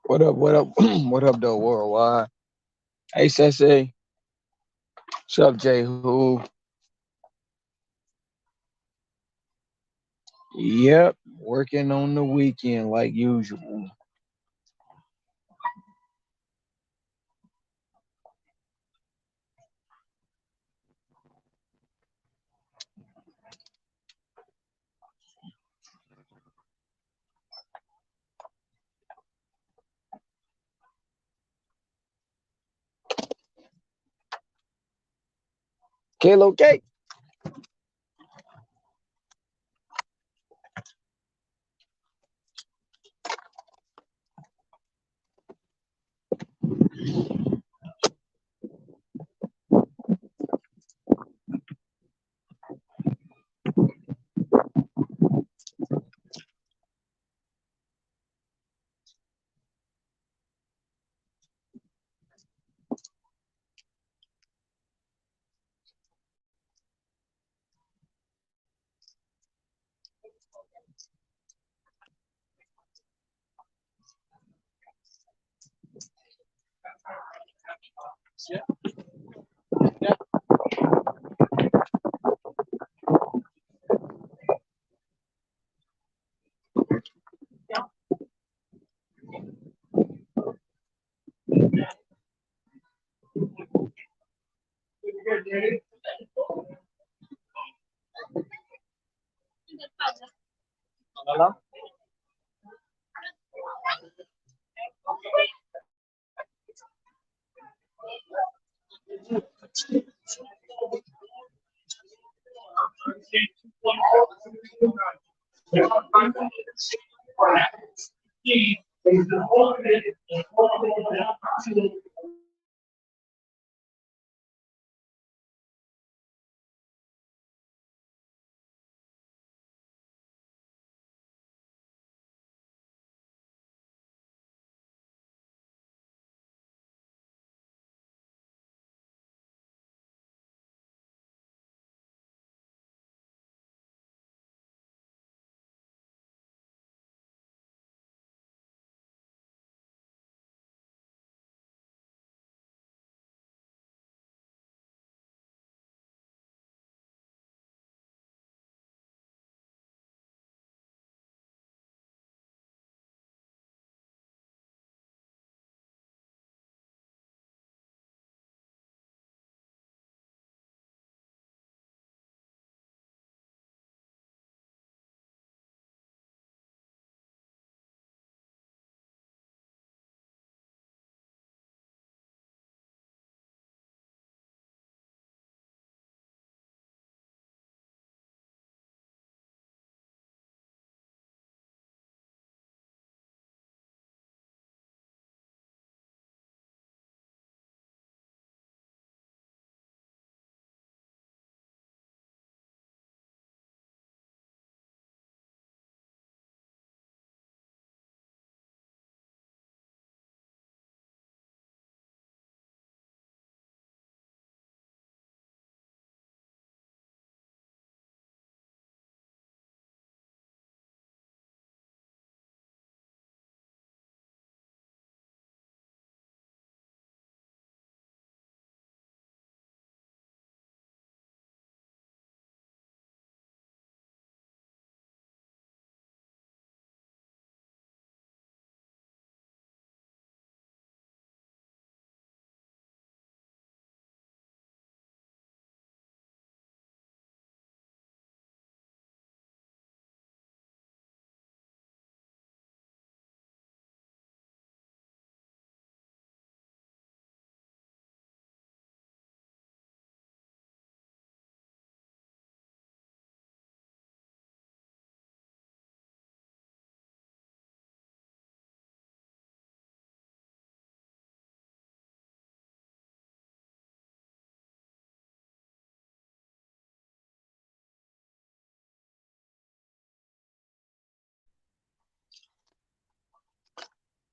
What up? What up? What up, though, worldwide? Hey, Sensei. What's up, J Who? Yep, working on the weekend like usual. Kalo K.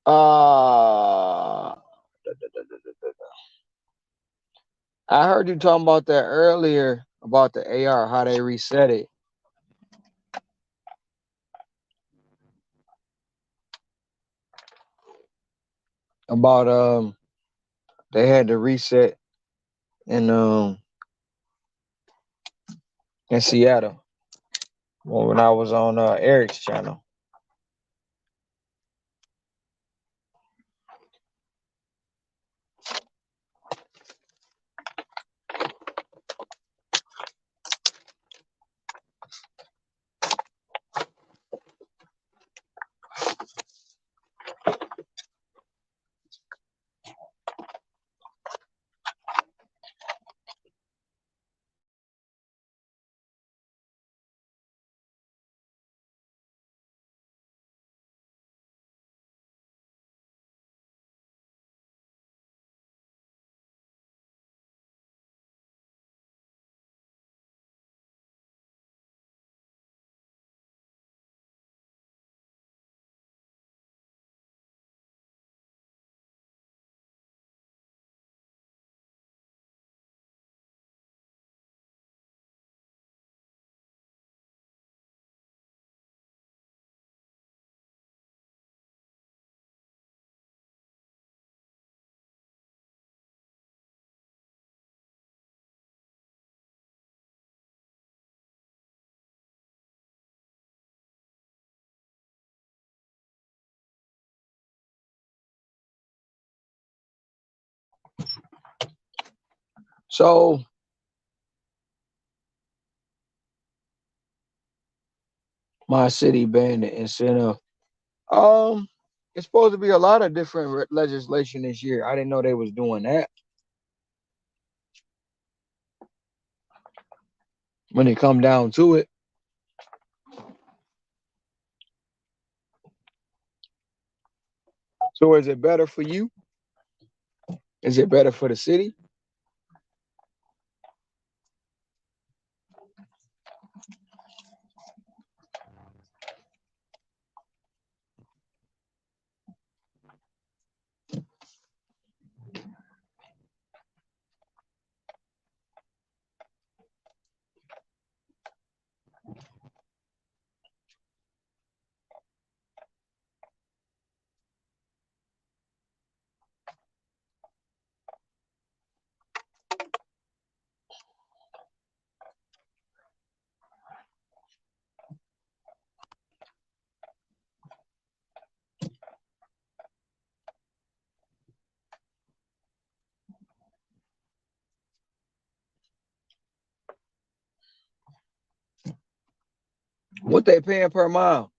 Uh, I heard you talking about that earlier about the AR, how they reset it. about they had to reset in in Seattle when I was on Eric's channel. So my city banned the incentive. Um, it's supposed to be a lot of different legislation this year. I didn't know they was doing that. When it come down to it, so is it better for you? Is it better for the city? What they paying per mile?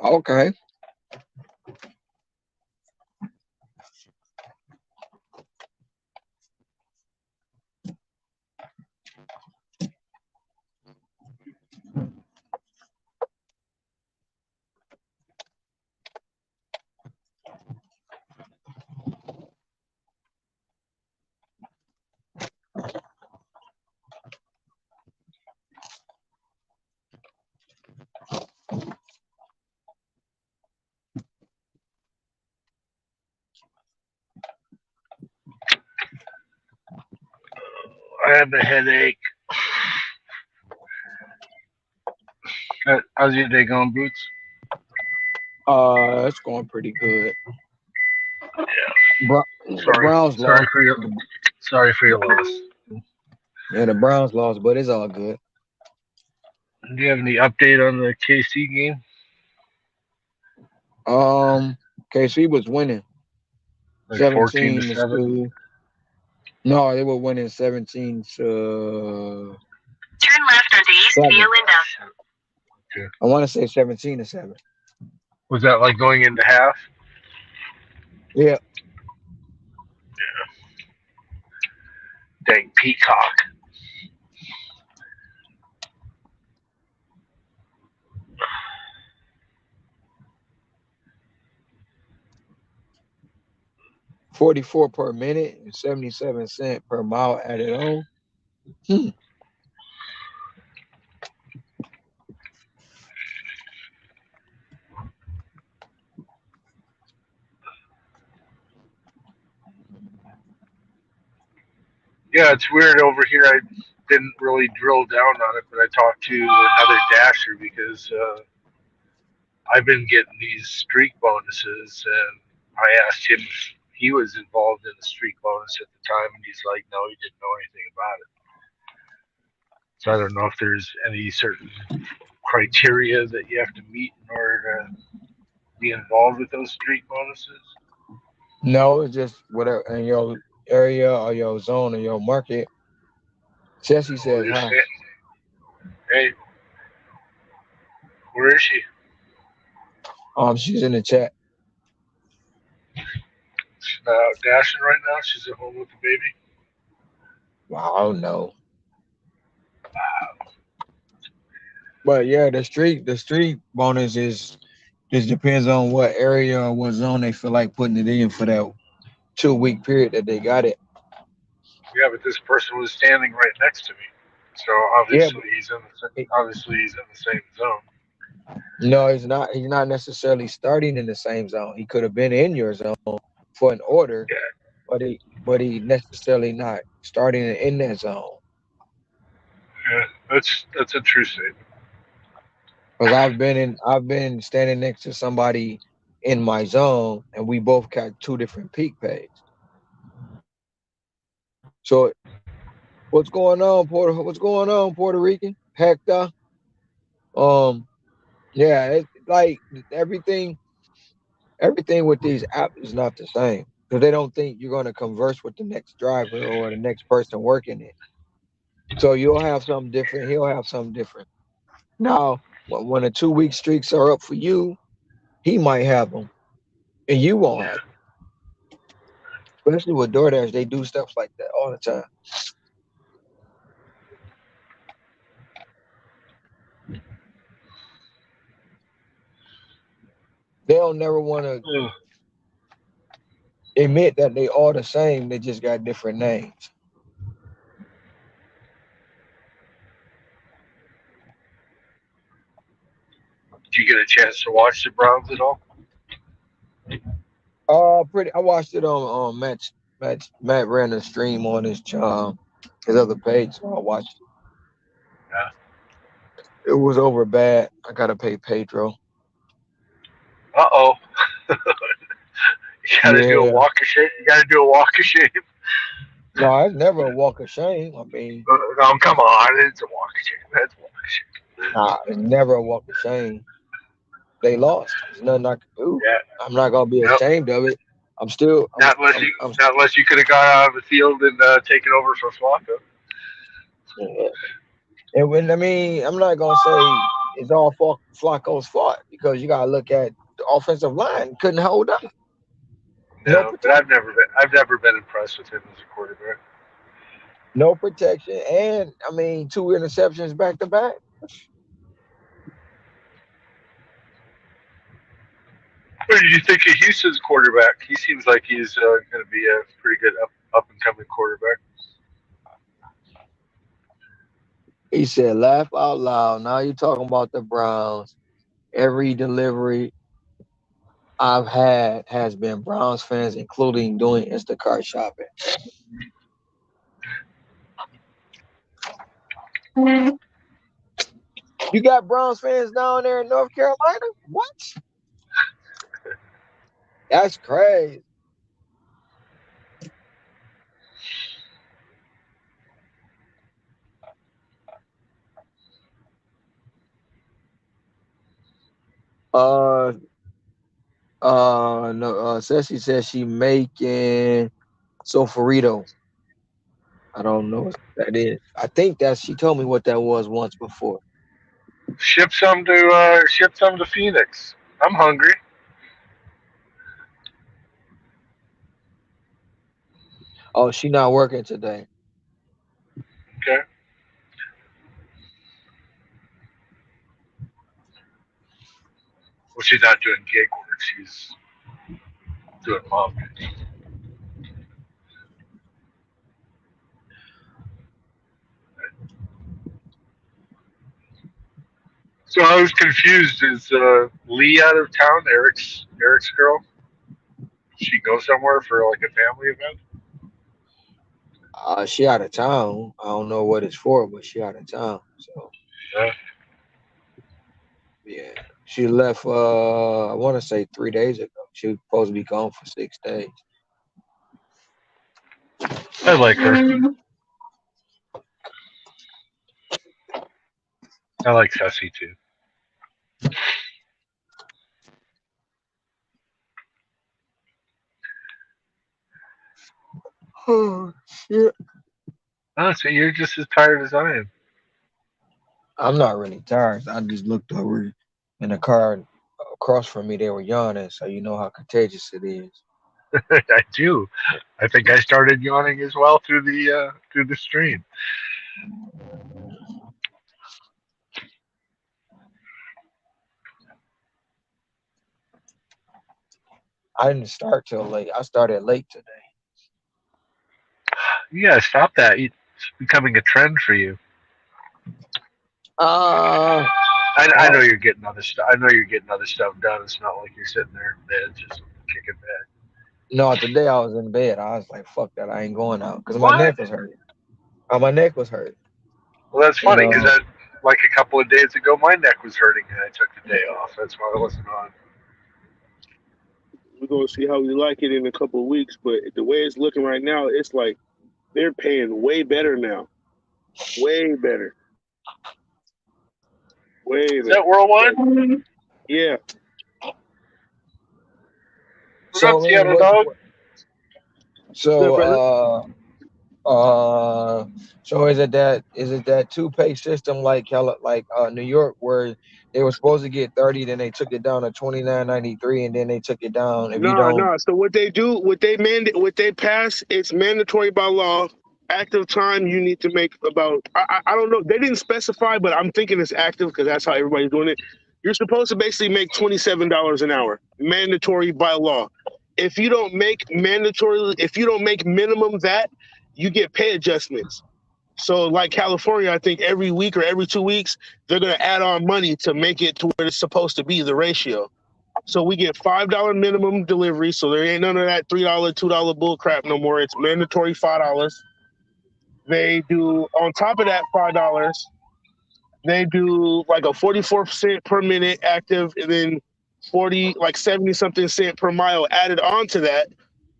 Okay. I have a headache. How's your day going, Boots? It's going pretty good. Yeah. The Browns lost. Sorry for your loss. Yeah, the Browns lost, but it's all good. Do you have any update on the KC game? KC was winning Like 14 to 17 to 7. school. No, they were winning 17 to Turn left onto East 7. Violinda. Okay. I want to say 17 to 7. Was that like going into half? Yeah. Dang Peacock. 44 per minute and 77 cents per mile added on. Hmm. Yeah, it's weird over here. I didn't really drill down on it, but I talked to another dasher because I've been getting these streak bonuses, and I asked him if he was involved in the streak bonus at the time, and he's like, no, he didn't know anything about it. So I don't know if there's any certain criteria that you have to meet in order to be involved with those streak bonuses. No, it's just whatever in your area or your zone or your market. Jesse Well, says you're hi. saying, hey, where is she? She's in the chat. She's not out dashing right now. She's at home with the baby. Wow, no. But yeah, the street bonus is just depends on what area or what zone they feel like putting it in for that 2 week period that they got it. Yeah, but this person was standing right next to me, so Yeah, but obviously he's in the same zone. no, he's not. He's not necessarily starting in the same zone. He could have been in your zone for an order, Yeah, but he necessarily not starting in that zone. yeah, that's a true statement. Because I've been standing next to somebody in my zone, and we both got two different peak pays. So what's going on, Puerto? What's going on, Puerto Rican Hector? Um, yeah, it's like everything. Everything with these apps is not the same because they don't think you're going to converse with the next driver or the next person working it. So you'll have something different. He'll have something different. Now, when the 2 week streaks are up for you, he might have them, and you won't have them. Especially with DoorDash, they do stuff like that all the time. They don't never want to Ugh. admit that they all the same. They just got different names. Did you get a chance to watch the Browns at all? Pretty. I watched it on Matt ran a stream on his other page, so I watched it. Yeah. It was over bad. I gotta pay Pedro. Uh-oh. You gotta do a Yeah. walk of shame. You gotta do a walk of shame. No, it's never a walk of shame. I mean, No, come on. It's a walk of shame. That's a walk of shame. nah, it's never a walk of shame. They lost. There's nothing I can do. Yeah. I'm not gonna be Yep. ashamed of it. I'm still. I'm Not unless you could have got out of the field and taken over for Flacco. yeah. And when I mean, I'm not gonna say it's all Flacco's fault because you gotta look at the offensive line couldn't hold up. No No, but protection. I've never been impressed with him as a quarterback. No protection, and I mean, two interceptions back to back. What did you think of Houston's quarterback? He seems like he's going to be a pretty good up and coming quarterback. He said, "Laugh out loud." Now you're talking about the Browns. Every delivery I've had has been Browns fans, including doing Instacart shopping. You got Browns fans down there in North Carolina? What? That's crazy. Uh, no. Ceci says she making Sofarito. I don't know what that is. I think that she told me what that was once before. Ship some to Phoenix. I'm hungry. Oh, she not working today. Okay. Well, she's not doing gig work. She's doing mom duties. So I was confused. Is Lee out of town? Eric's girl? She go somewhere for like a family event? She out of town. I don't know what it's for, but she out of town. So Yeah. yeah, she left. I want to say 3 days ago. She was supposed to be gone for 6 days. I like her. I like Ceci too. Oh shit! Oh, so you're just as tired as I am. I'm not really tired. I just looked over in the car across from me. They were yawning, so you know how contagious it is. I do. I think I started yawning as well through the stream. I didn't start till late. I started late today. You gotta stop that. It's becoming a trend for you. Uh, I know oh, you're getting other stuff. I know you're getting other stuff done. It's not like you're sitting there in bed just kicking back. no, today I was in bed. I was like, fuck that. I ain't going out because my What? neck was hurting. My neck was hurting. Well, that's You funny because know, that like a couple of days ago, my neck was hurting and I took the day off. That's why I wasn't on. We're gonna see how we like it in a couple of weeks. But the way it's looking right now, it's like they're paying way better now. Way better. Way Is that better. worldwide? Like, yeah. What up, so I mean, Seattle dog? What's up, so brother? so is it that two-pay system like New York where they were supposed to get 30, then they took it down to 29.93, and then they took it down if you No, don't. no. So what they do, what they pass, it's mandatory by law. Active time, you need to make about. I don't know. They didn't specify, but I'm thinking it's active because that's how everybody's doing it. You're supposed to basically make $27 an hour, mandatory by law. If you don't make mandatory, if you don't make minimum that, you get pay adjustments. So, like California, I think every week or every 2 weeks, they're going to add on money to make it to where it's supposed to be, the ratio. So we get $5 minimum delivery. So there ain't none of that $3, $2 bull crap no more. It's mandatory $5. They do on top of that $5, they do like a 44% per minute active, and then 40 like 70 something cent per mile added on to that.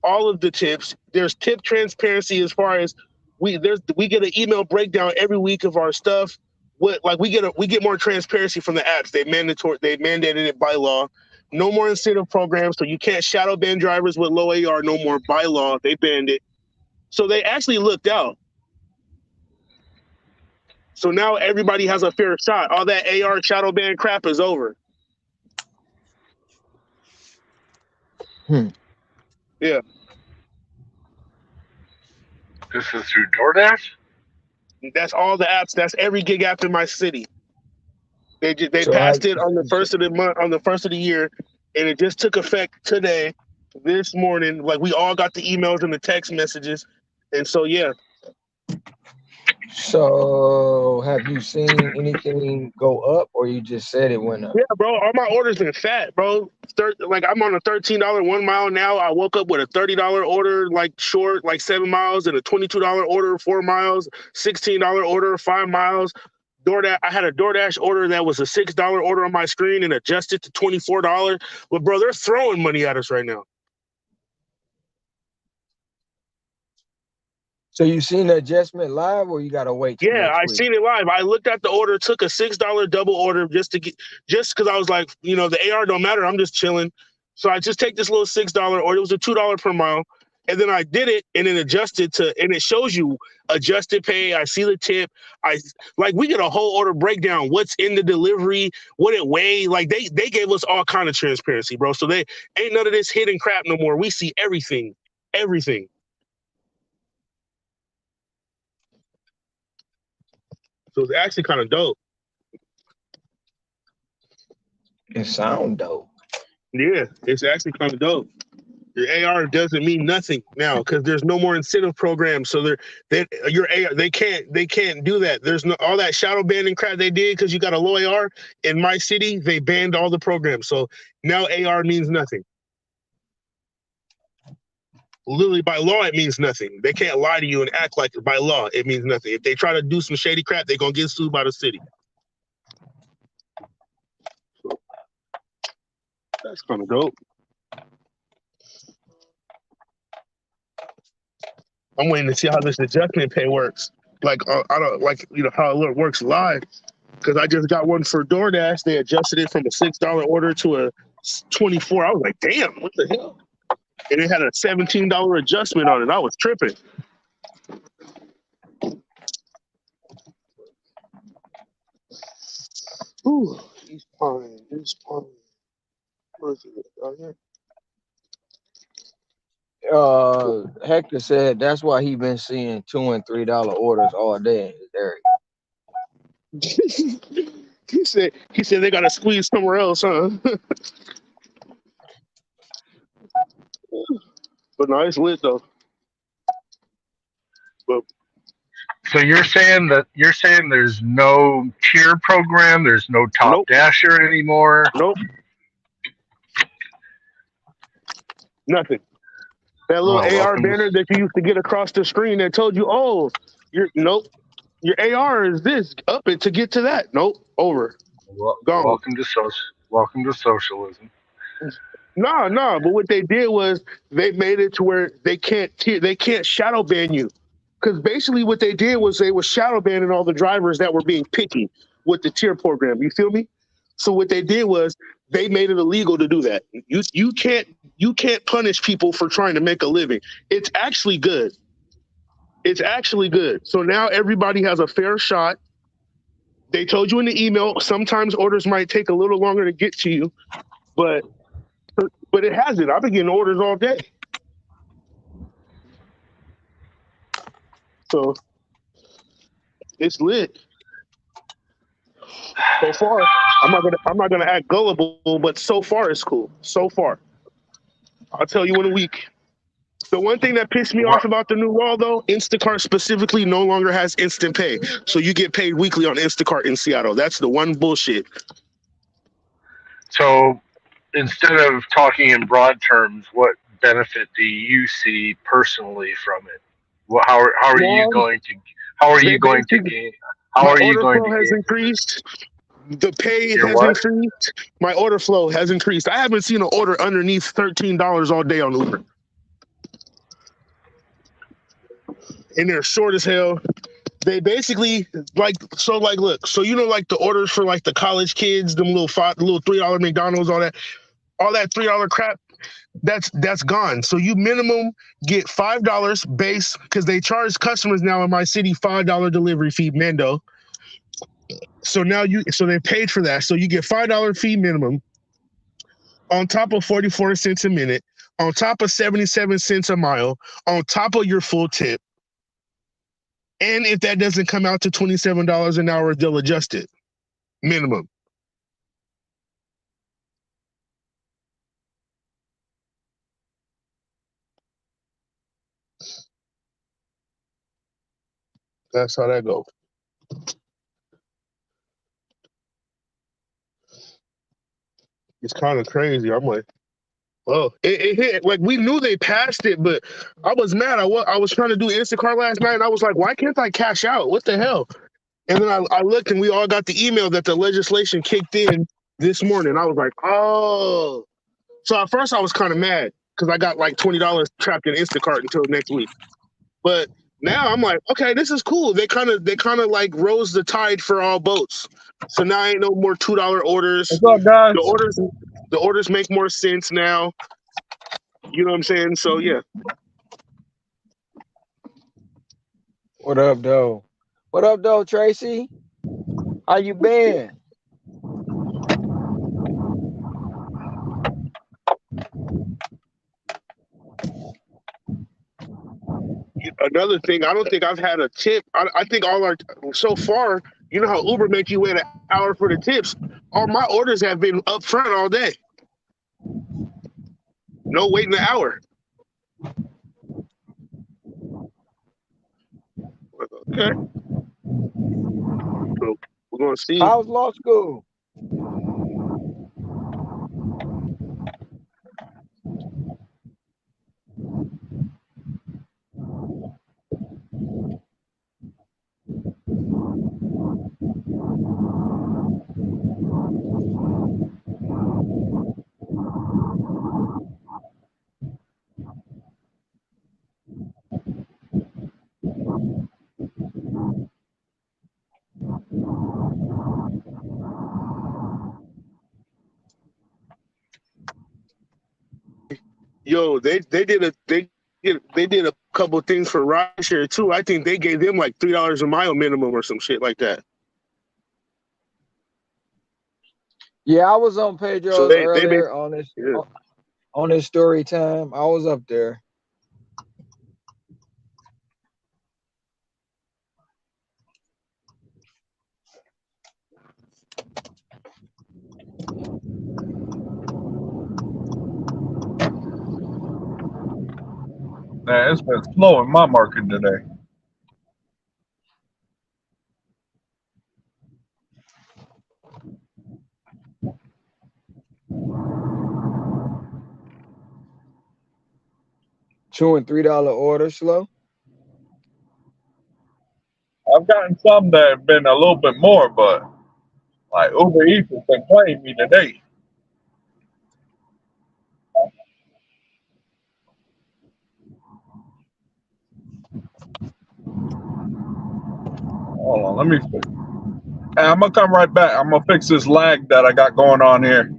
All of the tips. There's tip transparency as far as we get an email breakdown every week of our stuff. What like we get more transparency from the apps. They mandated it by law. No more incentive programs, so you can't shadow ban drivers with low AR no more by law. They banned it. So they actually looked out. So now everybody has a fair shot. All that AR shadow ban crap is over. Hmm. Yeah. This is through DoorDash. That's all the apps. That's every gig app in my city. They So passed it on the first of the month, on the first of the year, and it just took effect today, this morning. Like we all got the emails and the text messages, and so yeah. So have you seen anything go up, or you just said it went up? Yeah, bro. All my orders been fat, bro. Like I'm on a $13 1 mile now. I woke up with a $30 order, like short, like 7 miles, and a $22 order 4 miles, $16 order 5 miles. DoorDash. I had a DoorDash order that was a $6 order on my screen and adjusted to $24. But bro, they're throwing money at us right now. So you seen the adjustment live, or you gotta wait till Yeah, next I week? seen it live. I looked at the order, took a $6 double order just because I was like, the AR don't matter. I'm just chilling. So I just take this little $6 order. It was a $2 per mile. And then I did it and then adjusted and it shows you adjusted pay. I see the tip. We get a whole order breakdown, what's in the delivery, what it weighed. Like they gave us all kind of transparency, bro. So they ain't none of this hidden crap no more. We see everything. Everything. So it's actually kind of dope. It sound dope. Yeah, it's actually kind of dope. Your AR doesn't mean nothing now because there's no more incentive programs. So your AR they can't do that. There's no all that shadow banning crap they did because you got a low AR in my city. They banned all the programs. So now AR means nothing. Literally by law, it means nothing. They can't lie to you and act like by law it means nothing. If they try to do some shady crap, they're gonna get sued by the city. So, that's kind of dope. I'm waiting to see how this adjustment pay works. Like I don't like how it works live because I just got one for DoorDash. They adjusted it from a $6 order to a 24. I was like, damn, what the hell? And it had a $17 adjustment on it. I was tripping. Ooh, East Pine. Where is it? Down here? Hector said that's why he been seeing $2 and $3 orders all day in his area. He said they gotta squeeze somewhere else, huh? But no, it's lit though. But So you're saying there's no tier program, there's no top Nope. dasher anymore. Nope. Nothing. That little AR banner that you used to get across the screen that told you, oh, your AR is this, up it to get to that. Nope, over. Gone. Welcome to socialism. No, but what they did was they made it to where they can't shadow ban you. Because basically what they did was they were shadow banning all the drivers that were being picky with the tier program. You feel me? So what they did was they made it illegal to do that. You can't punish people for trying to make a living. It's actually good. It's actually good. So now everybody has a fair shot. They told you in the email, sometimes orders might take a little longer to get to you, but it hasn't. I've been getting orders all day. So it's lit. So far, I'm not gonna act gullible, but so far it's cool. So far. I'll tell you in a week. The one thing that pissed me off about the new law, though, Instacart specifically no longer has instant pay. So you get paid weekly on Instacart in Seattle. That's the one bullshit. So instead of talking in broad terms, what benefit do you see personally from it? Well, how are you going to gain? How are you going to has gain? Increased. The pay Your has what? increased. My order flow has increased. I haven't seen an order underneath $13 all day on Uber. And they're short as hell. They basically look, so the orders for like the college kids, them little $3 McDonald's, all that $3 crap, that's gone. So you minimum get $5 base because they charge customers now in my city $5 delivery fee, Mendo. So now they paid for that. So you get $5 fee minimum on top of 44 cents a minute, on top of 77 cents a mile, on top of your full tip. And if that doesn't come out to $27 an hour, they'll adjust it. Minimum. That's how that goes. It's kind of crazy. I'm like, oh, it hit. Like, we knew they passed it, but I was mad. I was trying to do Instacart last night, and I was like, why can't I cash out? What the hell? And then I looked, and we all got the email that the legislation kicked in this morning. I was like, oh. So at first I was kind of mad because I got like $20 trapped in Instacart until next week. But now I'm like, okay, this is cool. They kind of like rose the tide for all boats. So now ain't no more $2 orders. What's up, guys? The orders make more sense now. You know what I'm saying? So yeah. What up, though? What up, though, Tracy? How you been? Another thing, I don't think I've had a tip. I think so far, you know how Uber make you wait an hour for the tips? All my orders have been up front all day. No waiting an hour. Okay. So we're gonna see. How's law school? Yo, they did a couple things for rideshare too. I think they gave them like $3 a mile minimum or some shit like that. Yeah, I was on So Pedro's they earlier on this yeah. on this story time. I was up there. Man, it's been slow in my market today. $2 and $3 orders slow. I've gotten some that have been a little bit more, but like Uber Eats has been playing me today. Hold on, let me fix. Hey, I'm gonna come right back. I'm gonna fix this lag that I got going on here.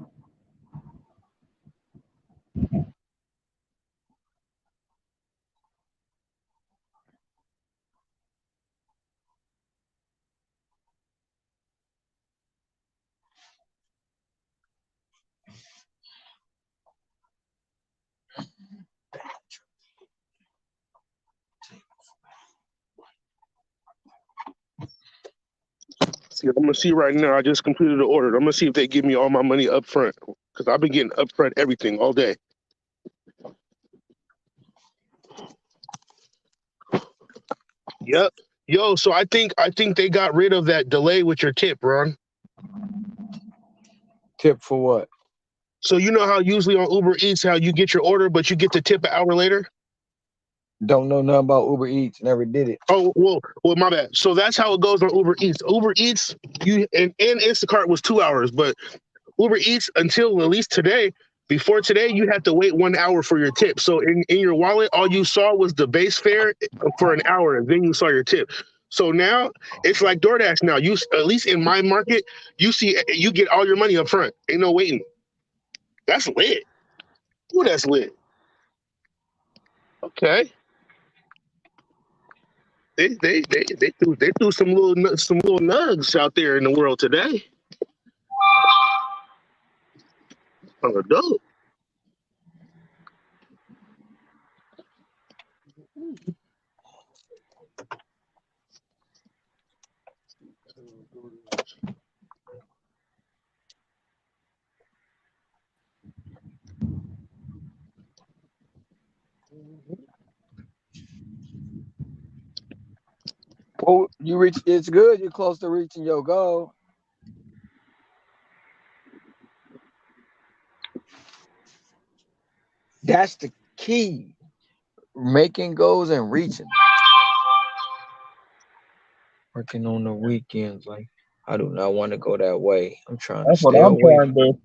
See, I'm gonna see right now. I just completed the order. I'm gonna see if they give me all my money up front because I've been getting upfront everything all day. Yep. Yo, so I think they got rid of that delay with your tip, Ron. Tip for what? So you know how usually on Uber Eats how you get your order but you get the tip an hour later? Don't know nothing about Uber Eats. Never did it. Oh well, my bad. So that's how it goes on Uber Eats. Uber Eats, you and Instacart was 2 hours, but Uber Eats until at least today. Before today, you had to wait 1 hour for your tip. So in your wallet, all you saw was the base fare for an hour, and then you saw your tip. So now it's like DoorDash. Now you at least in my market, you get all your money up front. Ain't no waiting. That's lit. Ooh, that's lit. Okay. They threw some little nugs out there in the world today. Oh, dope. Well, you reach. It's good. You're close to reaching your goal. That's the key. Making goals and reaching. Working on the weekends, like I do not want to go that way. I'm trying to That's what stay I'm away. trying to do.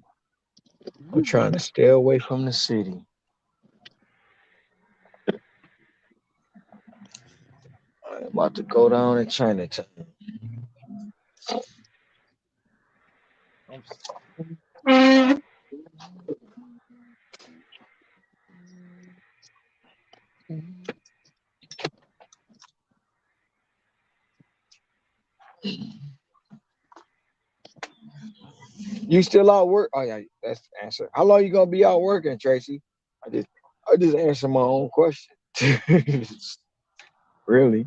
I'm trying to stay away from the city. I'm about to go down to Chinatown. You still out work? Oh yeah, that's the answer. How long you gonna be out working, Tracy? I just answered my own question. Really?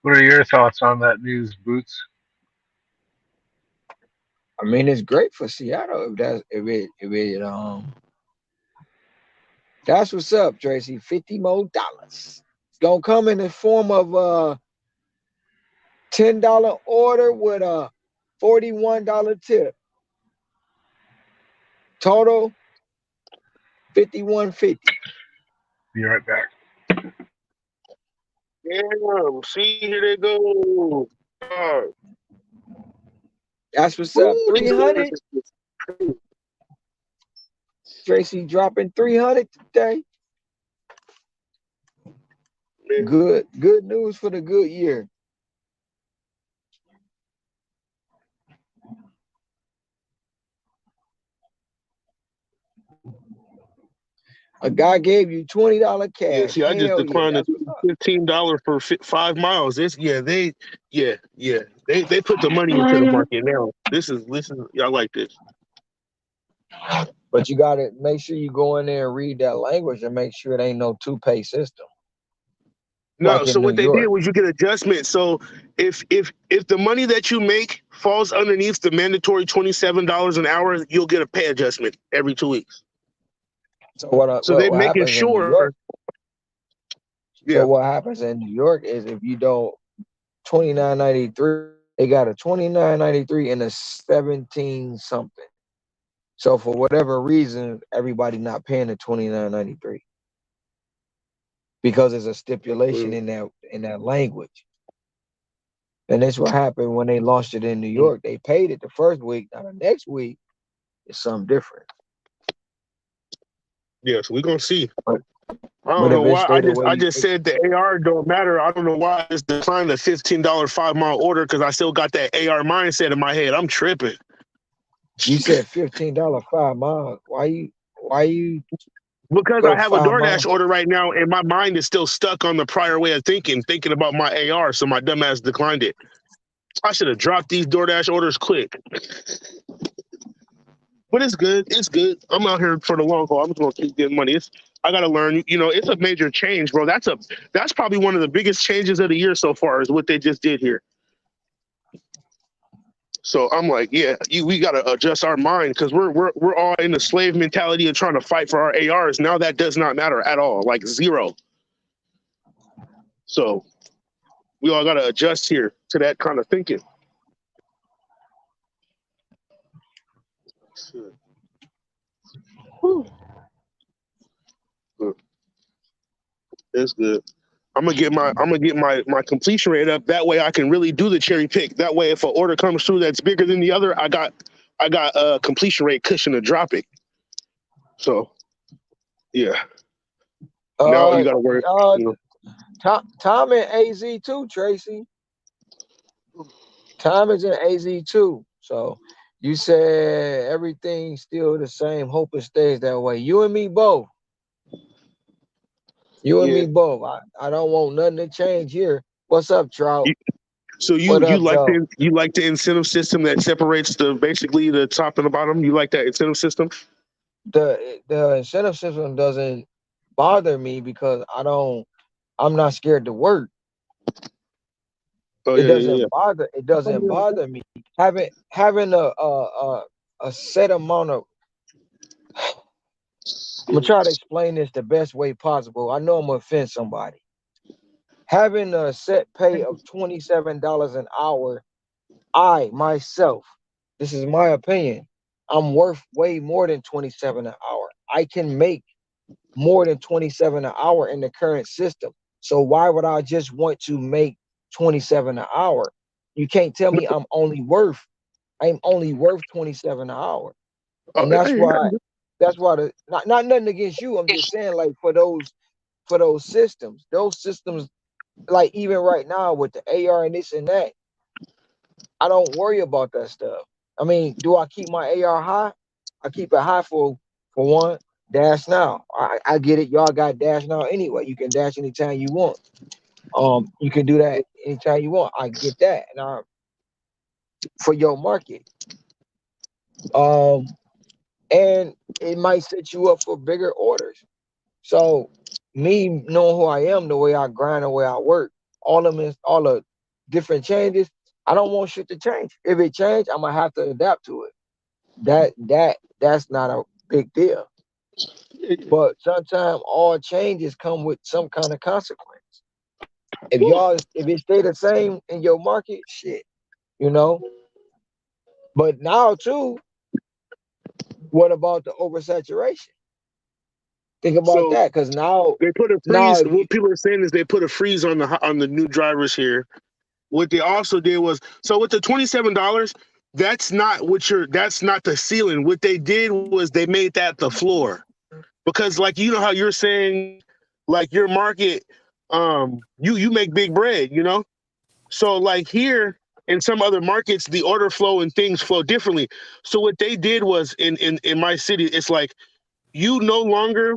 What are your thoughts on that news, Boots? I mean, it's great for Seattle that's what's up, Tracy. $50 more. It's gonna come in the form of a $10 order with a $41 tip. Total $51.50. Be right back. Damn, see, here they go. That's what's up. Ooh, 300. Tracy dropping 300 today. man. Good news for the good year. A guy gave you $20 Yeah, cash. see, I just Hell yeah, declined that's the what's up. $15 for 5 miles. They put the money into the market now. This is I like this. But you gotta make sure you go in there and read that language and make sure it ain't no two-pay system. No, Like so in New what they did York. was you get adjustments. So if the money that you make falls underneath the mandatory $27 an hour, you'll get a pay adjustment every 2 weeks. So So they're what making happens in New York? sure. So Yeah. what happens in New York is if you don't $29.93, they got a $29.93 and a 17 something. So for whatever reason, everybody not paying the $29.93 because there's a stipulation in that language. And that's what happened when they launched it in New York. They paid it the first week. Now the next week is something different. Yeah, so we're gonna see. But, I don't if know it why. stay the way I you just said the AR don't matter. I don't know why I just declined the $15 5 mile order because I still got that AR mindset in my head. I'm tripping. you said $15 5 miles. Why you Because I go have a 5 miles? DoorDash order right now, and my mind is still stuck on the prior way of thinking about my AR, so my dumbass declined it. I should have dropped these DoorDash orders quick. But it's good. It's good. I'm out here for the long haul. I'm just gonna keep getting money. I gotta learn. It's a major change, bro. That's probably one of the biggest changes of the year so far is what they just did here. So I'm like, yeah, we gotta adjust our mind because we're all in the slave mentality of trying to fight for our ARs. Now that does not matter at all, like zero. So we all gotta adjust here to that kind of thinking. Whew. Good. It's good. I'm gonna get my completion rate up. That way I can really do the cherry pick. That way if an order comes through that's bigger than the other, I got a completion rate cushion to drop it. So yeah. Now you gotta work. Tom in AZ too, Tracy. Tom is in AZ too. So you said everything's still the same. Hope it stays that way. You and me both. You and Yeah. me both. I don't want nothing to change here. What's up, Trout? So What you up, like though? the incentive system that separates basically the top and the bottom? You like that incentive system? The incentive system doesn't bother me because I'm not scared to work. Oh It yeah. doesn't bother me. Having a set amount of I'm gonna try to explain this the best way possible. I know I'm gonna offend somebody. Having a set pay of $27 an hour, I myself, this is my opinion, I'm worth way more than 27 an hour. I can make more than 27 an hour in the current system. So why would I just want to make 27 an hour? You can't tell me I'm only worth 27 an hour. And that's why not nothing against you. I'm just saying like for those systems, like even right now with the AR and this and that, I don't worry about that stuff. I mean, do I keep my AR high? I keep it high for one. Dash now. I get it. Y'all got dash now anyway. You can dash anytime you want. You can do that anytime you want. I get that. And for your market. And it might set you up for bigger orders. So me knowing who I am, the way I grind, the way I work, all the different changes, I don't want shit to change. If it change, I'm gonna have to adapt to it. That's not a big deal. But sometimes all changes come with some kind of consequence. If it stay the same in your market, shit, you know. But now too, what about the oversaturation? Think about So that, because they put a now freeze. if you, What people are saying is they put a freeze on the new drivers here. What they also did was, so with the $27, that's not the ceiling. What they did was they made that the floor. Because like you know how you're saying, like your market, you make big bread, you know? So like here in some other markets, the order flow and things flow differently. So what they did was in my city, it's like you no longer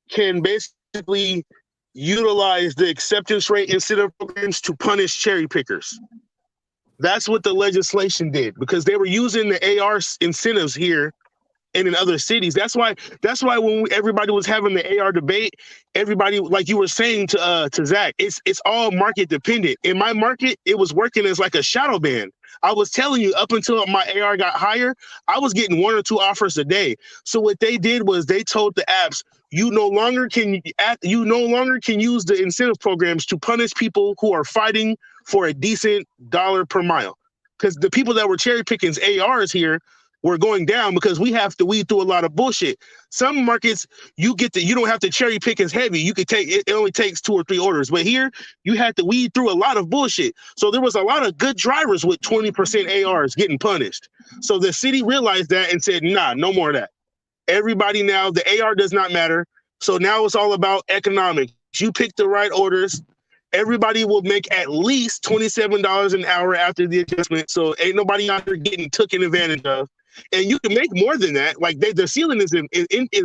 can basically utilize the acceptance rate incentive programs to punish cherry pickers. That's what the legislation did because they were using the AR incentives here and in other cities. That's why when everybody was having the AR debate, everybody, like you were saying to Zach, it's all market dependent. In my market, it was working as like a shadow ban. I was telling you, up until my AR got higher, I was getting 1 or 2 offers a day. So what they did was they told the apps, you no longer can use the incentive programs to punish people who are fighting for a decent dollar per mile. Because the people that were cherry picking ARs here were going down because we have to weed through a lot of bullshit. Some markets you don't have to cherry pick as heavy. You could take it only takes 2 or 3 orders. But here you had to weed through a lot of bullshit. So there was a lot of good drivers with 20% ARs getting punished. So the city realized that and said, nah, no more of that. Everybody now, the AR does not matter. So now it's all about economics. You pick the right orders. Everybody will make at least $27 an hour after the adjustment. So ain't nobody out there getting taken advantage of. And you can make more than that. Like the ceiling is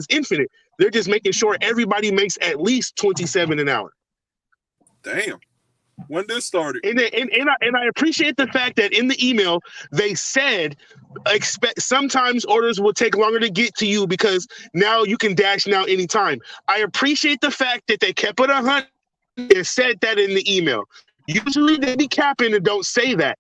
infinite. They're just making sure everybody makes at least 27 an hour. Damn. When this started? And I appreciate the fact that in the email they said sometimes orders will take longer to get to you because now you can dash now anytime. I appreciate the fact that they kept it 100 and said that in the email. Usually they be capping and don't say that.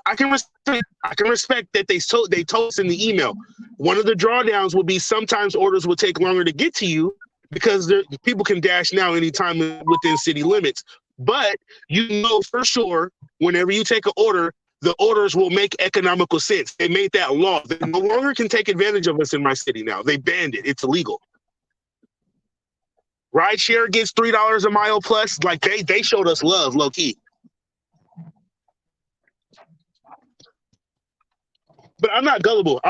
I can respect that they told us in the email. One of the drawdowns would be sometimes orders will take longer to get to you because people can dash now anytime within city limits. But you know for sure, whenever you take an order, the orders will make economical sense. They made that law. They no longer can take advantage of us in my city now. They banned it. It's illegal. Rideshare gets $3 a mile plus. Like they showed us love, low key. But I'm not gullible.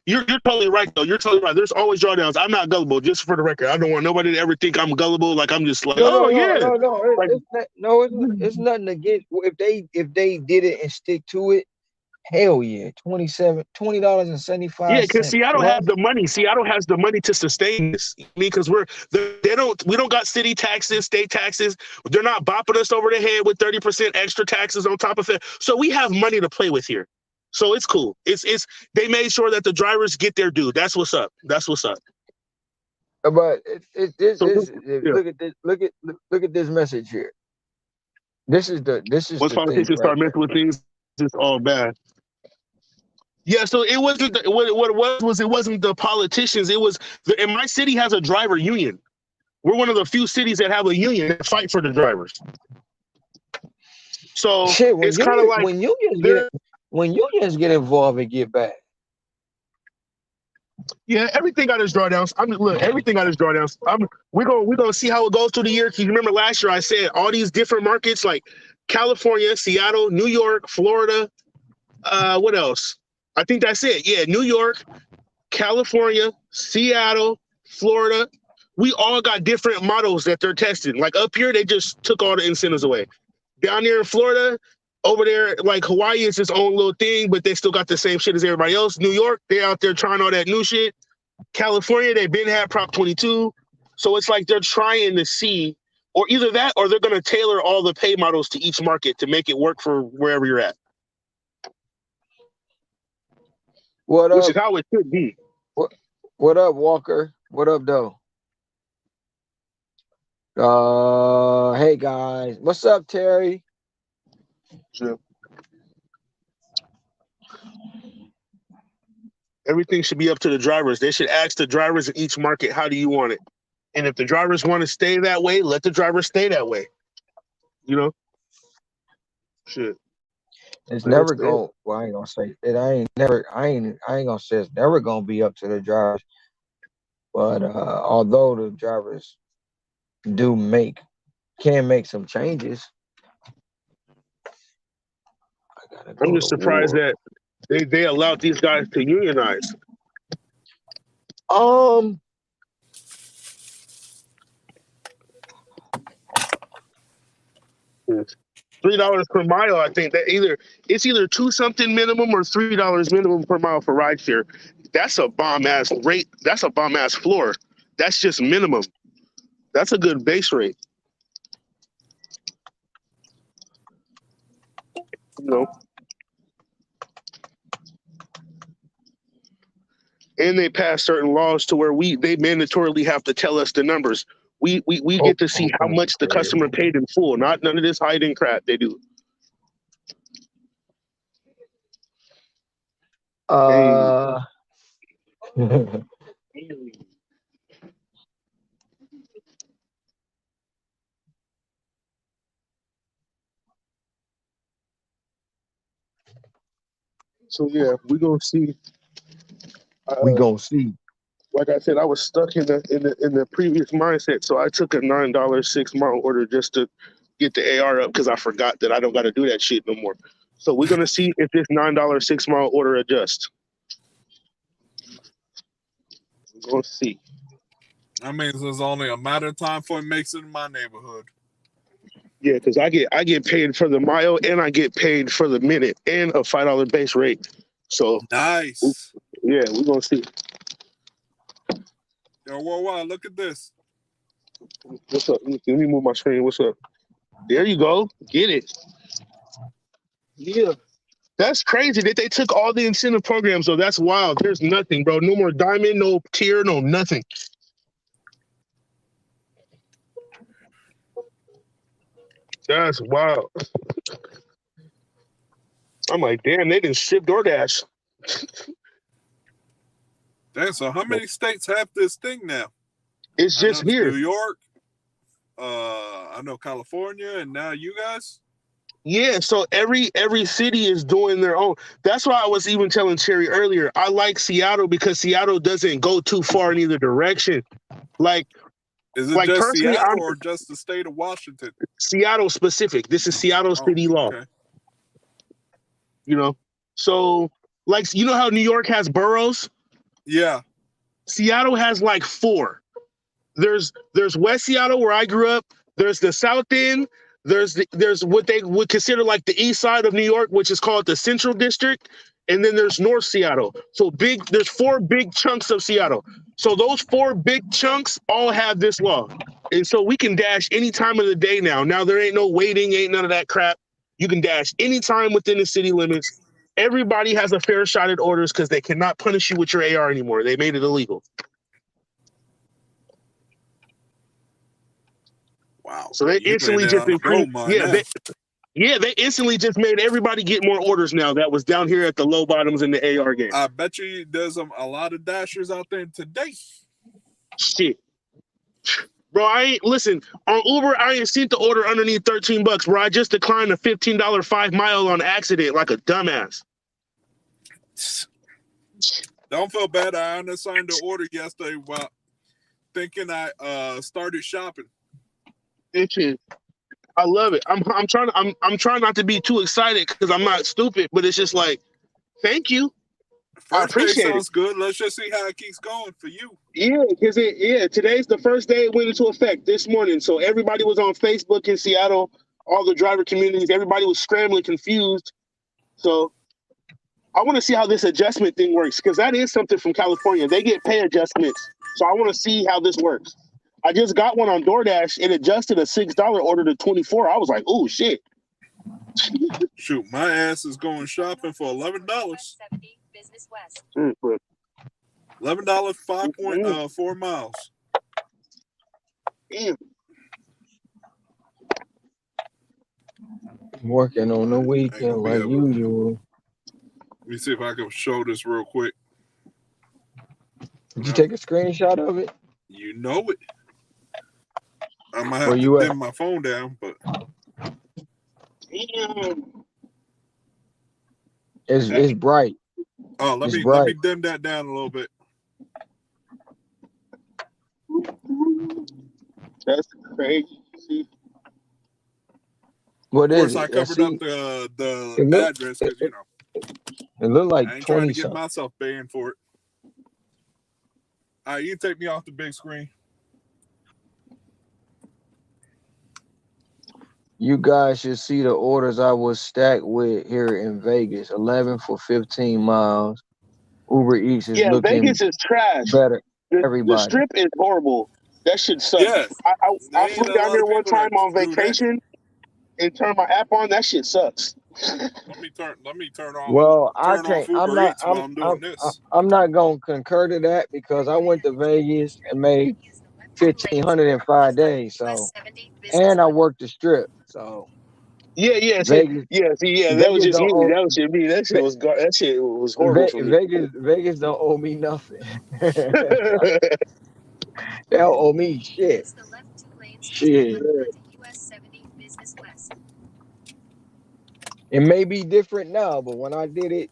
You're totally right though. You're totally right. There's always drawdowns. I'm not gullible. Just for the record, I don't want nobody to ever think I'm gullible. Like I'm just like, no, Like, it's nothing against if they did it and stick to it. Hell yeah, $20.75. yeah, because Seattle has the money. Seattle has the money to sustain this. I mean, because we don't got city taxes, state taxes. They're not bopping us over the head with 30% extra taxes on top of it. So we have money to play with here. So it's cool. It's they made sure that the drivers get their due. That's what's up. That's what's up. But look at this message here. This is Once politicians start messing with things, it's all bad. Yeah, so it wasn't what it was. It wasn't the politicians. It was and my city has a driver union. We're one of the few cities that have a union that fight for the drivers. So it's kind of like when unions get involved and get bad. Yeah, everything got its drawdowns. Everything got its drawdowns. We're gonna see how it goes through the year. Cause you remember last year I said all these different markets like California, Seattle, New York, Florida. What else? I think that's it. Yeah, New York, California, Seattle, Florida. We all got different models that they're testing. Like up here, they just took all the incentives away. Down there in Florida, over there, like Hawaii is its own little thing, but they still got the same shit as everybody else. New York, they out there trying all that new shit. California, they've been had Prop 22. So it's like they're trying to see, or either that, or they're going to tailor all the pay models to each market to make it work for wherever you're at. What up? Which is how it should be. What up, Walker? What up, though? Hey guys, what's up, Terry? So everything should be up to the drivers. They should ask the drivers in each market, how do you want it? And if the drivers want to stay that way, let the drivers stay that way. You know? Shit. It's Let never it stay. going. Well, I ain't gonna say it. I ain't gonna say it's never gonna be up to the drivers. But although the drivers can make some changes, I gotta I'm go just to surprised war. that they allowed these guys to unionize. $3 per mile. I think that it's either 2 something minimum or $3 minimum per mile for rideshare. That's a bomb ass rate. That's a bomb ass floor. That's just minimum. That's a good base rate. You know. And they pass certain laws to where they mandatorily have to tell us the numbers. We get to see how much the customer paid in full, not none of this hiding crap they do. So yeah, we're gonna see. We gonna see. Like I said, I was stuck in the previous mindset, so I took a $9 6-mile order just to get the AR up because I forgot that I don't got to do that shit no more. So we're gonna see if this $9 6-mile order adjusts. We're gonna see. That means there's only a matter of time before it makes it in my neighborhood. Yeah, because I get paid for the mile and I get paid for the minute and a $5 base rate. So nice. Yeah, we're gonna see. Yo, worldwide, look at this. What's up? Let me move my screen. What's up? There you go. Get it. Yeah. That's crazy that they took all the incentive programs, though. That's wild. There's nothing, bro. No more diamond, no tier, no nothing. That's wild. I'm like, damn, they didn't ship DoorDash. Damn, so how many states have this thing now? It's just here. New York, I know California, and now you guys? Yeah, so every city is doing their own. That's why I was even telling Cherry earlier, I like Seattle because Seattle doesn't go too far in either direction. Like, is it just Seattle or just the state of Washington? Seattle specific. This is Seattle city law. Okay. You know, so like, you know how New York has boroughs? Yeah. Seattle has like 4. There's West Seattle where I grew up. There's the South End. There's what they would consider like the east side of New York, which is called the Central District. And then there's North Seattle. So there's 4 big chunks of Seattle. So those 4 big chunks all have this law. And so we can dash any time of the day now. Now there ain't no waiting, ain't none of that crap. You can dash anytime within the city limits. Everybody has a fair shot at orders because they cannot punish you with your AR anymore. They made it illegal. Wow. So they instantly just improved. Yeah, they instantly just made everybody get more orders now that was down here at the low bottoms in the AR game. I bet you there's a lot of dashers out there today. Shit. Bro, listen, on Uber, I ain't seen the order underneath $13, bro. I just declined a $15 5-mile on accident like a dumbass. Don't feel bad. I unassigned the order yesterday while thinking I started shopping. I love it. I'm trying not to be too excited because I'm not stupid, but it's just like, thank you. I appreciate it. Sounds good. Let's just see how it keeps going for you. Yeah, because today's the first day it went into effect this morning. So everybody was on Facebook in Seattle, all the driver communities, everybody was scrambling, confused. So I want to see how this adjustment thing works because that is something from California. They get pay adjustments. So I want to see how this works. I just got one on DoorDash. It adjusted a $6 order to $24. I was like, oh, shit. Shoot, my ass is going shopping for $11. $11, 5.4 miles. Damn. Working on the Ain't weekend gonna be like able. usual. Let me see if I can show this real quick. Did you No, take a screenshot of it? you know it. I might Where have to you at? dim my phone down, but Damn. It's bright. let It's me bright. dim that down a little bit. That's crazy. What Of is course, I it? Let's covered up see. the It look address it, because you know it look I like ain't trying 20 to get something. myself paying for it. All right, you can take me off the big screen. You guys should see the orders I was stacked with here in Vegas. 11 for 15 miles. Uber Eats is Yeah, looking Vegas is trash. better. The Everybody. strip is horrible. That shit sucks. Yes, I there flew ain't a down lot there of one people that time on do that. vacation and turned my app on. That shit sucks. Let me turn off Well, I can't. Uber Eats while I'm doing this. I'm not gonna concur to that because I went to Vegas and made 1,500 in 5 days. So, and I worked the strip. So Yeah. See, Vegas, that was Vegas just don't me. owe That was just me. That shit was horrible for me. Vegas don't owe me nothing. They don't owe me shit. Shit. It may be different now, but when I did it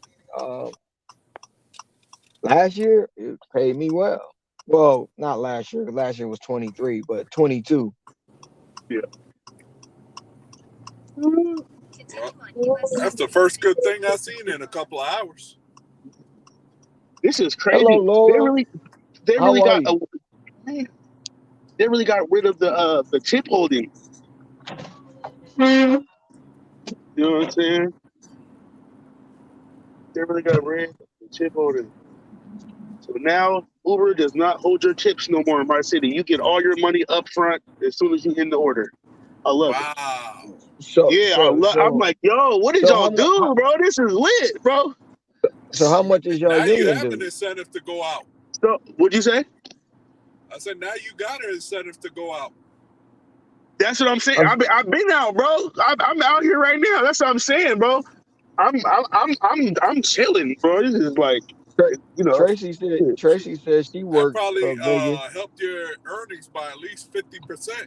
last year, it paid me well. Well, not last year. Last year was 23, but 22. Yeah. Well, that's the first good thing I've seen in a couple of hours. This is Hello, crazy. Laura. They How really are got you? they really got rid of the tip holding. You know what I'm saying? They really got rid of the tip holding. So now Uber does not hold your tips no more in my city. You get all your money up front as soon as you end the order. I love it. Wow. Yeah, I'm like, yo, what did so y'all do, bro? This is lit, bro. how much is your Now you union have an do? incentive to go out. So, what'd you say? I said, now you got an incentive to go out. That's what I'm saying. I'm- I've been out, bro. I'm out here right now. That's what I'm saying, bro. I'm chilling, bro. This is like, Tra- you know. Tracy said she That worked probably for Vegas. helped your earnings by at least 50%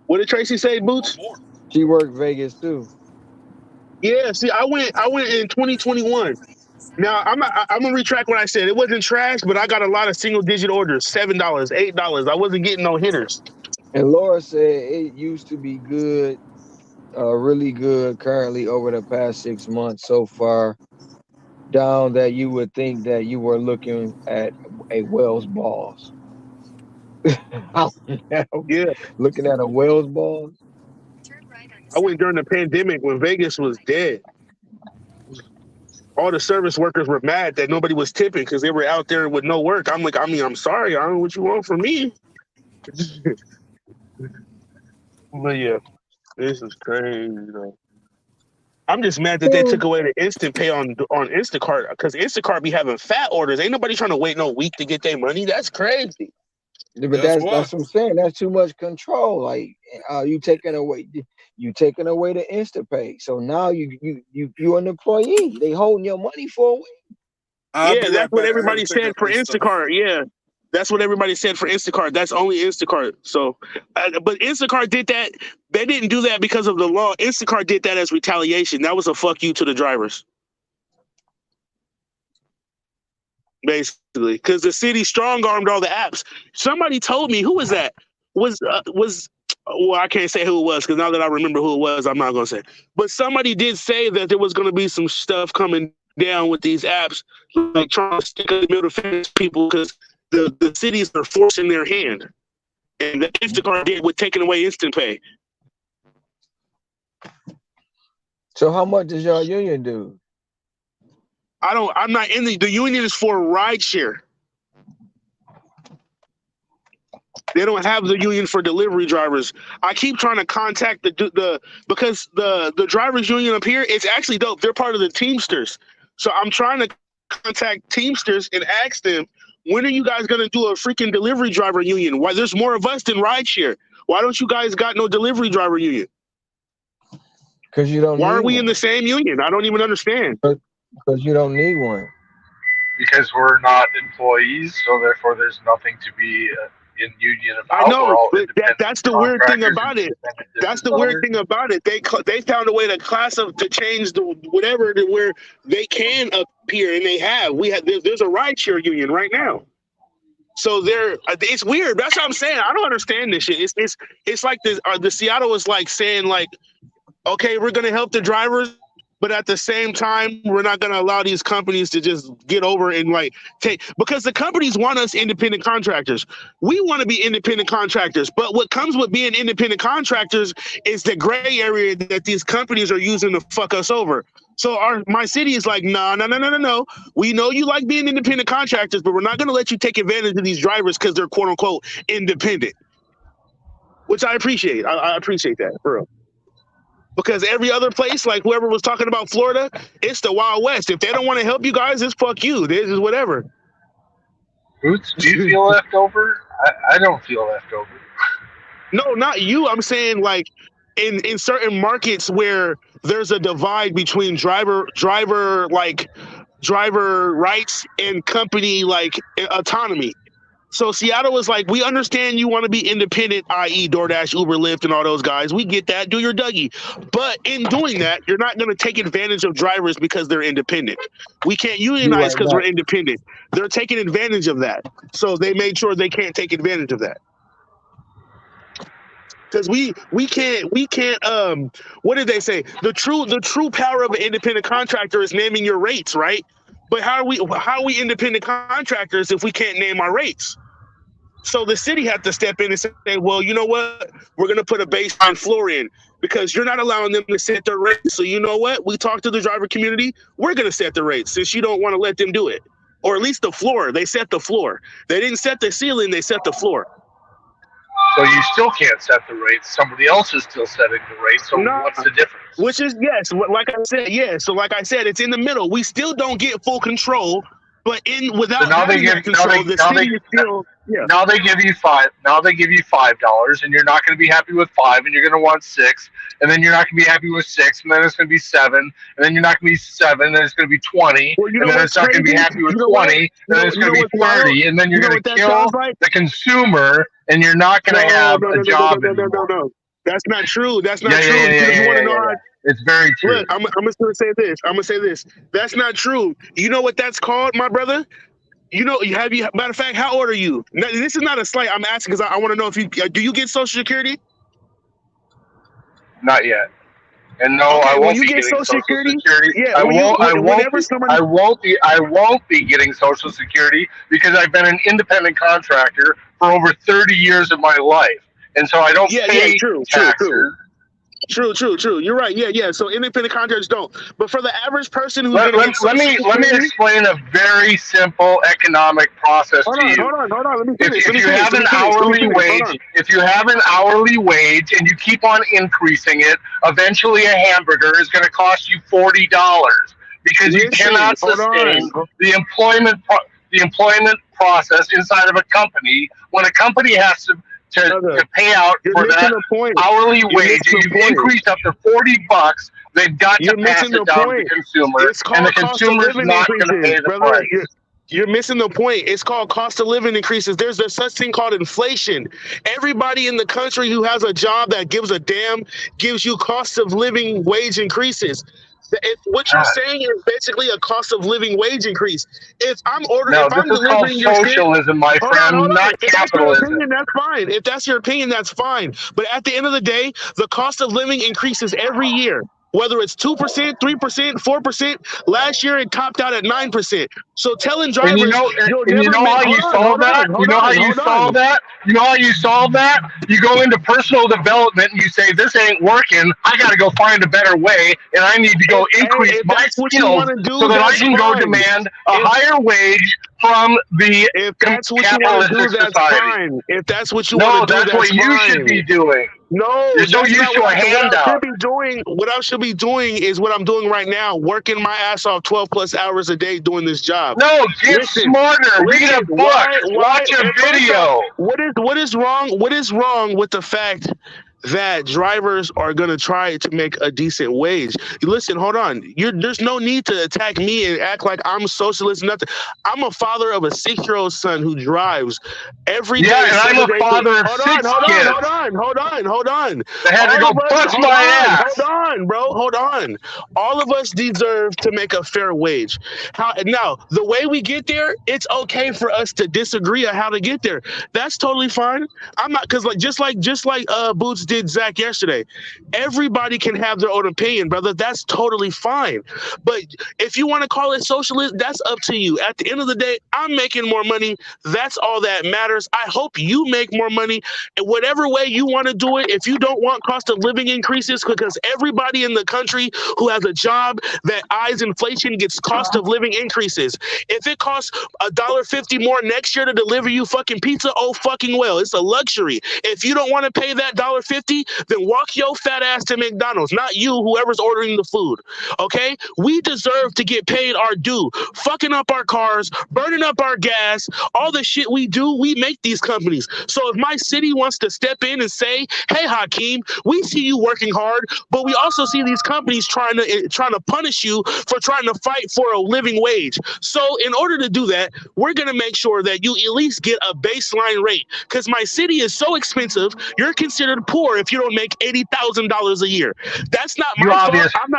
What did Tracy say, or Boots? more. She worked Vegas too. Yeah. See, I went in 2021. Now I'm gonna retract what I said. It wasn't trash, but I got a lot of single digit orders, $7, $8. I wasn't getting no hitters. And Laura said it used to be good, really good currently over the past 6 months so far, down that you would think that you were looking at a Wells balls. Yeah. Looking at a Wells balls. I went during the pandemic when Vegas was dead. All the service workers were mad that nobody was tipping because they were out there with no work. I'm like, I'm sorry. I don't know what you want from me. But yeah, this is crazy, though. I'm just mad that they took away the instant pay on Instacart because Instacart be having fat orders. Ain't nobody trying to wait no week to get their money. That's crazy. But That's why. that's what I'm saying. That's too much control. Like you taking away the InstaPay. So now you're an employee. They holding your money for a week. I'll Yeah, be that's right what back. I everybody gotta pick said up for this stuff. Instacart. Yeah, that's what everybody said for Instacart. That's only Instacart. So, but Instacart did that. They didn't do that because of the law. Instacart did that as retaliation. That was a fuck you to the drivers, basically, because the city strong armed all the apps. Somebody told me, who was that? Was well, I can't say who it was because now that I remember who it was, I'm not gonna say. But somebody did say that there was gonna be some stuff coming down with these apps, like trying to stick a middle finger to people because the cities are forcing their hand, and the Instacart did with taking away instant pay. So how much does your union do? I'm not in the union is for rideshare. They don't have the union for delivery drivers. I keep trying to contact the because the drivers union up here, it's actually dope. They're part of the Teamsters. So I'm trying to contact Teamsters and ask them, when are you guys going to do a freaking delivery driver union? Why there's more of us than rideshare. Why don't you guys got no delivery driver union? Because you don't Why need aren't we one. in the same union? I don't even understand. Because you don't need one. Because we're not employees, so therefore there's nothing to be in union about. I know, We're all but independent that's the weird thing contractors about and it. independent That's the business weird owners. thing about it. They found a way to change the whatever to where they can appear, and they have. There's a rideshare union right now. So it's weird. That's what I'm saying. I don't understand this shit. It's like this. The Seattle is like saying like, okay, we're gonna help the drivers, but at the same time, we're not gonna allow these companies to just get over and like take, because the companies want us independent contractors. We want to be independent contractors, but what comes with being independent contractors is the gray area that these companies are using to fuck us over. So my city is like, no. We know you like being independent contractors, but we're not gonna let you take advantage of these drivers because they're quote unquote independent. Which I appreciate. I appreciate that, for real. Because every other place, like whoever was talking about Florida, it's the Wild West. If they don't want to help you guys, it's fuck you. This is whatever. Boots, do you feel left over? I don't feel left over. No, not you. I'm saying like in certain markets where there's a divide between driver rights and company like autonomy. So Seattle is like, we understand you want to be independent, i.e. DoorDash, Uber, Lyft, and all those guys. We get that. Do your Dougie. But in doing that, you're not going to take advantage of drivers because they're independent. We can't unionize because we're independent. They're taking advantage of that. So they made sure they can't take advantage of that. Because we can't what did they say? The true power of an independent contractor is naming your rates, right? But how are we independent contractors if we can't name our rates? So the city had to step in and say, well, you know what? We're going to put a baseline floor in because you're not allowing them to set their rates. So you know what? We talked to the driver community. We're going to set the rates since you don't want to let them do it. Or at least the floor. They set the floor. They didn't set the ceiling. They set the floor. So you still can't set the rates. Somebody else is still setting the rates. So what's the difference? Which is, yes, like I said, yes. So like I said, it's in the middle. We still don't get full control, but without having that control, the city is still. Yeah. Now they give you $5. Now they give you $5, and you're not going to be happy with $5, and you're going to want $6, and then you're not going to be happy with $6, and then it's going to be $7, and then you're not going to be $7, and then it's going to be $20, and then it's not going to be happy with $20, and then it's going to be $30, and then you're going to kill the consumer, and you're not going to have a job anymore. No. That's not true. That's not true. You want to know how? It's very true. Look, I'm just going to say this. I'm going to say this. That's not true. You know what that's called, my brother? You know, matter of fact, how old are you? Now, this is not a slight. I'm asking because I want to know if do you get Social Security? Not yet. And no, okay, I won't be getting Social Security. Yeah, I won't be getting Social Security because I've been an independent contractor for over 30 years of my life, and so I don't pay taxes. True. You're right. Yeah. So independent contractors don't. But for the average person who's let me explain a very simple economic process to you. Hold on. Let me finish. If you have an hourly wage and you keep on increasing it, eventually a hamburger is going to cost you $40 because you cannot sustain the employment process inside of a company when a company has to pay out for that hourly wage. You've increased up to $40. They've got to pass it down to the consumer, and the consumer's not going to pay the price. You're missing the point. It's called cost of living increases. There's such thing called inflation. Everybody in the country who has a job that gives a damn gives you cost of living wage increases. What you're saying is basically a cost of living wage increase. If I'm ordering, if I'm delivering your socialism, my friend, not capitalism. That's fine. If that's your opinion, that's fine. But at the end of the day, the cost of living increases every year. Whether it's 2%, 3%, 4%, last year it topped out at 9%. So telling drivers, you know how you solve that? You know how you solve that? You go into personal development and you say, this ain't working. I got to go find a better way, and I need to go increase my skills so that I can go demand a higher wage from the capitalistic society. If that's what you want to do, that's what you should be doing. No, you're so used to a handout. What I should be doing is what I'm doing right now, working my ass off 12 plus hours a day doing this job. No, get smarter. Read a book. Watch a video. What is wrong? What is wrong with the fact that drivers are going to try to make a decent wage. Listen, hold on. There's no need to attack me and act like I'm socialist. Nothing. I'm a father of a 6-year-old son who drives every day. Yeah, and I'm a Saturday father of Hold 6 on, kids hold on. that had to All go of us, bust hold my on, ass. hold on, bro, hold on. All of us deserve to make a fair wage. Now, the way we get there, it's okay for us to disagree on how to get there. That's totally fine. I'm not, because just like Boots did Zach yesterday. Everybody can have their own opinion, brother. That's totally fine. But if you want to call it socialist, that's up to you. At the end of the day, I'm making more money. That's all that matters. I hope you make more money in whatever way you want to do it. If you don't want cost of living increases, because everybody in the country who has a job that eyes inflation gets cost of living increases. If it costs $1.50 more next year to deliver you fucking pizza, oh fucking well. It's a luxury. If you don't want to pay that $1.50, then walk your fat ass to McDonald's, not you, whoever's ordering the food. Okay? We deserve to get paid our due. Fucking up our cars, burning up our gas, all the shit we do, we make these companies. So if my city wants to step in and say, hey, Hakeem, we see you working hard, but we also see these companies trying to punish you for trying to fight for a living wage. So in order to do that, we're going to make sure that you at least get a baseline rate, because my city is so expensive, you're considered poor if you don't make $80,000 a year. That's not my fault.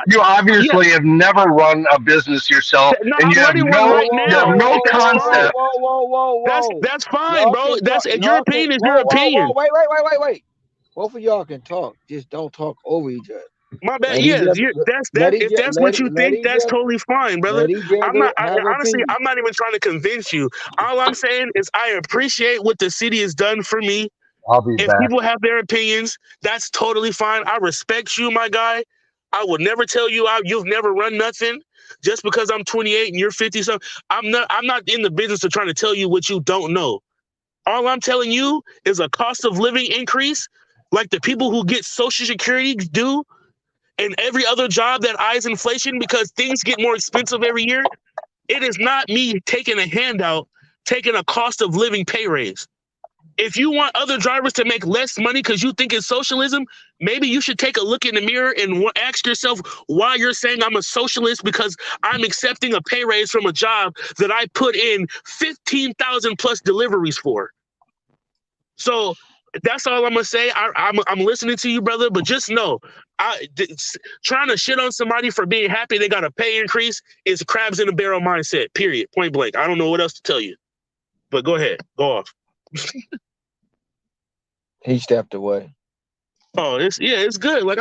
You obviously have never run a business yourself, and you have no concept. Whoa. That's fine, bro. Your opinion is your opinion. Wait. Both of y'all can talk. Just don't talk over each other. My bad. If that's what you think, that's totally fine, brother. Honestly, I'm not even trying to convince you. All I'm saying is I appreciate what the city has done for me. I'll be back. People have their opinions, that's totally fine. I respect you, my guy. I would never tell you you've never run nothing just because I'm 28 and you're 50. So I'm not in the business of trying to tell you what you don't know. All I'm telling you is a cost of living increase, like the people who get Social Security do, and every other job that eyes inflation because things get more expensive every year. It is not me taking a handout, taking a cost of living pay raise. If you want other drivers to make less money because you think it's socialism, maybe you should take a look in the mirror and ask yourself why you're saying I'm a socialist, because I'm accepting a pay raise from a job that I put in 15,000 plus deliveries for. So that's all I'm gonna say. I'm listening to you, brother, but just know, trying to shit on somebody for being happy they got a pay increase is crabs in a barrel mindset. Period. Point blank. I don't know what else to tell you. But go ahead. Go off. He stepped away. Oh, it's good. Like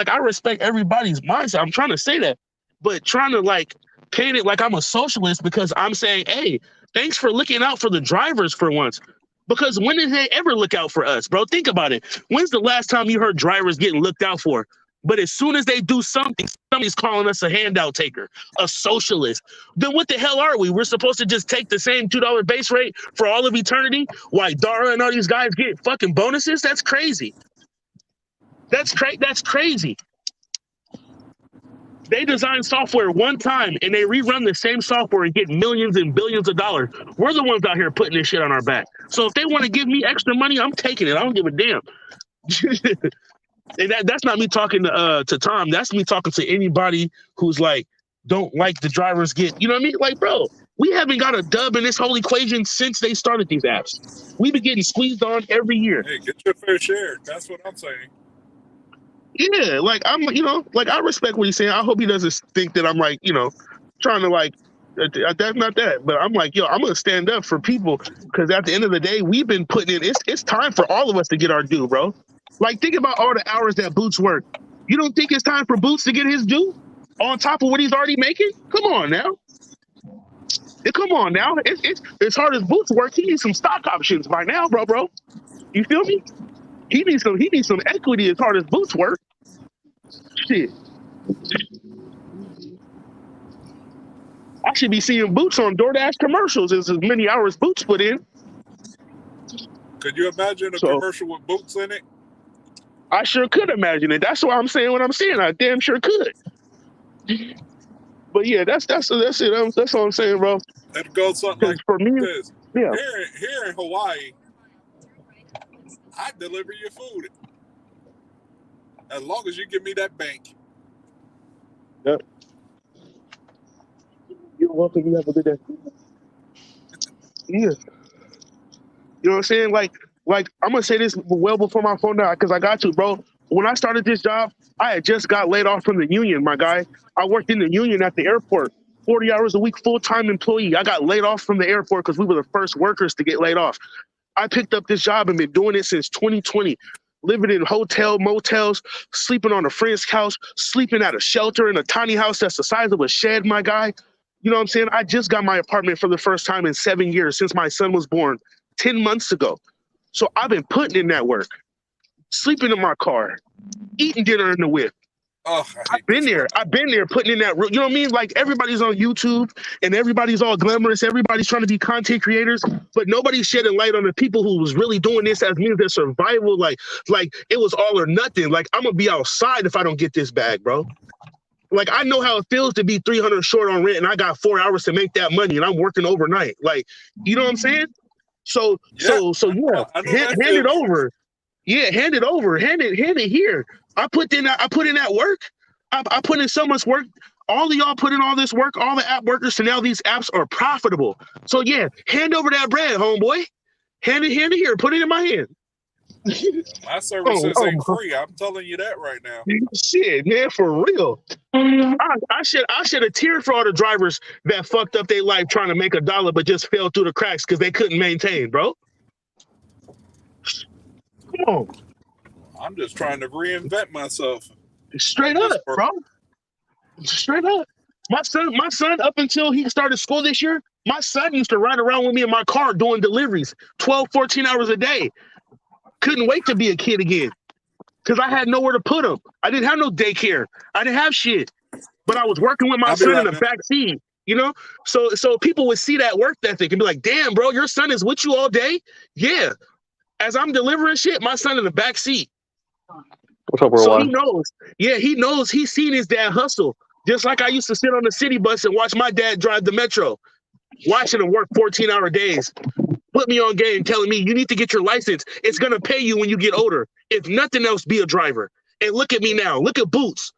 I respect everybody's mindset. I'm trying to say that, but trying to paint it like I'm a socialist because I'm saying, hey, thanks for looking out for the drivers for once. Because when did they ever look out for us, bro? Think about it. When's the last time you heard drivers getting looked out for? But as soon as they do something, somebody's calling us a handout taker, a socialist. Then what the hell are we? We're supposed to just take the same $2 base rate for all of eternity while Dara and all these guys get fucking bonuses? That's crazy. That's crazy. They design software one time and they rerun the same software and get millions and billions of dollars. We're the ones out here putting this shit on our back. So if they want to give me extra money, I'm taking it. I don't give a damn. And that's not me talking to Tom. That's me talking to anybody who's don't like the drivers get, you know what I mean? Bro, we haven't got a dub in this whole equation since they started these apps. We've been getting squeezed on every year. Hey, get your fair share. That's what I'm saying. Yeah, I respect what he's saying. I hope he doesn't think that I'm trying to that's not that. But I'm I'm gonna stand up for people because at the end of the day, we've been putting in. It's time for all of us to get our due, bro. Think about all the hours that Boots work. You don't think it's time for Boots to get his due on top of what he's already making? Come on now. It's hard as Boots work. He needs some stock options by now, bro. You feel me? He needs some equity as hard as Boots work. Shit. I should be seeing Boots on DoorDash commercials as many hours Boots put in. Could you imagine a commercial with Boots in it? I sure could imagine it. That's why I'm saying what I'm saying. I damn sure could. But yeah, that's it. That's all I'm saying, bro. It goes something like for me, this. Yeah. Here in Hawaii, I deliver your food. As long as you give me that bank. Yep. You're welcome. You have a good day. Yeah. You know what I'm saying? Like I'm gonna say this well before my phone died because I got to, bro. When I started this job, I had just got laid off from the union, my guy. I worked in the union at the airport, 40 hours a week, full-time employee. I got laid off from the airport because we were the first workers to get laid off. I picked up this job and been doing it since 2020, living in motels, sleeping on a friend's couch, sleeping at a shelter in a tiny house that's the size of a shed, my guy. You know what I'm saying? I just got my apartment for the first time in 7 years since my son was born 10 months ago. So I've been putting in that work, sleeping in my car, eating dinner in the whip. Oh, I've been there putting in that, you know what I mean? Like everybody's on YouTube and everybody's all glamorous. Everybody's trying to be content creators, but nobody's shedding light on the people who was really doing this as means their survival. Like it was all or nothing. Like I'm gonna be outside if I don't get this bag, bro. Like I know how it feels to be 300 short on rent and I got 4 hours to make that money and I'm working overnight. Like, you know what I'm saying? So yeah, hand it over. Yeah, hand it over. Hand it here. I put in that work. I put in so much work. All of y'all put in all this work, all the app workers, so now these apps are profitable. So yeah, hand over that bread, homeboy. Hand it here. Put it in my hand. My services ain't free. I'm telling you that right now. Shit, man, for real. I should have teared for all the drivers that fucked up their life trying to make $1 but just fell through the cracks because they couldn't maintain, bro. Come on. I'm just trying to reinvent myself. Straight up, bro. Straight up. My son, up until he started school this year, my son used to ride around with me in my car doing deliveries 12, 14 hours a day. Couldn't wait to be a kid again because I had nowhere to put him. I didn't have no daycare. I didn't have shit. But I was working with my son in the back seat, you know? So people would see that work ethic and be like, damn, bro, your son is with you all day? Yeah. As I'm delivering shit, my son in the back seat. What's up, so he knows. Yeah, he knows. He's seen his dad hustle. Just like I used to sit on the city bus and watch my dad drive the metro, watching him work 14-hour days. Put me on game telling me you need to get your license. It's going to pay you when you get older. If nothing else, be a driver. And look at me now. Look at Boots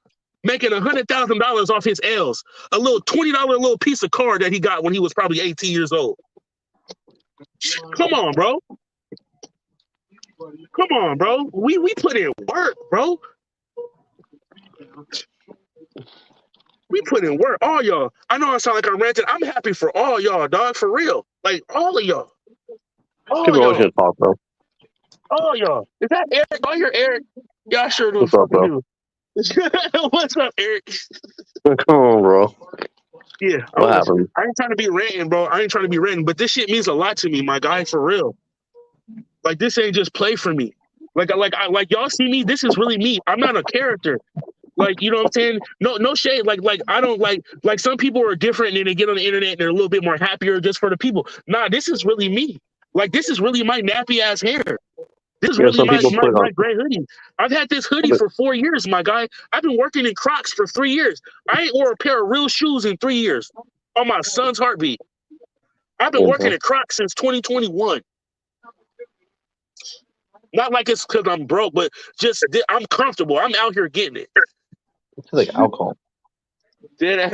making $100,000 off his L's. A little $20 little piece of car that he got when he was probably 18 years old. Come on, bro. Come on, bro. We put in work, bro. We put in work. All y'all. I know I sound like I'm ranting. I'm happy for all y'all, dog. For real. Like, all of y'all. People always gonna talk, bro. All y'all. Is that Eric? Oh, you're Eric. Yeah, I sure do. What's up, bro? What's up, Eric? Come on, bro. Yeah. What happened? I ain't trying to be ranting, bro. I ain't trying to be ranting, but this shit means a lot to me, my guy, for real. Like, this ain't just play for me. Like y'all see me. This is really me. I'm not a character. Like, you know what I'm saying? No shade. Like I don't like some people are different and they get on the internet and they're a little bit more happier just for the people. Nah, this is really me. Like, this is really my nappy ass hair. This is really my gray hoodie. I've had this hoodie for 4 years, my guy. I've been working in Crocs for 3 years. I ain't wore a pair of real shoes in 3 years on my son's heartbeat. I've been working at Crocs since 2021. Not like it's because I'm broke, but just I'm comfortable. I'm out here getting it. It's like alcohol. Hey,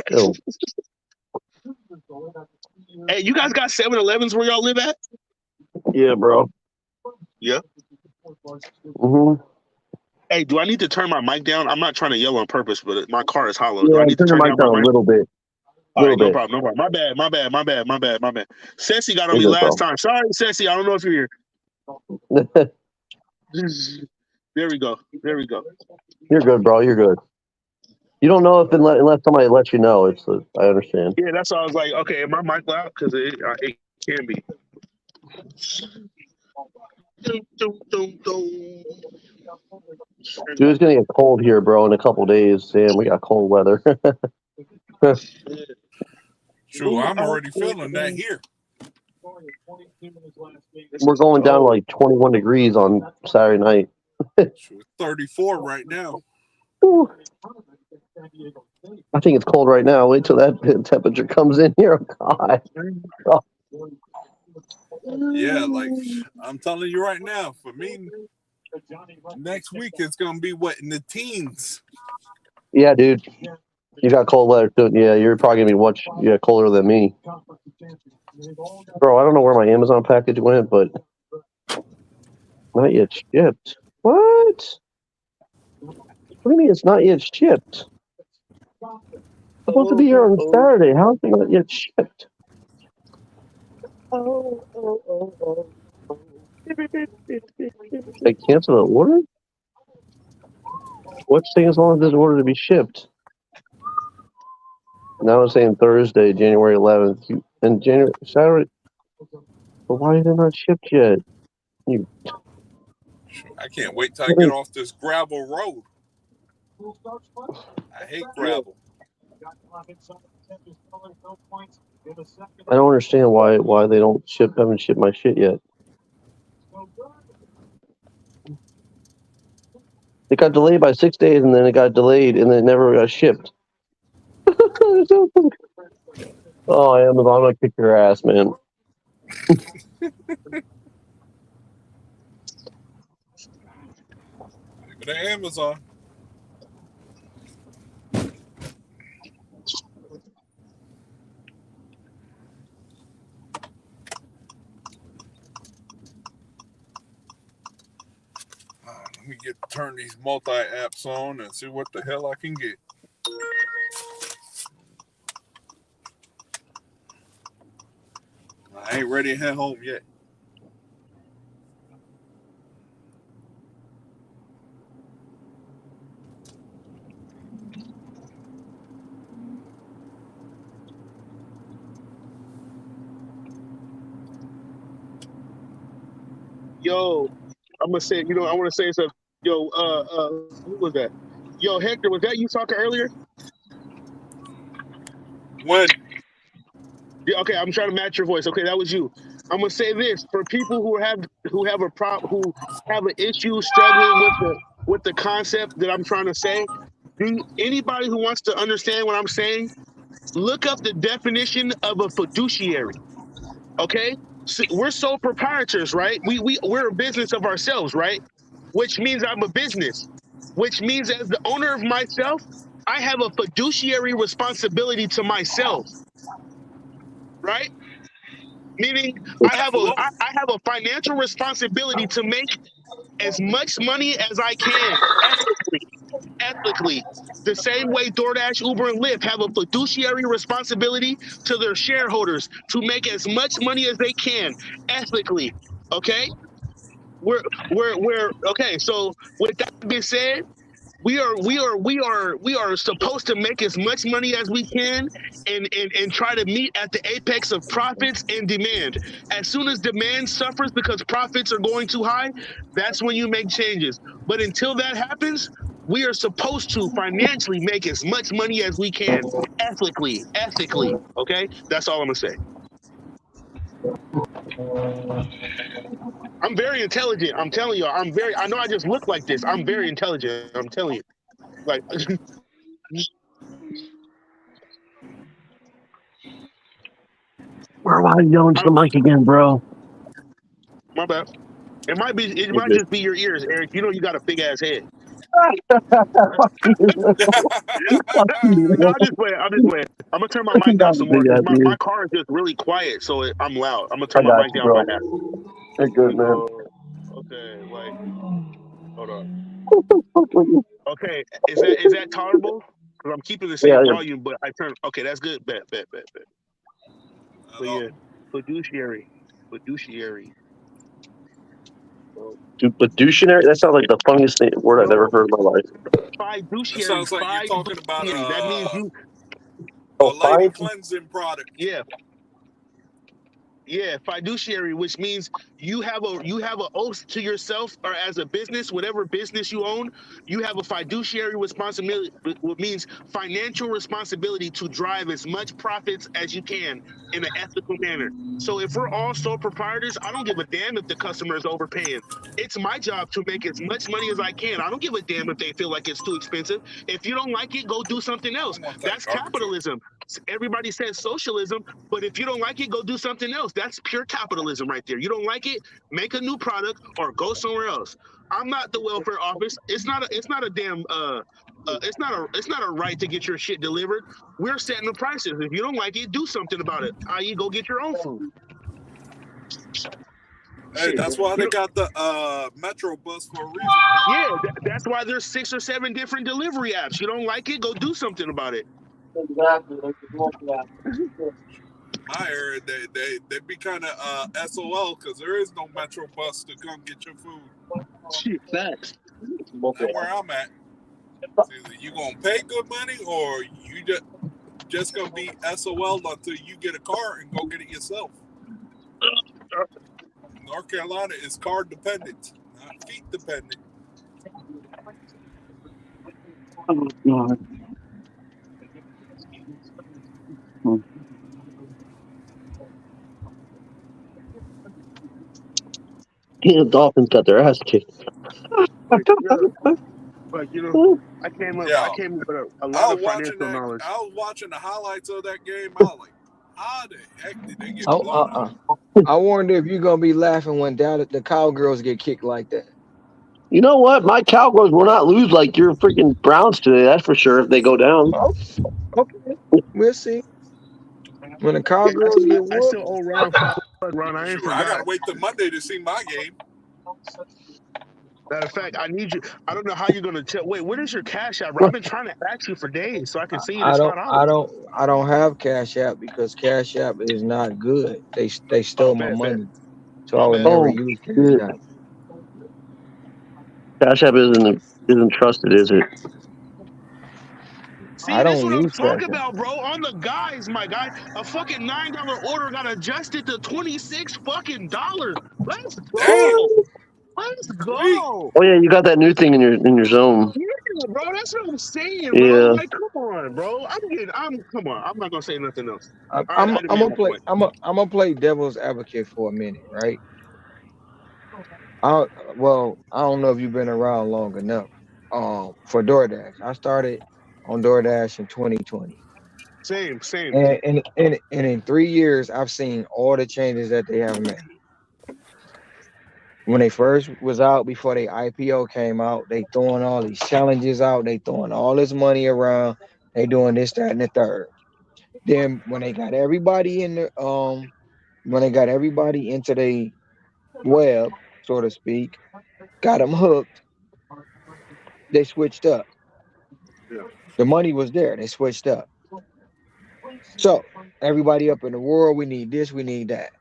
you guys got 7-Elevens where y'all live at? Yeah, bro. Yeah. Mm-hmm. Hey, do I need to turn my mic down? I'm not trying to yell on purpose, but my car is hollow. Yeah, do I need to turn your mic down a little bit. All right, no problem. My bad. Ceci got on me last time. Sorry, Ceci. I don't know if you're here. There we go. You're good, bro. You're good. You don't know unless somebody lets you know. I understand. Yeah, that's why I was like, okay, am my mic loud? Because it can be. Dude, it's gonna get cold here, bro, in a couple days. Damn, we got cold weather. True, I'm already feeling that here. We're going down to like 21 degrees on Saturday night. 34 right now. Ooh. I think it's cold right now. Wait till that temperature comes in here. Oh, God. Yeah, like I'm telling you right now, for me, Next week it's gonna be what, in the teens. Yeah, dude. You got cold weather too. Yeah, you're probably gonna be colder than me. Bro, I don't know where my Amazon package went, but not yet shipped. What? What do you mean it's not yet shipped? It's supposed to be here on Saturday. How is it not yet shipped? They cancel the order? What's taking as long as this order to be shipped? Now it's saying Thursday, January 11th, and Saturday. But why is it not shipped yet? I can't wait till I get off this gravel road. I hate gravel. I don't understand why they haven't shipped my shit yet. It got delayed by 6 days, and then it got delayed, and then it never got shipped. Oh, Amazon, I'm gonna kick your ass, man. Give it to Amazon. Let me turn these multi-apps on and see what the hell I can get. I ain't ready to head home yet. Yo, I'm gonna say, I want to say something. Yo, who was that? Yo, Hector, was that you talking earlier? When? Yeah, okay, I'm trying to match your voice. Okay, that was you. I'm gonna say this for people who have an issue struggling with the concept that I'm trying to say. Anybody who wants to understand what I'm saying, look up the definition of a fiduciary. Okay, so we're sole proprietors, right? We're a business of ourselves, right? Which means I'm a business. Which means as the owner of myself, I have a fiduciary responsibility to myself, right? Meaning I have a financial responsibility to make as much money as I can ethically. The same way DoorDash, Uber, and Lyft have a fiduciary responsibility to their shareholders to make as much money as they can ethically. Okay? We're okay. So with that being said, we are supposed to make as much money as we can and try to meet at the apex of profits and demand. As soon as demand suffers because profits are going too high, that's when you make changes. But until that happens, we are supposed to financially make as much money as we can ethically. Okay? That's all I'm gonna say. I'm very intelligent. I'm telling you, I know I just look like this. I'm very intelligent. I'm telling you. Like Where are you going to the mic again, bro? My bad. It might just be your ears, Eric. You know you got a big ass head. No, I'm just playing. I'm gonna turn my mic down some more because my car is just really quiet, so I'm loud. I'm gonna turn my mic down by half. You're good, man. Okay, hold on. Okay, is that tolerable? Because I'm keeping the same volume, but I turn. Okay, that's good. Bet. But yeah, fiduciary. Fiduciary? That sounds like the funniest word I've ever heard in my life. Fiduciary. It sounds like you're talking about that means you. A lady cleansing product. Yeah, fiduciary, which means you have an oath to yourself, or as a business, whatever business you own, you have a fiduciary responsibility, which means financial responsibility to drive as much profits as you can in an ethical manner. So if we're all sole proprietors, I don't give a damn if the customer is overpaying. It's my job to make as much money as I can. I don't give a damn if they feel like it's too expensive. If you don't like it, go do something else. That's capitalism. Everybody says socialism, but if you don't like it, go do something else. That's pure capitalism right there. You don't like it? it, make a new product or go somewhere else. I'm not the welfare office. It's not a damn it's not a right to get your shit delivered. We're setting the prices. If you don't like it, do something about it. I.e., go get your own food. Hey, that's why they got the Metro bus for a reason. Yeah, that's why there's 6 or 7 different delivery apps. You don't like it, go do something about it. Exactly. My area, they be kind of SOL because there is no Metro bus to come get your food. Shit, facts. That's where I'm at. It's either you gonna pay good money or you just gonna be SOL until you get a car and go get it yourself. North Carolina is car dependent, not feet dependent. Oh, God. Yeah, the Dolphins got their ass kicked. But you know, I came up with a lot of watching financial knowledge. I was watching the highlights of that game. I was like, how the heck did they get blown out? I wonder if you're gonna be laughing when the Cowgirls get kicked like that. You know what? My Cowboys will not lose like your freaking Browns today. That's for sure. If they go down, Okay, we'll see. When the Cowgirls get I whooped, still owe Ron Ron. I ain't Shoot, I gotta forgot. wait till Monday to see my game. Matter of fact, I need you. I don't know how you're gonna tell. Wait, what is your Cash App, bro? I've been trying to ask you for days so I can see it. It's not out. I don't have Cash App because Cash App is not good. They stole my money, so I would never use Cash App. Cash App isn't trusted, is it? See, I that's don't what I'm use talking Cash App. about, bro. On the guys, my guy, a fucking $9 order got adjusted to $26 fucking dollars. Let's go. Damn. Let's Sweet. go. Oh yeah, you got that new thing in your zone. Yeah, bro. That's what I'm saying, Yeah. bro. Like, come on, bro. Come on. I'm not gonna say nothing else. I'm gonna play devil's advocate for a minute, right? I don't know if you've been around long enough. For DoorDash, I started on DoorDash in 2020. Same. And in 3 years, I've seen all the changes that they have made. When they first was out, before the IPO came out, they throwing all these challenges out. They throwing all this money around. They doing this, that, and the third. Then when they got everybody in the when they got everybody into the web, so to speak, got them hooked, they switched up. Yeah. The money was there. They switched up. So everybody up in the world, we need this, we need that.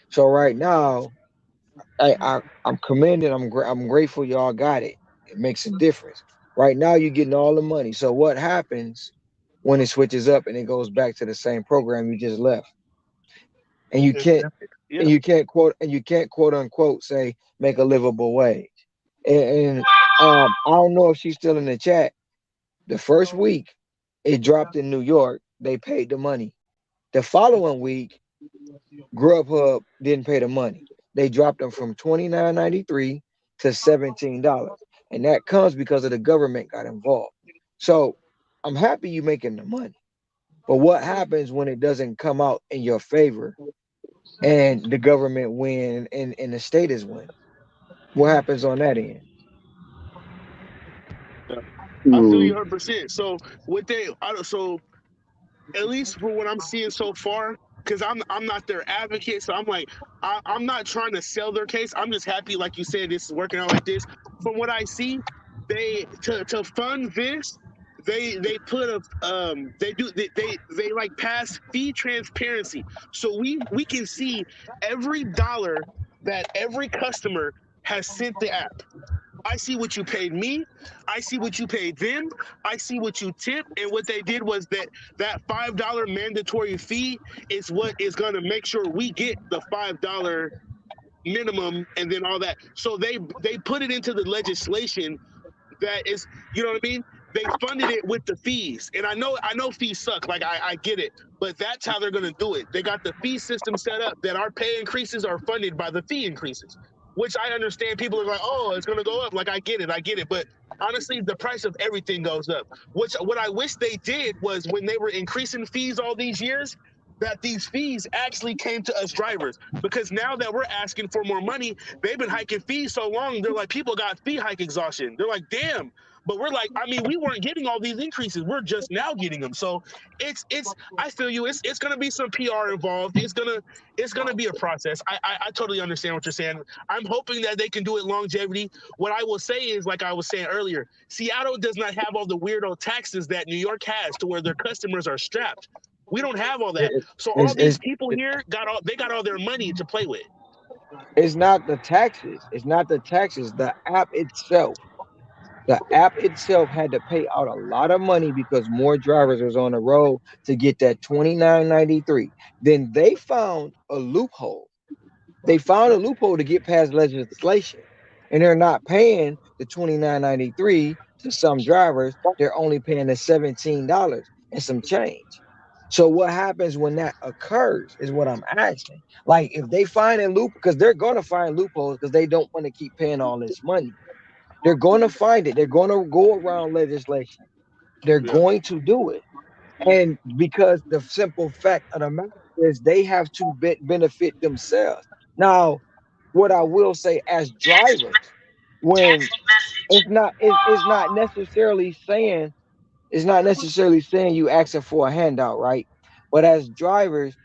So right now, I'm commending. I'm grateful y'all got it. It makes a difference. Right now, you're getting all the money. So what happens when it switches up and it goes back to the same program you just left? And you can't quote unquote say make a livable wage. And I don't know if she's still in the chat. The first week, it dropped in New York. They paid the money. The following week, Grubhub didn't pay the money. They dropped them from $29.93 to $17. And that comes because of the government got involved. So I'm happy you're making the money. But what happens when it doesn't come out in your favor and the government win and the state is winning? What happens on that end? I feel you 100%. So at least for what I'm seeing so far, because I'm not their advocate, so I'm like I'm not trying to sell their case. I'm just happy, like you said, this is working out like this. From what I see, they to fund this, they put a they like pass fee transparency, so we can see every dollar that every customer has sent the app. I see what you paid me. I see what you paid them. I see what you tipped. And what they did was that $5 mandatory fee is what is going to make sure we get the $5 minimum and then all that. So they put it into the legislation that is, you know what I mean? They funded it with the fees. And I know fees suck. Like, I get it. But that's how they're going to do it. They got the fee system set up that our pay increases are funded by the fee increases. Which I understand people are like, oh, it's going to go up. Like, I get it. But honestly, the price of everything goes up. What I wish they did was when they were increasing fees all these years, that these fees actually came to us drivers, because now that we're asking for more money, they've been hiking fees so long. They're like, people got fee hike exhaustion. They're like, damn. But we're like, I mean, we weren't getting all these increases. We're just now getting them. So it's I feel you. It's gonna be some PR involved. It's gonna be a process. I totally understand what you're saying. I'm hoping that they can do it longevity. What I will say is, like I was saying earlier, Seattle does not have all the weirdo taxes that New York has, to where their customers are strapped. We don't have all that. So all these people here got all their money to play with. It's not the taxes. It's not the taxes. The app itself. The app itself had to pay out a lot of money because more drivers was on the road to get that $29.93. Then they found a loophole. They found a loophole to get past legislation, and they're not paying the $29.93 to some drivers. They're only paying the $17 and some change. So what happens when that occurs is what I'm asking. Like, if they find a loop, because they're going to find loopholes because they don't want to keep paying all this money. They're going to find it. They're going to go around legislation. They're going to do it. And because the simple fact of the matter is they have to benefit themselves. Now, what I will say as drivers, when it's not necessarily saying you asking for a handout, right? But as drivers,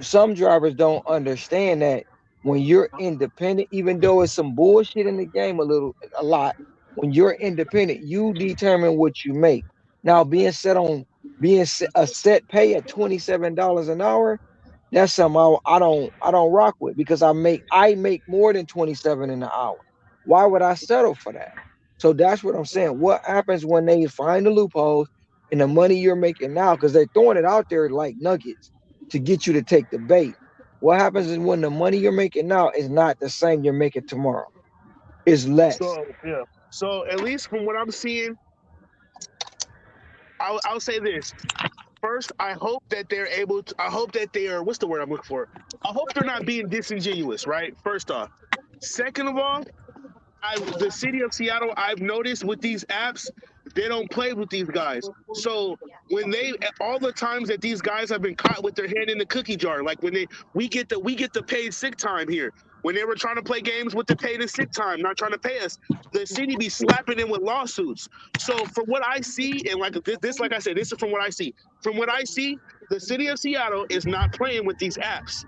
some drivers don't understand that when you're independent, even though it's some bullshit in the game a lot, when you're independent, you determine what you make. Now, being a set pay at $27 an hour, that's something I don't rock with, because I make more than 27 in an hour. Why would I settle for that? So that's what I'm saying. What happens when they find the loopholes in the money you're making now, because they're throwing it out there like nuggets to get you to take the bait. What happens is when the money you're making now is not the same you're making tomorrow. It's less. So yeah. So at least from what I'm seeing, I'll say this. First, I hope that they're able to. I hope that they are. What's the word I'm looking for? I hope they're not being disingenuous, right? First off. Second of all, the city of Seattle, I've noticed with these apps, they don't play with these guys. So when all the times that these guys have been caught with their hand in the cookie jar, like when we get the paid sick time here. When they were trying to play games with the paid and sick time, not trying to pay us, the city be slapping them with lawsuits. So from what I see, and like this, like I said, this is from what I see. From what I see, the city of Seattle is not playing with these apps.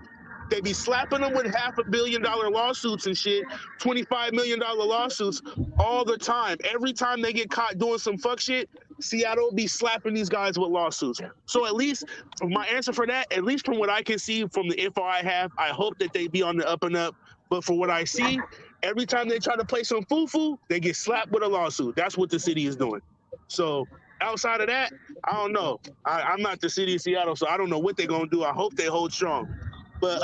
They be slapping them with $500 million lawsuits and shit, $25 million lawsuits all the time. Every time they get caught doing some fuck shit, Seattle be slapping these guys with lawsuits. So at least my answer for that, at least from what I can see from the info I have, I hope that they be on the up and up. But for what I see, every time they try to play some foo-foo, they get slapped with a lawsuit. That's what the city is doing. So outside of that, I don't know. I'm not the city of Seattle, so I don't know what they're going to do. I hope they hold strong. But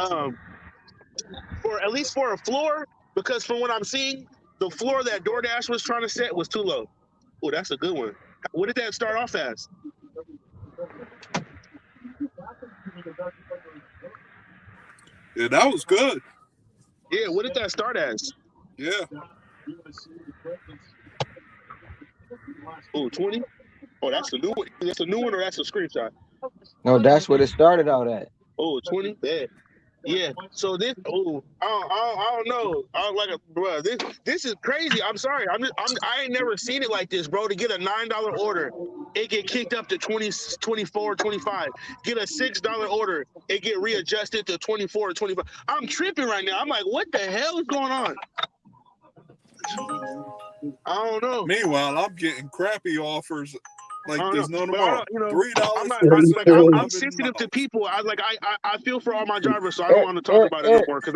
for at least for a floor, because from what I'm seeing, the floor that DoorDash was trying to set was too low. Oh, that's a good one. What did that start off as? Yeah, that was good. Yeah, what did that start as? Yeah. Oh, 20? Oh, that's a new one. That's a new one, or that's a screenshot? No, that's what it started out at. Oh, 20? Yeah. So this, I don't know. Bro, this is crazy. I'm sorry. I ain't never seen it like this, bro. To get a $9 order, it get kicked up to 20, 24, 25. Get a $6 order, it get readjusted to 24 or 25. I'm tripping right now. I'm like, what the hell is going on? I don't know. Meanwhile, I'm getting crappy offers like there's no tomorrow. $3. I'm sensitive to people. I feel for all my drivers, so I don't want to talk about it no more, because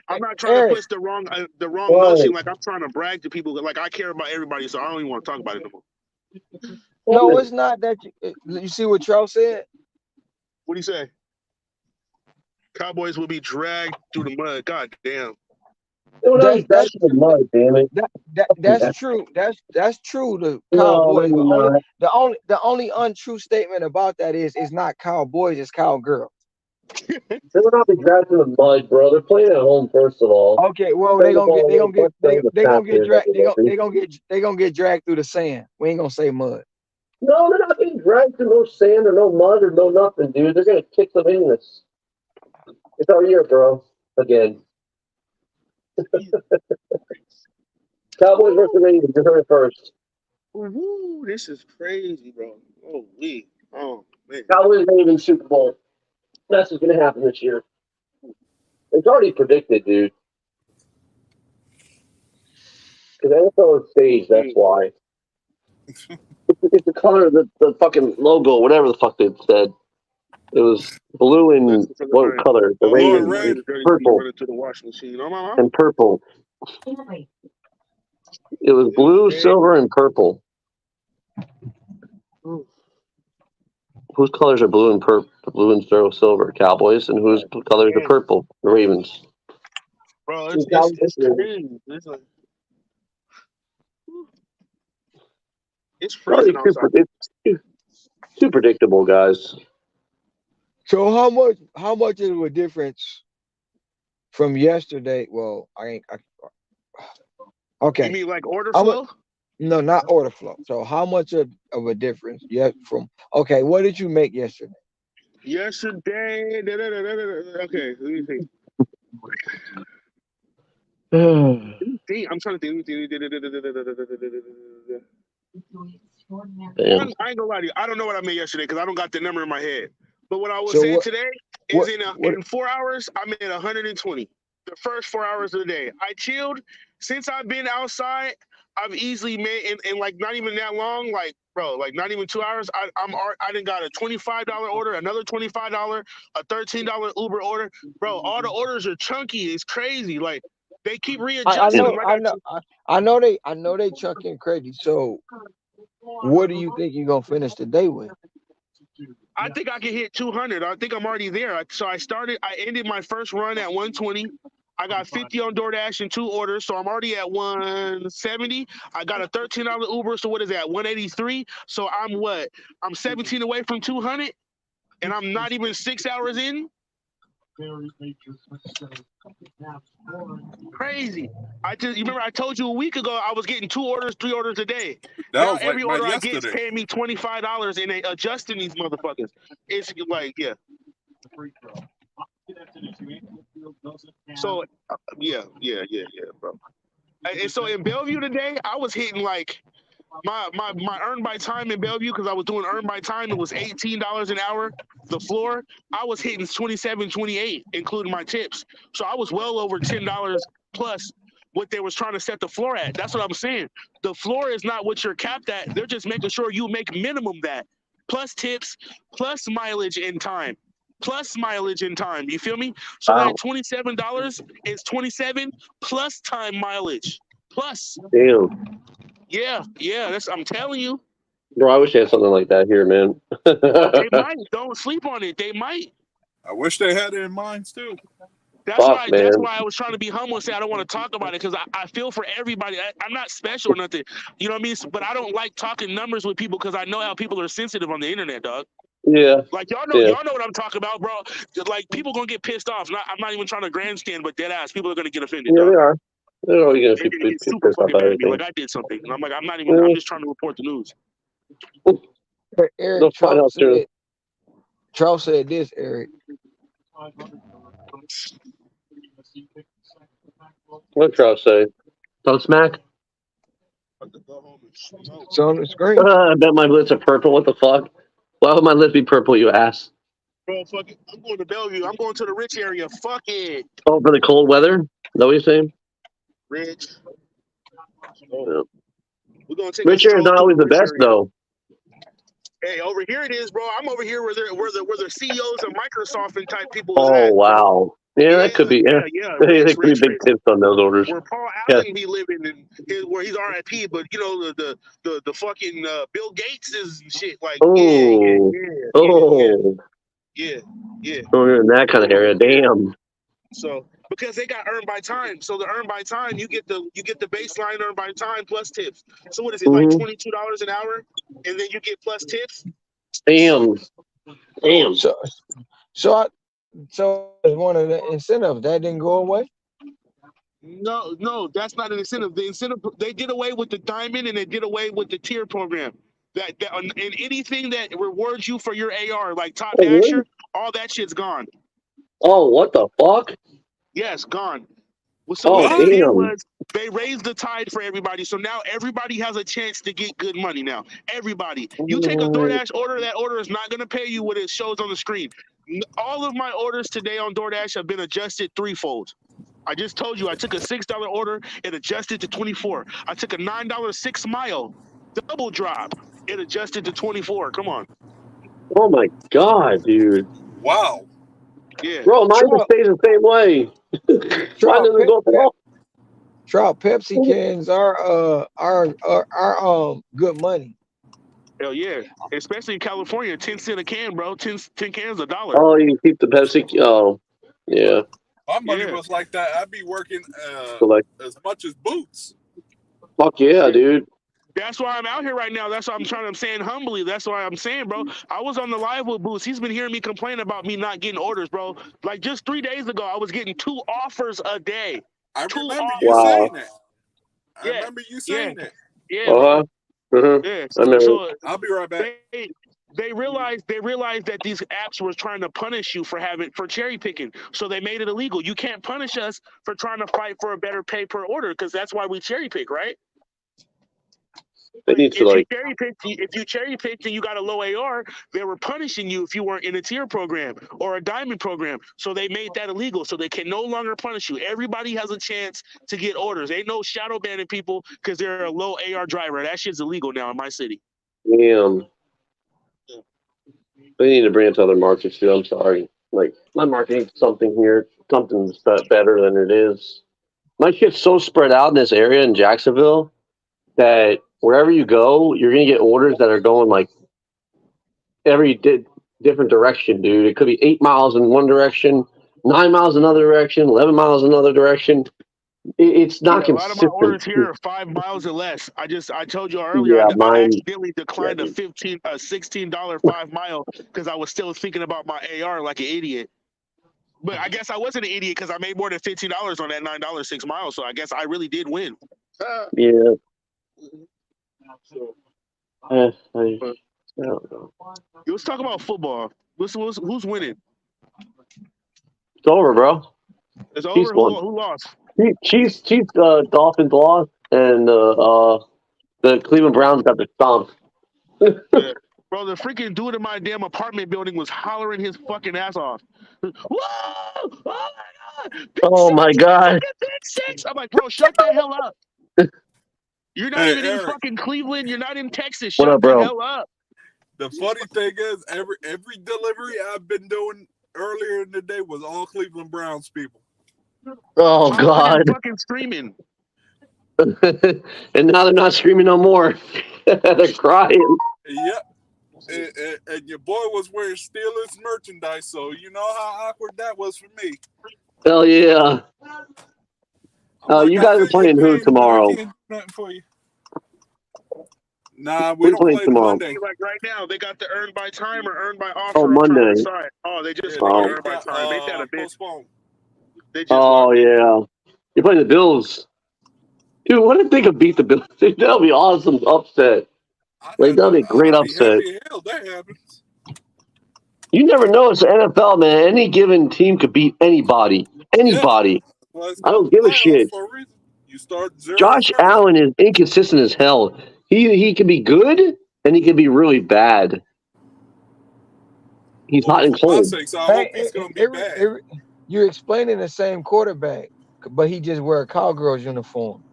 I'm not trying to push the wrong notion. Like, I'm trying to brag to people. Like, I care about everybody, so I don't even want to talk about it no more. No, it's not that you see what Trout said. What do you say? Cowboys will be dragged through the mud. God damn. That's the mud, damn it. That's true. That's true. The Cowboys. The only untrue statement about that is it's not Cowboys, it's Cowgirls. They will not be dragged through the mud, bro. They're playing at home, first of all. Okay, well they gonna get dragged through the sand. We ain't gonna say mud. No, they're not being dragged through no sand or no mud or no nothing, dude. They're gonna kick some anus. It's our year, bro. Again. Cowboys versus Ravens. You heard it first. Woo, this is crazy, bro. Holy. Oh, man. Cowboys Ravens Super Bowl. That's what's gonna happen this year. It's already predicted, dude. Because NFL is staged, that's why. It's the color of the fucking logo, whatever the fuck they said. It was blue and what color? The Ravens, red. purple, To the washing machine. and purple. It was blue, silver, and purple. Whose colors are blue and purple? Blue and silver, Cowboys, and whose colors are purple? The Ravens. Bro, it's crazy. It's freezing outside. It's too predictable, guys. So how much is a difference from yesterday? Well, okay. You mean like order flow? No, not order flow. So how much of a difference? Yeah, okay, what did you make yesterday? Yesterday, okay, let me think. I'm trying to think. Damn. I ain't gonna lie to you. I don't know what I made yesterday because I don't got the number in my head. But what I was saying today is in 4 hours, I made 120. The first 4 hours of the day. I chilled. Since I've been outside, I've easily made in like not even that long, like bro, like not even 2 hours. I done got a $25 order, another $25, a $13 Uber order. Bro, all the orders are chunky. It's crazy. Like they keep readjusting. I know they chunky and crazy. So what do you think you're gonna finish the day with? I think I can hit 200. I think I'm already there. So I ended my first run at 120. I got 50 on DoorDash and 2 orders, so I'm already at 170. I got a $13 Uber, so what is that? 183. So I'm 17 away from 200, and I'm not even 6 hours in. Crazy. You remember I told you a week ago I was getting 2 orders, 3 orders a day. Now every order I get is paying me $25, and they adjusting these motherfuckers. It's like, yeah. So yeah, bro. And so in Bellevue today, I was hitting like my earn by time in Bellevue, because I was doing earn by time. It was $18 an hour. The floor, I was hitting 27, 28, including my tips. So I was well over $10 plus what they was trying to set the floor at. That's what I'm saying. The floor is not what you're capped at. They're just making sure you make minimum that, plus tips, plus mileage and time. You feel me? So that $27 is 27 plus time mileage. Plus. Damn. Yeah. I'm telling you. Bro, I wish they had something like that here, man. They might. Don't sleep on it. They might. I wish they had it in mind too. That's why I was trying to be humble and say I don't want to talk about it, because I feel for everybody. I'm not special or nothing. You know what I mean? But I don't like talking numbers with people because I know how people are sensitive on the internet, dog. Yeah. Like y'all know what I'm talking about, bro. Like people gonna get pissed off. I'm not even trying to grandstand, but dead ass, people are gonna get offended. Yeah, dog. they are. They're always gonna get super fucking mad at me. Like I did something. And I'm like, I'm just trying to report the news. Eric, Charles said this, Eric. What Charles say? Don't smack. It's on the screen. I bet my lips are purple. What the fuck? Why would my lips be purple, you ass? Bro, fuck it. I'm going to Bellevue. I'm going to the rich area. Fuck it. Oh, for the cold weather? Is that what you're saying? Rich. Yeah. We're gonna take rich area is not always the best, though. Hey, over here it is, bro. I'm over here where the CEOs of Microsoft and type people. Oh, wow. Yeah, that could be. Yeah. They could be big tips on those orders. Where Paul Allen be living, where he's RIP, but you know the fucking Bill Gates is shit. Like, yeah. Oh, you're in that kind of area. Damn. So because they got earned by time, so the earned by time you get the baseline earned by time plus tips. So what is it, like $22 an hour, and then you get plus tips? Damn. So as one of the incentives that didn't go away. No, that's not an incentive. The incentive, they did away with the diamond and they did away with the tier program. and anything that rewards you for your AR, like Top Oh, really? Dasher, all that shit's gone. Oh, what the fuck? Yes, gone. Well, so Oh, what they did damn. was they raised the tide for everybody. So now everybody has a chance to get good money now. Everybody. You take a DoorDash order, that order is not going to pay you what it shows on the screen. All of my orders today on DoorDash have been adjusted threefold. I just told you I took a $6 order, it adjusted to 24. I took a $9 6 mile double drop, it adjusted to 24. Come on. Oh my god, dude. Wow. Yeah. Bro, mine just stays the same way. Mine doesn't go up at all. Trout Pepsi cans are good money. Hell yeah. Especially in California, 10 cents a can, bro. 10 cans $1. Oh, you keep the Pepsi. Oh, yeah. My money Yeah. was like that. I'd be working So like, as much as Boots. fuck yeah, dude. That's why I'm out here right now. That's why I'm saying humbly. That's why I'm saying, bro. I was on the live with Boots. He's been hearing me complain about me not getting orders, bro. Like just 3 days ago, I was getting 2 offers a day. I 2 remember you Wow. saying that. I Yeah. remember you saying that. Yeah, bro. Yeah. I remember. So I'll be right back. they realized that these apps were trying to punish you for cherry picking. So they made it illegal. You can't punish us for trying to fight for a better pay per order because that's why we cherry pick, right? They need to like. If you cherry picked and you got a low AR, they were punishing you if you weren't in a tier program or a diamond program. So they made that illegal. So they can no longer punish you. Everybody has a chance to get orders. Ain't no shadow banning people because they're a low AR driver. That shit's illegal now in my city. Damn. They need to bring it to other markets too. I'm sorry. Like my market needs something here. Something's better than it is. My shit's so spread out in this area in Jacksonville that wherever you go, you're gonna get orders that are going like every different direction, dude. It could be 8 miles in one direction, 9 miles another direction, 11 miles another direction. It's not a lot of my consistent. orders here are 5 miles or less. I told you earlier, Yeah, I mine. accidentally declined a $16 5 mile because I was still thinking about my AR like an idiot. But I guess I wasn't an idiot because I made more than $15 on that $9 6 miles. So I guess I really did win. Yeah. I don't know. Let's talk about football. Who's winning? It's over, bro. It's Chiefs over. won. Who lost? Chiefs, Dolphins lost, and the Cleveland Browns got the stomp. Yeah. Bro, the freaking dude in my damn apartment building was hollering his fucking ass off. Whoa! Oh my god! Oh my god! Big six! I'm like, bro, shut the hell up. You're not even Eric. in fucking Cleveland. You're not in Texas. What Shut up, the bro? hell up. The funny thing is, every delivery I've been doing earlier in the day was all Cleveland Browns people. Oh god! Fucking screaming. And now they're not screaming no more. They're crying. Yep. And your boy was wearing Steelers merchandise, so you know how awkward that was for me. Hell yeah! You guys are playing who tomorrow? Nothing for you. Nah, we don't playing play tomorrow? Monday. Like right now, they got the earned by time or earned by offer. Oh, I'm trying to Monday. decide. Oh, they just Yeah, put they earned by time. Ain't that a bitch? postponed. They just Oh yeah, you're playing the Bills. Dude, what if they could beat the Bills? Dude, that'll be awesome upset. Like that'll be a great upset. Hell, that happens. You never know. It's the NFL, man. Any given team could beat anybody. Anybody. Well, I don't give a shit. For a reason. You start 0 Josh first. Allen is inconsistent as hell. He can be good and he can be really bad. He's hot and For my cold. sakes, I hope he's going to be bad. You're explaining the same quarterback, but he just wear a Cowgirls uniform.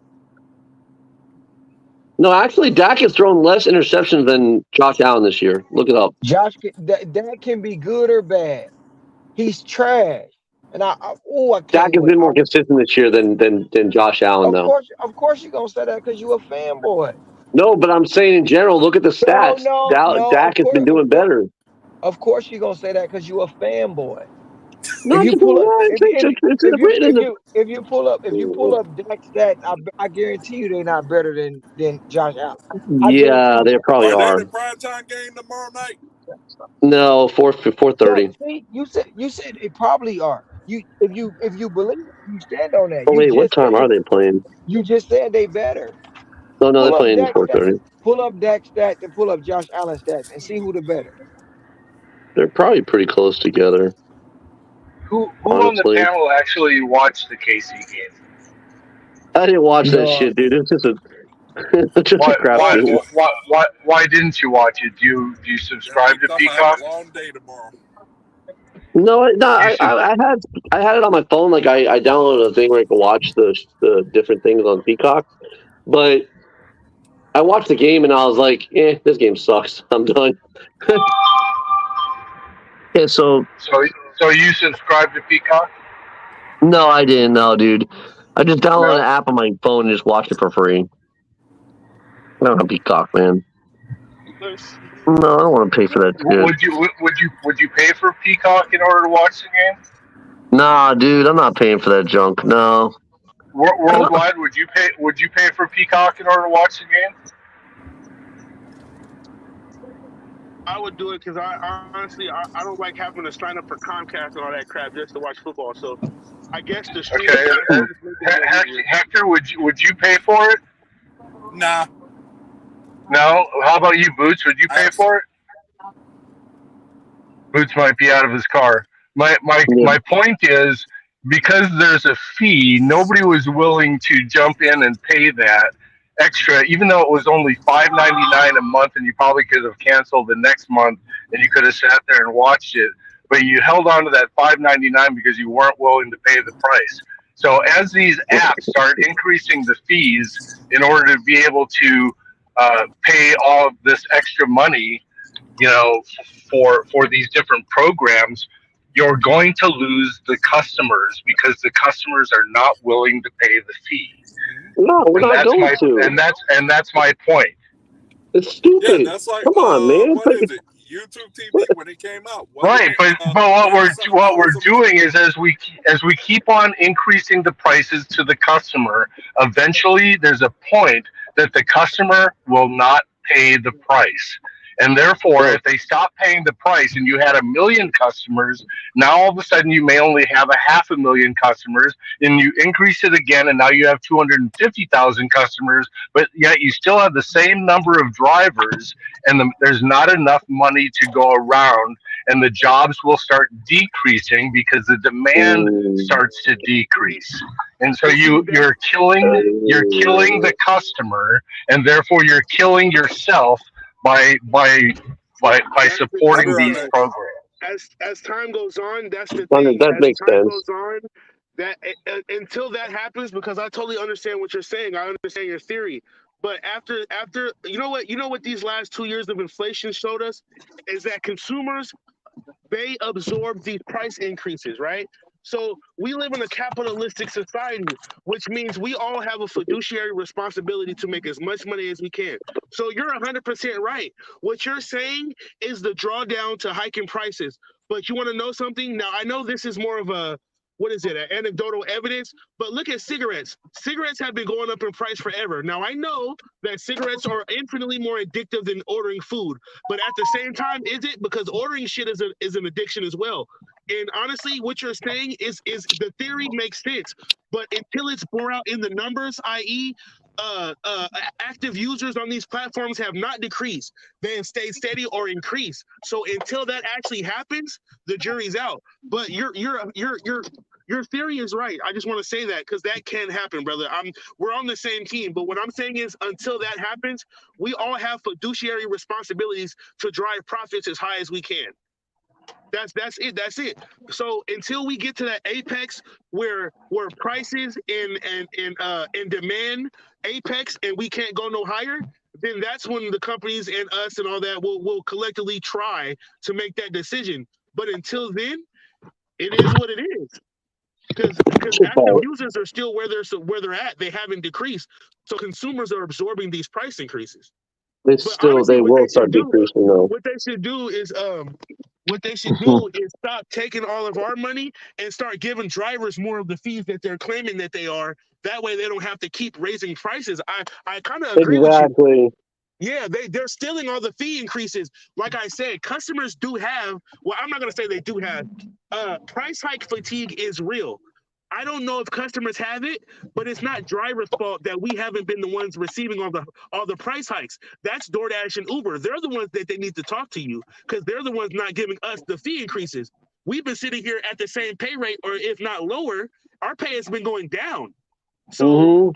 No, actually, Dak has thrown less interceptions than Josh Allen this year. Look it up. That can be good or bad. He's trash. And I can't. Dak has been more consistent this year than Josh Allen, though. Of course, you're gonna say that because you're a fanboy. No, but I'm saying in general, look at the stats. No, Dak has been doing better. Of course, you're gonna say that because you're a fanboy. No, If you pull up Dak's stats, I guarantee you they're not better than Josh Allen. Yeah, they probably are. Are they the primetime game tomorrow night? No, 4:30. See, you said they probably are. If you believe it, you stand on that. Oh wait, what time are they playing? You just said they better. No, they're Pull up playing Dak stats. 4:30. Pull up Dak stats and pull up Josh Allen stats and see who the better. They're probably pretty close together. Who on the Honestly. panel actually watched the KC game? I didn't watch that No. shit, dude. It's just a Why crapshoot. why didn't you watch it? Do you subscribe to I'm gonna have Peacock? a long day tomorrow. No, You should. I had it on my phone. Like I downloaded a thing where I could watch the different things on Peacock. But I watched the game and I was like, this game sucks. I'm done. Yeah, so So you subscribe to Peacock? no, I didn't. No, dude. I just downloaded No? an app on my phone and just watched it for free. I don't have Peacock, man. No, I don't want to pay for that shit. Would you pay for Peacock in order to watch the game? Nah, dude, I'm not paying for that junk. No. Worldwide, would you pay for Peacock in order to watch the game? I would do it because I honestly I don't like having to sign up for Comcast and all that crap just to watch football. So I guess the stream. Okay, Hector, would you pay for it? Nah. No. How about you, Boots? Would you pay for it? Boots might be out of his car. My point is, because there's a fee, nobody was willing to jump in and pay that extra, even though it was only $5.99 a month, and you probably could have canceled the next month, and you could have sat there and watched it. But you held on to that $5.99 because you weren't willing to pay the price. So as these apps start increasing the fees in order to be able to pay all of this extra money, for these different programs, you're going to lose the customers because the customers are not willing to pay the fee. No, we're not going to. And that's my point. It's stupid. Yeah, that's like come on, man. What is it? YouTube TV when it came out. Right, but what we're doing is as we keep on increasing the prices to the customer, eventually there's a point that the customer will not pay the price. And therefore, if they stop paying the price and you had 1 million customers, now all of a sudden you may only have 500,000 customers, and you increase it again, and now you have 250,000 customers, but yet you still have the same number of drivers, and there's not enough money to go around, and the jobs will start decreasing because the demand starts to decrease. And so you're killing the customer, and therefore you're killing yourself by supporting these programs. As time goes on, that's the thing. That makes sense. Goes on, that until that happens, because I totally understand what you're saying. I understand your theory. But after you know what these last 2 years of inflation showed us is that consumers, they absorb these price increases, right? So we live in a capitalistic society, which means we all have a fiduciary responsibility to make as much money as we can. So you're 100% right. What you're saying is the drawdown to hiking prices. But you want to know something? Now, I know this is more of an anecdotal evidence, but look at cigarettes. Cigarettes have been going up in price forever. Now, I know that cigarettes are infinitely more addictive than ordering food, but at the same time, is it? Because ordering shit is an addiction as well. And honestly, what you're saying is the theory makes sense, but until it's borne out in the numbers, i.e., active users on these platforms have not decreased. They have stayed steady or increased. So until that actually happens, the jury's out. But your theory is right. I just want to say that because that can happen, brother. We're on the same team. But what I'm saying is until that happens, we all have fiduciary responsibilities to drive profits as high as we can. That's it. So until we get to that apex where prices and demand apex and we can't go no higher, then that's when the companies and us and all that will collectively try to make that decision. But until then, it is what it is. Because active users are still where they're at. They haven't decreased. So consumers are absorbing these price increases. They will start decreasing though. What they should do is stop taking all of our money and start giving drivers more of the fees that they're claiming that they are. That way they don't have to keep raising prices. I kind of agree with you. Yeah, they're stealing all the fee increases. Like I said, customers do have, well, I'm not going to say they do have, price hike fatigue is real. I don't know if customers have it, but it's not drivers' fault that we haven't been the ones receiving all the price hikes. That's DoorDash and Uber. They're the ones that they need to talk to you because they're the ones not giving us the fee increases. We've been sitting here at the same pay rate, or if not lower. Our pay has been going down. So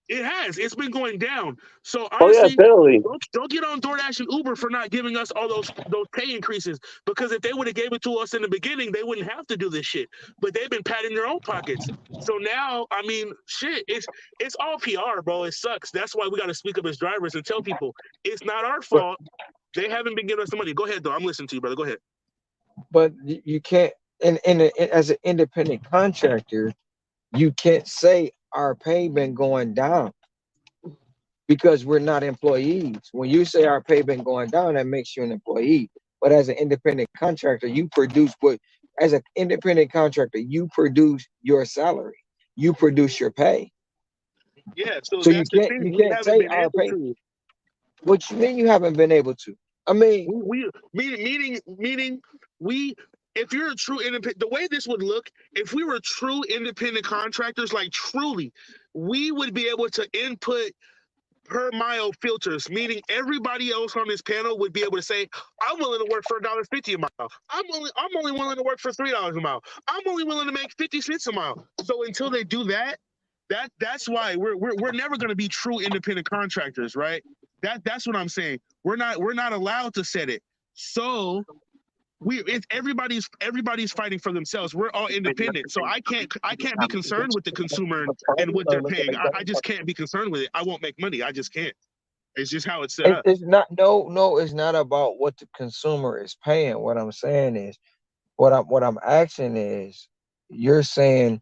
it has. It's been going down. So honestly, definitely. don't get on DoorDash and Uber for not giving us all those pay increases, because if they would have gave it to us in the beginning, they wouldn't have to do this shit. But they've been patting their own pockets. So now, I mean, shit, it's all PR, bro. It sucks. That's why we got to speak up as drivers and tell people it's not our fault. They haven't been giving us the money. Go ahead, though. I'm listening to you, brother. Go ahead. But you can't, and as an independent contractor, you can't say our pay been going down because we're not employees. When you say our pay been going down, that makes you an employee. But as an independent contractor, you produce as an independent contractor, you produce your salary, you produce your pay. Yeah, so you that's the can't thing. you We can't haven't say been our able pay. to. What you mean you haven't been able to? I mean, meaning we. If you're a true independent, the way this would look, if we were true independent contractors, like truly, we would be able to input per mile filters, meaning everybody else on this panel would be able to say, I'm willing to work for $1.50 a mile. I'm only willing to work for $3 a mile. I'm only willing to make 50 cents a mile. So until they do that, that's why we're never going to be true independent contractors, right? That's what I'm saying. We're not allowed to set it. So it's everybody's fighting for themselves. We're all independent. So I can't be concerned with the consumer and what they're paying. I just can't be concerned with it. I won't make money. I just can't. It's just how it's set up. it's not. No, it's not about what the consumer is paying. What I'm saying is, what I'm asking is, you're saying,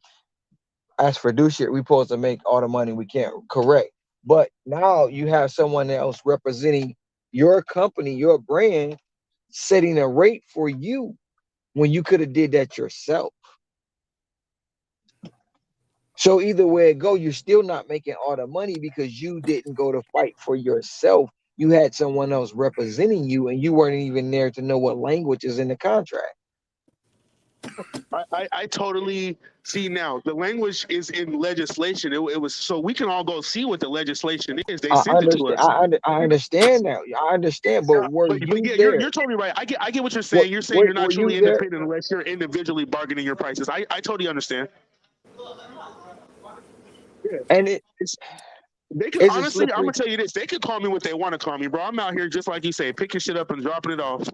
as fiduciary, we're supposed to make all the money we can. Correct. But now you have someone else representing your company, your brand, setting a rate for you when you could have did that yourself. So either way it go, you're still not making all the money because you didn't go to fight for yourself. You had someone else representing you, and you weren't even there to know what language is in the contract. I totally see now. The language is in legislation. It was so we can all go see what the legislation is. They sent it to us. I understand now. I understand, but you're totally right. I get what you're saying. You're saying you're not truly independent unless you're individually bargaining your prices. I totally understand. Yeah. And they can honestly, I'm gonna tell you this. They can call me what they want to call me, bro. I'm out here just like you say, picking shit up and dropping it off.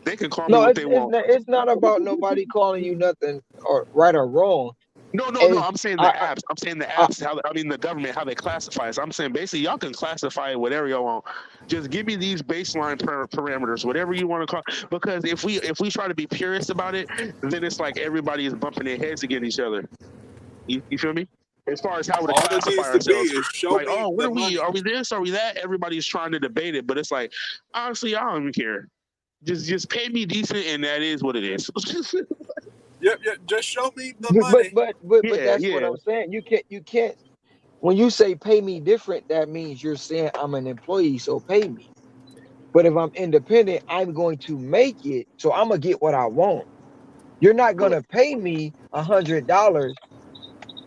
They can call me what they want. It's not about nobody calling you nothing or right or wrong. No. I'm saying the apps. I'm saying the apps. The government, how they classify us. I'm saying basically y'all can classify it whatever y'all want. Just give me these baseline parameters, whatever you want to call. Because if we try to be purist about it, then it's like everybody is bumping their heads against each other. You feel me? As far as how we classify ourselves, like, oh, what are we? Are we this? Are we that? Everybody's trying to debate it, but it's like, honestly, I don't even care. Just pay me decent, and that is what it is. Yep. Just show me the money. But that's what I'm saying. You can't. When you say pay me different, that means you're saying I'm an employee, so pay me. But if I'm independent, I'm going to make it, so I'm gonna get what I want. You're not gonna pay me $100.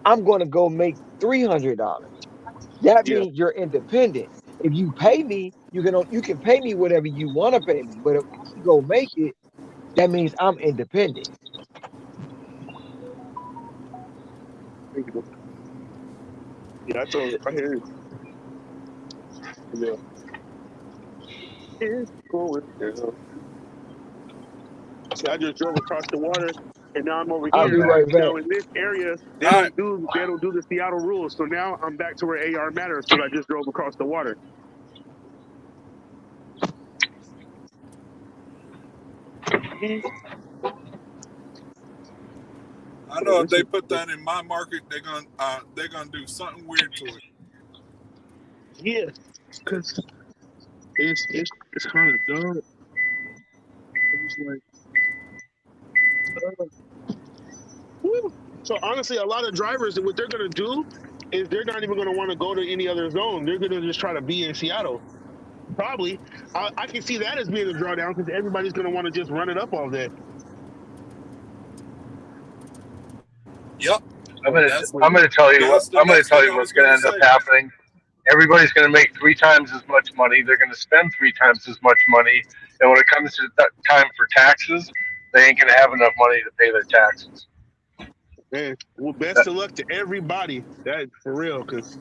I'm gonna go make $300. That means you're independent. If you pay me, you can pay me whatever you want to pay me. But if I go make it, that means I'm independent. Yeah, I told you. I hear you. Yeah. It's going down. See, I just drove across the water, and now I'm over here. I'll be right back. Now in this area, they don't do the Seattle rules. So now I'm back to where AR matters because I just drove across the water. I know if they put that in my market, they're gonna do something weird to it. Yeah, because it's kind of dumb. It's like, so honestly, a lot of drivers, what they're gonna do is they're not even gonna want to go to any other zone. They're gonna just try to be in Seattle. Probably, I can see that as being a drawdown because everybody's gonna want to just run it up all day. Yep. I'm gonna That's I'm gonna tell you that's the I'm gonna next tell thing you I was what's gonna gonna end up say. happening. Everybody's gonna make 3 times as much money. They're gonna spend 3 times as much money, and when it comes to time for taxes, they ain't gonna have enough money to pay their taxes. Man, well, best of luck to everybody. That for real, because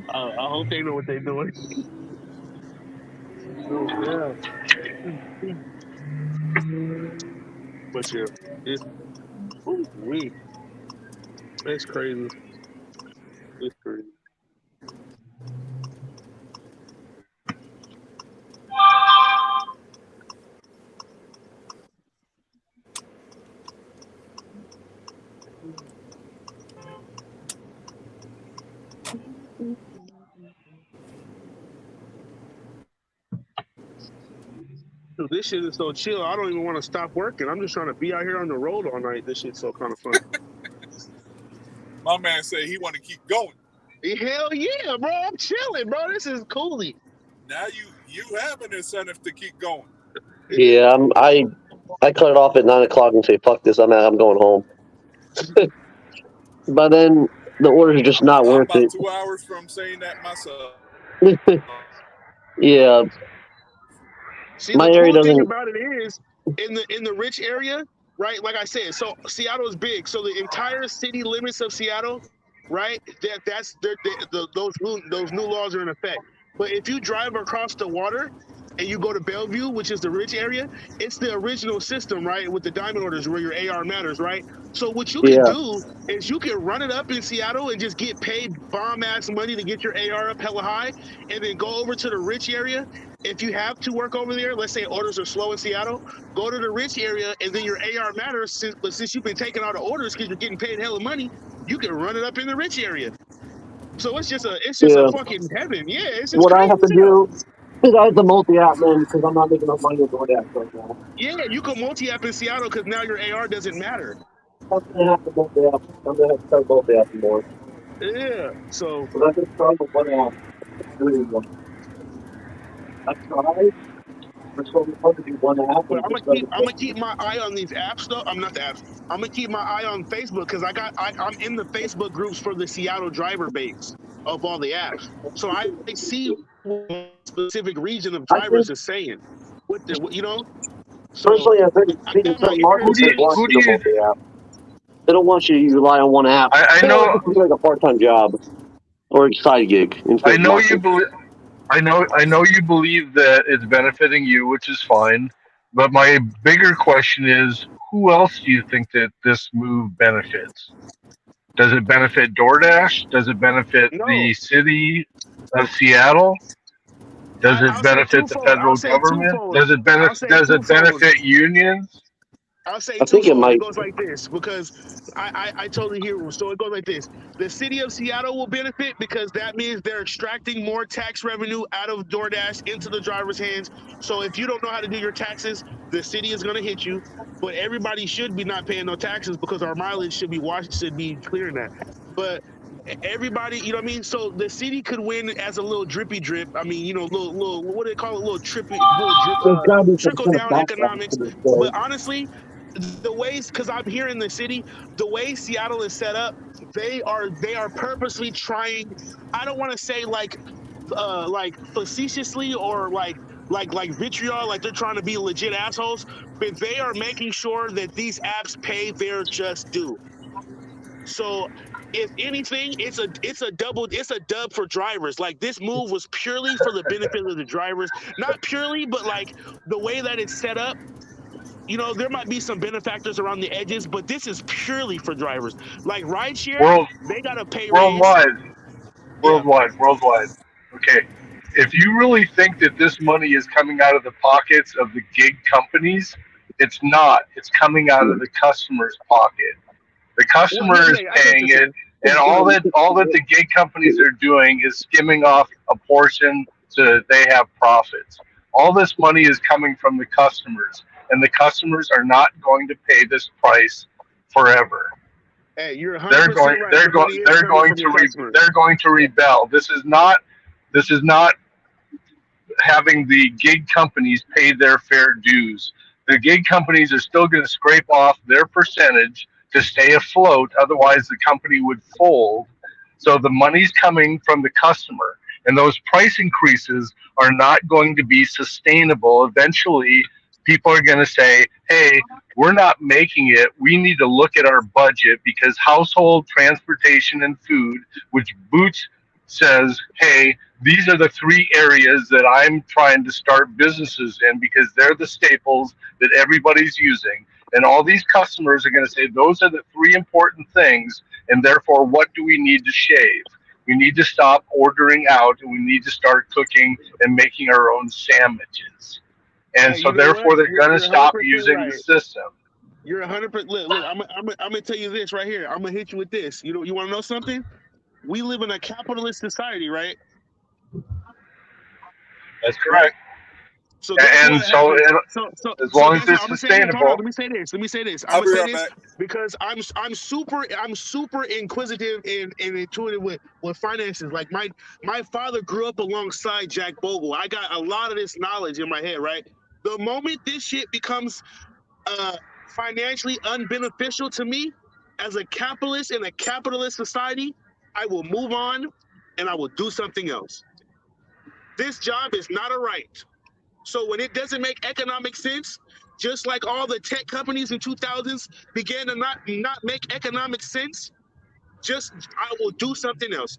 I hope they know what they're doing. So, yeah. But yeah, it's we. It's crazy. It's crazy. So this shit is so chill. I don't even want to stop working. I'm just trying to be out here on the road all night. This shit's so kind of fun. My man said he want to keep going. Hell yeah, bro! I'm chilling, bro. This is coolie. Now you have an incentive to keep going. Yeah, I cut it off at 9 o'clock and say, "Fuck this! I'm going home." But then the orders are just not I'm worth about it. 2 hours from saying that myself. Yeah, See, my the area cool thing doesn't. about it is in the rich area, right? Like I said, so Seattle is big. So the entire city limits of Seattle, right? Those new laws are in effect. But if you drive across the water and you go to Bellevue, which is the rich area, it's the original system, right? With the diamond orders where your AR matters, right? So what you can Yeah, do is you can run it up in Seattle and just get paid bomb ass money to get your AR up hella high, and then go over to the rich area. If you have to work over there, let's say orders are slow in Seattle, go to the rich area, and then your AR matters. But since you've been taking all the orders because you're getting paid hella money, you can run it up in the rich area. So it's just a yeah. fucking heaven. Yeah, it's just What I crazy have to as hell. do is I have to multi-app man because I'm not making enough money with DoorDash right now. Yeah, you can multi-app in Seattle because now your AR doesn't matter. I'm gonna have to multi-app. I'm gonna have to start multi-apping more. Yeah. So But I just start with one app. Really one. I tried. It's so hard to do one app but and it just doesn't I'm work. gonna keep my eye on these apps though. I'm not the apps. I'm gonna keep my eye on Facebook because I'm in the Facebook groups for the Seattle driver base of all the apps. So I see what a specific region of I drivers think is saying. You know? So personally, I think I got my some ear to markets Who do they you the want who you do to you multi-app. They don't want you to rely on one app. I They want know it to be like a part-time job or a side gig instead I of know you marketing. believe I know you believe that it's benefiting you, which is fine. But my bigger question is, who else do you think that this move benefits? Does it benefit DoorDash? Does it benefit no. the city of Seattle? Does it I'll say benefit the twofold. I'll federal say government? twofold. I'll say Does it twofold. benefit unions? I'll say I think it twofold. It might. goes like this because I totally hear. So it goes like this: the city of Seattle will benefit because that means they're extracting more tax revenue out of DoorDash into the driver's hands. So if you don't know how to do your taxes, the city is going to hit you. But everybody should be not paying no taxes because our mileage should be clearing that. But everybody, you know what I mean? So the city could win as a little drippy drip. I mean, little what do they call it? Little drip, There's got to be some trickle kind of down backlash economics. to this thing. But honestly, the ways, because I'm here in the city, the way Seattle is set up, they are purposely trying. I don't want to say like facetiously or like vitriol, like they're trying to be legit assholes, but they are making sure that these apps pay their just due. So if anything, it's a dub for drivers. Like this move was purely for the benefit of the drivers, not purely, but like the way that it's set up. There might be some benefactors around the edges, but this is purely for drivers. Like rideshare, World they got a pay raise. worldwide, Yeah. worldwide. Okay, if you really think that this money is coming out of the pockets of the gig companies, it's not. It's coming out of the customer's pocket. The Well, customer is yeah, I get what paying you're it, saying. and all that the gig companies are doing is skimming off a portion so that they have profits. All this money is coming from the customers, and the customers are not going to pay this price forever. Hey, you're 100% They're going right. The money is coming from your customers. they're going to rebel. This is not having the gig companies pay their fair dues. The gig companies are still going to scrape off their percentage to stay afloat. Otherwise, the company would fold. So the money's coming from the customer. And those price increases are not going to be sustainable. Eventually, people are going to say, hey, we're not making it. We need to look at our budget because household, transportation, and food, which Boots says, hey, these are the three areas that I'm trying to start businesses in because they're the staples that everybody's using. And all these customers are going to say, those are the three important things. And therefore, what do we need to shave? We need to stop ordering out and we need to start cooking and making our own sandwiches. And Hey, so you know therefore what? they're going to You're stop 100% using the right. system. You're 100%. Look, I'm gonna tell you this right here. I'm gonna hit you with this. You know, you want to know something? We live in a capitalist society, right? That's correct. So guess And what so happens? as So long as guess what? it's I'm gonna say this. Hold on. sustainable. Let me say this. I'm I'll gonna be say right this back. because I'm super inquisitive and intuitive with finances. Like my father grew up alongside Jack Bogle. I got a lot of this knowledge in my head, right? The moment this shit becomes financially unbeneficial to me as a capitalist in a capitalist society, I will move on and I will do something else. This job is not a right. So when it doesn't make economic sense, just like all the tech companies in 2000s began to not make economic sense, I will do something else.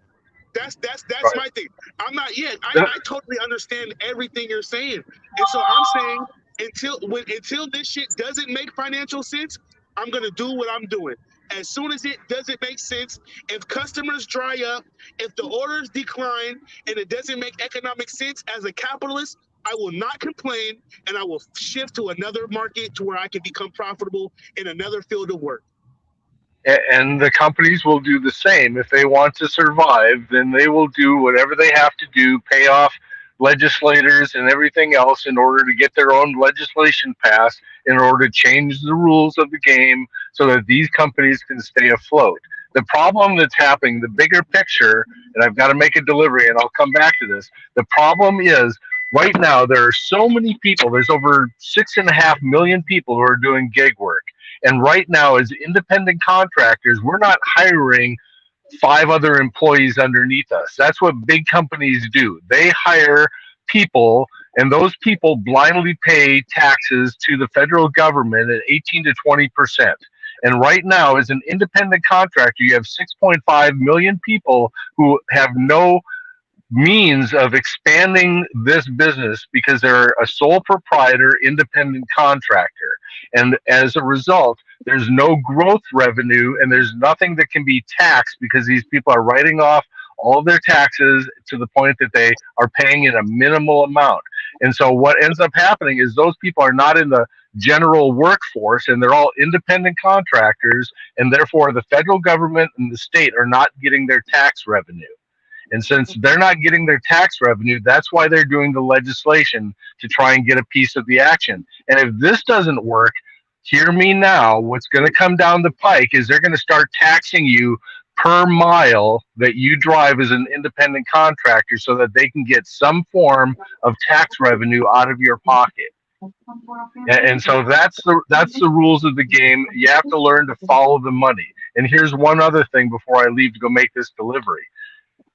That's Right. my thing. I'm not yet. I totally understand everything you're saying, and so I'm saying until this shit doesn't make financial sense, I'm gonna do what I'm doing. As soon as it doesn't make sense, if customers dry up, if the orders decline, and it doesn't make economic sense as a capitalist, I will not complain, and I will shift to another market to where I can become profitable in another field of work. And the companies will do the same. If they want to survive, then they will do whatever they have to do, pay off legislators and everything else in order to get their own legislation passed, in order to change the rules of the game so that these companies can stay afloat. The problem that's happening, the bigger picture, and I've got to make a delivery and I'll come back to this. The problem is right now there are so many people, there's over 6.5 million people who are doing gig work. And right now, as independent contractors, we're not hiring 5 other employees underneath us. That's what big companies do. They hire people, and those people blindly pay taxes to the federal government at 18 to 20%. And right now, as an independent contractor, you have 6.5 million people who have no means of expanding this business because they're a sole proprietor, independent contractor. And as a result, there's no growth revenue and there's nothing that can be taxed because these people are writing off all their taxes to the point that they are paying in a minimal amount. And so what ends up happening is those people are not in the general workforce and they're all independent contractors, and therefore the federal government and the state are not getting their tax revenue. And since they're not getting their tax revenue, that's why they're doing the legislation to try and get a piece of the action. And if this doesn't work, hear me now, what's going to come down the pike is they're going to start taxing you per mile that you drive as an independent contractor so that they can get some form of tax revenue out of your pocket. And so that's the rules of the game. You have to learn to follow the money. And here's one other thing before I leave to go make this delivery.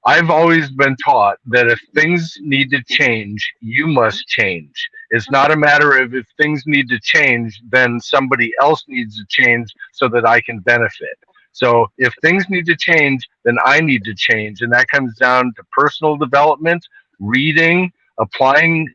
I've always been taught that if things need to change, you must change. It's not a matter of if things need to change, then somebody else needs to change so that I can benefit. So if things need to change, then I need to change. And that comes down to personal development, reading, applying,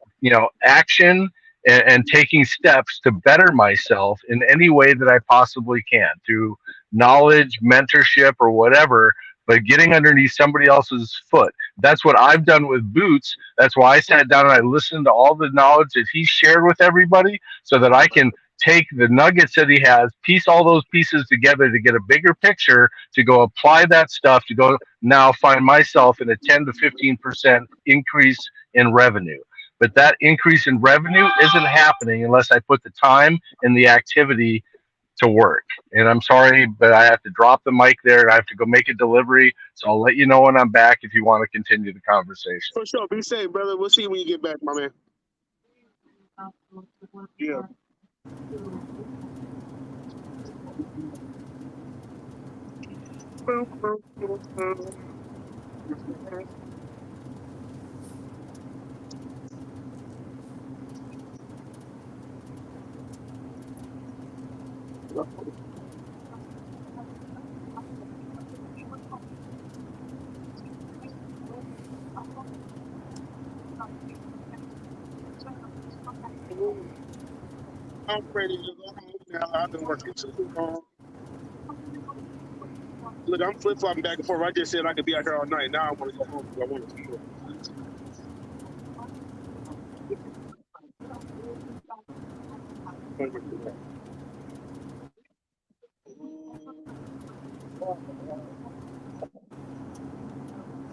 action, and taking steps to better myself in any way that I possibly can through knowledge, mentorship, or whatever. But getting underneath somebody else's foot. That's what I've done with Boots. That's why I sat down and I listened to all the knowledge that he shared with everybody so that I can take the nuggets that he has, piece all those pieces together to get a bigger picture, to go apply that stuff, to go now find myself in a 10 to 15% increase in revenue. But that increase in revenue isn't happening unless I put the time and the activity to work. And I'm sorry, but I have to drop the mic there and I have to go make a delivery. So I'll let you know when I'm back if you want to continue the conversation. For sure. Be safe, brother. We'll see you when you get back, my man. Yeah. I'm ready to go home now. I've been working too long. Look, I'm flip flopping back and forth. I just said I could be out here all night. Now I want to go home because I want to feel.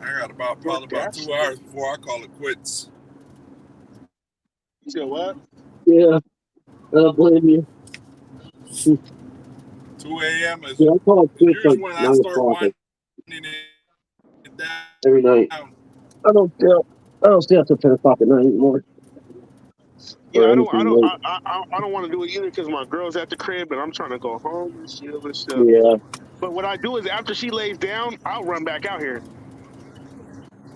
I got probably about 2 hours before I call it quits. You said what? Yeah, I don't blame you. 2 a.m. is Yeah, I call it quits usually like when 9 I start o'clock winding it down. every night. I don't stay up till 10 o'clock at night anymore. Yeah, Or I don't anything late. want to do it either because my girl's at the crib and I'm trying to go home and chill and stuff. Yeah. But what I do is after she lays down, I'll run back out here.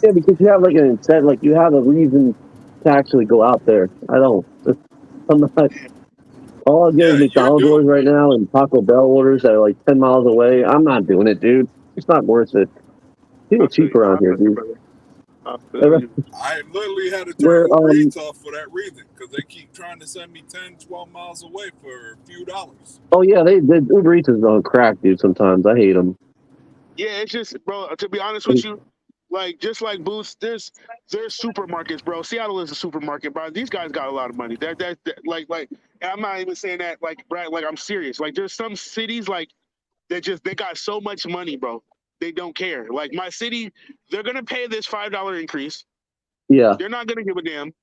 Yeah, because you have like an incentive, like you have a reason to actually go out there. I don't. I'm not. All I get is McDonald's orders right now and Taco Bell orders that are like 10 miles away. I'm not doing it, dude. It's not worth it. People cheap around here, dude. I literally had to turn Uber Eats off for that reason because they keep trying to send me 10, 12 miles away for a few dollars. Oh yeah, they Uber Eats is on crack, dude. Sometimes I hate them. Yeah, it's just, bro. To be honest with you, like just like Boots, there's supermarkets, bro. Seattle is a supermarket, bro. These guys got a lot of money. That like, and I'm not even saying that like Brad. Like I'm serious. Like there's some cities like they got so much money, bro. They don't care. Like my city, they're gonna pay this $5 increase. Yeah. They're not gonna give a damn.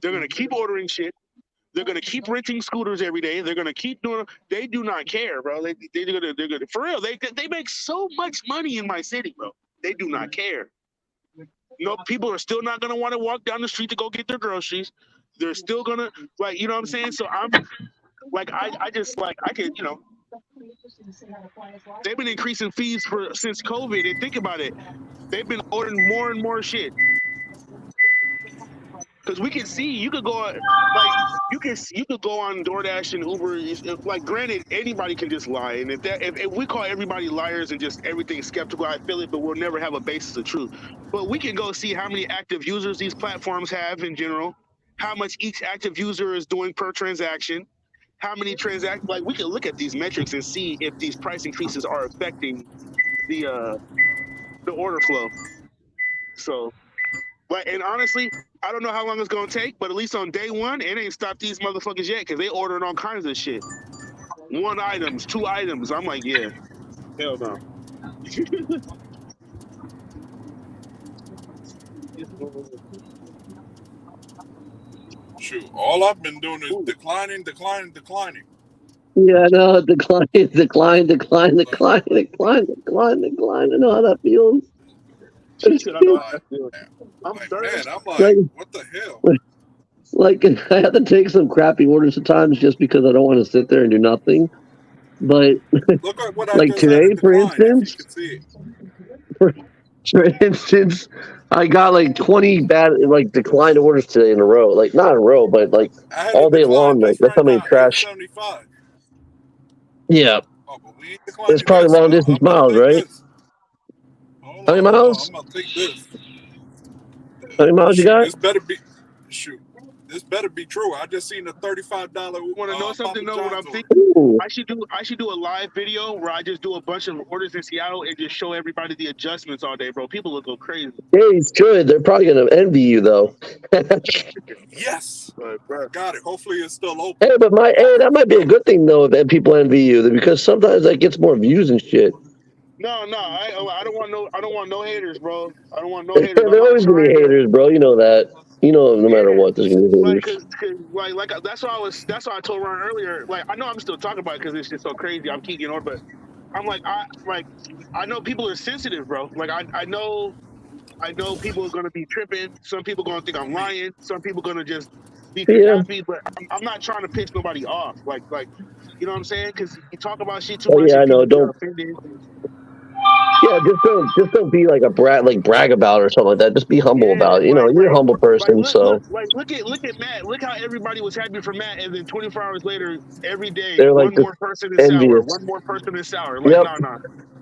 They're gonna keep ordering shit. They're gonna keep renting scooters every day. They're gonna keep doing. They do not care, bro. They're gonna for real. They make so much money in my city, bro. They do not care. You know, people are still not gonna want to walk down the street to go get their groceries. They're still gonna like, you know what I'm saying? So I'm like, I just like I could, you know. They've been increasing fees since COVID, and think about it. They've been ordering more and more shit. Because we can see, you could go on, like you could go on DoorDash and Uber. Like, granted, anybody can just lie, and if we call everybody liars and just everything skeptical, I feel it, but we'll never have a basis of truth. But we can go see how many active users these platforms have in general, how much each active user is doing per transaction, how many transactions. Like, we can look at these metrics and see if these price increases are affecting the order flow. So, like, and honestly, I don't know how long it's gonna take, but at least on day one, it ain't stopped these motherfuckers yet because they ordering all kinds of shit. 1 items, 2 items. I'm like, yeah, hell no. Shoot, all I've been doing is declining. Yeah, no, decline. I know how that feels. I know how that feels. I'm like, what the hell? Like, I have to take some crappy orders at times just because I don't want to sit there and do nothing. But look at what like today, for instance, I got like 20 bad like declined orders today in a row. Like not in a row, but like all day long. Like that's how many trash. Yeah. Oh, but we it's probably long distance miles, right? How many miles? I'm gonna take this. How many miles you got? This better be true. I just seen a $35. Want to know something? Know what I'm thinking? Ooh. I should do a live video where I just do a bunch of orders in Seattle and just show everybody the adjustments all day, bro. People will go crazy. Yeah, it's good. They're probably gonna envy you though. Yes, got it. Hopefully it's still open. Hey, but that might be a good thing though that people envy you because sometimes that gets more views and shit. No, I don't want no haters, bro. I don't want no haters. There's always gonna be haters, bro. You know that. You know, no matter what, there's gonna be haters. Like that's why I told Ron earlier. Like, I know I'm still talking about it because it's just so crazy. I'm keeping on, but I'm like, I know people are sensitive, bro. Like, I know people are gonna be tripping. Some people gonna think I'm lying. Some people gonna just be happy. But I'm not trying to piss nobody off. Like, you know what I'm saying? Because you talk about shit too much. Yeah, I know. Don't. Yeah, just don't be like a brag about it or something like that. Just be humble about it. You know, you're a humble person, so look at Matt. Look how everybody was happy for Matt, and then 24 hours later, every day, they're like one just more person is sour. envious. One more person is sour. Like, Yep, nah.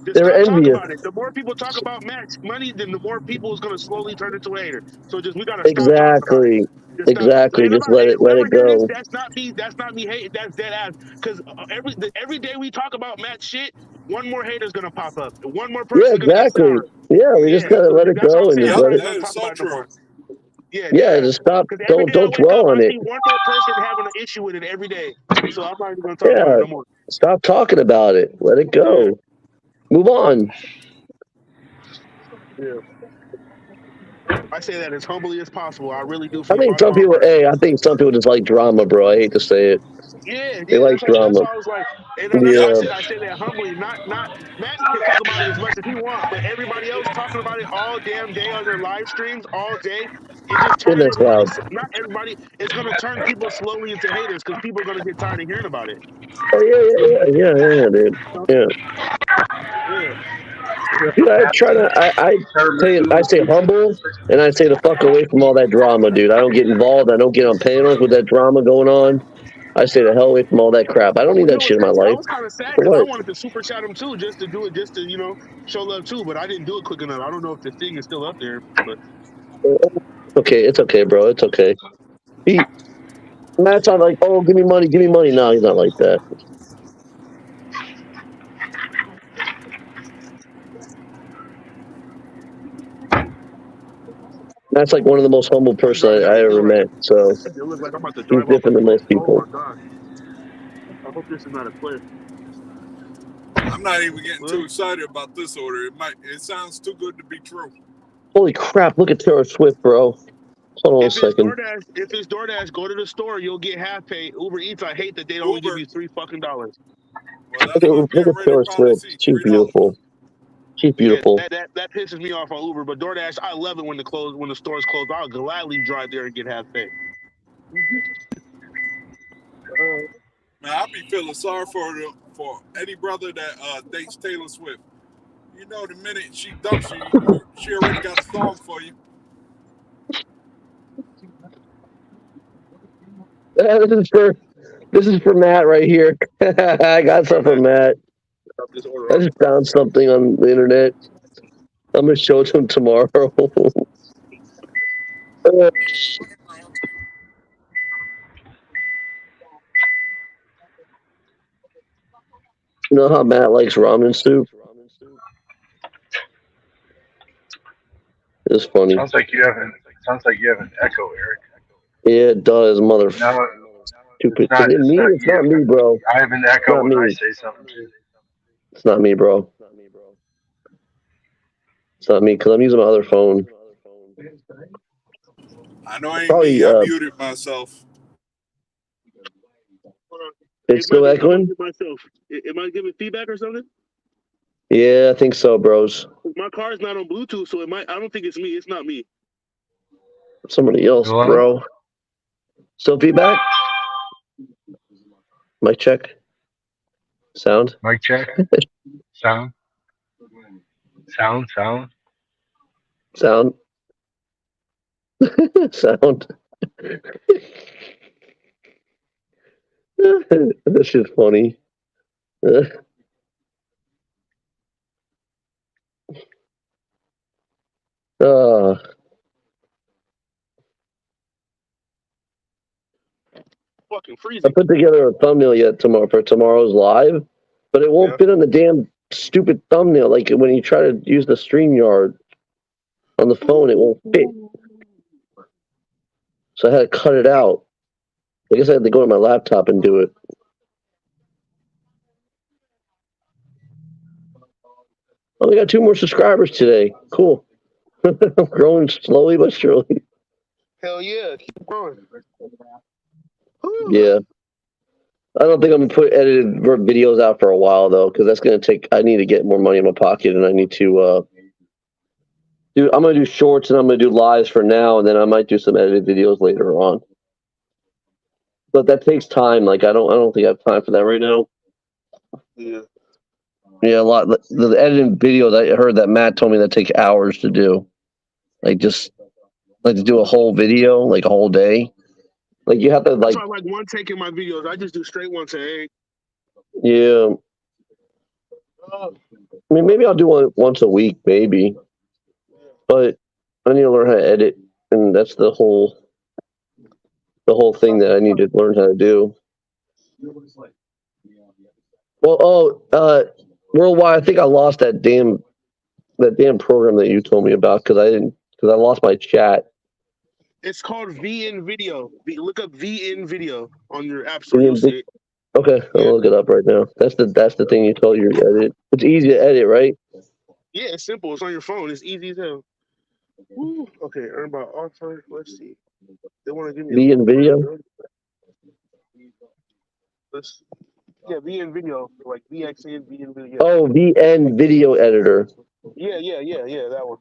Just they're stop talking envious. about it. The more people talk about Matt's money, then the more people is gonna slowly turn into a hater. So we gotta stop talking about it. Exactly. Just let it This, go. that's not me. That's not me hating. That's dead ass. Because every day we talk about Matt shit, one more hater's gonna pop up. One more person's gonna get Exactly. sour. Yeah, we just gotta so let it that's what I'm go and saying. just I'm Yep, let not it. gonna that is talk so about it no more. true. Yeah, just stop. Because every day I Don't wake up, dwell on I it. see one more person having an issue with it every day. So I'm not even gonna talk about Yeah, it no more. stop talking about it. Let it go. Move on. Yeah. I say that as humbly as possible. I really do I from the think bottom some of my people. heart. Hey, I think some people just like drama, bro. I hate to say it. Yeah, They like that's drama. why I was like, and that's why Yeah. I say that humbly. Not Matt can talk about it as much as he wants, but everybody else talking about it all damn day on their live streams all day. It just turns Goodness everybody. loud. Not everybody. It's gonna turn people slowly into haters because people are gonna get tired of hearing about it. Oh yeah, dude. Yeah. Yeah. Dude, I try to. I say humble, and I say to fuck away from all that drama, dude. I don't get involved. I don't get on panels with that drama going on. I say the hell away from all that crap. I don't need You know that what's shit in my crazy? I life. was kind of sad For because I what? wanted to super chat him too, just to do it, just to show love too. But I didn't do it quick enough. I don't know if the thing is still up there. But It's okay, bro. It's okay. Matt's not like, oh, give me money. No, he's not like that. Matt's like one of the most humble I'm person driving down I the ever hill right met. So now. It looks like I'm about to he's drive off a different than cliff. most Oh my people. god! I hope this is not a cliff. I'm not even getting Well, too excited about this order. It sounds too good to be true. Holy crap! Look at Taylor Swift, bro. Hold on a if it's second. DoorDash, go to the store. You'll get half pay. Uber Eats, I hate that they only give Uber, you $3 fucking. well, that's what Look me and at Ray Taylor probably Swift. see. She's $3. beautiful. She's Yeah, beautiful. that pisses me off on Uber. But DoorDash, I love it when the stores close. I'll gladly drive there and get half pay. Man, I be feeling sorry for any brother that dates Taylor Swift. You know, the minute she dumps you, she already got a song for you. This is for Matt right here. I got something for Matt. I just found something on the internet. I'm gonna show it to him tomorrow. You know how Matt likes ramen soup? It's funny. Sounds like you have an echo, Eric. Yeah, it does, No, stupid. it's not. Is it me? It's not me, bro. I have an It's echo not when I me. say something too. It's not me, bro. It's not me because I'm using my other phone. I know it ain't Probably. me. I muted myself. It's still echoing. Am I giving feedback or something? Yeah, I think so, bros. My car's not on Bluetooth, so it might. I don't think it's me. It's not me. Somebody else, Hello? bro. Still feedback? Mic check. Sound. Mic check. Sound. Sound. Sound. Sound. This shit's funny. Fucking I freezing. put together a thumbnail for tomorrow's live, but it won't fit on the damn stupid thumbnail. Like when you try to use the StreamYard on the phone, it won't fit. So I had to cut it out. I guess I had to go to my laptop and do it. Oh, we got 2 more subscribers today. Cool. I'm growing slowly but surely. Hell yeah, keep growing. Yeah. I don't think I'm gonna put edited videos out for a while though, because that's gonna take. I need to get more money in my pocket, and I need to. I'm gonna do shorts and I'm gonna do lives for now, and then I might do some edited videos later on. But that takes time. Like I don't think I have time for that right now. Yeah. Yeah, a lot. The editing video that I heard that Matt told me that take hours to do. Like just like to do a whole video, like a whole day. Like you have to That's like why I like one take in my videos. I just do straight one take. yeah. I mean, maybe I'll do one once a week, maybe. But I need to learn how to edit, and that's the whole thing that I need to learn how to do. Well, worldwide, I think I lost that damn program that you told me about because I lost my chat. It's called VN Video. Look up VN Video on your app store. You'll VN see it. Okay, I'll look it up right now. That's the thing you told you to edit. It's easy to edit, right? Yeah, it's simple. It's on your phone. It's easy as hell. Woo. Okay, earn by offer. Let's see. They want to give me VN Video. Yeah, VN Video, like VXN, VN Video. Oh, VN Video Editor. Yeah, that one.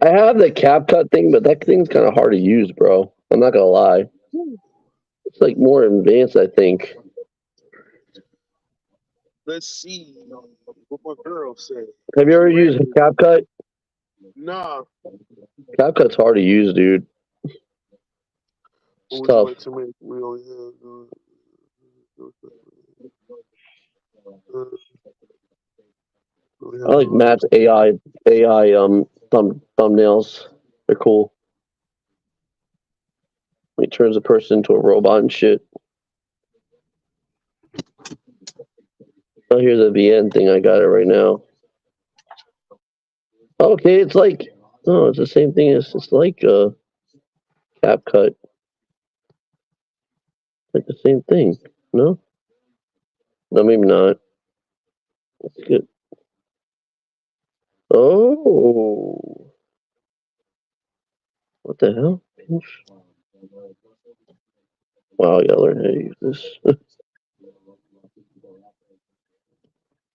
I have the CapCut thing, but that thing's kind of hard to use, bro. I'm not gonna lie. It's like more advanced, I think. Let's see what my girl said. Have you ever used CapCut? Nah. CapCut's hard to use, dude. It's tough. I like Matt's AI thumbnails. They're cool. He turns a person into a robot and shit. Oh, here's the VN thing. I got it right now. Okay, it's like it's the same thing as it's like CapCut. Like the same thing. No, maybe not. That's good. Oh, what the hell? Wow, I gotta learn how to use this.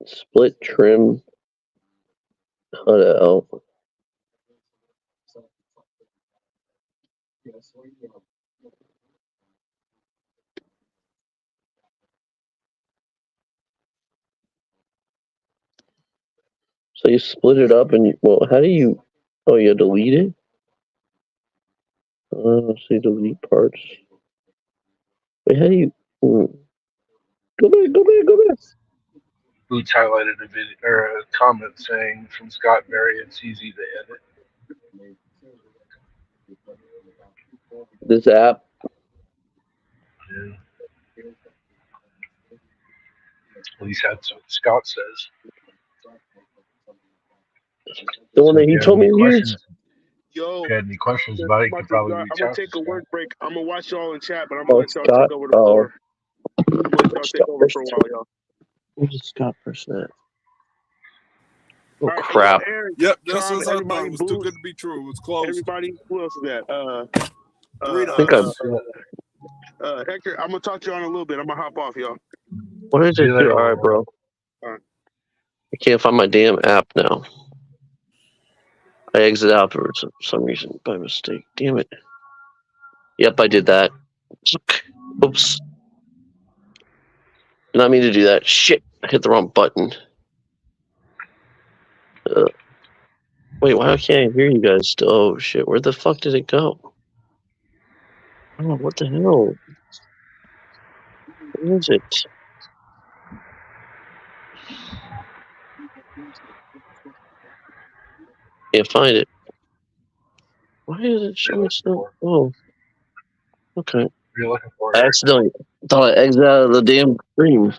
Split trim. How the hell? So you split it up and how do you? Oh, you delete it. Let's see, delete parts. Wait, how do you? Go back. Boots highlighted a video or a comment saying from Scott Berry, it's easy to edit. This app. Yeah. At least that's what Scott says. The one that he told me to use. Yo, if you had any questions about it, you could probably reach I'm gonna out take to a Scott. work break. I'm gonna watch y'all in chat, but I'm gonna let y'all Scott? take over the floor. I'm gonna let y'all take over for a while, y'all. Who's the Scott person at? Oh, Right, crap. yo, Aaron, Yep, just Tom, as I thought. It was too Boots, good to be true. It was close. everybody. Who else is that? Hector, I'm gonna talk to y'all in a little bit. I'm gonna hop off, y'all. What did I do? All right, bro. Alright. I can't find my damn app now. I exited out for some reason by mistake. Damn it. Yep, I did that. Oops. Did not mean to do that. Shit. I hit the wrong button. Wait, why can't I hear you guys still? Oh, shit. Where the fuck did it go? Oh, what the hell? Where is it? Can't find it. Why is it showing still? Oh. Okay. You're looking for I accidentally thought I exited out of the damn stream.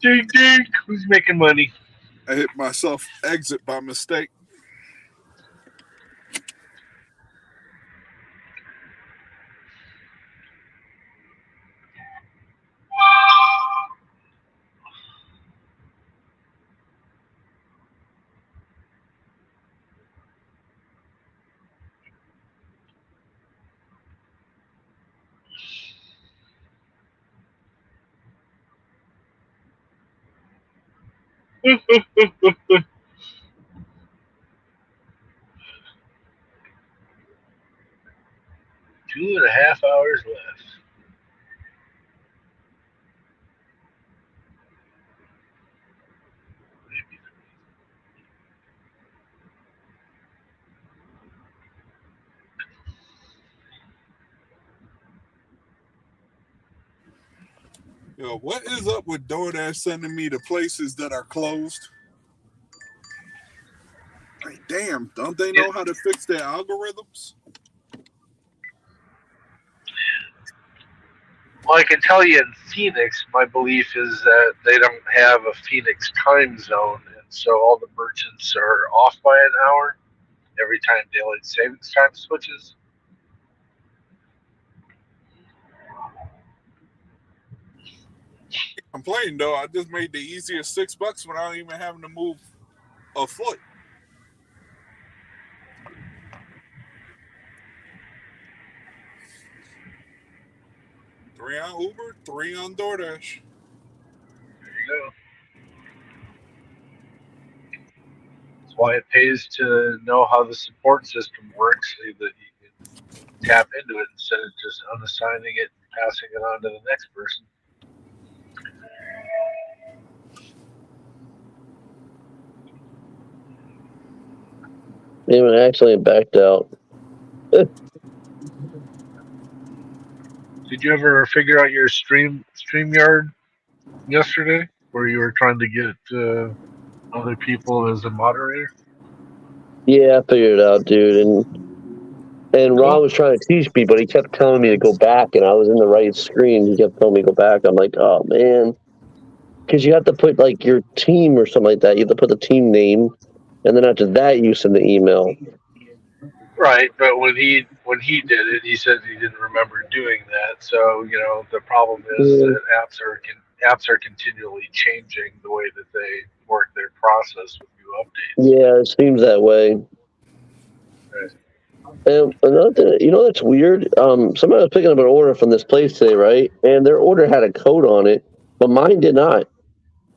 Ding ding. Who's making money? I hit myself exit by mistake. 2.5 hours left. Maybe. Yo, what is up with DoorDash sending me to places that are closed? Like, damn, don't they know how to fix their algorithms? Well, I can tell you in Phoenix, my belief is that they don't have a Phoenix time zone, and so all the merchants are off by an hour every time daylight savings time switches. Complain though, I just made the easiest $6 without even having to move a foot. $3 on Uber, $3 on DoorDash. There you go. That's why it pays to know how the support system works, so that you can tap into it instead of just unassigning it and passing it on to the next person. Even actually backed out. Did you ever figure out your StreamYard yesterday, where you were trying to get other people as a moderator? Yeah, I figured it out, dude. And Cool. Ron was trying to teach me, but he kept telling me to go back, and I was in the right screen. He kept telling me to go back. I'm like, oh man, because you have to put like your team or something like that. You have to put the team name, and then after that, you send the email. Right, but when he did it, he said he didn't remember doing that. So the problem is that apps are continually changing the way that they work their process with new updates. Yeah, it seems that way. Right. And another thing, that's weird. Somebody was picking up an order from this place today, right? And their order had a code on it, but mine did not.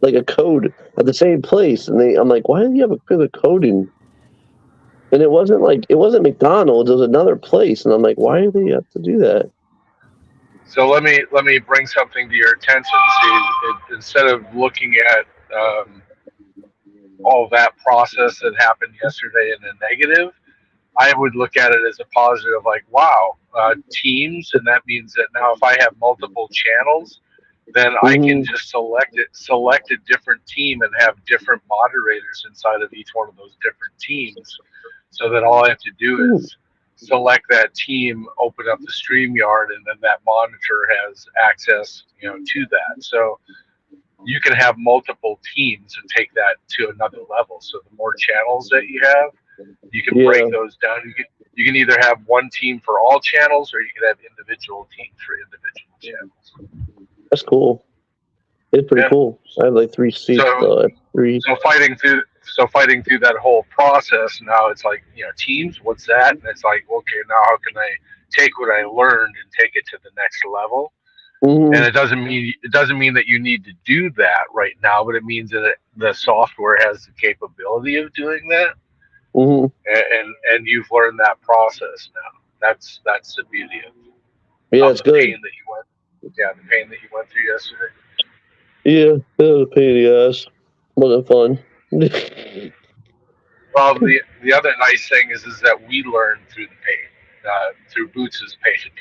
Like a code at the same place, and I'm like, why do you have a code in? And it wasn't McDonald's; it was another place, and I'm like, why do they have to do that? So let me bring something to your attention. See, instead of looking at all that process that happened yesterday in a negative, I would look at it as a positive. Like, wow, teams, and that means that now if I have multiple channels, then I can just select a different team and have different moderators inside of each one of those different teams, so that all I have to do is select that team, open up the StreamYard, and then that monitor has access, to that. So you can have multiple teams and take that to another level. So the more channels that you have, you can break those down. You can either have one team for all channels, or you can have individual teams for individual channels. That's cool. It's pretty cool. I have like 3 seats. So fighting through that whole process, now it's like, teams, what's that? And it's like, okay, now how can I take what I learned and take it to the next level? And it doesn't mean that you need to do that right now, but it means that the software has the capability of doing that. And you've learned that process now. That's the beauty of it's the good. pain that you went. Yeah, the pain that you went through yesterday. Yeah, that was a pain in the ass. Wasn't fun. Well, the other nice thing is that we learned through the pain, through Boots' pain.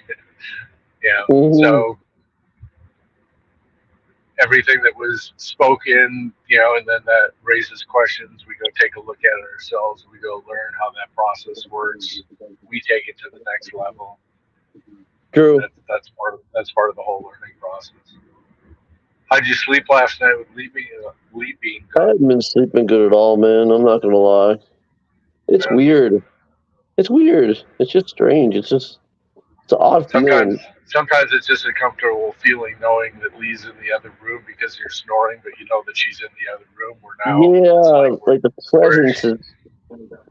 So everything that was spoken, and then that raises questions. We go take a look at it ourselves. We go learn how that process works. We take it to the next level. True. That's part of the whole learning process. How'd you sleep last night with Lee being I haven't been sleeping good at all, man. I'm not gonna lie. It's weird. It's weird. It's just strange. It's an odd feeling. Sometimes it's just a comfortable feeling knowing that Lee's in the other room because you're snoring, but you know that she's in the other room. Like the presence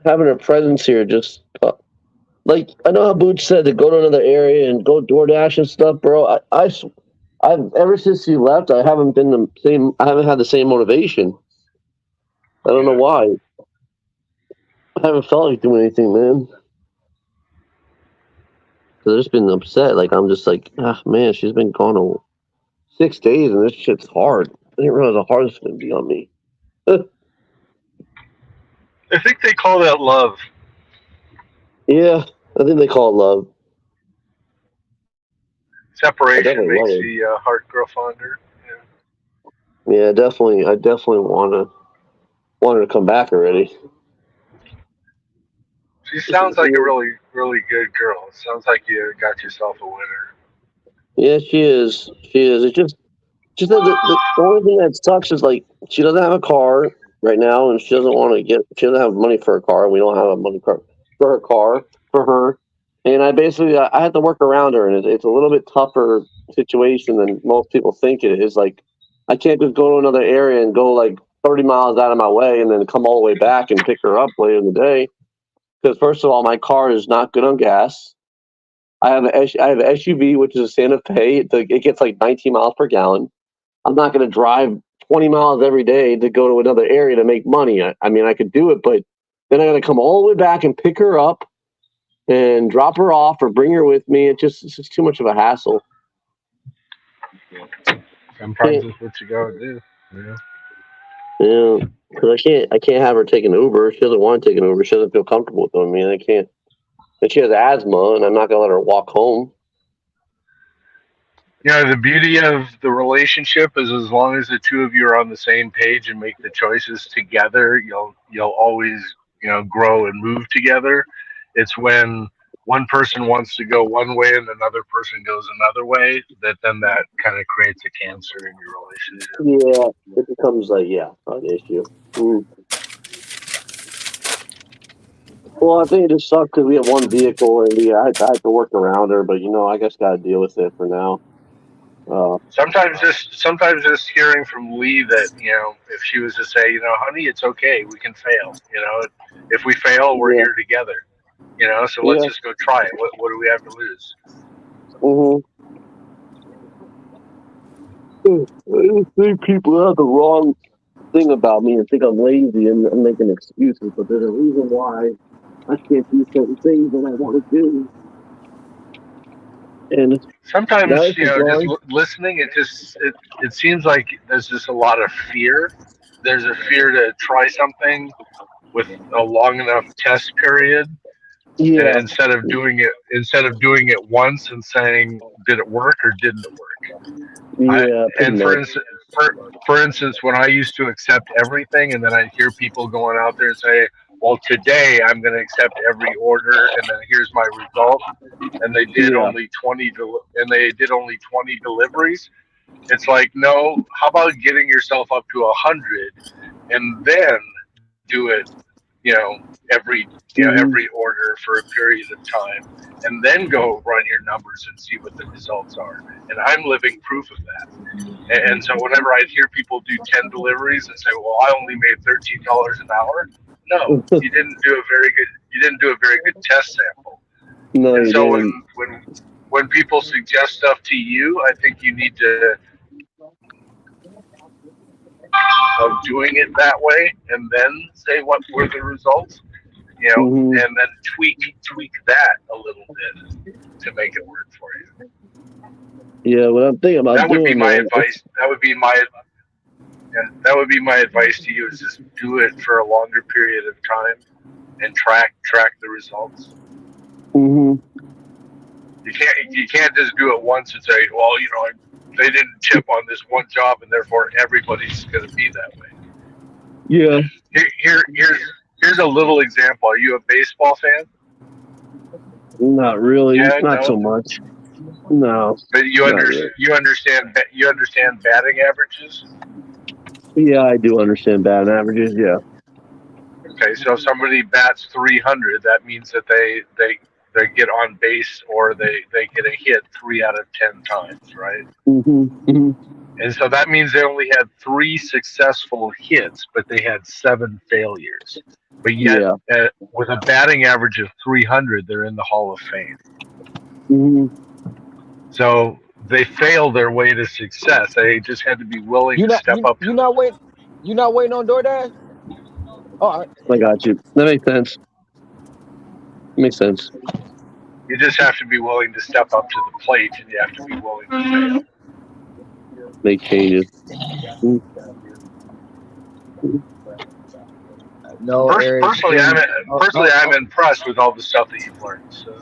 having a presence here. Just like I know how Boots said to go to another area and go DoorDash and stuff, bro. I've ever since he left, I haven't been the same. I haven't had the same motivation. I don't know why. I haven't felt like doing anything, man. Because I've just been upset. Like, I'm just like, man, she's been gone 6 days, and this shit's hard. I didn't realize how hard it's going to be on me. I think they call that love. Yeah, I think they call it love. Separation makes love it. the heart grow fonder. Yeah, definitely. I definitely want her to come back already. She sounds like a really, really good girl. It sounds like you got yourself a winner. Yeah, she is. She is. It's just the only thing that sucks is like she doesn't have a car right now, and she doesn't want to get. She doesn't have money for a car. We don't have money for her car for her, and I have to work around her, and it's a little bit tougher situation than most people think it is. Like I can't just go to another area and go like 30 miles out of my way and then come all the way back and pick her up later in the day. Because first of all, my car is not good on gas. I have an SUV, which is a Santa Fe. It gets like 19 miles per gallon. I'm not going to drive 20 miles every day to go to another area to make money. I mean, I could do it, but then I got to come all the way back and pick her up and drop her off or bring her with me. It's just too much of a hassle. Sometimes it's what you gotta do. Yeah. Yeah, because I can't have her take an Uber. She doesn't want to take an Uber. She doesn't feel comfortable with them. I mean, I can't. And she has asthma, and I'm not gonna let her walk home. You know, the beauty of the relationship is as long as the two of you are on the same page and make the choices together, you'll always, grow and move together. It's when one person wants to go one way and another person goes another way that kind of creates a cancer in your relationship. Yeah, it becomes an issue. Well, I think it just sucks because we have one vehicle and I have to work around her, but I guess gotta deal with it for now. Sometimes just hearing from Lee that, if she was to say, honey, it's okay, we can fail. If we fail, we're here together. So let's just go try it. What do we have to lose? I think people have the wrong thing about me and think I'm lazy and I'm making excuses, but there's a reason why I can't do certain things that I want to do. And sometimes, just listening, it seems like there's just a lot of fear. There's a fear to try something with a long enough test period. Yeah. Instead of doing it once and saying, did it work or didn't it work? Yeah. For instance, when I used to accept everything, and then I'd hear people going out there and say, well, today I'm going to accept every order, and then here's my result. And they did only 20 deliveries. It's like, no. How about getting yourself up to 100, and then do it, every order for a period of time, and then go run your numbers and see what the results are. And I'm living proof of that. And so whenever I hear people do 10 deliveries and say, well, I only made $13 an hour. No, you didn't do a very good test sample. No, and so when people suggest stuff to you, I think you need to of doing it that way and then say what were the results, and then tweak that a little bit to make it work for you. Yeah, what I'm thinking about that would be my advice. That would be my advice to you, is just do it for a longer period of time and track the results. You can't just do it once and say, well, they didn't tip on this one job and therefore everybody's going to be that way. Yeah. Here's a little example. Are you a baseball fan? Not really. Not so much. No. But you understand batting averages? Yeah, I do understand batting averages. Yeah. Okay, so if somebody bats 300, that means that they get on base or they get a hit 3 out of 10 times, right? And so that means they only had 3 successful hits, but they had 7 failures. But yet, with a batting average of 300, they're in the Hall of Fame. So they failed their way to success. They just had to be willing to step up. You're not waiting on DoorDash? All right. I got you. That makes sense. You just have to be willing to step up to the plate, and you have to be willing to fail. Make changes. No, Eric. Personally, I'm impressed with all the stuff that you've learned. So.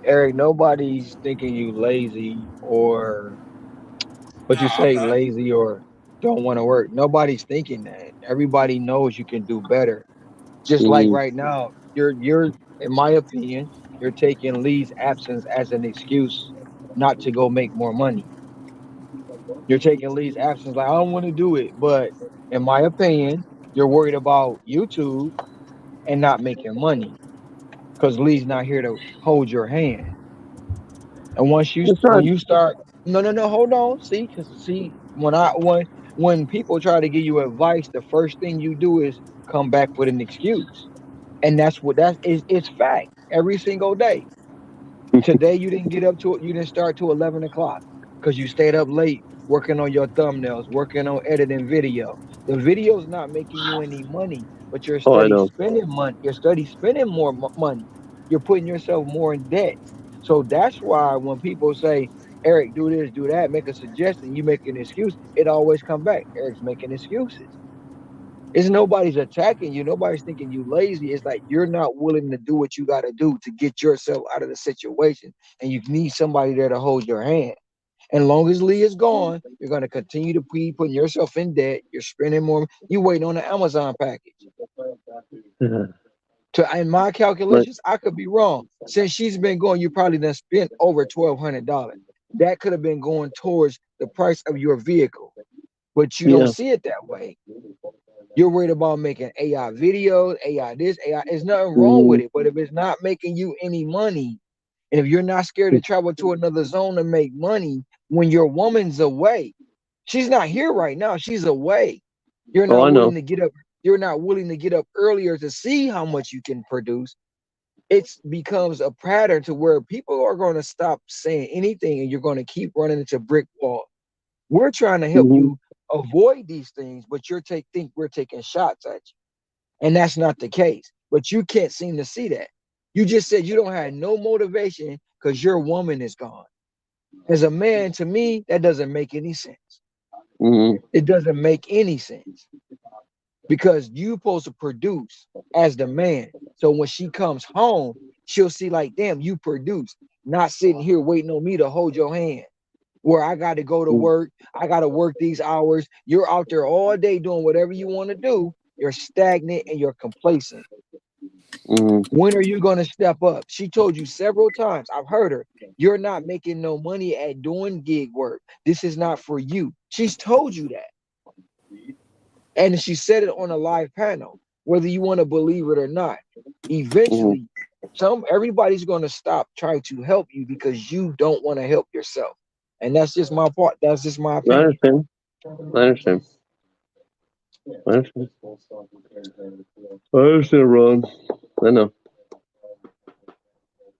Eric, nobody's thinking you lazy or but you Nah, I'm say not. lazy or don't want to work. Nobody's thinking that. Everybody knows you can do better. Just like Mm-hmm. right now, you're in my opinion, you're taking Lee's absence as an excuse not to go make more money. You're taking Lee's absence like I don't want to do it, but in my opinion, you're worried about YouTube and not making money because Lee's not here to hold your hand. And once you It's when not. you start, no, hold on, see, because see, when people try to give you advice, the first thing you do is come back with an excuse, and that's it's fact every single day. Today you didn't start to 11 o'clock because you stayed up late working on your thumbnails, working on editing video. The video's not making you any money, but Oh, I know. You're study spending more money. You're putting yourself more in debt. So that's why when people say, Eric, do this, do that, make a suggestion, you make an excuse, it always come back. Eric's making excuses. It's nobody's attacking you. Nobody's thinking you lazy. It's like you're not willing to do what you got to do to get yourself out of the situation, and you need somebody there to hold your hand. And long as Lee is gone, you're going to continue to be putting yourself in debt. You're spending more. You waiting on the Amazon package. In my But calculations, I could be wrong. Since she's been going, you probably done spent over $1,200. That could have been going towards the price of your vehicle, but you don't yeah. see it that way. You're worried about making AI videos, AI this, AI. There's nothing wrong with Mm-hmm. it. But if it's not making you any money, and if you're not scared to travel to another zone to make money when your woman's away, she's not here right now. She's away. You're Oh, I not know. willing to get up. You're not willing to get up earlier to see how much you can produce. It becomes a pattern to where people are going to stop saying anything, and you're going to keep running into brick wall. We're trying to help Mm-hmm. you avoid these things, but think we're taking shots at you. And that's not the case. But you can't seem to see that. You just said you don't have no motivation because your woman is gone. As a man, to me, that doesn't make any sense. Mm-hmm. It doesn't make any sense because you're supposed to produce as the man. So when she comes home, she'll see like, damn, you produce, not sitting here waiting on me to hold your hand. Where I got to go to work, I got to work these hours. You're out there all day doing whatever you want to do. You're stagnant and you're complacent. Mm-hmm. When are you going to step up? She told you several times. I've heard her. You're not making no money at doing gig work. This is not for you. She's told you that. And she said it on a live panel, whether you want to believe it or not. Eventually, everybody's going to stop trying to help you because you don't want to help yourself. And that's just my part. That's just my I opinion. understand. I understand. I understand. I understand, Ron. I know.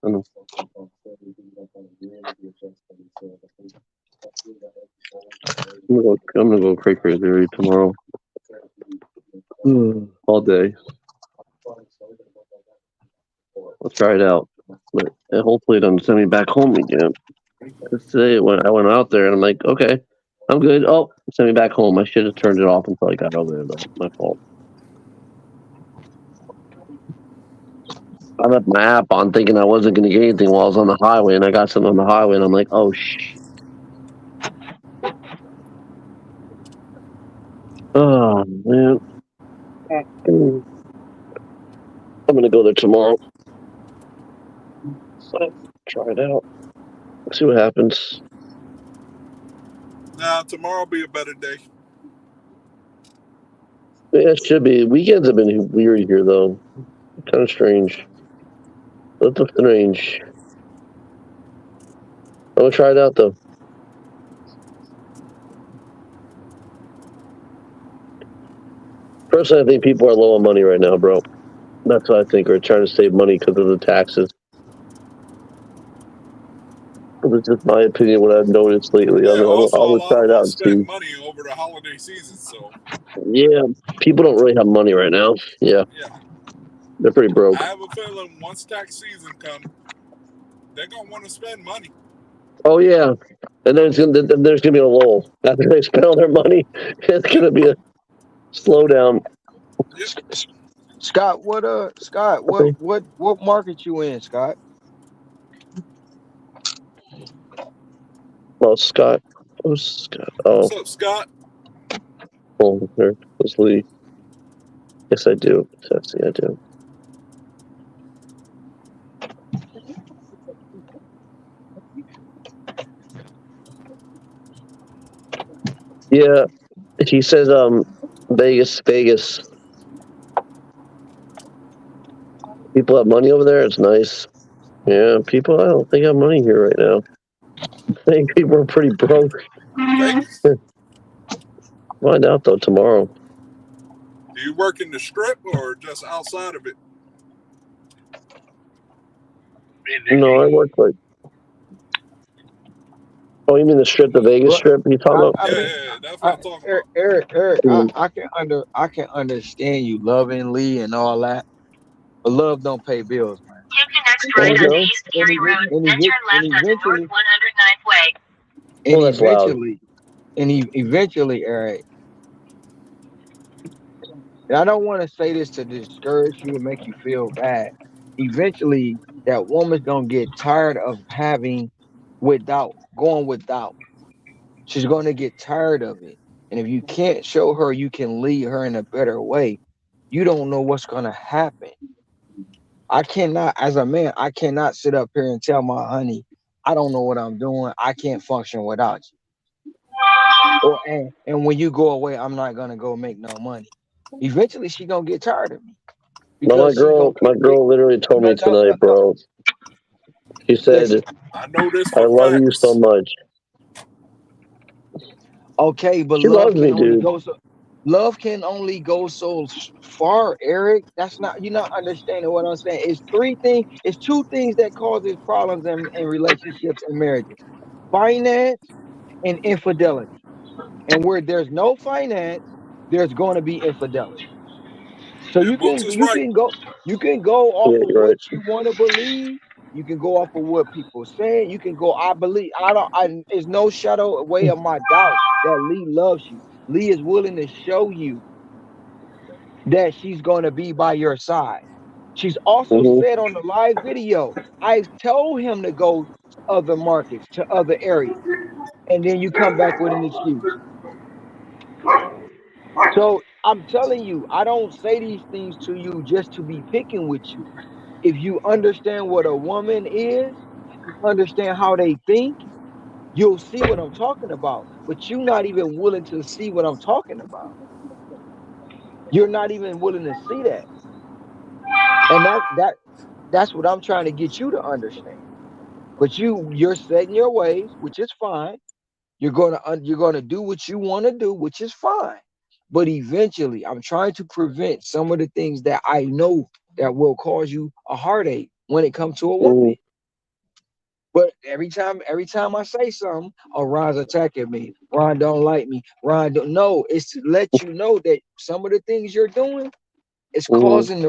I know. I'm gonna go cray theory tomorrow. All day. I'll try it out. But hopefully it doesn't send me back home again. Because today when I went out there and I'm like, okay, I'm good. Oh, send me back home. I should have turned it off until I got over there though. My fault. I left my app on thinking I wasn't gonna get anything while I was on the highway, and I got something on the highway and I'm like, oh shh. Oh man. I'm gonna go there tomorrow. So, try it out. See what happens. Nah, tomorrow will be a better day. Yeah, it should be. Weekends have been weird here though. Kind of strange. That's strange. I'm gonna try it out though. Personally, I think people are low on money right now, bro. That's what I think. We're trying to save money because of the taxes. It's just my opinion. What I've noticed lately. Yeah, also I'm a gonna lot try of it out us and spent see. money over the holiday season, so Yeah, people don't really have money right now. Yeah. yeah. They're pretty broke. I have a feeling once tax season comes, they're gonna want to spend money. Oh yeah, and then there's gonna be a lull after they spend all their money. It's gonna be a slowdown. Scott, what market you in, Scott? Oh, Scott. Who's Scott? Oh, What's up, Scott? there was Lee. Yes, I do. Sassy, I do. Yeah, he says Vegas. People have money over there. It's nice. Yeah, people. I don't think have money here right now. I think people are pretty broke. Vegas? Find out though tomorrow. Do you work in the strip or just outside of it? No, I work like. Oh, you mean the strip, the Vegas strip? You talking about? Yeah, that's what I'm talking about. Eric, I can understand you loving Lee and all that, but love don't pay bills, man. Take the next right onto East Erie Road, then turn left onto North 109th Way. And eventually, Eric, and I don't want to say this to discourage you and make you feel bad. Eventually, that woman's gonna get tired of going without. She's gonna get tired of it. And if you can't show her you can lead her in a better way, you don't know what's gonna happen. As a man, I cannot sit up here and tell my honey, I don't know what I'm doing. I can't function without you. And when you go away, I'm not gonna go make no money. Eventually, she gonna get tired of me. No, my girl literally told me tonight, bro. She said, I know this I love you so much. Okay, but she loves me, dude. Love can only go so far, Eric. That's not, you're not understanding what I'm saying. It's two things that causes problems in relationships and marriages: finance and infidelity. And where there's no finance, there's going to be infidelity. So you can go off of what you want to believe. You can go off of what people say. You can go, I believe. There's no shadow away of my doubt that Lee loves you. Lee is willing to show you that she's going to be by your side. She's also said on the live video, I told him to go to other markets, to other areas, and then you come back with an excuse. So I'm telling you, I don't say these things to you just to be picking with you. If you understand what a woman is, you understand how they think, you'll see what I'm talking about. But you're not even willing to see what I'm talking about. You're not even willing to see that. And that's what I'm trying to get you to understand. But you're set in your ways, which is fine. You're gonna do what you want to do, which is fine. But eventually, I'm trying to prevent some of the things that I know that will cause you a heartache when it comes to a woman. But every time I say something, oh, Ron's attacking me. Ron don't like me. Ron don't know. It's to let you know that some of the things you're doing is causing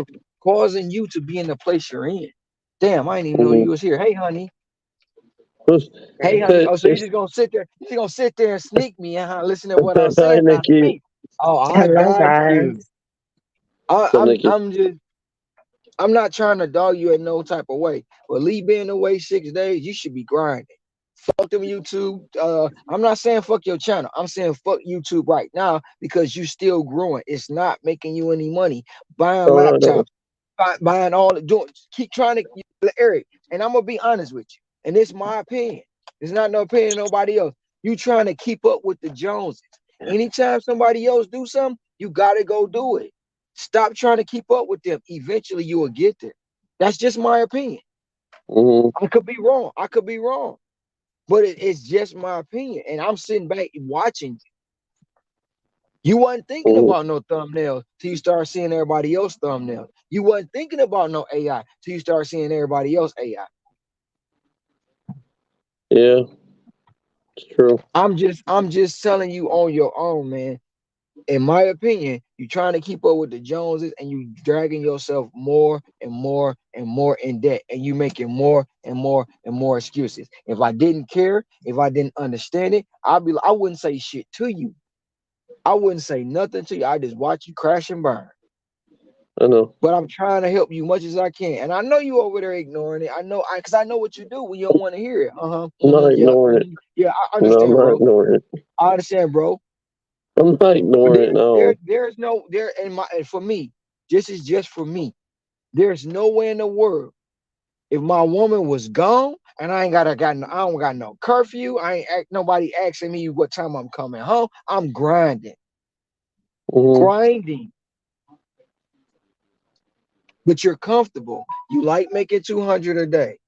you to be in the place you're in. Damn, I didn't even know you was here. Hey, honey. Hey, honey. Oh, so you're just gonna sit there? You're just gonna sit there and sneak me and listen to what I'm saying? Oh, I got you. I'm not trying to dog you in no type of way. But Lee being away 6 days, you should be grinding. Fuck them YouTube. I'm not saying fuck your channel. I'm saying fuck YouTube right now because you still growing. It's not making you any money. Buying laptops, buying all the doing. Keep trying to, Eric. And I'm gonna be honest with you. And it's my opinion. It's not no opinion of nobody else. You trying to keep up with the Joneses. Anytime somebody else do something, you gotta go do it. Stop trying to keep up with them. Eventually, you will get there. That's just my opinion. I could be wrong. But it's just my opinion. And I'm sitting back watching you. You wasn't thinking about no thumbnails till you start seeing everybody else thumbnails. You wasn't thinking about no AI till you start seeing everybody else AI. Yeah, it's true. I'm just telling you on your own, man. in my opinion, you're trying to keep up with the Joneses and you dragging yourself more and more and more in debt, and you making more and more and more excuses. If I didn't care, if I didn't understand it, I wouldn't say shit to you. I wouldn't say nothing to you. I just watch you crash and burn. I know. But I'm trying to help you much as I can, and I know you over there ignoring it. I know, because I know what you do when you don't want to hear it. I'm not Yeah, ignoring it. yeah. I No, I'm understand, not bro. ignoring it. I understand, bro. I'm not ignoring it. No. There's no there in my and for me. This is just for me. There's no way in the world if my woman was gone and I don't got no curfew. Nobody asking me what time I'm coming home. I'm grinding, Mhm. grinding. But you're comfortable. You like making 200 a day.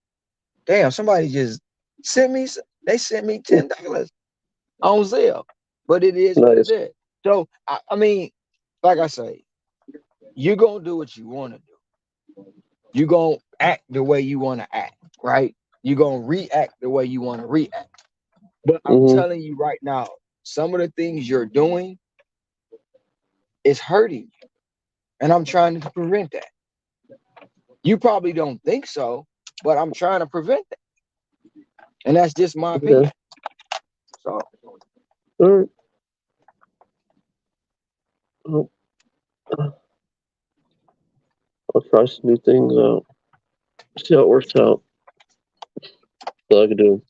Damn, somebody just sent me. They sent me $10 on Zelle. But it is what it Nice. is. So I mean, like I say, you're gonna do what you want to do. You're gonna act the way you want to act, right? You're gonna react the way you want to react. But I'm Mhm. telling you right now, some of the things you're doing is hurting you. And I'm trying to prevent that. You probably don't think so, but I'm trying to prevent that. And that's just my Okay. opinion. So All right. Well, I'll try some new things out. See how it works out. That's all I can do.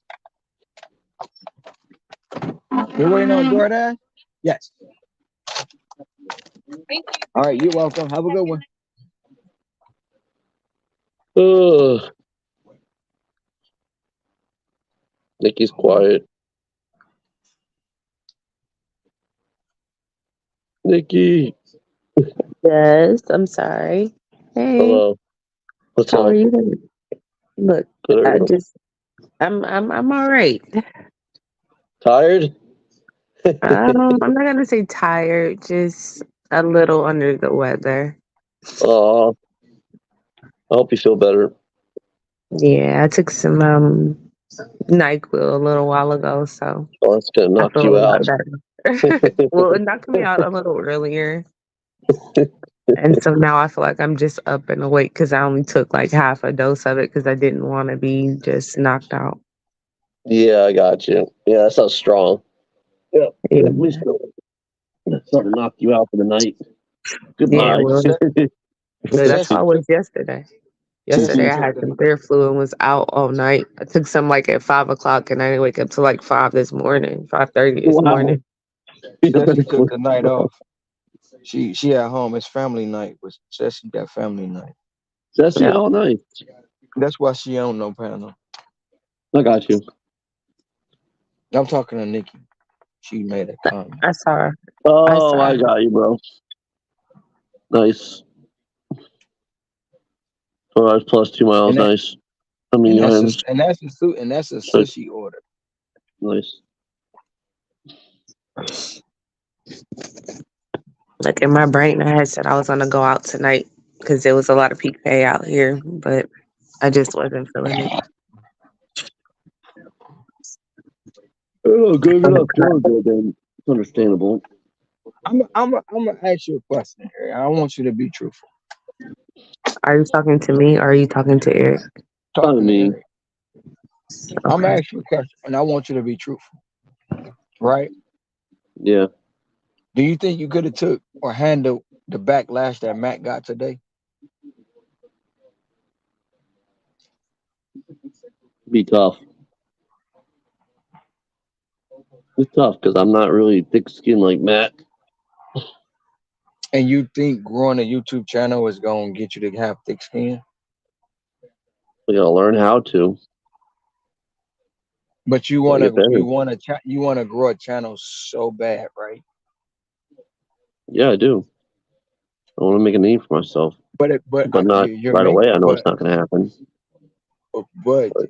you're waiting on DoorDash? Yes. All right, you're welcome. Have a good one. Ugh. Nikki's quiet. Nikki. Yes, I'm sorry. Hey, Hello. What's how are up? you? Look, Good. I just, I'm all right. Tired? I'm not gonna say tired, just a little under the weather. Aw. I hope you feel better. Yeah, I took some NyQuil a little while ago, so Oh, that's gonna I knock feel you a lot out. better. Well, it knocked me out a little earlier, and so now I feel like I'm just up and awake because I only took like half a dose of it because I didn't want to be just knocked out. Yeah, I got you. Yeah, that sounds strong. Yeah. Yeah, At least something knocked you out for the night. Good yeah. night. Well, that's Since how you it was took yesterday. since you Yesterday I took had the some Theraflu and was out all night. I took some like at 5 o'clock and I didn't wake up till like 5 this morning, 5:30 this Wow. morning. since she took the night off, she at home. It's family night. But says she got family night. That's it Yeah, all night. That's why she on no panel. I got you. I'm talking to Nikki. She made a comment. I saw her. I Oh, saw I her. got you, bro. Nice. 4 hours plus 2 miles. And that Nice. I mean, and that's a times. and that's a sushi order. Nice. Like in my brain, I had said I was gonna go out tonight because there was a lot of peak pay out here, but I just wasn't feeling it. Oh, good I was enough, Georgia. Then it's understandable. I'm gonna ask you a question here. I want you to be truthful. Are you talking to me or are you talking to Eric? Kind of Talking to me. Eric. I'm Okay. gonna ask you a question, and I want you to be truthful. Right? Yeah. Do you think you could have took or handled the backlash that Matt got today? Be tough. It's tough because I'm not really thick skinned like Matt. And you think growing a YouTube channel is gonna get you to have thick skin? I gotta learn how to. But you Gotta wanna get better. you wanna grow a channel so bad, right? Yeah, I do. I want to make a name for myself, But but not you're right away. making I know it's not going to happen. but But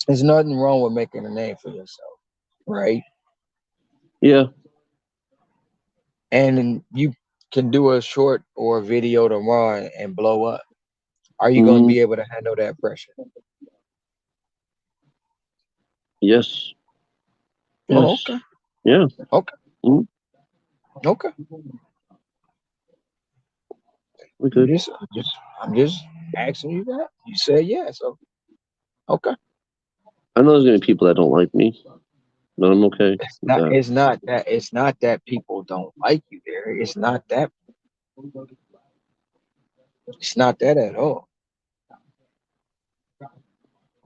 there's nothing wrong with making a name for yourself, right? yeah, And then you can do a short or a video tomorrow and blow up. Are you gonna mm, be able to handle that pressure? yes, Oh, yes, okay. yeah. Okay. Okay. We good. I'm just asking you that. You said yeah, so okay. I know there's gonna be people that don't like me, but I'm okay with that. It's not that people don't like you there. It's not that at all.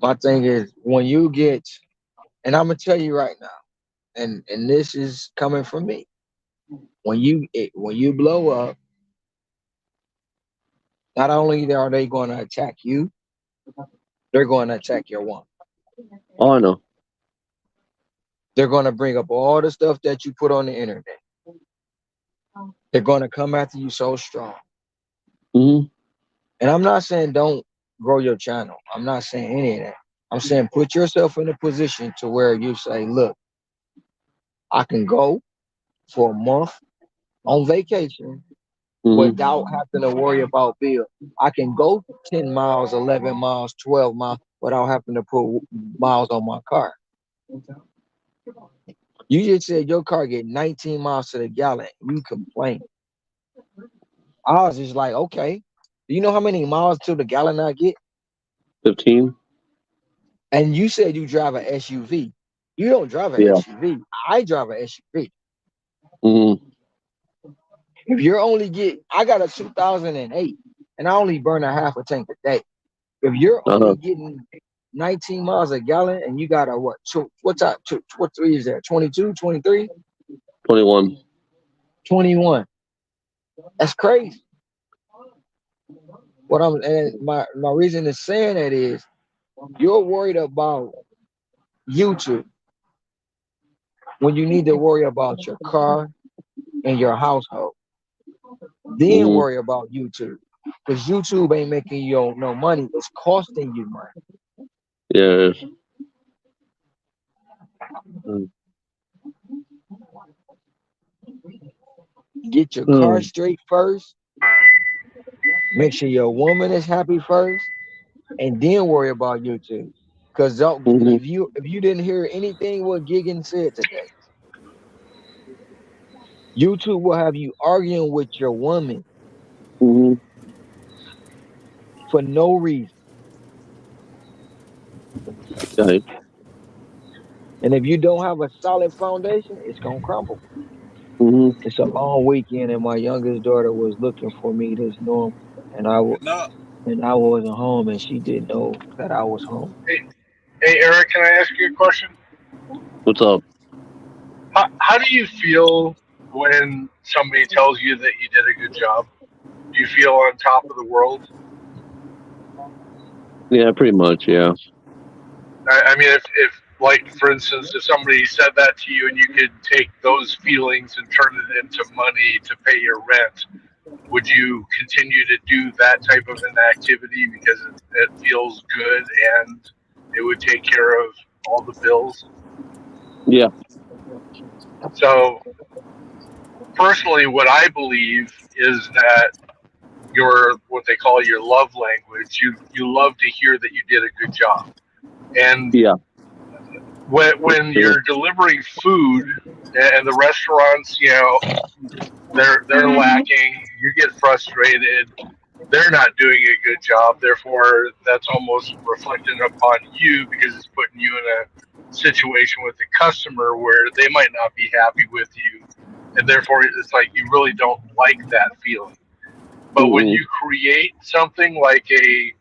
My thing is when you get, and I'm gonna tell you right now, and this is coming from me. When you blow up, not only are they going to attack you, they're going to attack your woman. Oh, I know. They're going to bring up all the stuff that you put on the internet. They're going to come after you so strong. Mm-hmm. And I'm not saying don't grow your channel. I'm not saying any of that. I'm saying put yourself in a position to where you say, look, I can go for a month on vacation without having to worry about bills. I can go 10 miles, 11 miles, 12 miles without having to put miles on my car. You just said your car get 19 miles to the gallon. You complain. I was just like, okay. Do you know how many miles to the gallon I get? 15. And you said you drive an SUV. You don't drive an SUV. I drive an SUV. If you're I got a 2008, and I only burn a half a tank a day. If you're only getting 19 miles a gallon, and you got a what 3 is there? 22, 23? 21. 21. That's crazy. My reason is saying that is you're worried about YouTube when you need to worry about your car and your household. Then worry about YouTube. Because YouTube ain't making you no money. It's costing you money. Yeah. Get your car straight first. Make sure your woman is happy first. And then worry about YouTube. Because if you didn't hear anything what Gigan said today, YouTube will have you arguing with your woman for no reason. Okay. And if you don't have a solid foundation, it's gonna crumble. It's a long weekend, and my youngest daughter was looking for me this normal, and I wasn't home, and she didn't know that I was home. Hey, Eric, can I ask you a question? What's up? How do you feel when somebody tells you that you did a good job? Do you feel on top of the world? Yeah, pretty much, yeah. I mean, if like, for instance, if somebody said that to you and you could take those feelings and turn it into money to pay your rent, would you continue to do that type of an activity because it feels good and it would take care of all the bills? Yeah. So, personally, what I believe is that what they call your love language, you love to hear that you did a good job. And when you're delivering food and the restaurants, they're lacking, you get frustrated, they're not doing a good job, therefore that's almost reflected upon you because it's putting you in a situation with the customer where they might not be happy with you, and therefore it's like you really don't like that feeling. But when you create something like a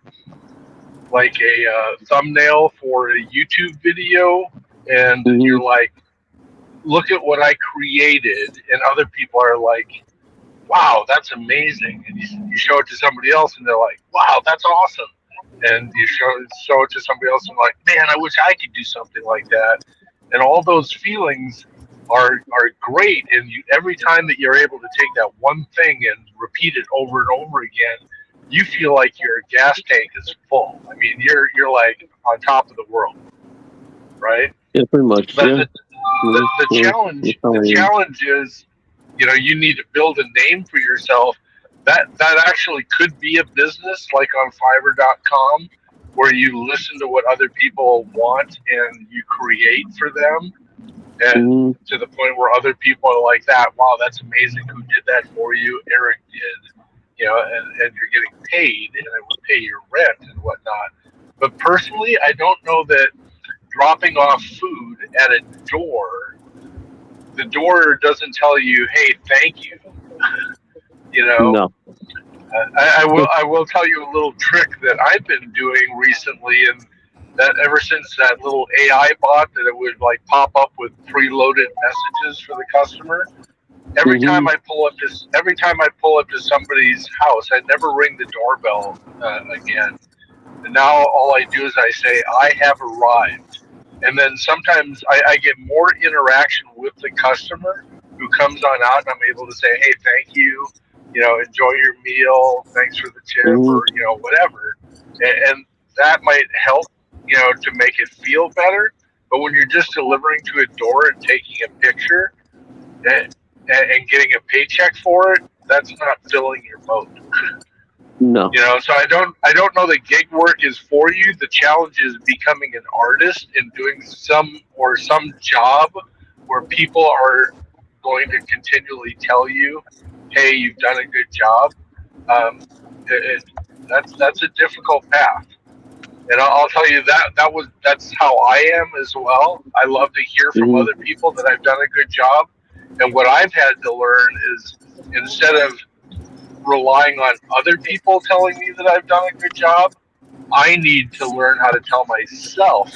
thumbnail for a YouTube video, and you're like, look at what I created, and other people are like, wow, that's amazing, and you show it to somebody else and they're like, wow, that's awesome, and you show it to somebody else and like, man, I wish I could do something like that, and all those feelings are great, and every time that you're able to take that one thing and repeat it over and over again, you feel like your gas tank is full. I mean, you're like on top of the world, right? Yeah, pretty much. But yeah. the challenge is, you need to build a name for yourself. That actually could be a business, like on Fiverr.com, where you listen to what other people want and you create for them. And to the point where other people are like that, wow, that's amazing. Who did that for you? Eric did. And you're getting paid, and it would pay your rent and whatnot. But personally, I don't know that dropping off food at a door, the door doesn't tell you, hey, thank you. No. I will tell you a little trick that I've been doing recently, and that ever since that little AI bot that it would like pop up with preloaded messages for the customer. Every time I pull up to somebody's house, I never ring the doorbell again. And now all I do is I say, I have arrived. And then sometimes I get more interaction with the customer who comes on out, and I'm able to say, hey, thank you, enjoy your meal, thanks for the tip, or, whatever. And that might help, to make it feel better. But when you're just delivering to a door and taking a picture and getting a paycheck for it, that's not filling your boat. No. So I don't know that gig work is for you. The challenge is becoming an artist and doing some job where people are going to continually tell you, hey, you've done a good job. That's a difficult path. And I'll tell you that's how I am as well. I love to hear from other people that I've done a good job. And what I've had to learn is, instead of relying on other people telling me that I've done a good job, I need to learn how to tell myself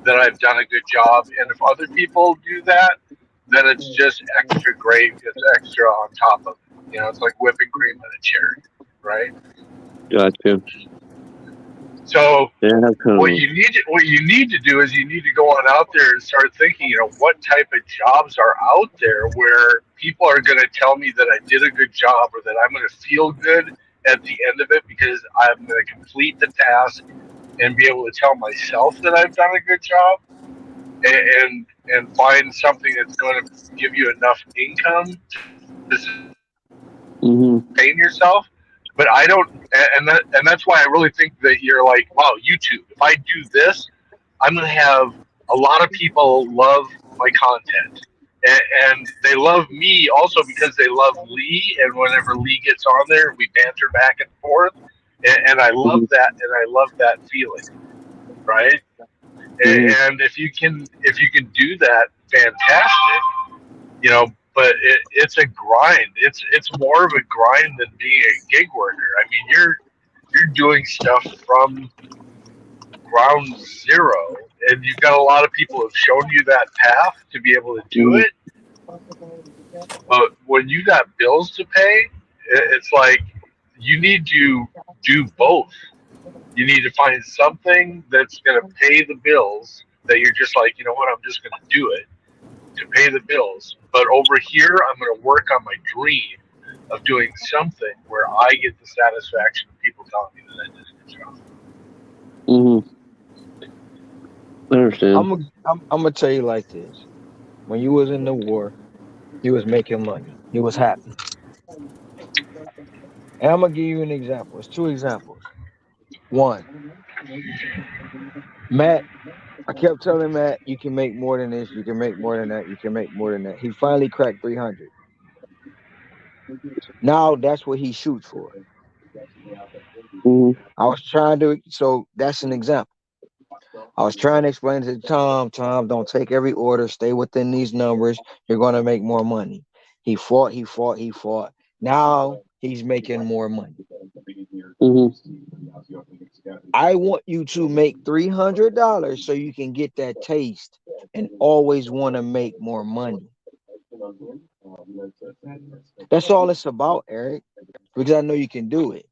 that I've done a good job. And if other people do that, then it's just extra gravy. It's extra on top of it. It's like whipping cream on a cherry, right? Gotcha. So what you need to do is you need to go on out there and start thinking, what type of jobs are out there where people are going to tell me that I did a good job, or that I'm going to feel good at the end of it because I'm going to complete the task and be able to tell myself that I've done a good job, and find something that's going to give you enough income to sustain yourself. But I don't, and that's why I really think that you're like, wow, YouTube. If I do this, I'm going to have a lot of people love my content. And they love me also because they love Lee. And whenever Lee gets on there, we banter back and forth. And I love that. And I love that feeling. Right. And if you can do that, fantastic. But it's a grind. It's more of a grind than being a gig worker. I mean, you're doing stuff from ground zero, and you've got a lot of people who have shown you that path to be able to do it. But when you got bills to pay, it's like you need to do both. You need to find something that's going to pay the bills that you're just like, you know what, I'm just going to do it to pay the bills. But over here, I'm going to work on my dream of doing something where I get the satisfaction of people telling me that I did a good job. I understand. I'm gonna tell you like this: when you was in the war, you was making money, you was happy. And I'm gonna give you an example. It's two examples. One, Matt. I kept telling Matt, you can make more than this, you can make more than that, you can make more than that. He finally cracked 300. Now that's what he shoots for. I was trying to, so that's an example. I was trying to explain to Tom, don't take every order, stay within these numbers, you're going to make more money. He fought. Now he's making more money. I want you to make $300 so you can get that taste and always want to make more money. That's all it's about, Eric, because I know you can do it.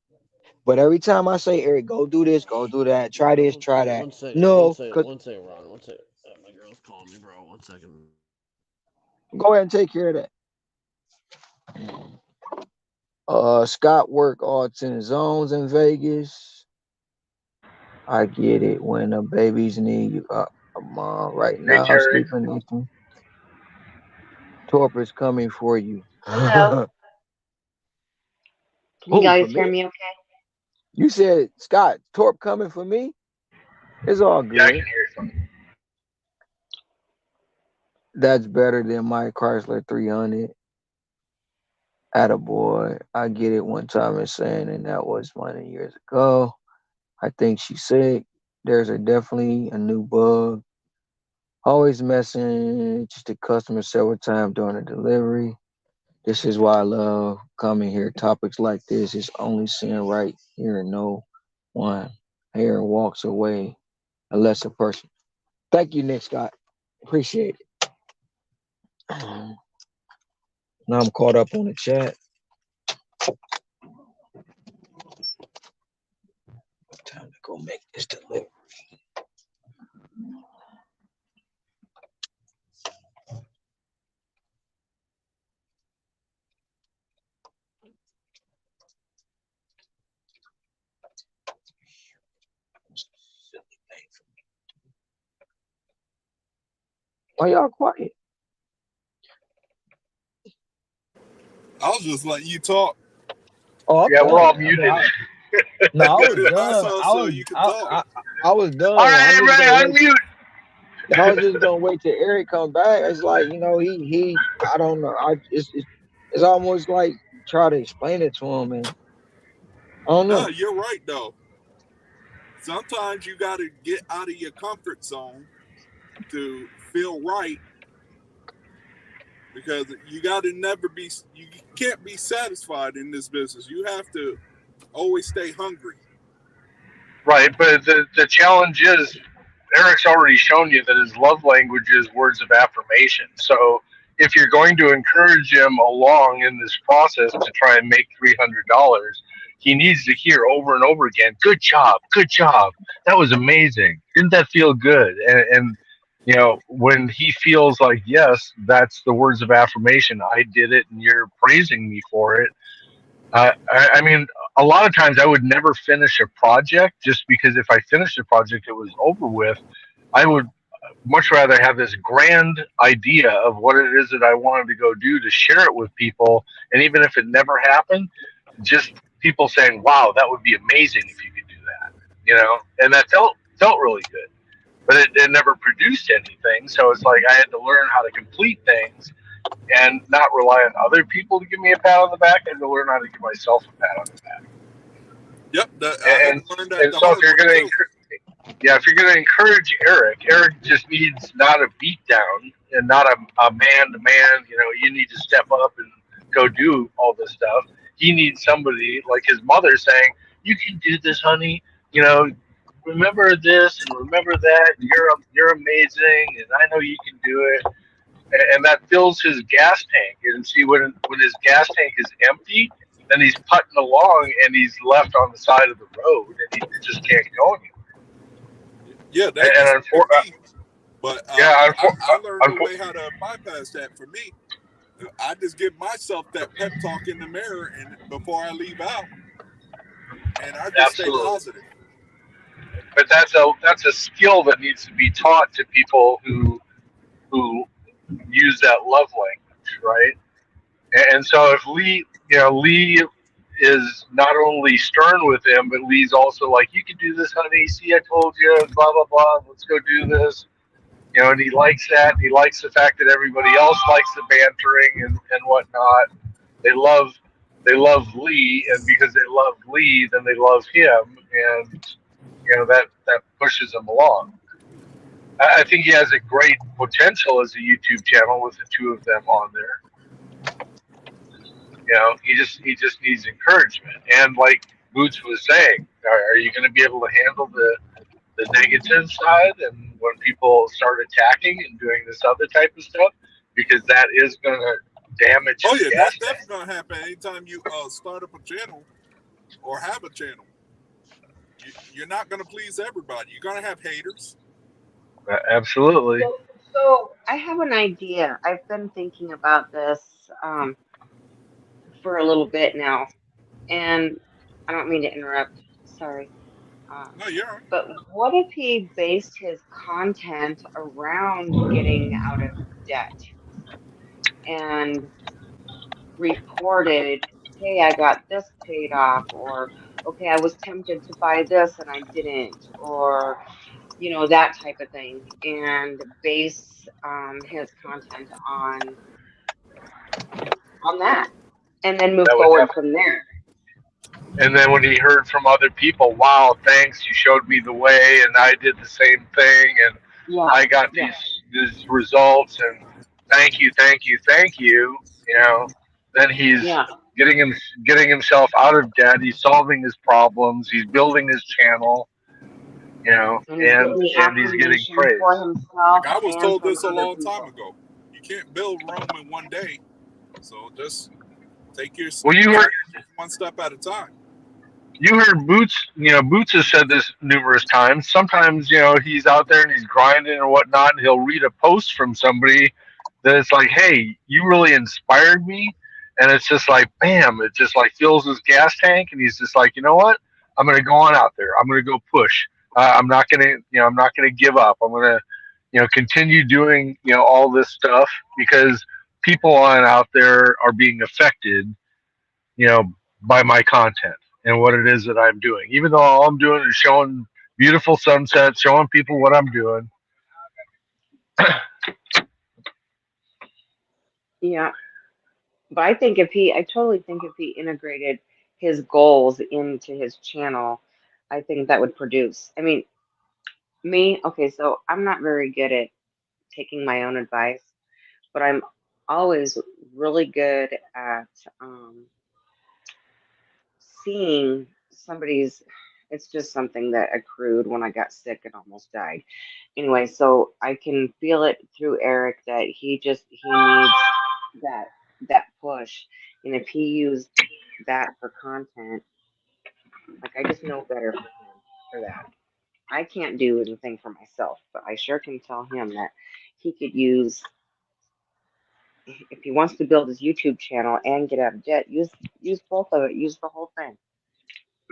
But every time I say, Eric, go do this, go do that, try this, try that. One second, no. One second, Ron. One second. My girl's calling me, bro. 1 second. Go ahead and take care of that. Scott work all 10 zones in Vegas. I get it. When the babies need you up, mom, right now, I'm sleeping. Torp is coming for you. Hello. Can you guys hear me okay? You said, Scott, Torp coming for me? It's all good. Yeah, I can hear you. That's better than my Chrysler 300. Attaboy. I get it one time and saying, and that was money years ago. I think she's sick. There's definitely a new bug. Always messaged the customer several times during the delivery. This is why I love coming here. Topics like this is only seen right here and no one here walks away unless a person. Thank you, Nick Scott. Appreciate it. Now I'm caught up on the chat. Time to go make this delivery. Why y'all quiet? I was just letting you talk. Oh, I'm Yeah, we're all done. I mean, muted. no, I was done. So you can talk. I was done. All right, I'm just everybody, gonna wait. unmute. I was just gonna wait till Eric come back. It's like he. I don't know. It's almost like try to explain it to him, and I don't know. No, you're right though. Sometimes you got to get out of your comfort zone to feel right, because you got to you can't be satisfied in this business. You have to always stay hungry. Right, but the challenge is Eric's already shown you that his love language is words of affirmation. So if you're going to encourage him along in this process to try and make $300, he needs to hear over and over again, "Good job, that was amazing. Didn't that feel good?" And you know, when he feels like, yes, that's the words of affirmation, I did it, and you're praising me for it. I mean, a lot of times I would never finish a project just because if I finished a project, it was over with. I would much rather have this grand idea of what it is that I wanted to go do to share it with people. And even if it never happened, just people saying, "Wow, that would be amazing if you could do that," you know, and that felt really good. But it never produced anything. So it's like I had to learn how to complete things and not rely on other people to give me a pat on the back, and to learn how to give myself a pat on the back. Yep, I had to learn that. And so if you're going to encourage Eric just needs not a beat down and not a man to man. You know, you need to step up and go do all this stuff. He needs somebody like his mother saying, "You can do this, honey. You know, remember this and remember that. You're amazing, and I know you can do it." And that fills his gas tank. And see, when his gas tank is empty, then he's putting along and he's left on the side of the road and he just can't go anywhere. Yeah, that's me. But I learned a way how to bypass that. For me, I just give myself that pep talk in the mirror and before I leave out, and I just stay positive. But that's a skill that needs to be taught to people who use that love language, right? And so if Lee is not only stern with him, but Lee's also like, "You can do this, honey. See, I told you, blah, blah, blah. Let's go do this." You know, and he likes that. He likes the fact that everybody else likes the bantering and whatnot. They love Lee, and because they love Lee, then they love him, and you know that pushes him along. I think he has a great potential as a YouTube channel with the two of them on there. You know, he just needs encouragement. And like Boots was saying, are you going to be able to handle the negative side and when people start attacking and doing this other type of stuff? Because that is going to damage. Oh yeah, that's definitely going to happen anytime you start up a channel or have a channel. You're not going to please everybody. You're going to have haters. Absolutely. So I have an idea. I've been thinking about this for a little bit now, and I don't mean to interrupt. Sorry. No, you're right. But what if he based his content around getting out of debt and reported, "Hey, I got this paid off," or "Okay, I was tempted to buy this and I didn't," or you know, that type of thing, and base his content on that, and then move That would forward definitely. from there. And then when he heard from other people, wow, thanks, you showed me the way, and I did the same thing, and Yeah, I got yeah, these results, and thank you, thank you, thank you. You know, then he's yeah. getting him getting himself out of debt. He's solving his problems. He's building his channel. You know, And he's getting the and he's getting affirmation for praise. himself Like I was and told from this a other long time people. ago. You can't build Rome in one day. So just take your Well, one step at a time. you heard Boots. You know, Boots has said this numerous times. Sometimes, you know, he's out there and he's grinding or whatnot, and he'll read a post from somebody that it's like, "Hey, you really inspired me," and it's just like, bam! It just like fills his gas tank, and he's just like, you know what? I'm gonna go on out there. I'm gonna go push. I'm not gonna, I'm not gonna give up. I'm gonna, continue doing, all this stuff because people on out there are being affected, you know, by my content and what it is that I'm doing. Even though all I'm doing is showing beautiful sunsets, showing people what I'm doing. Yeah, but I totally think if he integrated his goals into his channel, I think that would produce. I mean, okay, so I'm not very good at taking my own advice, but I'm always really good at seeing somebody's. It's just something that accrued when I got sick and almost died. Anyway, so I can feel it through Eric that he needs that push, and if he used that for content, like I just know better for him for that. I can't do anything for myself, but I sure can tell him that he could use, if he wants to build his YouTube channel and get out of debt, use both of it, use the whole thing.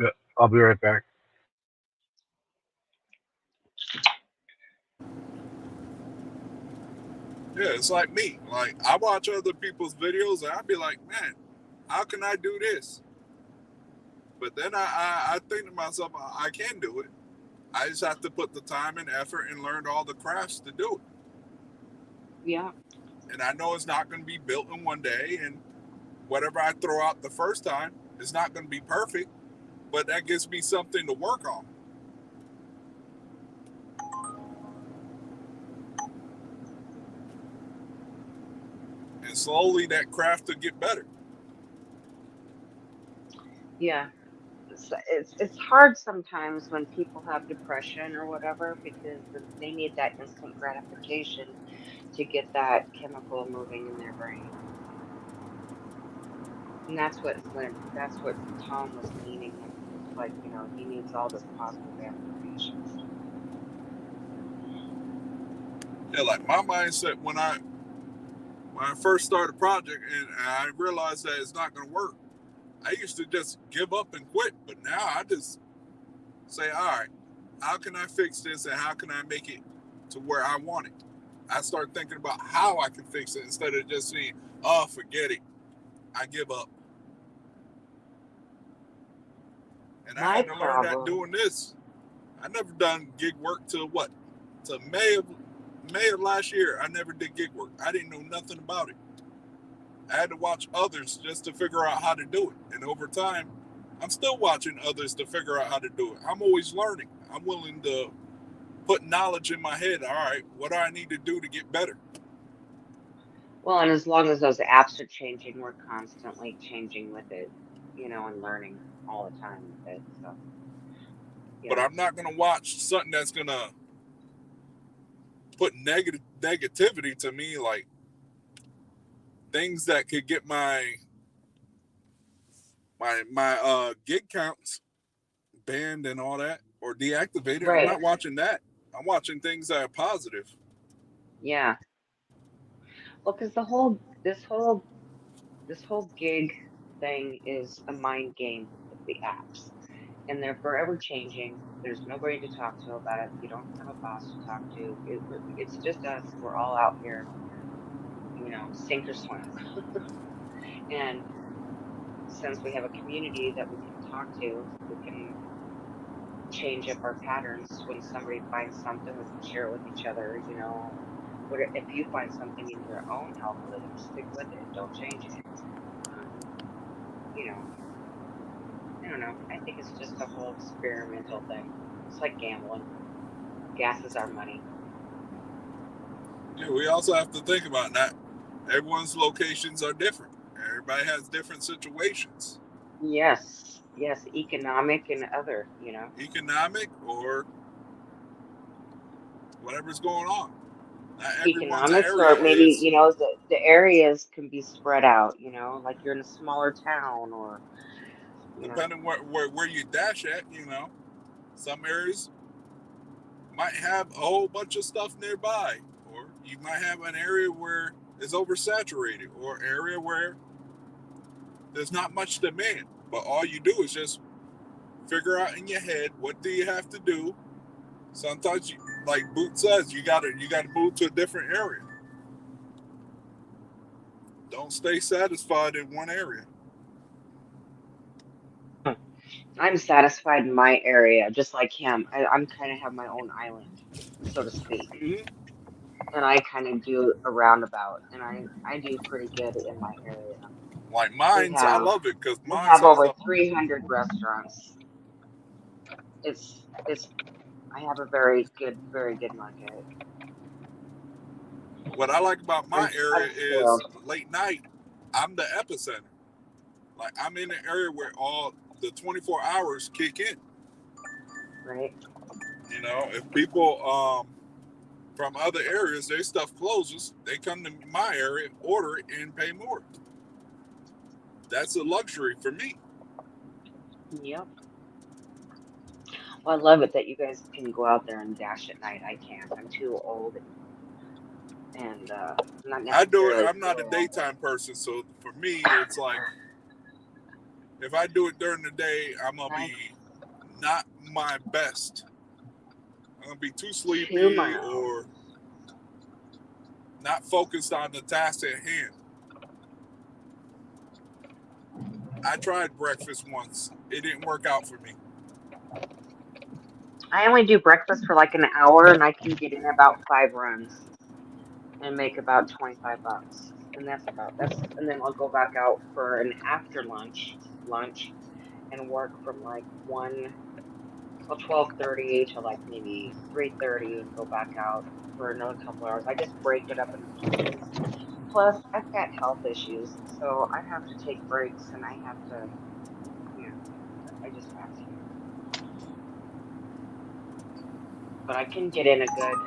Yeah, I'll be right back. Yeah, it's like me. Like I watch other people's videos and I'd be like, man, how can I do this? But then I think to myself, I can do it. I just have to put the time and effort and learn all the crafts to do it. Yeah. And I know it's not going to be built in one day, and whatever I throw out the first time is not going to be perfect, but that gives me something to work on. And slowly that craft will get better. Yeah. It's hard sometimes when people have depression or whatever because they need that instant gratification to get that chemical moving in their brain. And that's what Tom was meaning. It's like, he needs all this positive affirmations. Yeah, like my mindset when I first started a project and I realized that it's not going to work, I used to just give up and quit. But now I just say, all right, how can I fix this and how can I make it to where I want it? I start thinking about how I can fix it instead of just saying, oh, forget it. I give up. And I had to learn that doing this. I never done gig work till what? Till May of last year. I never did gig work. I didn't know nothing about it. I had to watch others just to figure out how to do it. And over time, I'm still watching others to figure out how to do it. I'm always learning. I'm willing to put knowledge in my head. All right, what do I need to do to get better? Well, and as long as those apps are changing, we're constantly changing with it, and learning all the time with it. So, yeah. But I'm not going to watch something that's going to put negativity to me, like things that could get my gig counts banned and all that, or deactivated. Right. I'm not watching that. I'm watching things that are positive. Yeah. Well, because this whole gig thing is a mind game with the apps, and they're forever changing. There's nobody to talk to about it. You don't have a boss to talk to. It's just us. We're all out here, sink or swim. And since we have a community that we can talk to, we can change up our patterns. When somebody finds something, we can share it with each other. If you find something in your own algorithm, stick with it. Don't change it. I don't know. I think it's just a whole experimental thing. It's like gambling. Gas is our money. Yeah, we also have to think about that. Everyone's locations are different. Everybody has different situations. Yes, economic and other, Economic or whatever's going on. Not everyone's economics, area or maybe is. the areas can be spread out. Like you're in a smaller town, or depending where you dash at. Some areas might have a whole bunch of stuff nearby, or you might have an area where it's oversaturated, or area where there's not much demand, but all you do is just figure out in your head what do you have to do. Sometimes, like Boot says, you gotta move to a different area. Don't stay satisfied in one area. I'm satisfied in my area, just like him. I'm kind of have my own island, so to speak. Mm-hmm. And I kind of do a roundabout, and I do pretty good in my area. Like mine's, I love it because we mine have has over 300 restaurants. I have a very good market. What I like about my area is late night, I'm the epicenter. Like I'm in an area where all the 24 hours kick in. Right. If people from other areas, their stuff closes, they come to my area, order it, and pay more. That's a luxury for me. Yep. Well, I love it that you guys can go out there and dash at night. I can't. I'm too old and not necessarily. I do it. I'm not a daytime person, so for me, it's like if I do it during the day, I'm gonna be not my best. I'm gonna be too sleepy or not focused on the task at hand. I tried breakfast once. It didn't work out for me. I only do breakfast for like an hour, and I can get in about 5 runs and make about $25. And and then I'll go back out for an after lunch and work from like 12:30 to like maybe 3:30 and go back out for another couple hours. I just break it up into pieces. Plus, I've got health issues, so I have to take breaks, and I have to, I just have to. But I can get in a good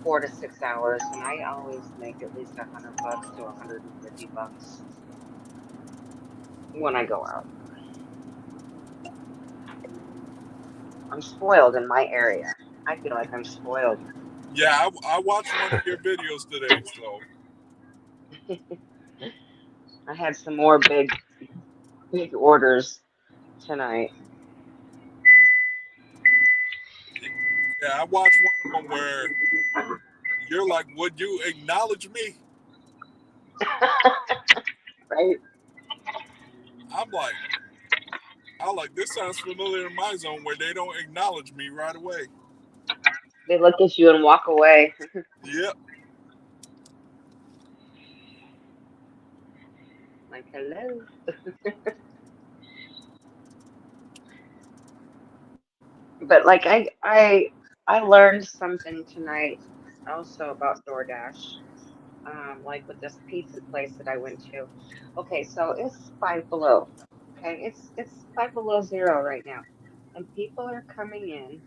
4 to 6 hours, and I always make at least $100 to $150 when I go out. I'm spoiled in my area. I feel like I'm spoiled. Yeah, I watched one of your videos today, so. I had some more big orders tonight. Yeah, I watched one of them where you're like, would you acknowledge me? Right. I'm like, this sounds familiar in my zone where they don't acknowledge me right away. They look at you and walk away. Yep. Like, hello. But like I learned something tonight also about DoorDash. Like with this pizza place that I went to. Okay, so it's 5 below. Okay, it's 5 below 0 right now, and people are coming in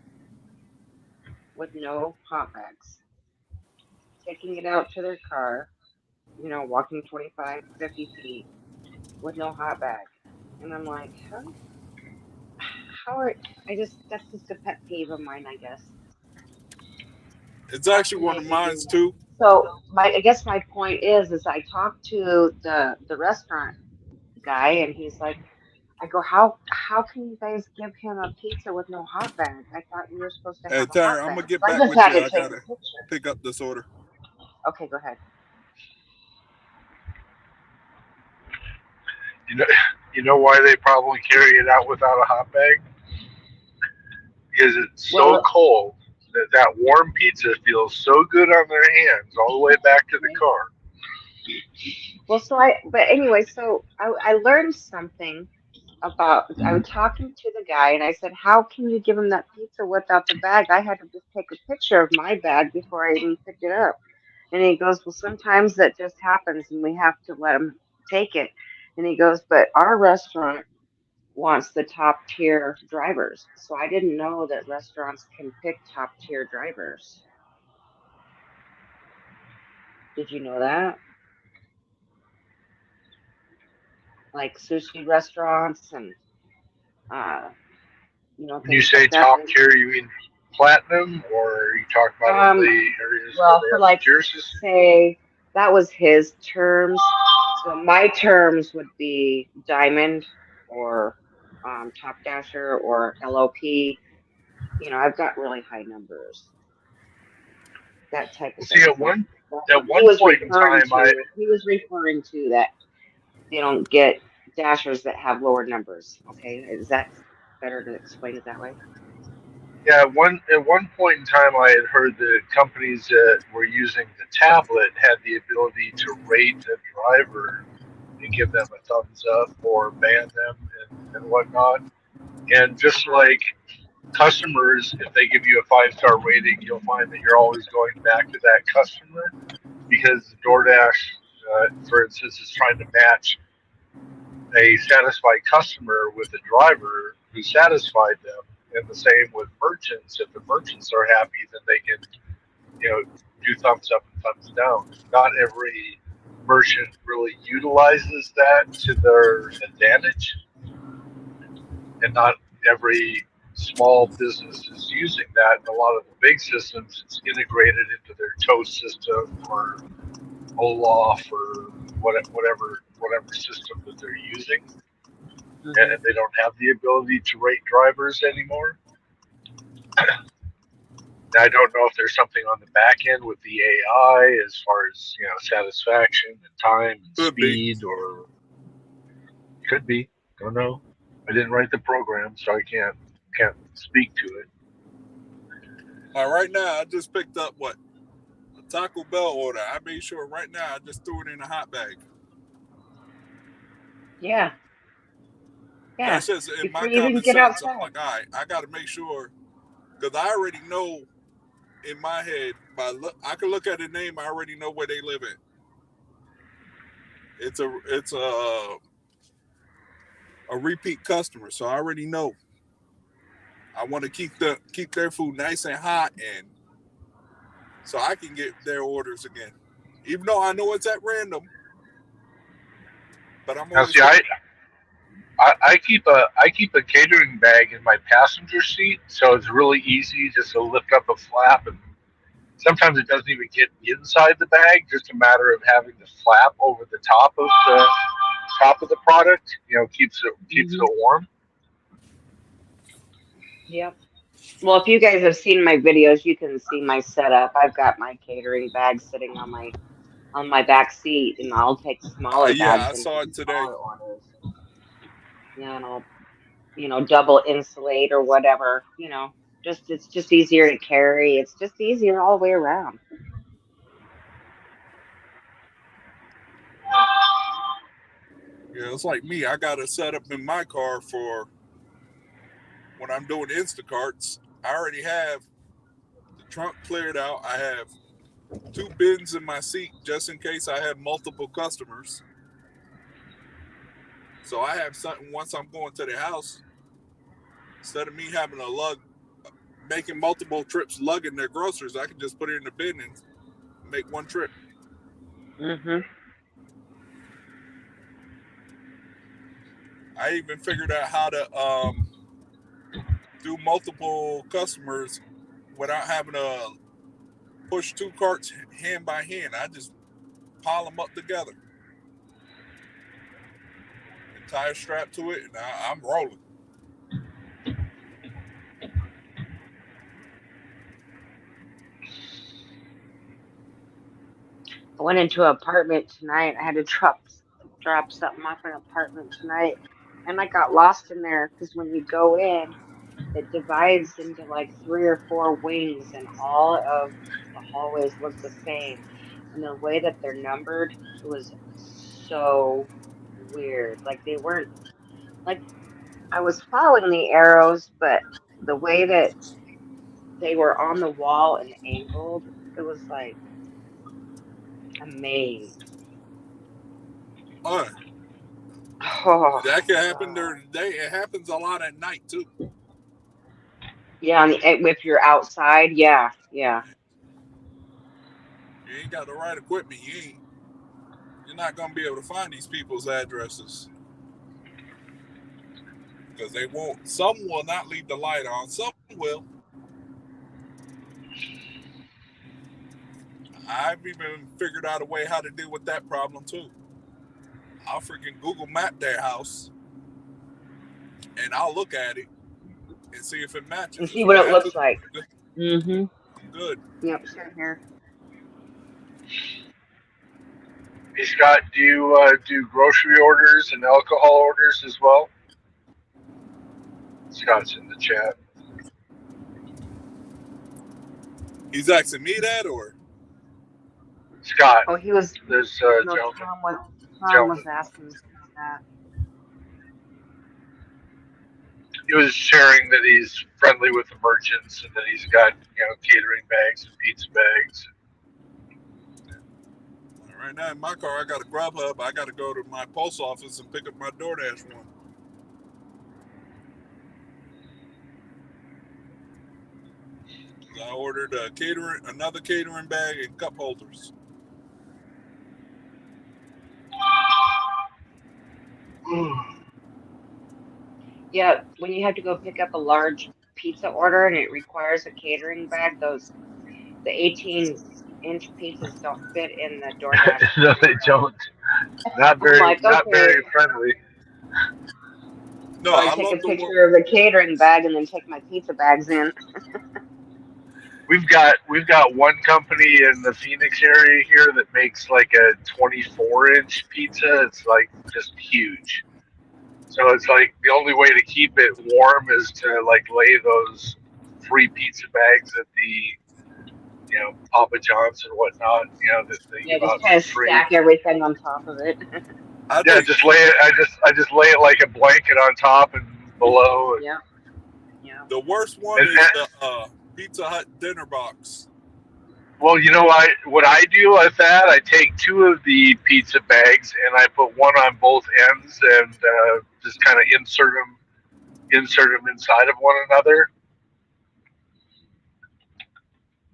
with no hot bags, taking it out to their car, walking 25, 50 feet with no hot bag, and I'm like, that's just a pet peeve of mine, I guess. It's actually one of mine too. So I guess my point is I talked to the restaurant guy, and he's like, I go, how can you guys give him a pizza with no hot bag? I thought you were supposed to have a hot bag. I'm gonna get back with you. I gotta pick up this order. Okay, go ahead. You know why they probably carry it out without a hot bag? because it's so cold that warm pizza feels so good on their hands all the way back to the car. Well, but anyway, so I learned something about, I was talking to the guy and I said, how can you give him that pizza without the bag? I had to just take a picture of my bag before I even picked it up. And he goes, well, sometimes that just happens and we have to let him take it. And he goes, but our restaurant wants the top tier drivers. So I didn't know that restaurants can pick top tier drivers. Did you know that? Like sushi restaurants and, When you say top tier, you mean platinum, or are you talking about the areas well, where for they like, have tier system? say, that was his terms. So my terms would be diamond or top dasher or LOP. I've got really high numbers. That type of thing. See, at one point in time, he was referring to that they don't get dashers that have lower numbers. Okay, is that better to explain it that way? Yeah, at one point in time, I had heard that companies that were using the tablet had the ability to rate a driver and give them a thumbs up or ban them and whatnot. And just like customers, if they give you a 5-star rating, you'll find that you're always going back to that customer, because DoorDash, for instance, is trying to match a satisfied customer with a driver who satisfied them. And the same with merchants. If the merchants are happy, then they can, do thumbs up and thumbs down. Not every merchant really utilizes that to their advantage, and not every small business is using that. And a lot of the big systems, it's integrated into their Toast system or Olaf or whatever system that they're using. And they don't have the ability to rate drivers anymore. I don't know if there's something on the back end with the AI as far as satisfaction and time and speed, or could be. Don't know. I didn't write the program, so I can't speak to it. Right now, I just picked up a Taco Bell order. I made sure right now I just threw it in a hot bag. Yeah. Yeah. That's just in my common sense. I'm like, all right, I got to make sure, because I already know in my head, I can look at the name, I already know where they live at. It's a repeat customer, so I already know. I want to keep their food nice and hot, and so I can get their orders again, even though I know it's at random. But I'm always I keep a catering bag in my passenger seat, so it's really easy just to lift up a flap, and sometimes it doesn't even get inside the bag. Just a matter of having the flap over the top of the product. Keeps it warm. Yep. Well, if you guys have seen my videos, you can see my setup. I've got my catering bag sitting on my back seat, and I'll take smaller bags. Yeah, I saw it today. Yeah, and I'll, double insulate or whatever. It's just easier to carry. It's just easier all the way around. Yeah, it's like me. I got a setup in my car for when I'm doing Instacarts. I already have the trunk cleared out. I have 2 bins in my seat just in case I have multiple customers. So I have something once I'm going to the house, instead of me having making multiple trips lugging their groceries, I can just put it in the bin and make one trip. I even figured out how to do multiple customers without having to push 2 carts hand by hand. I just pile them up together and tie a strap to it, and I'm rolling. I went into an apartment tonight. I had to drop something off in an apartment tonight, and I got lost in there because when you go in, it divides into like 3 or 4 wings, and all of the hallways look the same. And the way that they're numbered, it was so weird. Like they weren't like I was following the arrows, but the way that they were on the wall and angled, it was like a maze. All right. Oh, That can happen during the day. It happens a lot at night too. yeah, if you're outside, yeah. You ain't got the right equipment. You're not gonna be able to find these people's addresses because they won't. Some will not leave the light on. Some will. I've even figured out a way how to deal with that problem too. I'll freaking Google Map their house, and I'll look at it and see if it matches. And see what it looks like. Mm-hmm. I'm good. Yep, same here. Hey Scott, do you do grocery orders and alcohol orders as well? Scott's in the chat. He's asking me that, or Scott? Oh, he was. There's No, gentleman. Tom was asking that. He was sharing that he's friendly with the merchants and that he's got catering bags and pizza bags. Right now in my car, I got a Grubhub. I got to go to my post office and pick up my DoorDash one. I ordered another catering bag and cup holders. Yeah, when you have to go pick up a large pizza order and it requires a catering bag, the 18-inch pizzas don't fit in the DoorDash. No, they don't. Not very friendly. No, so I take a picture of the catering bag and then take my pizza bags in. We've got one company in the Phoenix area here that makes like a 24-inch pizza. It's like just huge. So it's like the only way to keep it warm is to like lay those free pizza bags at the Papa John's or whatnot. That they give out just kind of free. stack everything on top of it. Just lay it. I just lay it like a blanket on top and below. Yeah. The worst one is the Pizza Hut dinner box. Well, what I do with that, I take 2 of the pizza bags and I put one on both ends and just kind of insert them inside of one another.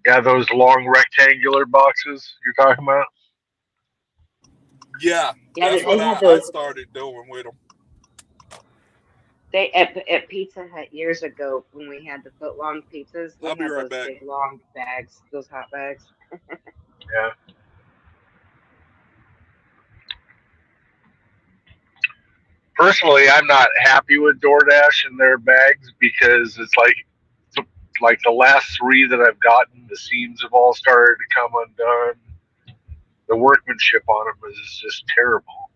Yeah, those long rectangular boxes you're talking about. Yeah, that's what I started doing with them. They at Pizza Hut years ago when we had the foot-long pizzas, we had those big long bags, those hot bags. Yeah. Personally, I'm not happy with DoorDash and their bags because it's like the last 3 that I've gotten, the seams have all started to come undone. The workmanship on them is just terrible.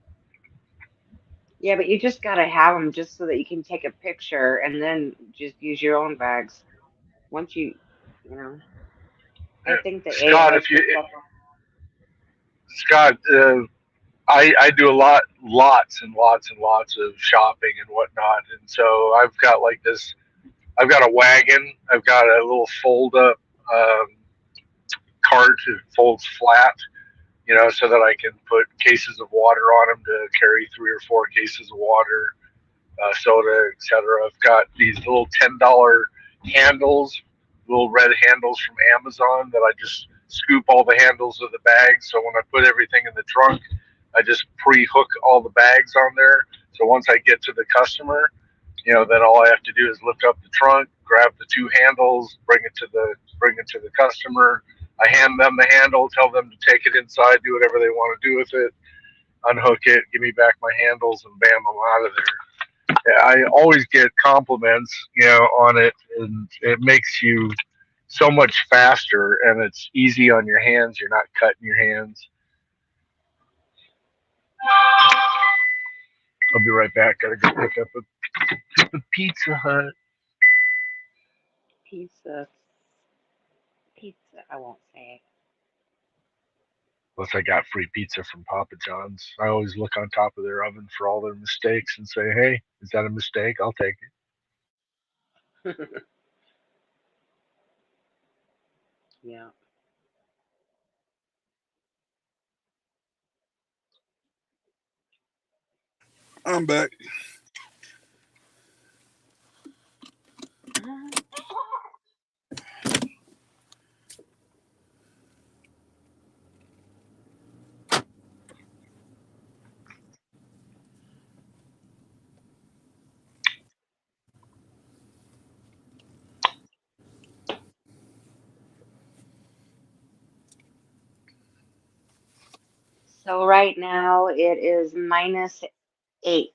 Yeah, but you just gotta have them just so that you can take a picture and then just use your own bags. Once I think that Scott, I do lots and lots and lots of shopping and whatnot, and so I've got like this. I've got a wagon. I've got a little fold-up cart that folds flat. So that I can put cases of water on them to carry 3 or 4 cases of water, soda, etc. I've got these little $10 handles, little red handles from Amazon that I just scoop all the handles of the bags. So when I put everything in the trunk, I just pre-hook all the bags on there. So once I get to the customer, then all I have to do is lift up the trunk, grab the 2 handles, bring it to the customer. I hand them the handle, tell them to take it inside, do whatever they want to do with it, unhook it, give me back my handles, and bam, I'm out of there. Yeah, I always get compliments, on it, and it makes you so much faster, and it's easy on your hands. You're not cutting your hands. I'll be right back. Gotta go pick up a Pizza Hut. Pizza. I won't say it. Unless I got free pizza from Papa John's. I always look on top of their oven for all their mistakes and say, hey, is that a mistake? I'll take it. Yeah. I'm back. So right now it is -8.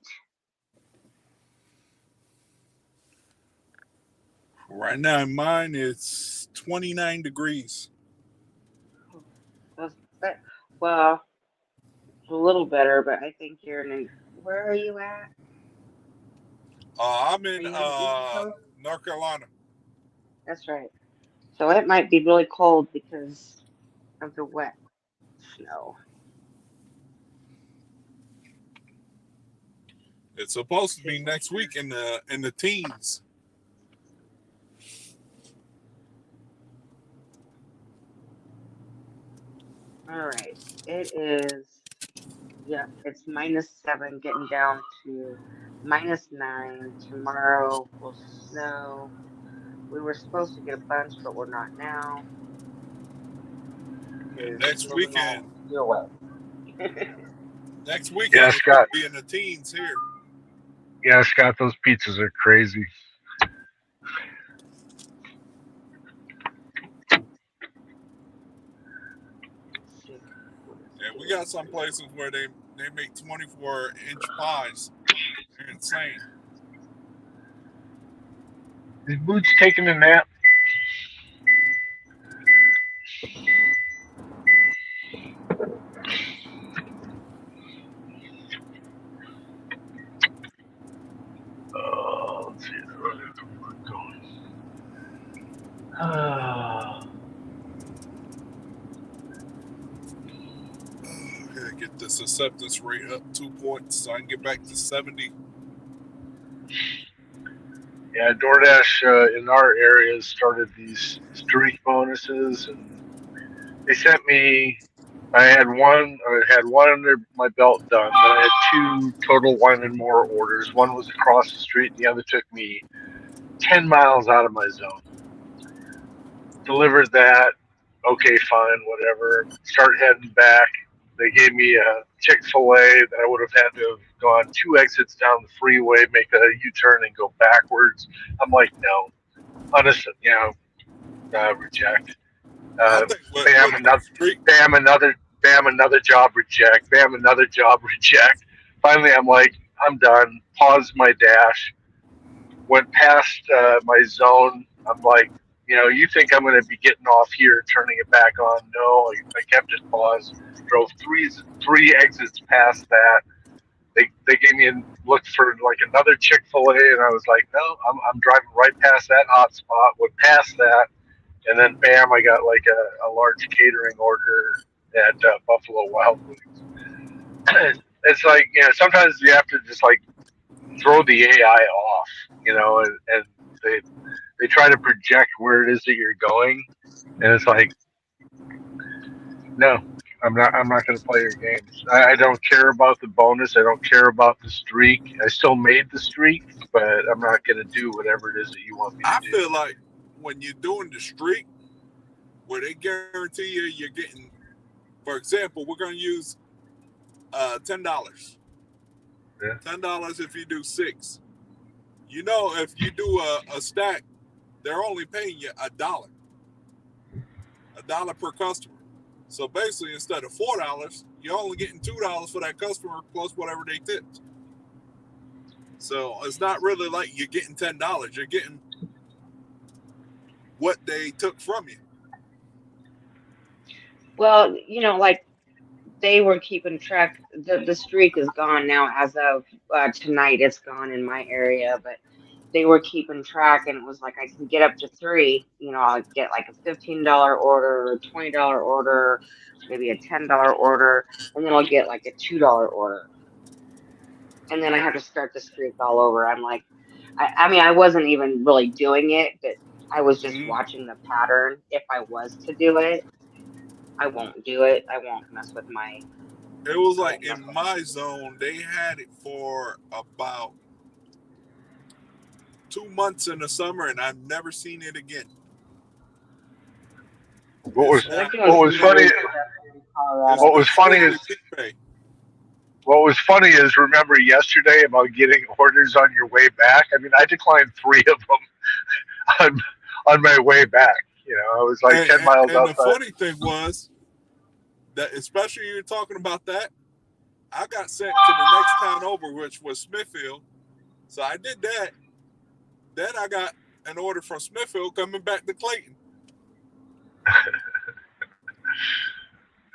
Right now in mine, it's 29 degrees. Well, it's a little better, but I think you're in. Where are you at? I'm Are in you in the East Coast? North Carolina. That's right. So it might be really cold because of the wet snow. It's supposed to be next week in the teens. All right. It is. Yeah, it's -7, getting down to -9. Tomorrow will snow. We were supposed to get a bunch, but we're not now. And Because next we're not weekend, still wet. next weekend Yeah, it's Scott. going to be in the teens here. Yeah, Scott, those pizzas are crazy. And we got some places where they make 24-inch pies. They're insane. Is Boots taking a nap? Let's see. Okay, get this acceptance rate up 2 points so I can get back to 70. Yeah, DoorDash in our area started these streak bonuses, and they sent me. I had one under my belt done. Then I had 2 total 1 and more orders. One was across the street, and the other took me 10 miles out of my zone. Delivered that. Okay, fine, whatever. Start heading back. They gave me a Chick-fil-A that I would have had to have gone 2 exits down the freeway, make a U-turn, and go backwards. I'm like, no, honestly, reject. Bam, another job, reject. Bam, another job, reject. Finally, I'm like, I'm done. Pause my dash. Went past my zone. I'm like, you think I'm going to be getting off here, turning it back on? No, I kept it paused. Drove three exits past that. They gave me a look for like another Chick-fil-A, and I was like, no, I'm driving right past that hot spot. Went past that, and then bam, I got like a large catering order at Buffalo Wild Wings. It's like, sometimes you have to just like throw the AI off, and they try to project where it is that you're going, and it's like, no, I'm not going to play your games. I don't care about the bonus. I don't care about the streak. I still made the streak, but I'm not going to do whatever it is that you want me to do. I feel like when you're doing the streak, where they guarantee you're getting, for example, we're going to use $10. Yeah. $10 if you do 6. If you do a stack, they're only paying you $1. $1 per customer. So basically, instead of $4, you're only getting $2 for that customer plus whatever they tipped. So it's not really like you're getting $10. You're getting what they took from you. Well, like they were keeping track. The streak is gone now as of tonight. It's gone in my area, but they were keeping track, and it was like I can get up to 3. You know, I'll get like a $15 order, a $20 order, maybe a $10 order, and then I'll get like a $2 order, and then I have to start the streak all over. I'm like, I mean, I wasn't even really doing it, but I was just watching the pattern. If I was to do it, I won't do it. I won't mess with my. It was like in my zone, they had it for about 2 months in the summer, and I've never seen it again. What was funny is remember yesterday about getting orders on your way back. I mean, I declined 3 of them on my way back. You know, I was like 10 miles outside. And the funny thing was that, especially you're talking about that, I got sent to the next town over, which was Smithfield. So I did that. Then I got an order from Smithfield coming back to Clayton.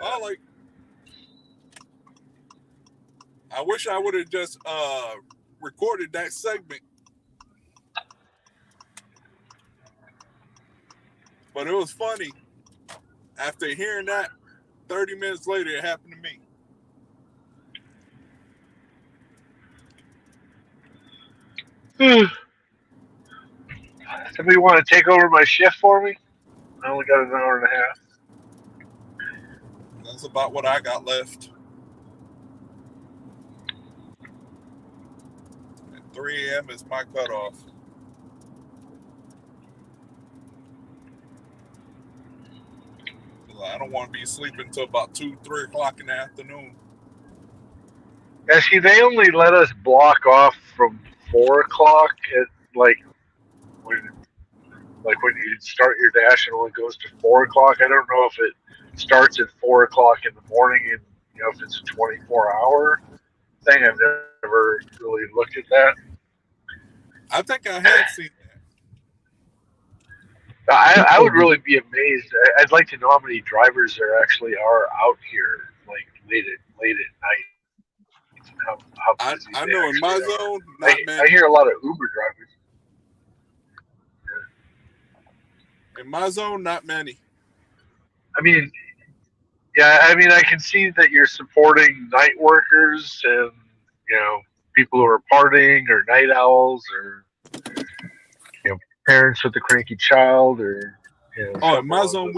I wish I would have just recorded that segment. But it was funny. After hearing that, 30 minutes later, it happened to me. Somebody want to take over my shift for me? I only got an hour and a half. That's about what I got left. At 3 a.m. is my cutoff. I don't want to be sleeping until about 2, 3 o'clock in the afternoon. Yeah, see, they only let us block off from 4 o'clock at when you start your dash, it only goes to 4 o'clock. I don't know if it starts at 4 o'clock in the morning, and you know if it's a 24-hour thing. I've never really looked at that. I think I had seen that. I would really be amazed. I'd like to know how many drivers there actually are out here, like late at night. How I know in my zone, I hear a lot of Uber drivers. In my zone, not many. I mean, yeah, I mean, I can see that you're supporting night workers and, you know, people who are partying or night owls or, you know, parents with a cranky child or, you know. In my zone,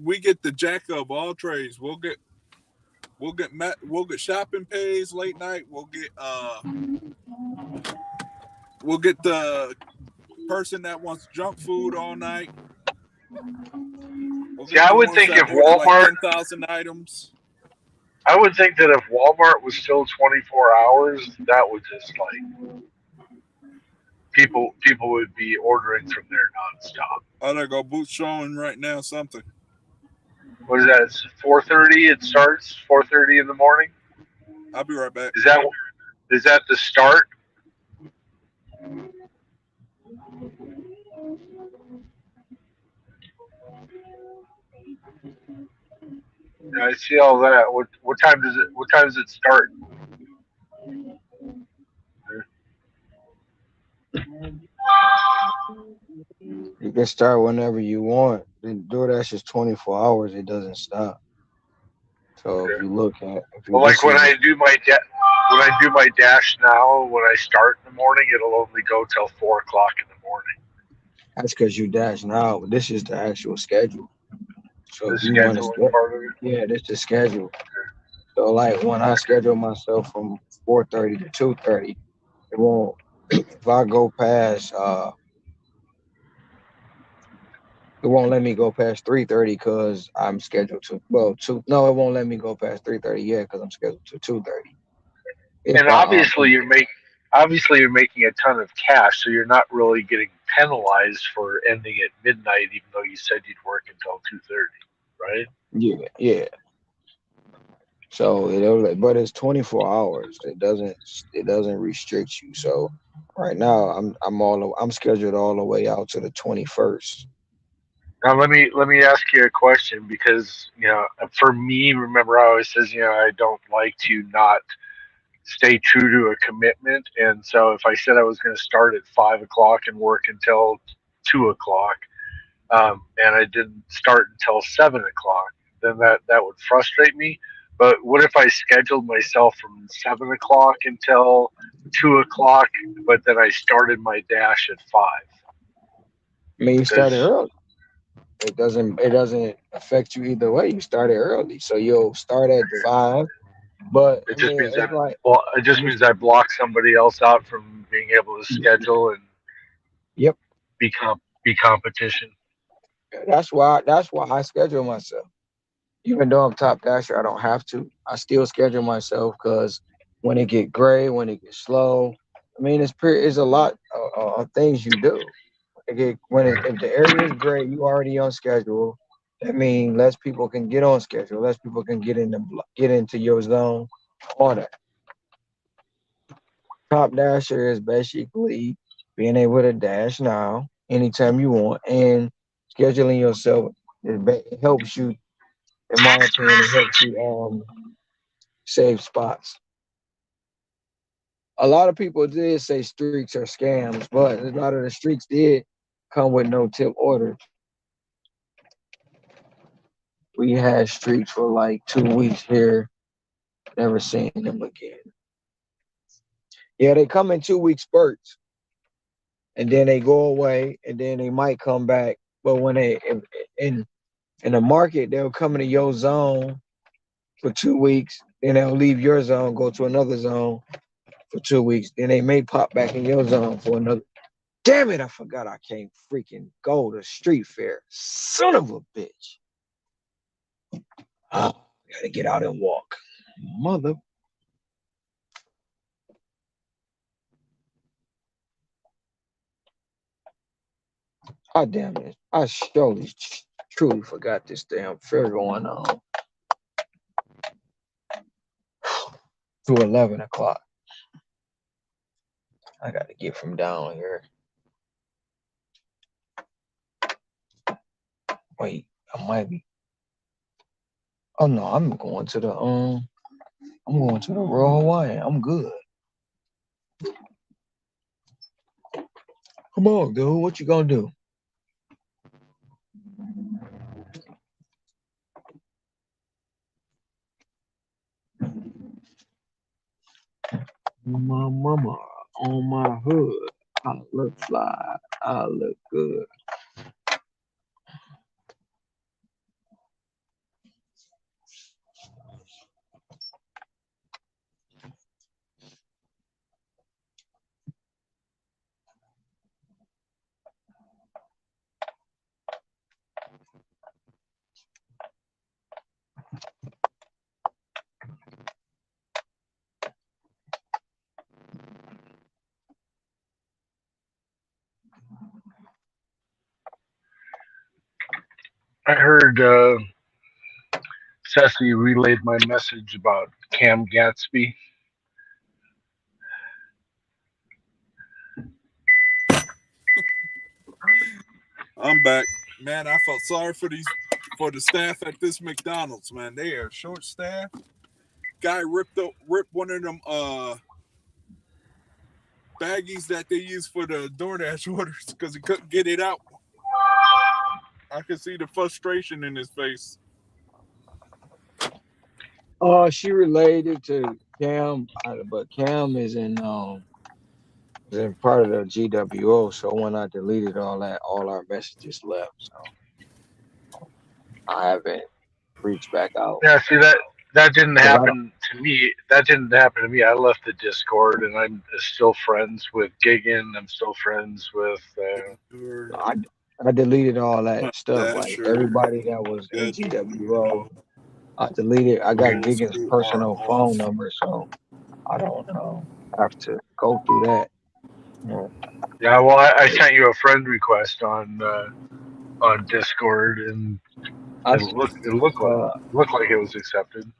we get the jack of all trades. We'll get shopping pays late night. We'll get the person that wants junk food all night. I would think if Walmart 10,000 items. I would think that if Walmart was still 24 hours, that would just like people would be ordering from there nonstop. Oh, there go Boots showing right now something. What is that? It's 4:30. It starts 4:30 in the morning. I'll be right back. Is that the start? Yeah, I see all that. What time does it start? You can start whenever you want. DoorDash is 24 hours. It doesn't stop. So if you look at, like when I do my dash now, when I start in the morning, it'll only go till 4 o'clock in the morning. That's because you dash now. But this is the actual schedule. So the if you want to, part of it? Yeah, this is the schedule. So like when I schedule myself from 4:30 to 2:30, it won't. If I go past, it won't let me go past 3:30 because I'm scheduled to. Well, no, it won't let me go past 3:30 yet because I'm scheduled to 2:30. And obviously you're making a ton of cash, so you're not really getting penalized for ending at midnight, even though you said you'd work until 2:30, right? Yeah. So but it's 24 hours. It doesn't restrict you. So right now I'm scheduled all the way out to the 21st. Now let me ask you a question, because you know, for me, remember I always says, you know, I don't like to not stay true to a commitment. And so if I said I was going to start at 5 o'clock and work until 2 o'clock, and I didn't start until 7 o'clock, then that would frustrate me. But what if I scheduled myself from 7 o'clock until 2 o'clock, but then I started my dash at 5? I mean, you started early. It doesn't affect you either way. You started early, so you'll start at 5. But It just means it just means I block somebody else out from being able to schedule and yep, be competition. that's why I schedule myself. Even though I'm top dasher, I don't have to. I still schedule myself because when it get gray, when it gets slow, I mean, it's a lot of things you do. If the area is gray, you already on schedule. That means less people can get on schedule. Less people can get into your zone. All that. Top dasher is basically being able to dash now anytime you want, and scheduling yourself. It helps you. In my opinion, it helps you save spots. A lot of people did say streaks are scams, but a lot of the streaks did come with no tip orders. We had streaks for like 2 weeks here, never seen them again. Yeah, they come in 2-week spurts, and then they go away, and then they might come back. But when they in the market, they'll come into your zone for 2 weeks, then they'll leave your zone, go to another zone for 2 weeks, then they may pop back in your zone for another. Damn it, I forgot I can't freaking go to street fair. Son of a bitch. Oh, gotta get out and walk. Mother. God damn it. I surely truly forgot this damn fair going on. To 11 o'clock. I gotta get from down here. Wait, I might be. Oh no, I'm going to the Royal Hawaiian. I'm good. Come on, dude. What you gonna do? My mama on my hood. I look fly. I look good. I heard Ceci relayed my message about Cam Gatsby. I'm back, man. I felt sorry for the staff at this McDonald's, man. They are short staffed. Guy ripped one of them baggies that they use for the DoorDash orders because he couldn't get it out. I could see the frustration in his face. She related to Cam, but Cam is in part of the GWO. So when I deleted all that, all our messages left. So I haven't reached back out. Yeah, see that didn't happen to me. That didn't happen to me. I left the Discord, and I'm still friends with Gigan. I'm still friends with. I deleted all that stuff. Like everybody that was in GWO, I deleted. I got Gigan's personal phone number, so I don't have to go through that. Yeah, well, I sent you a friend request on Discord, and it looked like it was accepted.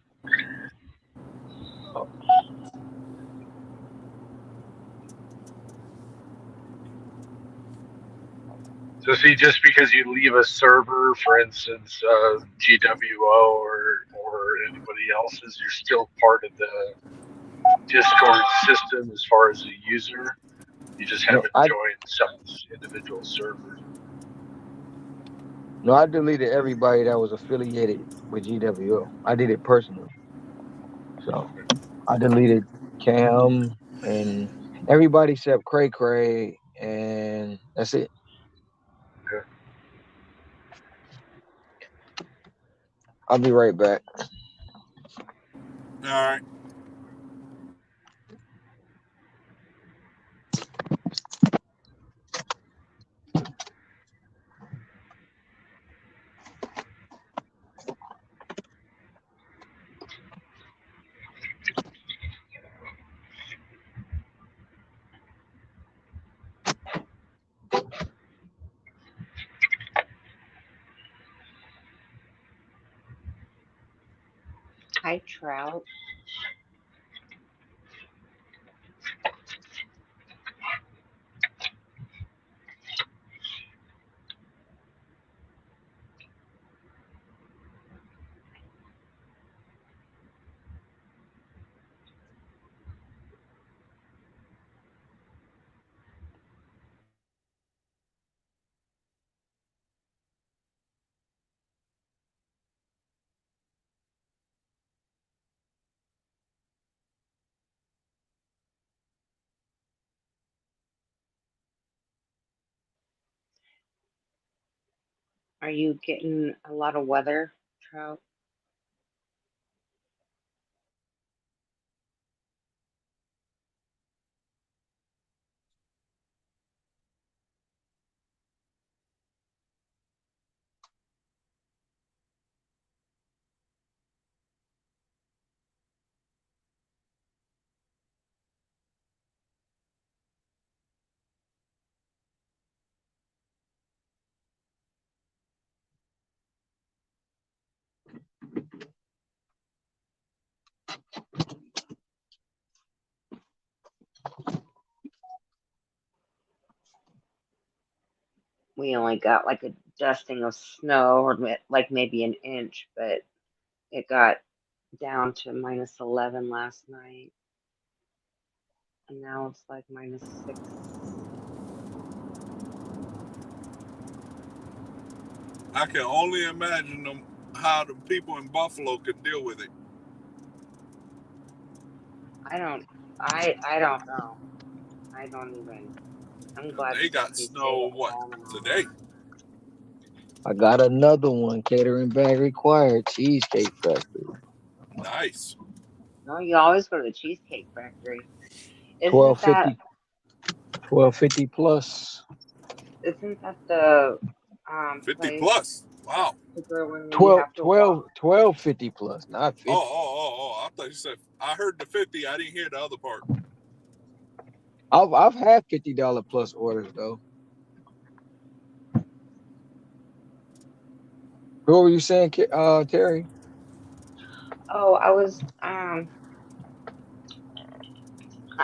So see, just because you leave a server, for instance, GWO or anybody else's, you're still part of Discord system as far as a user. You just No, haven't joined some individual server. No, I deleted everybody that was affiliated with GWO. I did it personally. So I deleted Cam and everybody except Cray Cray, and that's it. Okay. I'll be right back. All right. Hi, Trout. Are you getting a lot of weather, Trout? We only got like a dusting of snow, or like maybe an inch, but it got down to minus 11 last night. And now it's like minus 6. I can only imagine how the people in Buffalo could deal with it. I don't know. I don't even. I'm glad They got somebody stayed snow, at what, home and all today? I got another one. Catering bag required. Cheesecake Factory. Nice. No, you always go to the Cheesecake Factory. Isn't 1250. 1250 plus. isn't that the 50 place plus. Wow. to go when you 12, have to walk? 1250 plus, not 50. Oh. I thought you said, I heard the 50. I didn't hear the other part. I've had $50 plus orders though. What were you saying, Terry? Oh, I was I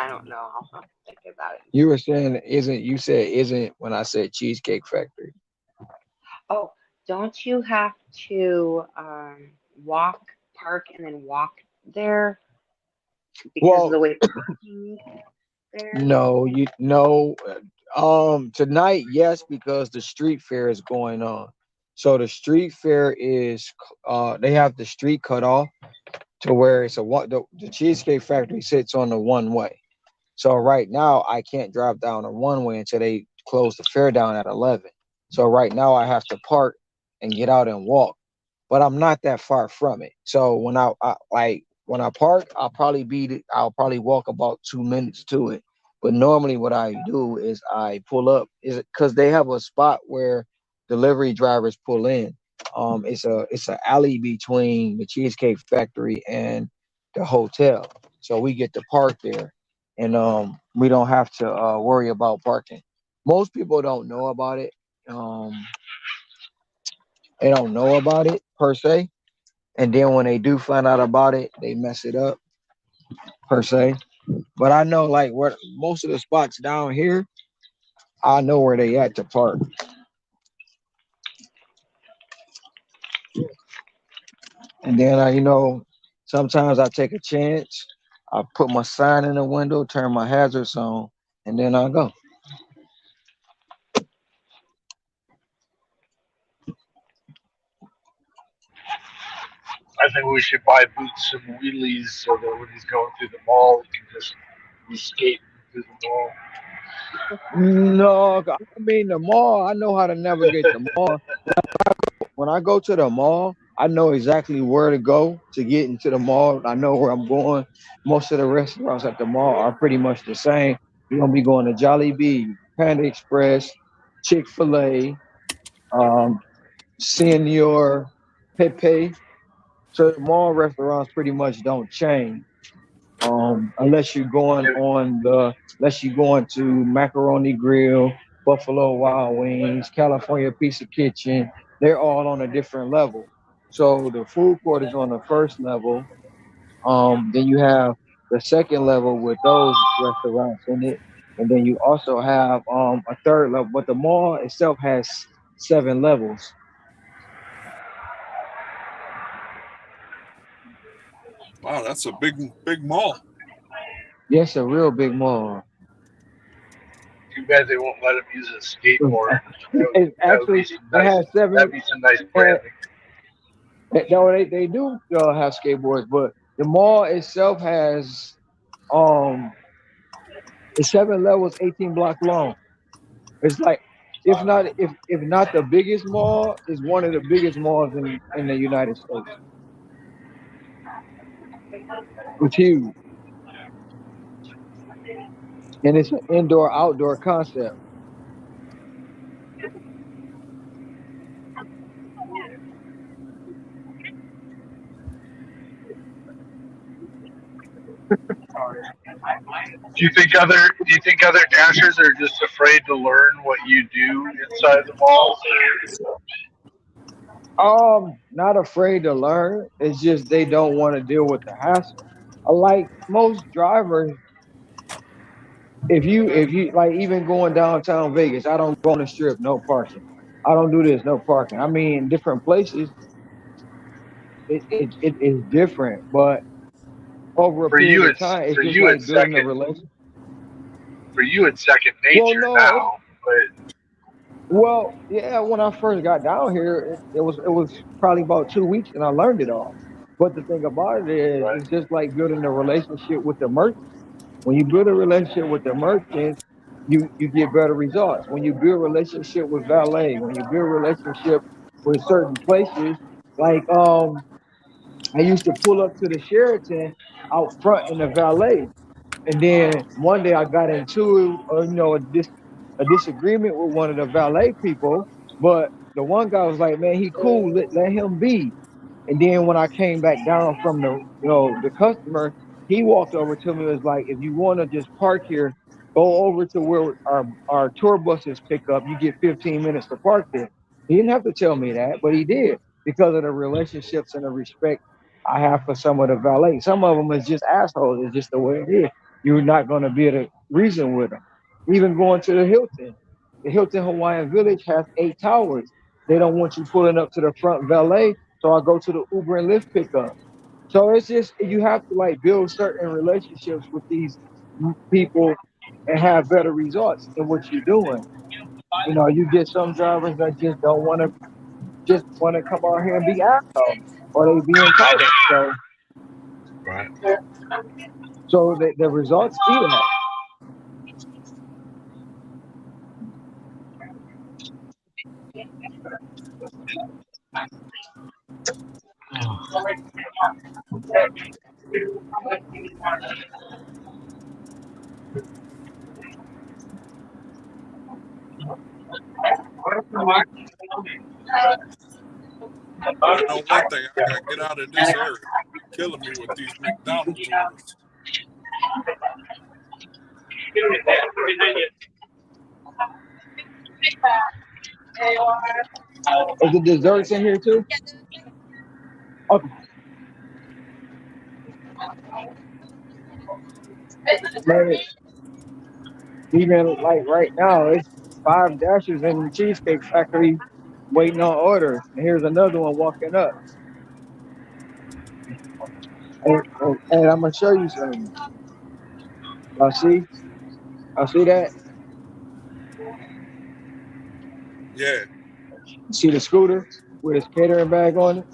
don't know. I'll have to think about it. You were saying isn't when I said Cheesecake Factory. Oh, don't you have to walk, park, and then walk there because of the way parking there? No. Tonight, yes, because the street fair is going on. So the street fair is they have the street cut off to where it's the Cheesecake Factory sits on the one way. So right now I can't drive down the one way until they close the fair down at 11. So right now I have to park and get out and walk, but I'm not that far from it. So when when I park, I'll probably walk about 2 minutes to it. But normally what I do is I pull up, is because they have a spot where delivery drivers pull in. It's an alley between the Cheesecake Factory and the hotel, so we get to park there, and we don't have to worry about parking. Most people don't know about it. Um, they don't know about it per se, and then when they do find out about it, they mess it up per se. But I know like where most of the spots down here, I know where they at to park. And then sometimes I take a chance. I put my sign in the window, turn my hazards on, and then I go. I think we should buy Boots some wheelies so that when he's going through the mall, he can just be skating through the mall. No, I mean the mall. I know how to navigate the mall. When I go to the mall, I know exactly where to go to get into the mall. I know where I'm going. Most of the restaurants at the mall are pretty much the same. You're gonna be going to Jollibee, Panda Express, Chick-fil-A, um, Senior, Pepe. So the mall restaurants pretty much don't change. Unless you're going to Macaroni Grill, Buffalo Wild Wings, California Pizza Kitchen. They're all on a different level. So the food court is on the first level. Then you have the second level with those restaurants in it, and then you also have a third level. But the mall itself has 7 levels. Wow, that's a big mall. Yes, a real big mall. Too bad they won't let him use a skateboard. It actually it has 7. That'd be some nice branding. No, they do have skateboards, but the mall itself has it's 7 levels, 18 block long. It's like if not the biggest mall, it's one of the biggest malls in the United States. It's huge. And it's an indoor outdoor concept. Do you think other dashers are just afraid to learn what you do inside the mall? Not afraid to learn. It's just they don't want to deal with the hassle. Like most drivers, if you like even going downtown Vegas, I don't go on the strip, no parking. I don't do this, no parking. I mean, different places, it is different, but over a For you, period of it's time, it's for just you, like it's building a second. relationship. For you, it's second nature now. But Well, yeah, when I first got down here, it was probably about 2 weeks, and I learned it all. But the thing about it is, right. it's just like building a relationship with the merchant. When you build a relationship with the merchant, you get better results. When you build a relationship with valet, when you build a relationship with certain places, like I used to pull up to the Sheraton out front in the valet, and then one day I got into a disagreement with one of the valet people, but the one guy was like, "Man, he cool. Let him be." And then when I came back down from the customer, he walked over to me and was like, if you want to just park here, go over to where our tour buses pick up. You get 15 minutes to park there. He didn't have to tell me that, but he did because of the relationships and the respect I have for some of the valets. Some of them is just assholes. It's just the way it is. You're not going to be able to reason with them. Even going to the Hilton Hawaiian Village has 8 towers. They don't want you pulling up to the front valet, so I go to the Uber and Lyft pickup. So it's just you have to like build certain relationships with these people and have better results in what you're doing. You get some drivers that just want to come out here and be assholes, or they be entitled. Right. So the results see that. I know one thing. I gotta get out of this area. You're killing me with these McDonald's orders. Is the desserts in here too? Okay. Man, even like right now, it's 5 dashers in the Cheesecake Factory waiting on orders. And here's another one walking up. And I'm gonna show you something. I see that. Yeah. See the scooter with his catering bag on it.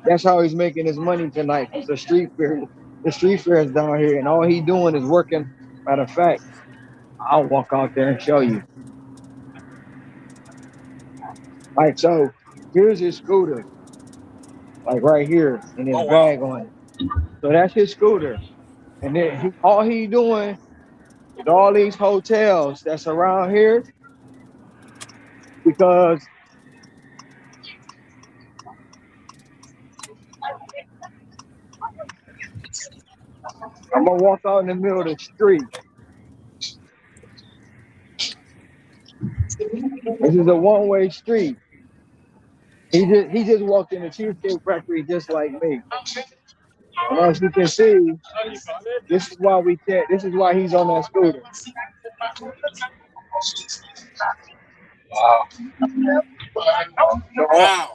That's how he's making his money tonight. Cause the street fair is down here, and all he doing is working. Matter of fact, I'll walk out there and show you. Like so, here's his scooter, like right here, and his Oh bag wow. on it. So that's his scooter, and then all he doing is all these hotels that's around here because I'm gonna walk out in the middle of the street. This is a one-way street. He just walked in the Cheesecake Factory just like me. And as you can see, this is why we can't. This is why he's on that scooter. Wow. Wow.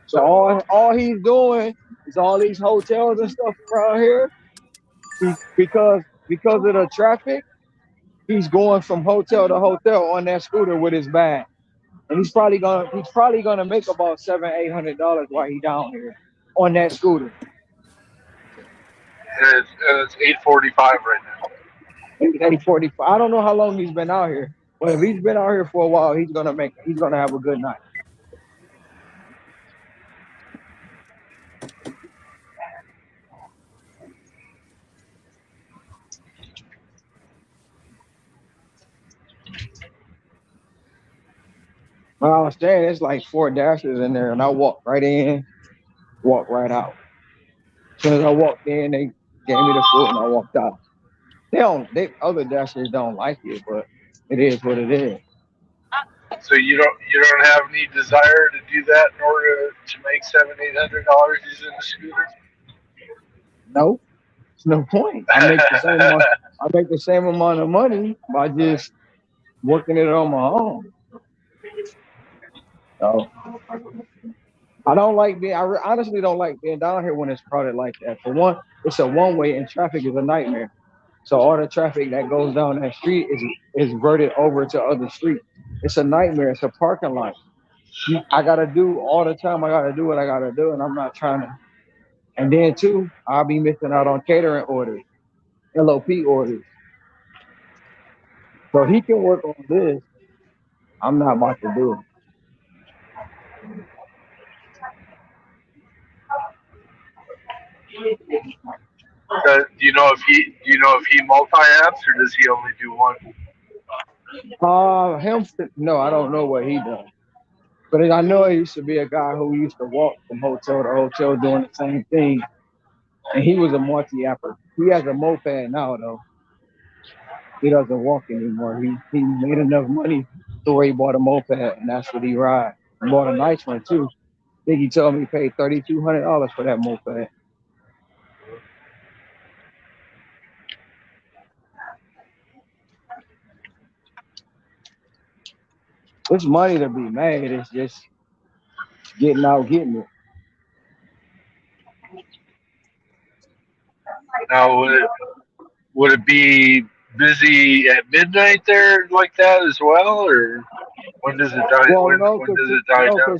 So all he's doing is all these hotels and stuff around here. Because of the traffic, he's going from hotel to hotel on that scooter with his bag. And he's probably gonna make about $700-800 while he's down here on that scooter. And it's 8:45 right now. 8:45. I don't know how long he's been out here, but if he's been out here for a while, he's gonna have a good night. Well, I was saying it's like 4 dashers in there, and I walked right in, walked right out. As soon as I walked in, they gave me the food, and I walked out. Other dashers don't like it, but it is what it is. So you don't have any desire to do that in order to make $700-800 using the scooter? No, it's no point. I make the same amount of money by just working it on my own. So I honestly don't like being down here when it's crowded like that. For one, it's a one-way and traffic is a nightmare. So all the traffic that goes down that street is verted over to other streets. It's a nightmare. It's a parking lot. I gotta do all the time. I gotta do what I gotta do, and I'm not trying to. And then too, I'll be missing out on catering orders, LOP orders. So he can work on this. I'm not about to do it. Do you know if he multi-apps or does he only do one? No, I don't know what he does. But I know he used to be a guy who used to walk from hotel to hotel doing the same thing. And he was a multi-apper. He has a moped now, though. He doesn't walk anymore. He made enough money to where he bought a moped, and that's what he rides. He bought a nice one, too. I think he told me he paid $3,200 for that moped. It's money to be made. It's just getting it. Now, would it be busy at midnight there like that as well, or when does it die? Well, when no, does it die down?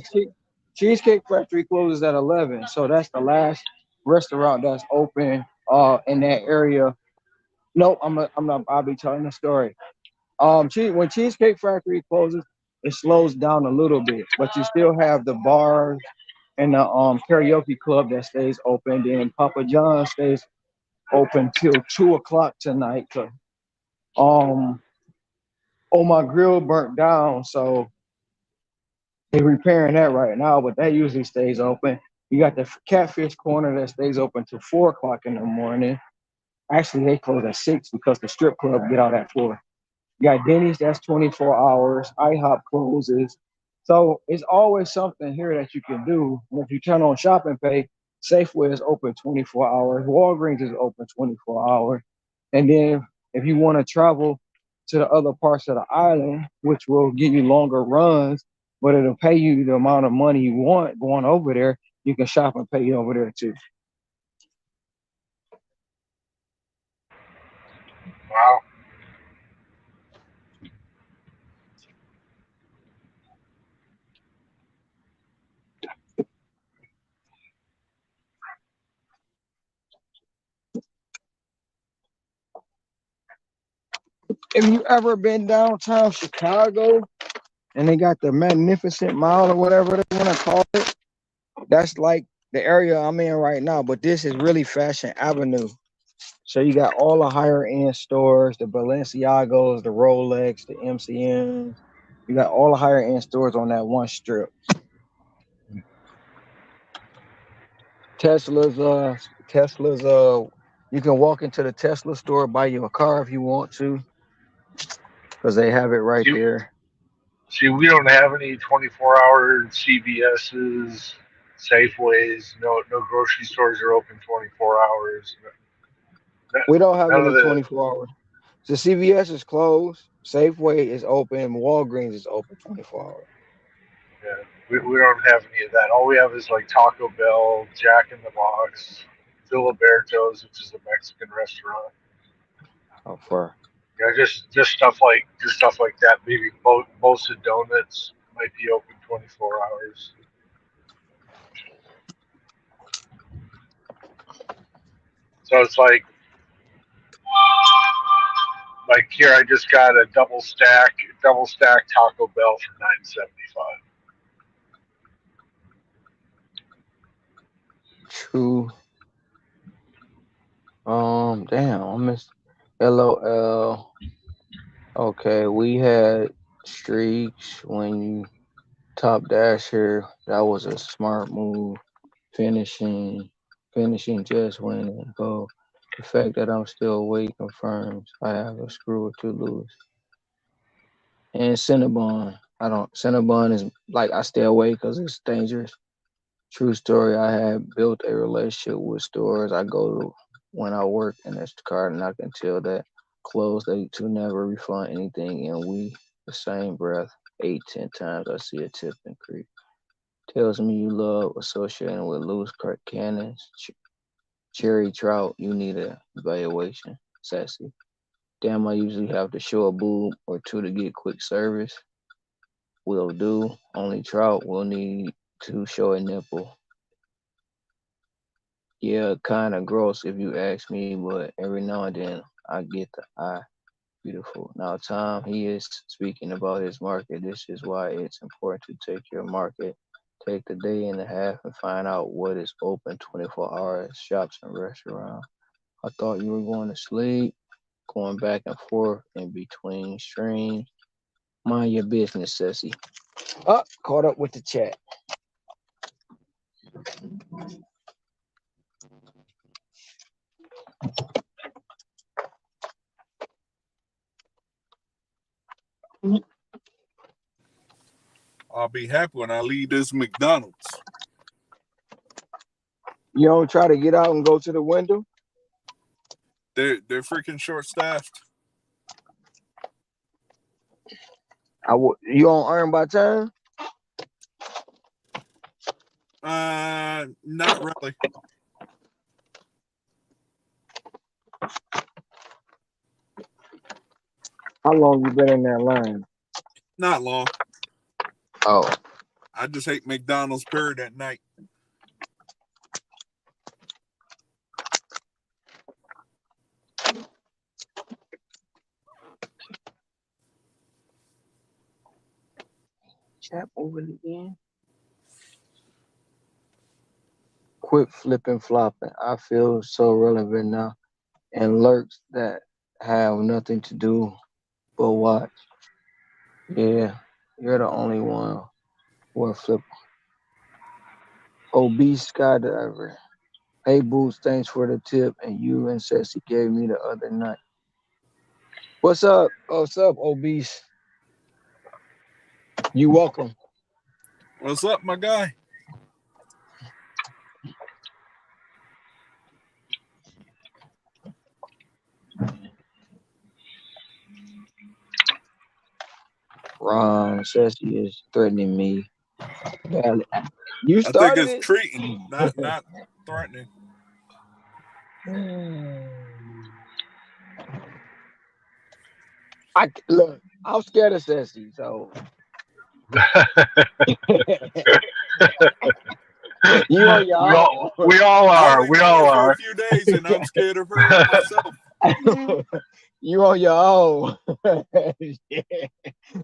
Cheesecake Factory closes at 11, so that's the last restaurant that's open in that area. Nope, I'm not. I'll be telling the story. When Cheesecake Factory closes, it slows down a little bit, but you still have the bars and the karaoke club that stays open. Then Papa John stays open till 2 o'clock tonight. My grill burnt down, so they're repairing that right now, but that usually stays open. You got the Catfish Corner that stays open till 4 o'clock in the morning. Actually, they close at 6 because the strip club get out at 4. You got Denny's, that's 24 hours. IHOP closes. So it's always something here that you can do. And if you turn on Shopping Pay, Safeway is open 24 hours. Walgreens is open 24 hours. And then if you want to travel to the other parts of the island, which will give you longer runs, but it'll pay you the amount of money you want going over there, You can shop and pay over there too. Wow. If you ever been downtown Chicago and they got the Magnificent Mile or whatever they want to call it, that's like the area I'm in right now. But this is really Fashion Avenue. So you got all the higher end stores, the Balenciagos, the Rolex, the MCMs. You got all the higher end stores on that one strip. Tesla's, you can walk into the Tesla store, buy you a car if you want to, because they have it right See, there. see, we don't have any 24-hour CVS's, Safeways. No grocery stores are open 24 hours. We don't have None of any the 24 hours. The CVS is closed. Safeway is open. Walgreens is open 24 hours. yeah, we don't have any of that. All we have is like Taco Bell, Jack in the Box, Filiberto's, which is a Mexican restaurant. How far? Yeah, just stuff like that. Maybe Bosa Donuts might be open 24 hours. So it's like here, I just got a double stack Taco Bell for $9.75. True. Damn, I missed LOL. Okay, we had streaks when you top dasher. That was a smart move. Finishing just winning. Go. The fact that I'm still awake confirms I have a screw or two loose. And Cinnabon. Cinnabon is like I stay away because it's dangerous. True story. I had built a relationship with stores I go to when I work in Instacart, and I can tell that clothes they to never refund anything, and we the same breath 8-10 times I see a tip increase. Tells me you love associating with loose cannons, cherry trout. You need a evaluation, sassy. Damn, I usually have to show a boob or two to get quick service. Will do. Only trout will need to show a nipple. Yeah, kind of gross if you ask me, but every now and then I get the eye. Beautiful. Now, Tom, he is speaking about his market. This is why it's important to take your market. Take the day and a half and find out what is open 24 hours, shops and restaurants. I thought you were going to sleep, going back and forth in between streams. Mind your business, Ceci. Caught up with the chat. I'll be happy when I leave this McDonald's. You don't try to get out and go to the window? They're freaking short-staffed. You don't earn by time? Not really. How long you been in that line? Not long. Oh. I just hate McDonald's period at night. Chat over again. Quit flipping flopping. I feel so relevant now. And lurks that have nothing to do but watch. Yeah, you're the only one worth flipping. Obese skydiver. Hey Boots, thanks for the tip. And you and Ceci gave me the other night. What's up? What's up, Obese? You welcome. What's up, my guy? Ron, Ceci is threatening me. Well, you I think started it's it. treating, not threatening. Look. I'm scared of Ceci, so you on your own. we all I are. only We know all her for are. a few days, and I'm scared of her myself. You on your own.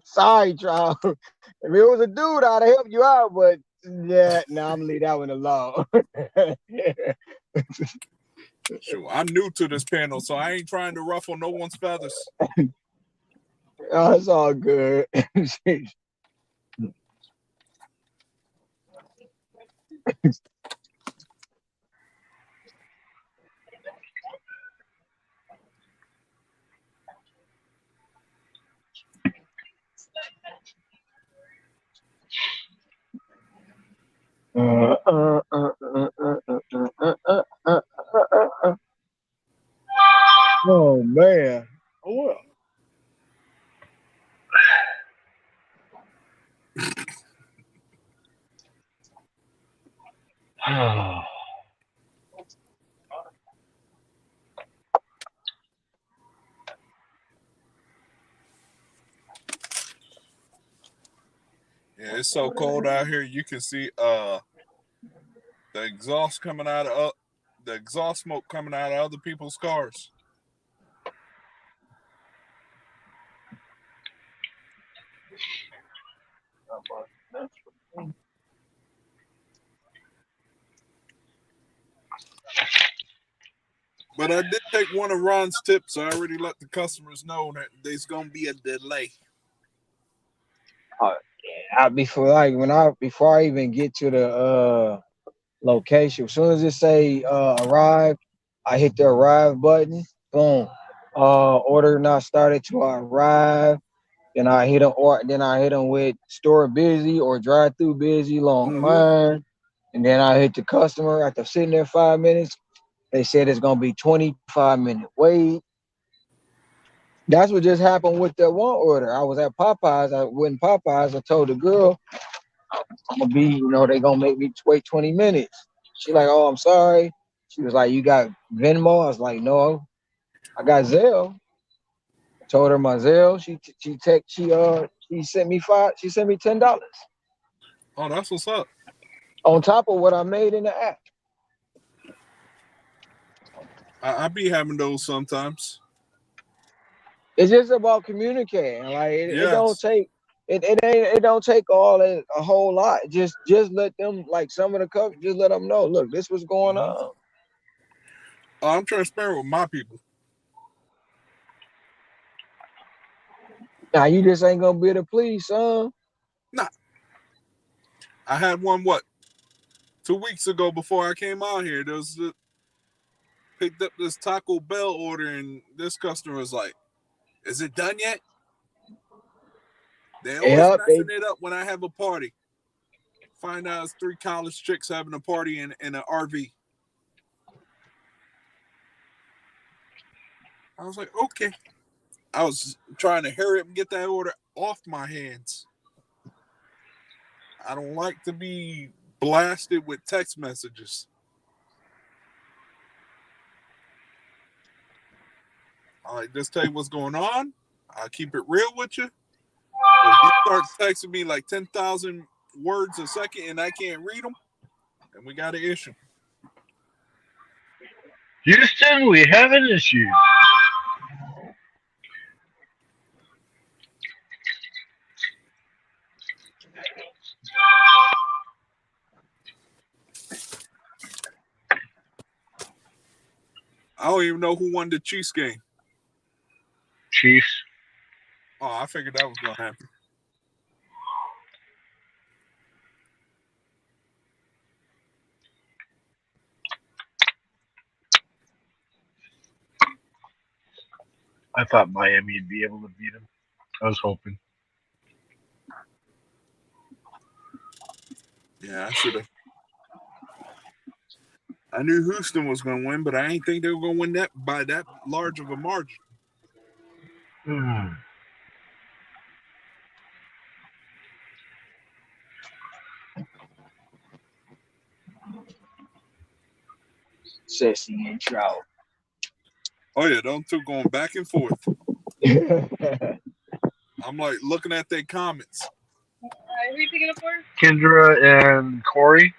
Sorry, Charles. If it was a dude, I'd have helped you out, but yeah, no, I'm gonna leave that one alone. Sure, I'm new to this panel, so I ain't trying to ruffle no one's feathers. Oh, it's all good. Oh man. Well. Yeah, it's so cold out here. You can see the exhaust coming out of the exhaust smoke coming out of other people's cars. But I did take one of Ron's tips. I already let the customers know that there's gonna be a delay. Before I even get to the location, as soon as it say arrive, I hit the arrive button. Boom. Order not started to arrive. Then I hit them, or then I hit them with store busy or drive through busy, long line. And then I hit the customer after sitting there 5 minutes. They said it's gonna be 25-minute wait. That's what just happened with that one order. I was at Popeyes. I went in Popeyes. I told the girl, I'm gonna be, they gonna make me wait 20 minutes. She like, oh, I'm sorry. She was like, you got Venmo? I was like, no, I got Zelle. I told her my Zelle. She sent me $10 Oh, that's what's up. on top of what I made in the app. I be having those sometimes. It's just about communicating. Like it don't take it don't take a whole lot. Just let them, like some of the coverage, just let them know. Look, this was going on. I'm transparent with my people. Now you just ain't gonna be able to please, son. Nah. I had one 2 weeks ago before I came out here. There was picked up this Taco Bell order, and this customer was like, "Is it done yet?" They always messing it up when I have a party. Find out it's 3 college chicks having a party in an RV. I was like, okay. I was trying to hurry up and get that order off my hands. I don't like to be blasted with text messages. I like, just tell you what's going on. I'll keep it real with you. If you start texting me like 10,000 words a second and I can't read them, then we got an issue. Houston, we have an issue. I don't even know who won the Chiefs game. Chiefs. Oh, I figured that was going to happen. I thought Miami would be able to beat them. I was hoping. Yeah, I should have. I knew Houston was going to win, but I didn't think they were going to win that by that large of a margin. Ceci and Trout. Oh yeah, them two going back and forth. I'm like looking at their comments. Who are you picking up for? Kendra and Corey.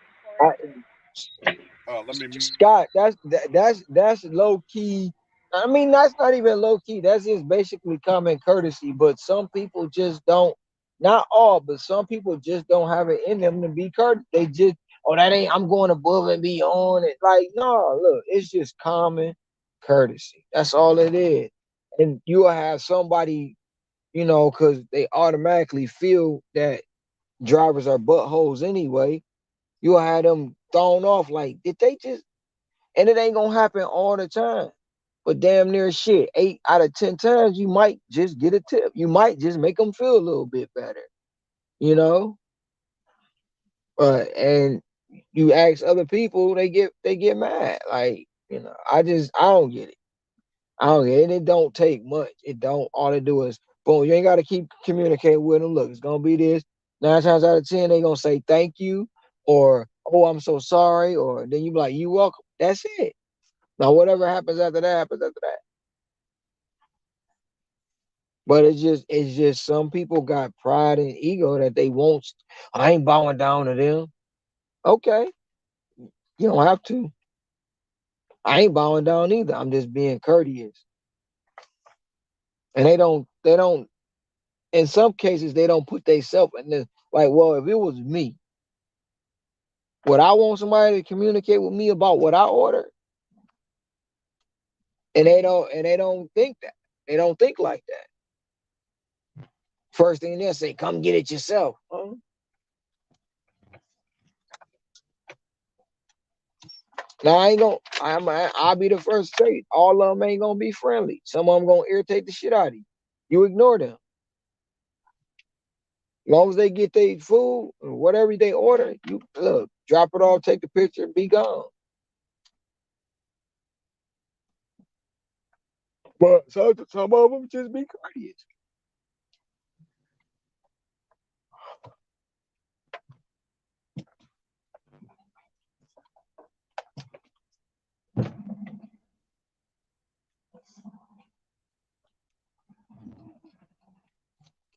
Let me. Scott, that's low key. I mean, that's not even low key. That's just basically common courtesy. But some people just don't. Not all, but some people just don't have it in them to be courteous. They just, that ain't. I'm going above and beyond it. Like, no, look, it's just common courtesy. That's all it is. And you'll have somebody, because they automatically feel that drivers are buttholes anyway. You'll have them thrown off like, did they just? And it ain't gonna happen all the time. But damn near shit, 8 out of 10 times, you might just get a tip. You might just make them feel a little bit better, and you ask other people, they get mad. Like, I don't get it. I don't get it. It don't take much. It don't. All they do is, boom, you ain't got to keep communicating with them. Look, it's going to be this. 9 times out of 10, they going to say thank you or, oh, I'm so sorry. Or then you be like, you welcome. That's it. Now, whatever happens after that, happens after that. But it's just some people got pride and ego that they won't. I ain't bowing down to them. Okay. You don't have to. I ain't bowing down either. I'm just being courteous. And they don't, in some cases, they don't put themselves in this. Like, well, if it was me, would I want somebody to communicate with me about what I ordered? And they don't think that. They don't think like that. First thing they'll say, come get it yourself. Huh? Now I'll be the first to say, all of them ain't gonna be friendly. Some of them gonna irritate the shit out of you. You ignore them. As long as they get their food or whatever they order, you look, drop it off, take the picture, and be gone. But some of them just be courteous.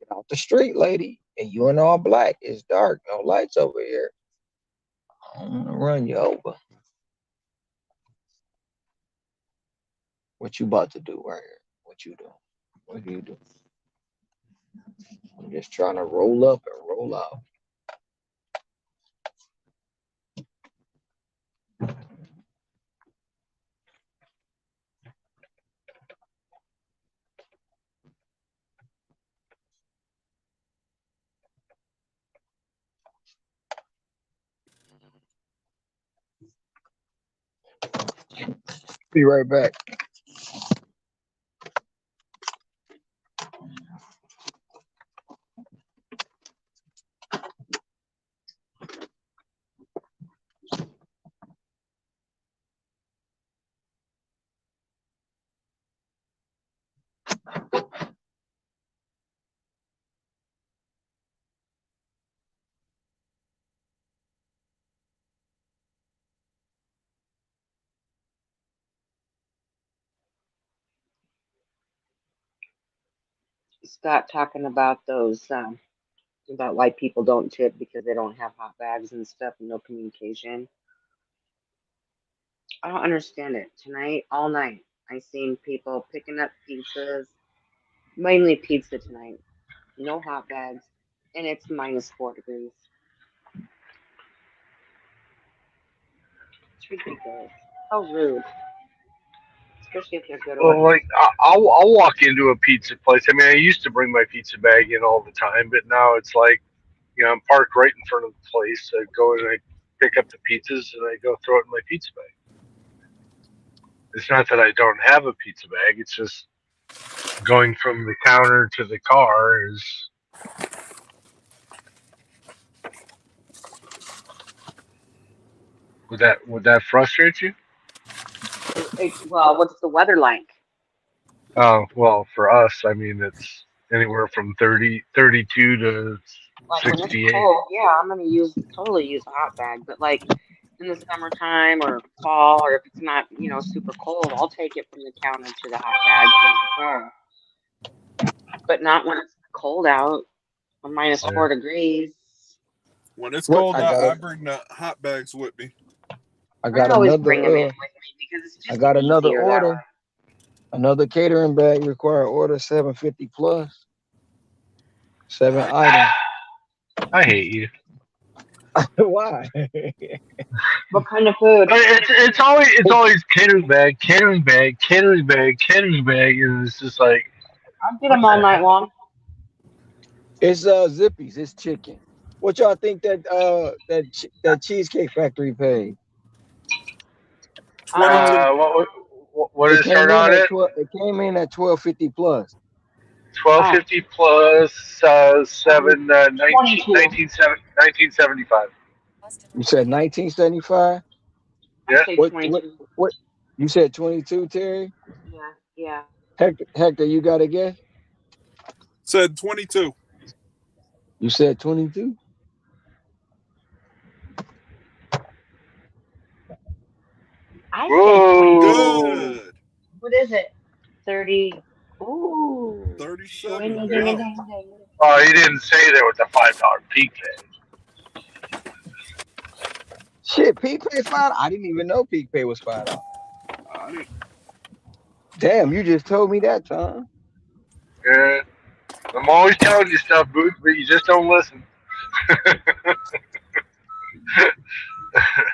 Get off the street, lady. And you in all black. It's dark. No lights over here. I'm gonna run you over. What you about to do right here? What you doing? What do you do? I'm just trying to roll up and roll out. Be right back. Scott talking about those about why people don't tip because they don't have hot bags and stuff and no communication. I don't understand it. Tonight, all night, I seen people picking up pizzas, mainly pizza tonight. No hot bags, and it's -4 degrees. It's ridiculous. How rude. Especially if you're good at Well, like I'll walk into a pizza place. I mean, I used to bring my pizza bag in all the time, but now it's like, I'm parked right in front of the place. I go and I pick up the pizzas and I go throw it in my pizza bag. It's not that I don't have a pizza bag. It's just going from the counter to the car is. Would that frustrate you? Well, what's the weather like? Oh, well, for us, I mean, it's anywhere from 32 to Like when 68. it's cold, yeah, I'm gonna totally use a hot bag. But like in the summertime or fall, or if it's not, super cold, I'll take it from the counter to the hot bag in the car. But not when it's cold out or minus 4 degrees. When it's What? cold out, I bring the hot bags with me. I got always bring them in another. with me because it's I just got another easier that way. order. Another catering bag require order 750 plus. 7 items. I hate you. Why? What kind of food? It's always catering bag, and it's just like I'll get them all night long. It's Zippy's. It's chicken. What y'all think that that Cheesecake Factory paid? 22. What did it start out at? It came in at 1250 plus. 1250 plus 1975. You said 1975. Yeah. What? You said 22, Terry. Yeah. Hector, you got a guess? Said 22. You said 22. I said 22. Good. What is it? 30. Ooh. 37. Ding, Wow. ding, ding. Oh, he didn't say there was a $5 peak pay. Shit, Peak Pay $5. I didn't even know Peak Pay was $5. Damn, you just told me that, Tom. Yeah. I'm always telling you stuff, Booth, but you just don't listen.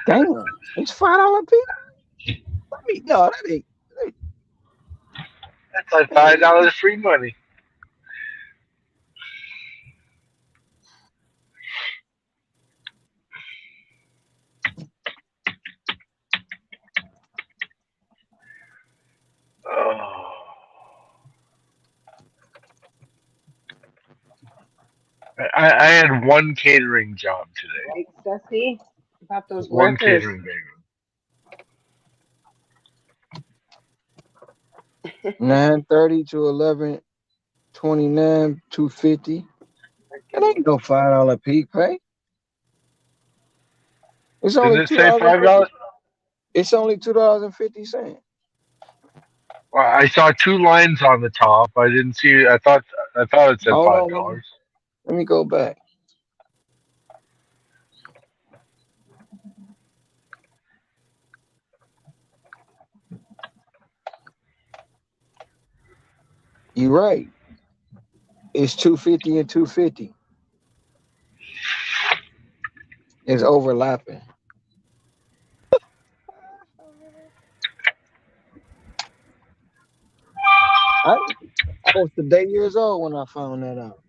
Damn, it's $5 Peak. No, that ain't. That's like $5 free money. Oh. I had one catering job today. Right, Stussy? About those One workers. catering bagel. 9:30 to 11:29, 250. That ain't no $5 Peak Pay. It's only Didn't it say $5? It's only $2.50. Well, I saw two lines on the top. I didn't see. I thought it said $5. Let me go back. You're right. It's 250 and 250. It's overlapping. I was today years old when I found that out.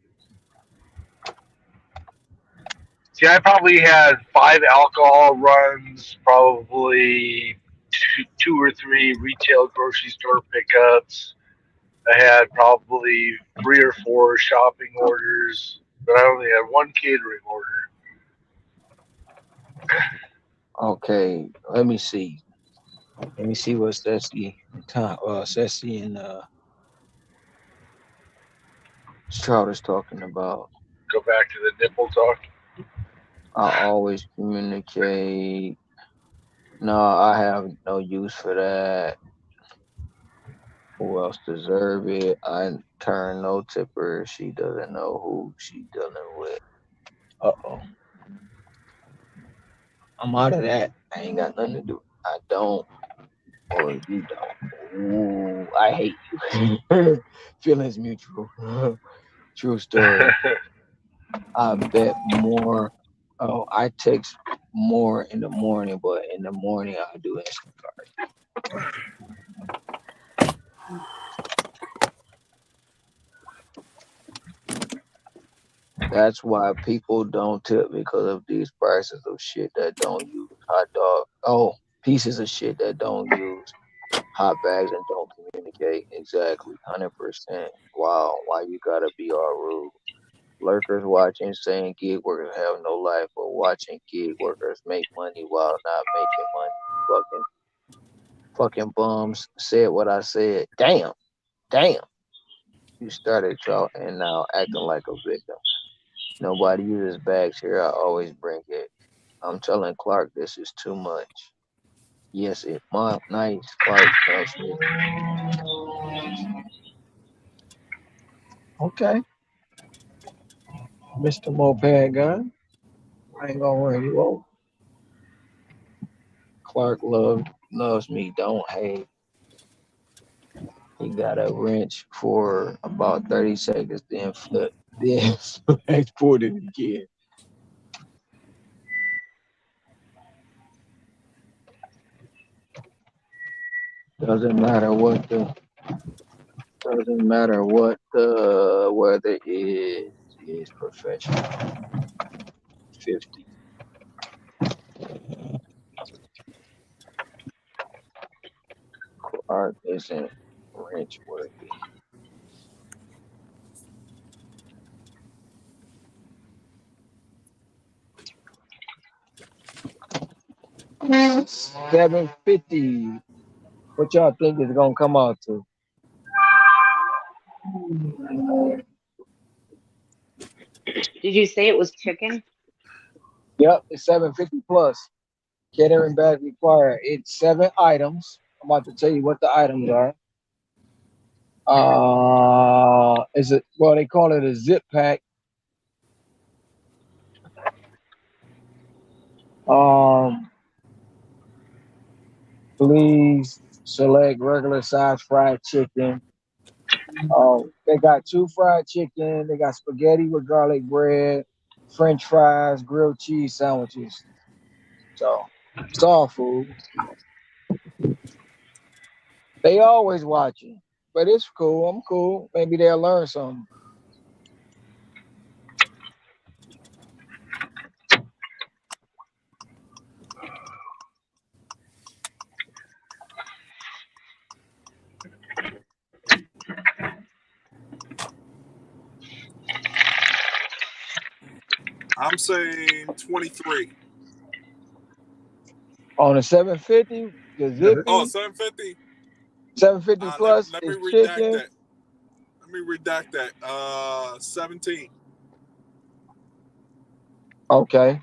See, I probably had 5 alcohol runs, probably two or 3 retail grocery store pickups. I had probably 3 or 4 shopping orders, but I only had one catering order. Okay, let me see. Let me see what Ceci and Stroud is talking about. Go back to the nipple talk. I always communicate. No, I have no use for that. Who else deserve it? I turn no tipper. She doesn't know who she dealing with. Uh-oh. I'm out of that. I ain't got nothing to do. I don't. Or you don't. Ooh, I hate you. Feelings mutual. True story. I bet more. Oh, I text more in the morning, but in the morning I do Instacart. That's why people don't tip, because of these prices of shit that don't use hot dog. Oh, pieces of shit that don't use hot bags and don't communicate. Exactly. 100%. Wow. Why you gotta be all rude? Lurkers watching saying gig workers have no life, but watching gig workers make money while not making money. Fucking bums. Said what I said. Damn. You started trout and now acting like a victim. Nobody uses bags here. I always bring it. I'm telling Clark this is too much. Yes, it might. Nice, Clark tells me. Okay, Mr. Moped Guy. I ain't gonna run you over. Clark loves me. Don't hate. He got a wrench for about 30 seconds, then flip, then export it again. Doesn't matter what the weather is professional. 50. Clark isn't wrench worthy. $750. What y'all think is gonna come out to? Did you say it was chicken? Yep, it's 750 plus. Catering bag required. It's 7 items. I'm about to tell you what the items are. Is it? Well, they call it a zip pack. Please select regular size fried chicken. They got 2 fried chicken. They got spaghetti with garlic bread, French fries, grilled cheese sandwiches. So it's all food. They always watching, but it's cool. I'm cool. Maybe they'll learn something. I'm saying 23. On the 750, the zippy, Oh, 750. 750 plus Let me is redact chicken. that. Let me redact that. 17. Okay.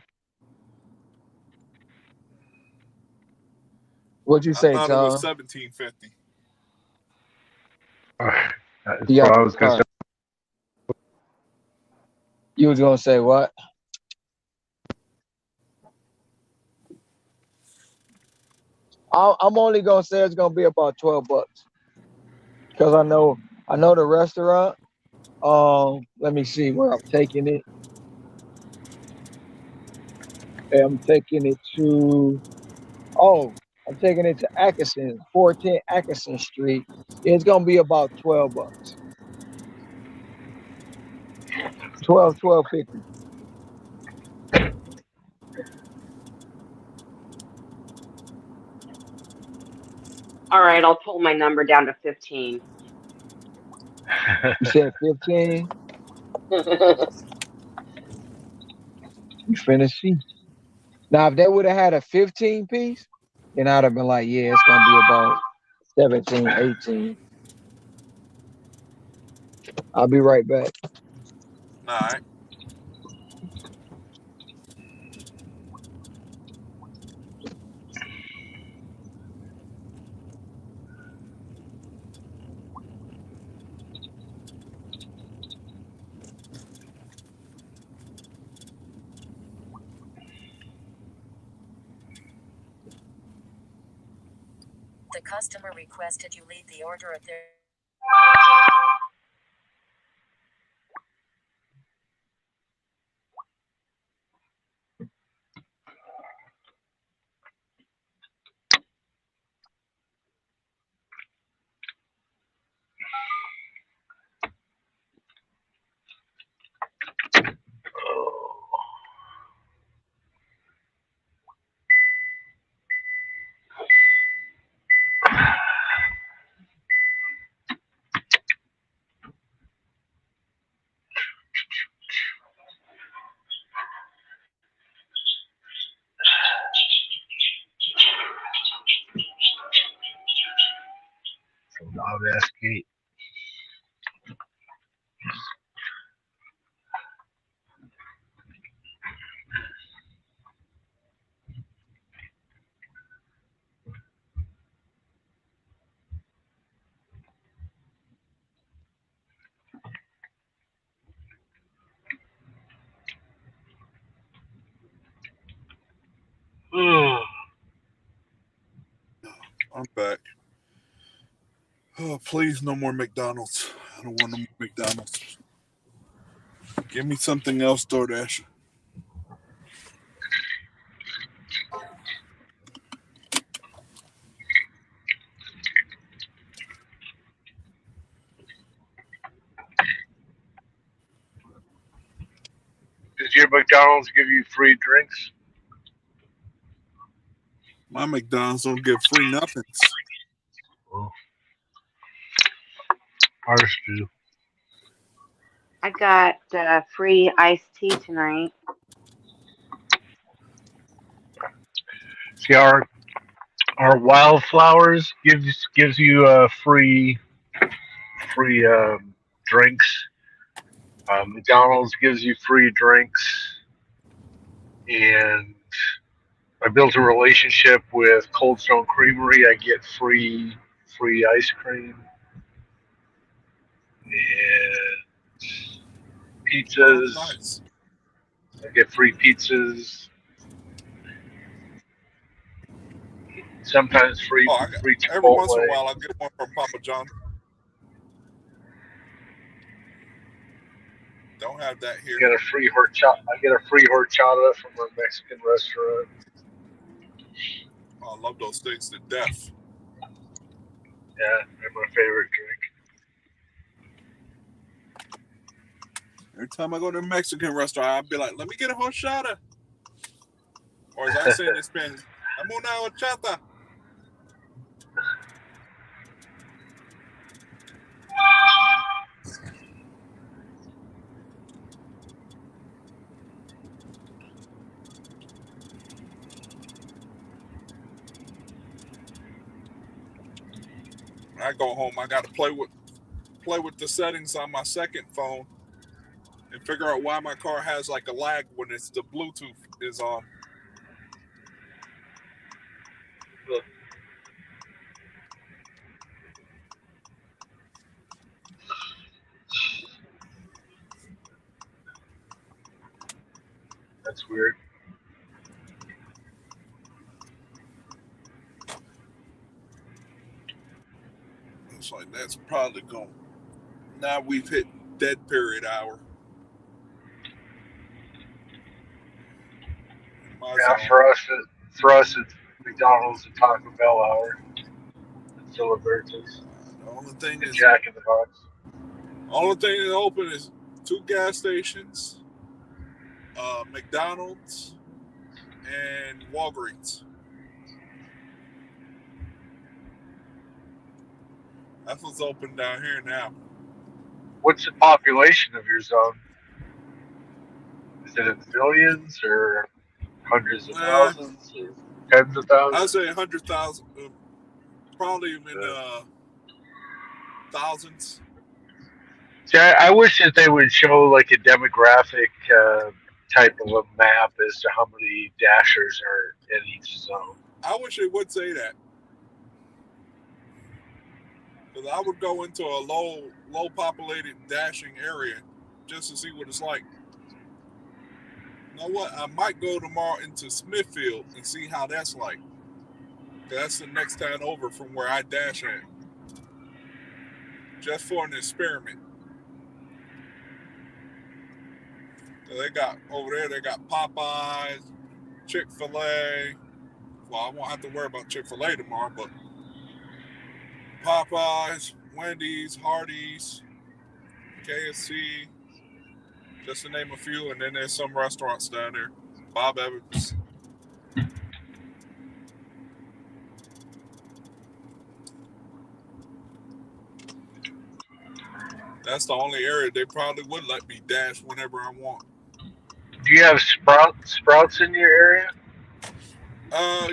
What'd you I say, thought it was Tom? 1750. That's Yeah, what I was gonna say. you was gonna say what? I'm only gonna say it's gonna be about $12 because I know the restaurant. Let me see where I'm taking it. I'm taking it to. Oh, I'm taking it to Atkinson, 410 Atkinson Street. It's gonna be about $12. 12.50. All right, I'll pull my number down to 15. You said 15. You finna see. Now, if they would have had a 15 piece, then I'd have been like, yeah, it's gonna be about 17, 18. I'll be right back. All right. The customer requested you leave the order of their. Loud ass gate. Oh, please, no more McDonald's. I don't want no more McDonald's. Give me something else, DoorDash. Does your McDonald's give you free drinks? My McDonald's don't give free nothings. Oh. Ours do. I got free iced tea tonight. See, our Wildflowers gives you free drinks. McDonald's gives you free drinks, and I built a relationship with Cold Stone Creamery. I get free ice cream and pizzas. Oh, nice. I get free pizzas. Sometimes free free Chipotle. Every once in a while, I get one from Papa John. Don't have that here. I get a free horchata from a Mexican restaurant. Oh, I love those things to death. Yeah, they're my favorite drink. Every time I go to a Mexican restaurant, I'll be like, let me get a horchata. Or as I say in Spanish, I'm una horchata. When I go home, I got to play with the settings on my second phone and figure out why my car has like a lag when it's the Bluetooth is on. That's weird. It's like that's probably going. Now we've hit dead period hour. Yeah, for us, it's McDonald's and Taco Bell hour. It's Filiberto's. The only thing is Jack in the Box. Only thing that's open is 2 gas stations, McDonald's, and Walgreens. That's what's open down here now. What's the population of your zone? Is it in millions or hundreds of thousands or tens of thousands? I'd say 100,000, probably in thousands. See, I wish that they would show like a demographic type of a map as to how many dashers are in each zone. I wish it would say that. Because I would go into a low populated dashing area just to see what it's like. You know what? I might go tomorrow into Smithfield and see how that's like. That's the next town over from where I dash at. Just for an experiment. So they got over there, they got Popeyes, Chick-fil-A. Well, I won't have to worry about Chick-fil-A tomorrow, but Popeyes, Wendy's, Hardee's, KFC, just to name a few, and then there's some restaurants down there. Bob Evans. That's the only area they probably would let me dash whenever I want. Do you have Sprouts in your area?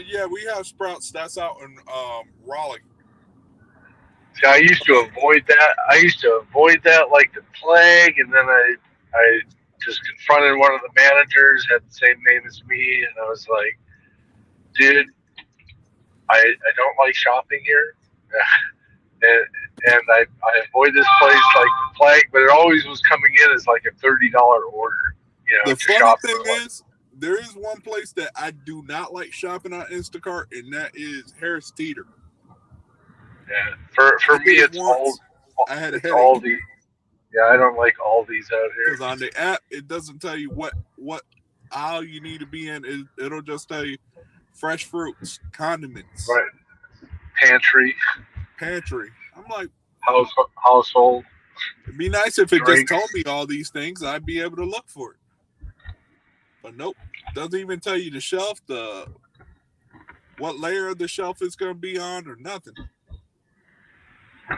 Yeah, we have Sprouts. That's out in Raleigh. See, I used to avoid that like the plague, and then I just confronted one of the managers, had the same name as me, and I was like, dude, I don't like shopping here. and I avoid this place like the plague, but it always was coming in as like a $30 order. You know, the funny thing is, there is one place that I do not like shopping on Instacart, and that is Harris Teeter. Yeah. For I me, did it it's once. I had a it's headache Aldi. Yeah, I don't like Aldi's out here. because on the app it doesn't tell you what aisle you need to be in. It'll just tell you fresh fruits, condiments, Right. Pantry, pantry. I'm like, household it'd be nice if it just drinks. told me all these things. I'd be able to look for it. But nope, doesn't even tell you the shelf, what layer of the shelf it's going to be on, or nothing. Do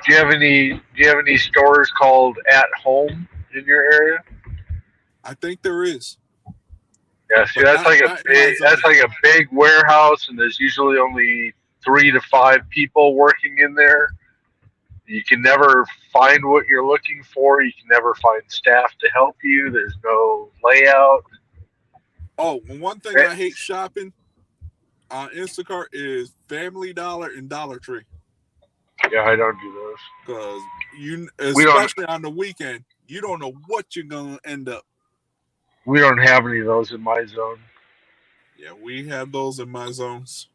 you have any stores called At Home in your area? I think there is. Yeah, see, But that's like not in my zone. a big warehouse, and there's usually only 3 to 5 people working in there. You can never find what you're looking for. You can never find staff to help you. There's no layout. Oh, one thing I hate shopping on Instacart is Family Dollar and Dollar Tree. Yeah, I don't do those. Because especially on the weekend, you don't know what you're going to end up. We don't have any of those in my zone. Yeah, we have those in my zones.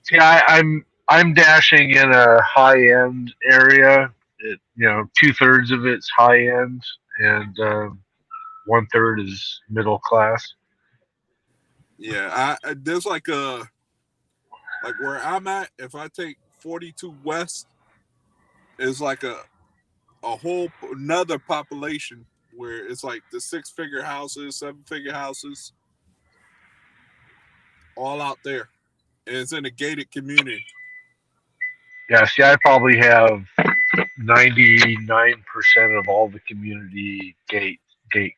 See, I'm dashing in a high end area. 2/3 of it's high end, and 1/3 is middle class. Yeah, there's like where I'm at. If I take 42 West, is like a whole another population where it's like the 6-figure houses, 7-figure houses, all out there, and it's in a gated community. Yeah, see, I probably have 99% of all the community gate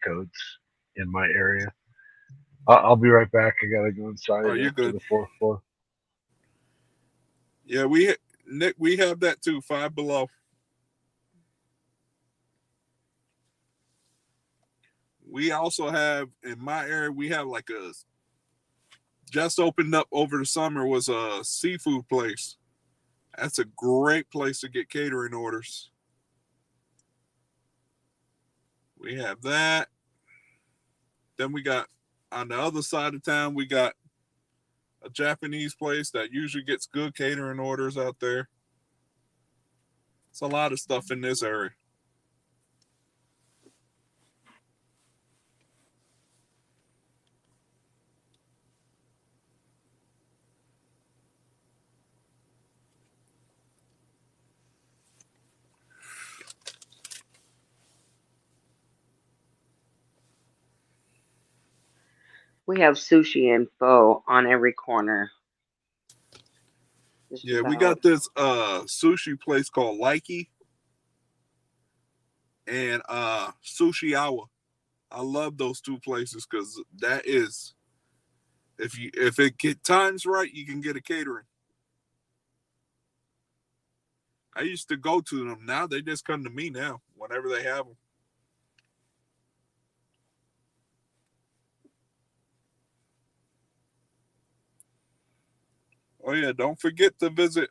codes in my area. I'll be right back. I gotta go inside you're good. to the 4th floor. Yeah, Nick, we have that too. 5 Below. We also have in my area. We have like just opened up over the summer was a seafood place. That's a great place to get catering orders. We have that. Then we got on the other side of town, we got a Japanese place that usually gets good catering orders out there. It's a lot of stuff in this area. We have sushi and pho on every corner. Yeah, we got this sushi place called Likey and Sushi Hour. I love those two places because that is, if it get times right, you can get a catering. I used to go to them. Now they just come to me now whenever they have them. Oh yeah, don't forget to visit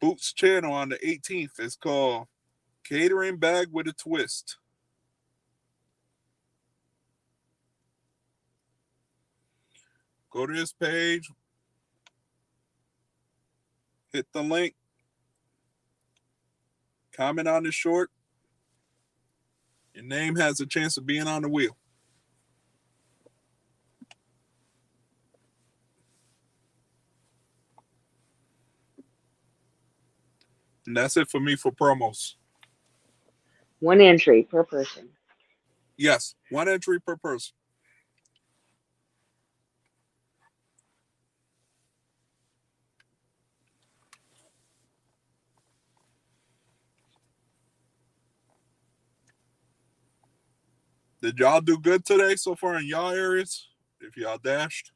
Boots channel on the 18th. It's called Catering Bag with a Twist. Go to this page, hit the link, comment on the short. Your name has a chance of being on the wheel. And that's it for me for promos. 1 entry per person. Yes, 1 entry per person. Did y'all do good today so far in y'all areas? If y'all dashed?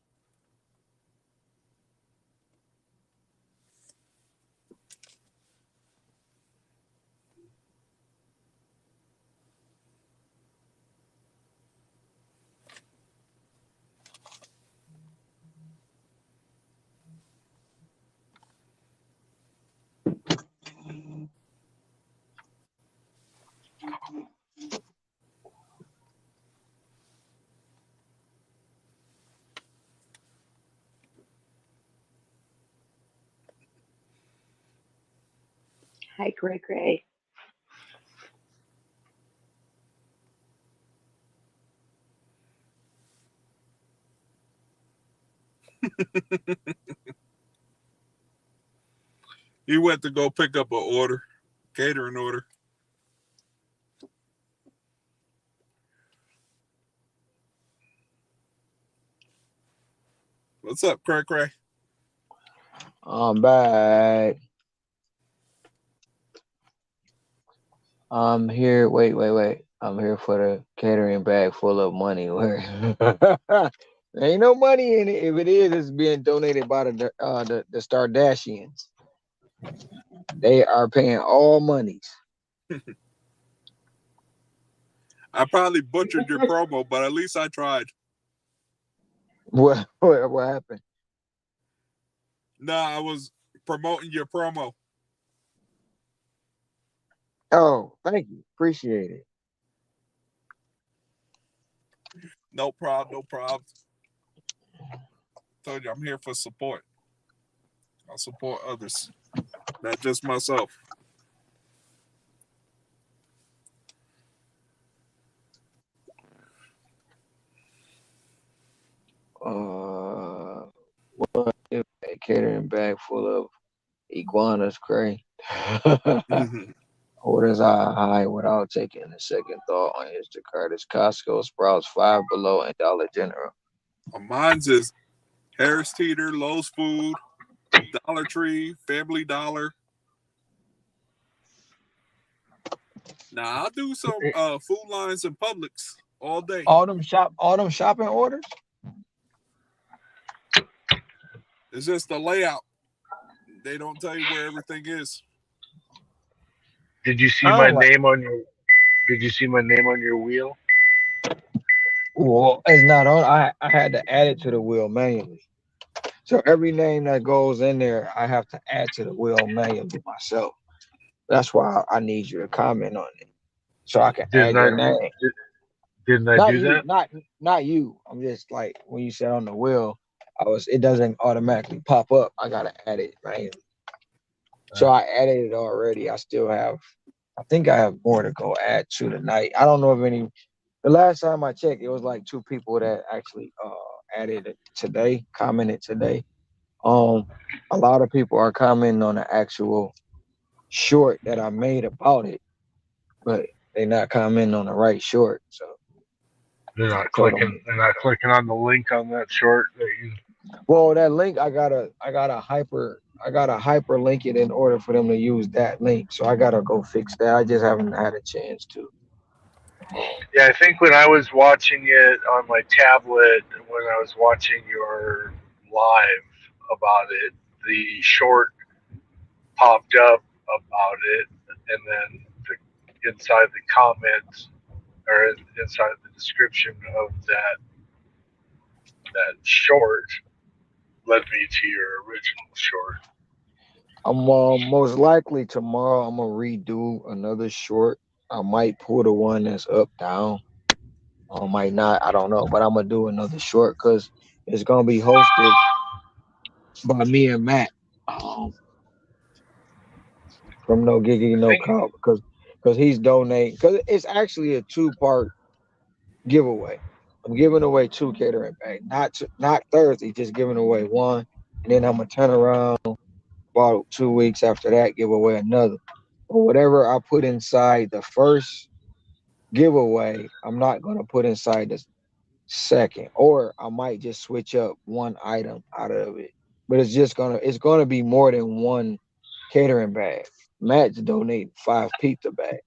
Hi, Cray Cray. He went to go pick up an order, catering order. What's up, Cray Cray? I'm back. I'm here. Wait. I'm here for the catering bag full of money. Where ain't no money in it. If it is, it's being donated by the Stardashians. They are paying all monies. I probably butchered your promo, but at least I tried. What happened? No, I was promoting your promo. Oh, thank you. Appreciate it. No problem. Told you I'm here for support. I'll support others, not just myself. What if a catering bag full of iguanas, Cray? Orders are high without taking a second thought on Instacart. It's Costco, Sprouts, Five Below, and Dollar General. Mine's is Harris Teeter, Lowe's Food, Dollar Tree, Family Dollar. Now I'll do some food lines and Publix all day. All them shopping orders? It's just the layout. They don't tell you where everything is. Did you see my name on your? Did you see my name on your wheel? Well, it's not on. I had to add it to the wheel manually. So every name that goes in there, I have to add to the wheel manually myself. That's why I need you to comment on it, so I can add your name. Didn't I do that? Not you. I'm just like when you said on the wheel, it doesn't automatically pop up. I gotta add it manually. So I added it already. I think I have more to go add to tonight. I don't know if any. The last time I checked, it was like 2 people that actually added it today, commented today. A lot of people are commenting on the actual short that I made about it, but they're not commenting on the right short. So they're not clicking on the link on that short that you. Well, that link I gotta hyperlink it in order for them to use that link. So I gotta go fix that. I just haven't had a chance to. Yeah, I think when I was watching it on my tablet, when I was watching your live about it, the short popped up about it, and then inside the comments or inside the description of that short led me to your original short. I'm most likely tomorrow I'm gonna redo another short. I might pull the one that's up down. I might not. I don't know, but I'm gonna do another short because it's gonna be hosted by me and Matt from No Giggity No Call because he's donating. Because it's actually a 2-part giveaway. I'm giving away 2 catering bags, not Thursday, just giving away 1, and then I'm gonna turn around about 2 weeks after that, give away another. But whatever I put inside the first giveaway, I'm not gonna put inside the second, or I might just switch up one item out of it. But it's gonna be more than 1 catering bag. Matt's donating 5 pizza bags.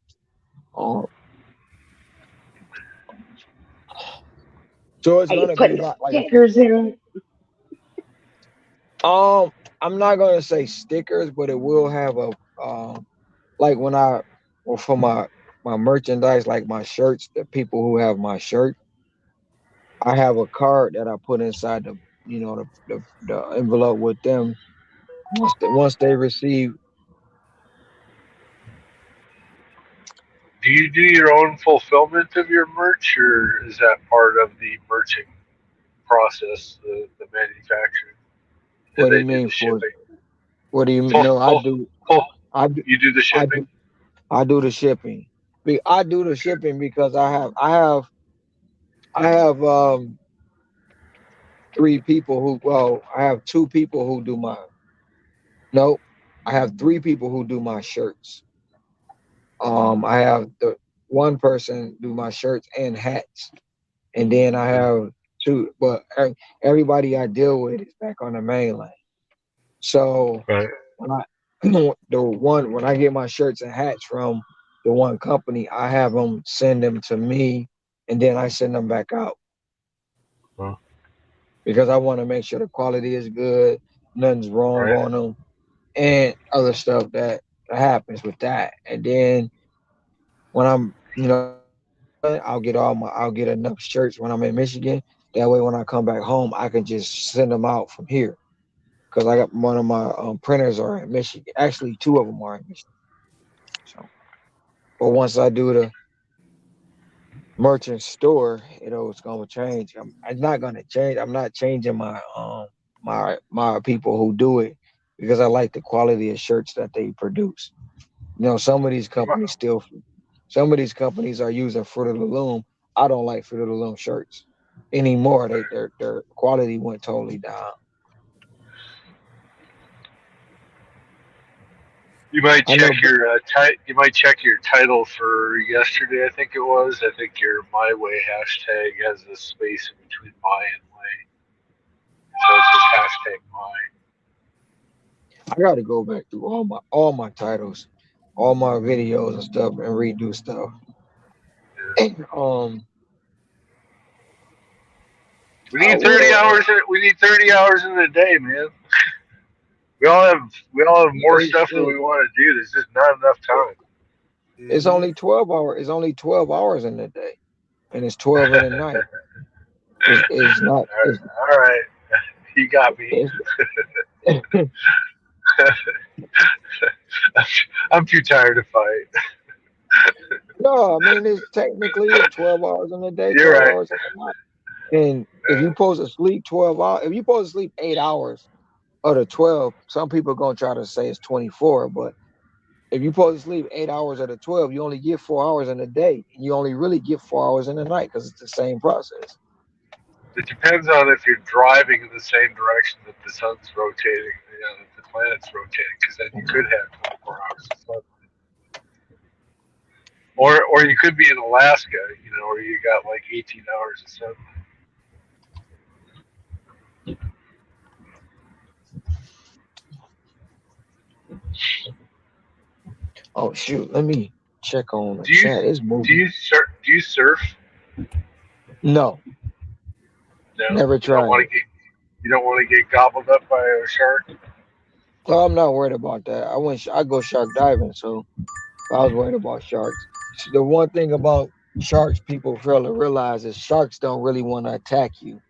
So it's gonna be like stickers in. I'm not gonna say stickers, but it will have a like for my merchandise, like my shirts, the people who have my shirt, I have a card that I put inside the envelope with them once they receive. Do you do your own fulfillment of your merch, or is that part of the merching process, the manufacturing? What do you mean? What do you mean? No, I do. I do, You do the I shipping? do, I do the shipping. I do the shipping because I have 3 people who. Well, I have 2 people who do my. No, I have 3 people who do my shirts. I have the one person do my shirts and hats, and then I have 2. But everybody I deal with is back on the mainland. So Right. when I when I get my shirts and hats from the one company, I have them send them to me, and then I send them back out Well, because I want to make sure the quality is good, nothing's wrong right. on them, and other stuff that happens with that. And then when I'm, I'll get enough shirts when I'm in Michigan. That way, when I come back home, I can just send them out from here because I got one of my printers are in Michigan. Actually, 2 of them are in Michigan. So, but once I do the merchant store, it's gonna change. I'm not gonna change. I'm not changing my people who do it because I like the quality of shirts that they produce. Some of these companies still, some of these companies are using Fruit of the Loom. I don't like Fruit of the Loom shirts anymore. Their quality went totally down. You might I check know. your You might check your title for yesterday. I think it was. I think your My Way hashtag has a space in between my and way, so it's just hashtag my. I got to go back through all my titles, all my videos and stuff, and redo stuff. um, We I need 30 will. hours. We need 30 hours in a day, man. We all have more stuff that we want to do. There's just not enough time. It's only 12 hours. It's only 12 hours in the day, and it's 12 in the night. It's not. All right. You got me. I'm too tired to fight. No, I mean it's technically it's 12 hours in the day, You're 12 right. hours in the night. And if you supposed to sleep 12 hours, if you supposed to sleep 8 hours of the 12, some people are gonna try to say it's 24, but if you supposed to sleep 8 hours of the 12, you only get 4 hours in a day. And you only really get 4 hours in the night because it's the same process. It depends on if you're driving in the same direction that the sun's rotating, that the planet's rotating, because then you could have 24 hours of sun. Or you could be in Alaska, where you got like 18 hours of sun. Oh shoot, let me check on the Do you chat. It's moving. do you surf? No, No, never you don't tried want it. to get gobbled up by a shark. Well, I'm not worried about that. I go shark diving, so I was worried about sharks. The one thing about sharks people fail to realize is sharks don't really want to attack you.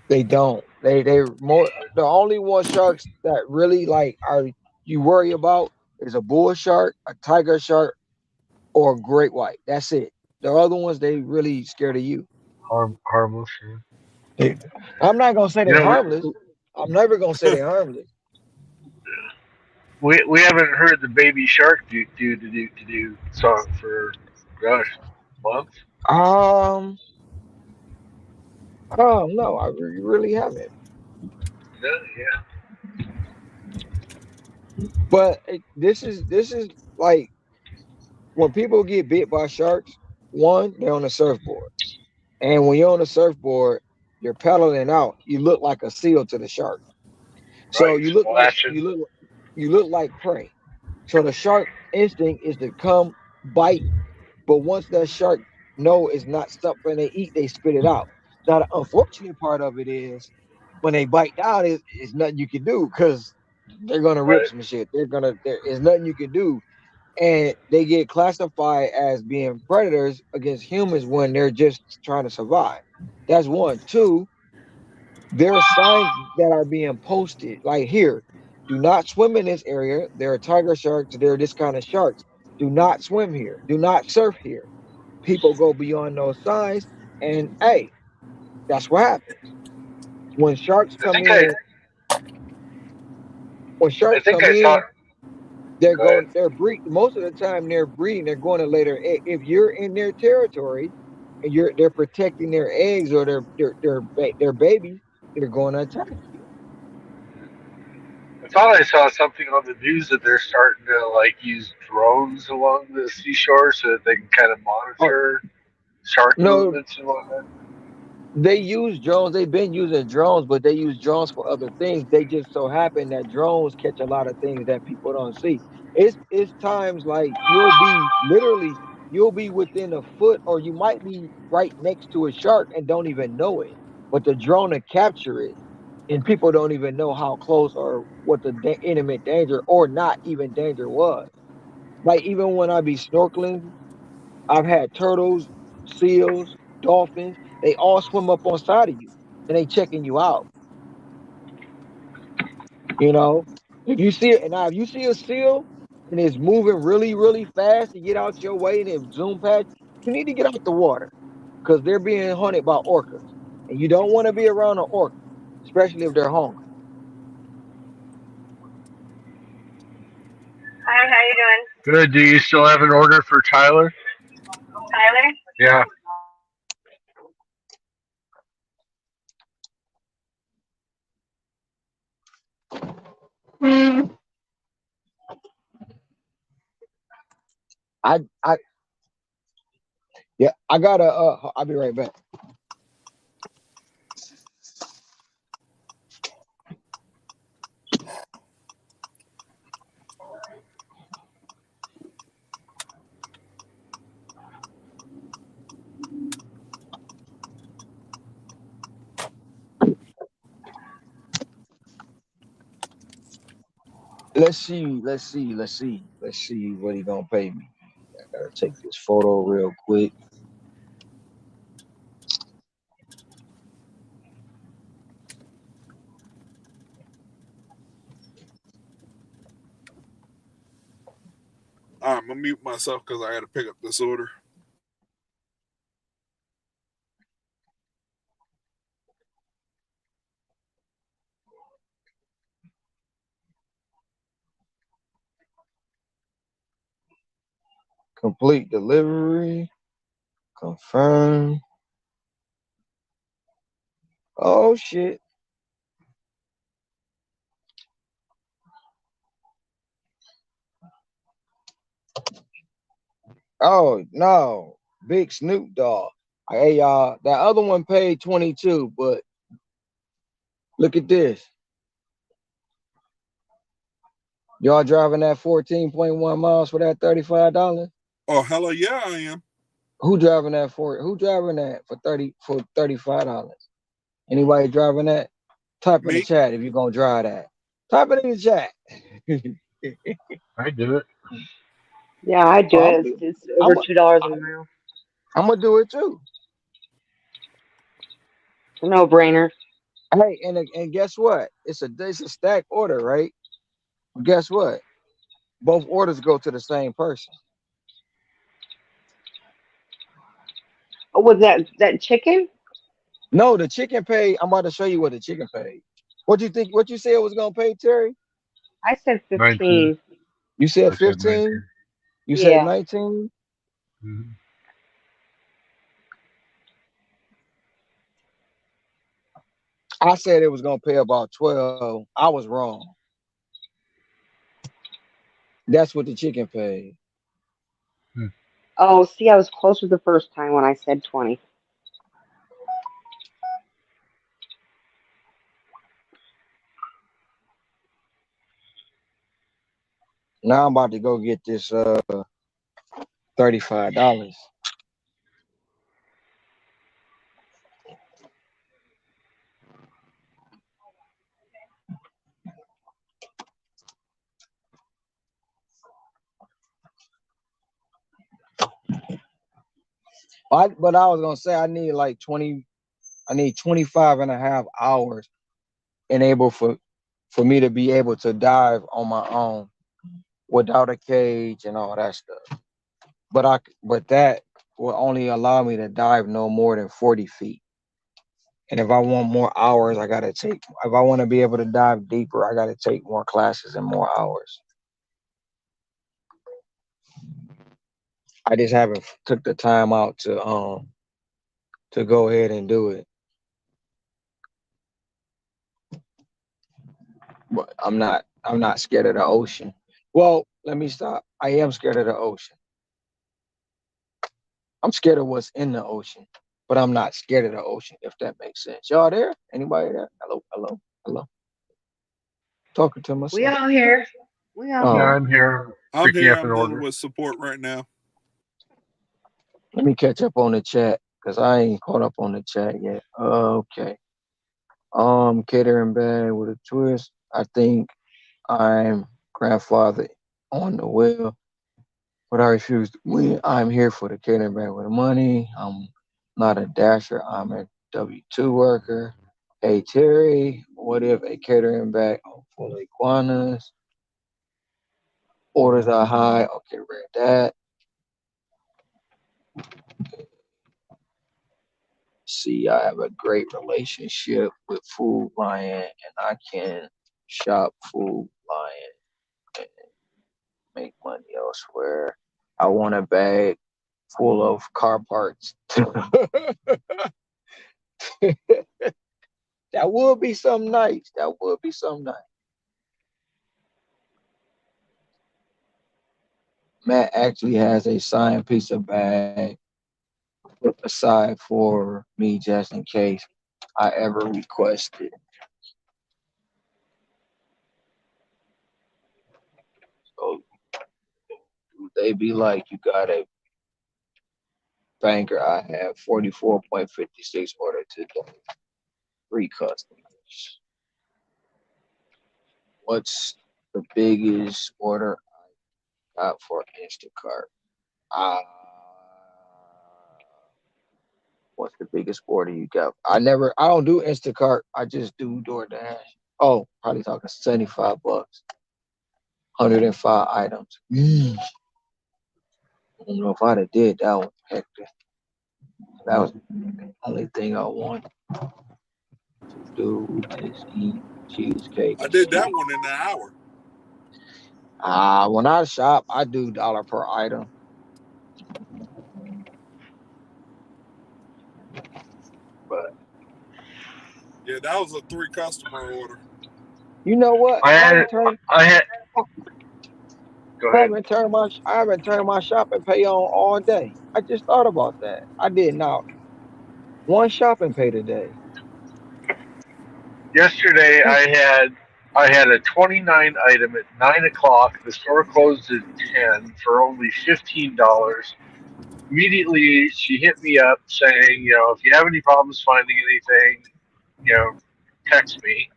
They don't. They more the only one sharks that really like are you worry about is a bull shark, a tiger shark, or a great white. That's it. The other ones they really scared of you. Harmless. I'm not gonna say You they're know, harmless. I'm never gonna say they're harmless. we haven't heard the Baby Shark do song for gosh months. Um, oh no, I really haven't. Yeah. But this is like when people get bit by sharks. One, they're on a surfboard, and when you're on a surfboard, you're paddling out. You look like a seal to the shark. So Right. Splashing. you look like prey. So the shark instinct is to come bite, but once that shark know it's not something they eat, they spit it out. Now the unfortunate part of it is when they bite down, it's nothing you can do because they're gonna rip Right. some shit. There's nothing you can do, and they get classified as being predators against humans when they're just trying to survive. That's one. Two, there are signs that are being posted, like here, do not swim in this area. There are tiger sharks. There are this kind of sharks. Do not swim here. Do not surf here. People go beyond those signs, and hey, that's what happens. When sharks I come think I in, when I sharks think come I saw in, They're Go ahead. going. They're breed. Most of the time, they're breeding. They're going to lay their egg. If you're in their territory, and they're protecting their eggs or their babies, they're going to attack you. I thought I saw something on the news that they're starting to like use drones along the seashore so that they can kind of Oh monitor shark no, movements and whatnot. they use drones. They've been using drones, but they use drones for other things. They just so happen that drones catch a lot of things that people don't see. It's times like you'll be within a foot, or you might be right next to a shark and don't even know it. But the drone will capture it, and people don't even know how close or what the intimate danger or not even danger was. Like even when I be snorkeling, I've had turtles, seals, dolphins. They all swim up on side of you and they checking you out. You know, if you see it, and now if you see a seal and it's moving really, really fast to get out your way and it zoom past, you need to get out the water because they're being hunted by orcas, and you don't want to be around an orca, especially if they're hungry. Hi, how you doing? Good. Do you still have an order for Tyler? Tyler? Yeah. I yeah, I gotta I'll be right back. Let's see what he gonna pay me. I gotta take this photo real quick. I'm gonna mute myself because I got to pick up this order. Complete delivery. Confirm. Oh shit. Oh no. Big Snoop Dogg. Hey y'all, that other one paid 22, but look at this. Y'all driving that 14.1 miles for that $35? Oh, hell yeah, I am. Who driving that for $35? Anybody driving that? Type in the Me? chat if you're gonna drive that. Type it in the chat. I do it. Yeah, I do I'm, it. It's over $2 a mile. I'm gonna do it too. It's a no-brainer. Hey, and guess what? It's a stack order, right? Guess what? Both orders go to the same person. Oh, was that chicken? No, the chicken paid. I'm about to show you what the chicken paid. What you think? What you said it was gonna pay, Terry? I said 19. 15. You said I said 15. 19. You said Yeah. 19. Mm-hmm. I said it was gonna pay about 12. I was wrong. That's what the chicken paid. Oh, see, I was closer the first time when I said 20. Now I'm about to go get this $35. But I was gonna say I need like 20. I need 25 and a half hours enable for me to be able to dive on my own without a cage and all that stuff. But that will only allow me to dive no more than 40 feet. And if I want more hours, I gotta take. If I want to be able to dive deeper, I gotta take more classes and more hours. I just haven't took the time out to go ahead and do it. But I'm not scared of the ocean. Well, let me stop. I am scared of the ocean. I'm scared of what's in the ocean, but I'm not scared of the ocean, if that makes sense. Y'all there? Anybody there? Hello, hello, hello. Talking to myself. We all here. We all Yeah, here. I'm here. I'm Picking here. up I'm an dealing order. with support right now. Let me catch up on the chat because I ain't caught up on the chat yet. Okay. Catering bag with a twist. I think I'm grandfather on the wheel, but I refuse to win. I'm here for the catering bag with the money. I'm not a dasher. I'm a W-2 worker. Hey Terry, what if a catering bag full of iguanas? Orders are high. Okay, read that. See, I have a great relationship with Food Lion, and I can shop Food Lion and make money elsewhere. I want a bag full of car parts. That would be some nice. That would be some nice. Matt actually has a signed piece of bag put aside for me just in case I ever request it. So they be like, you got a banker. I have 44.56 order today. 3 customers. What's the biggest order I got for Instacart? What's the biggest order you got? I don't do Instacart. I just do DoorDash. Oh, probably talking $75. 105 items. I don't know if I'd have did that one, Hector. That was the only thing I wanted to do is eat cheesecake. I did that one in an hour. When I shop, I do $1 per item. But Yeah, that was a 3 customer order. you know what? I had. Go ahead. I haven't turned my shopping pay on all day. I just thought about that. I did not one shopping pay today. Yesterday I had a 29 item at 9 o'clock. The store closed at 10 for only $15. Immediately she hit me up saying, if you have any problems finding anything, text me.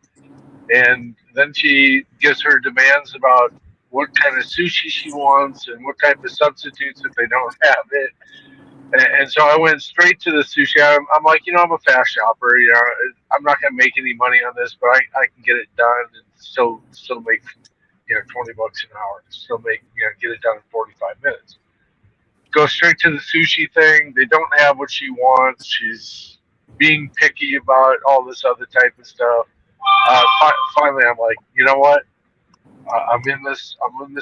And then she gives her demands about what kind of sushi she wants and what type of substitutes if they don't have it. And so I went straight to the sushi. I'm like, I'm a fast shopper. I'm not gonna make any money on this, but I can get it done and still make $20 an hour. Still make get it done in 45 minutes. Go straight to the sushi thing. They don't have what she wants. She's being picky about all this other type of stuff. Finally, I'm like, you know what? I'm in this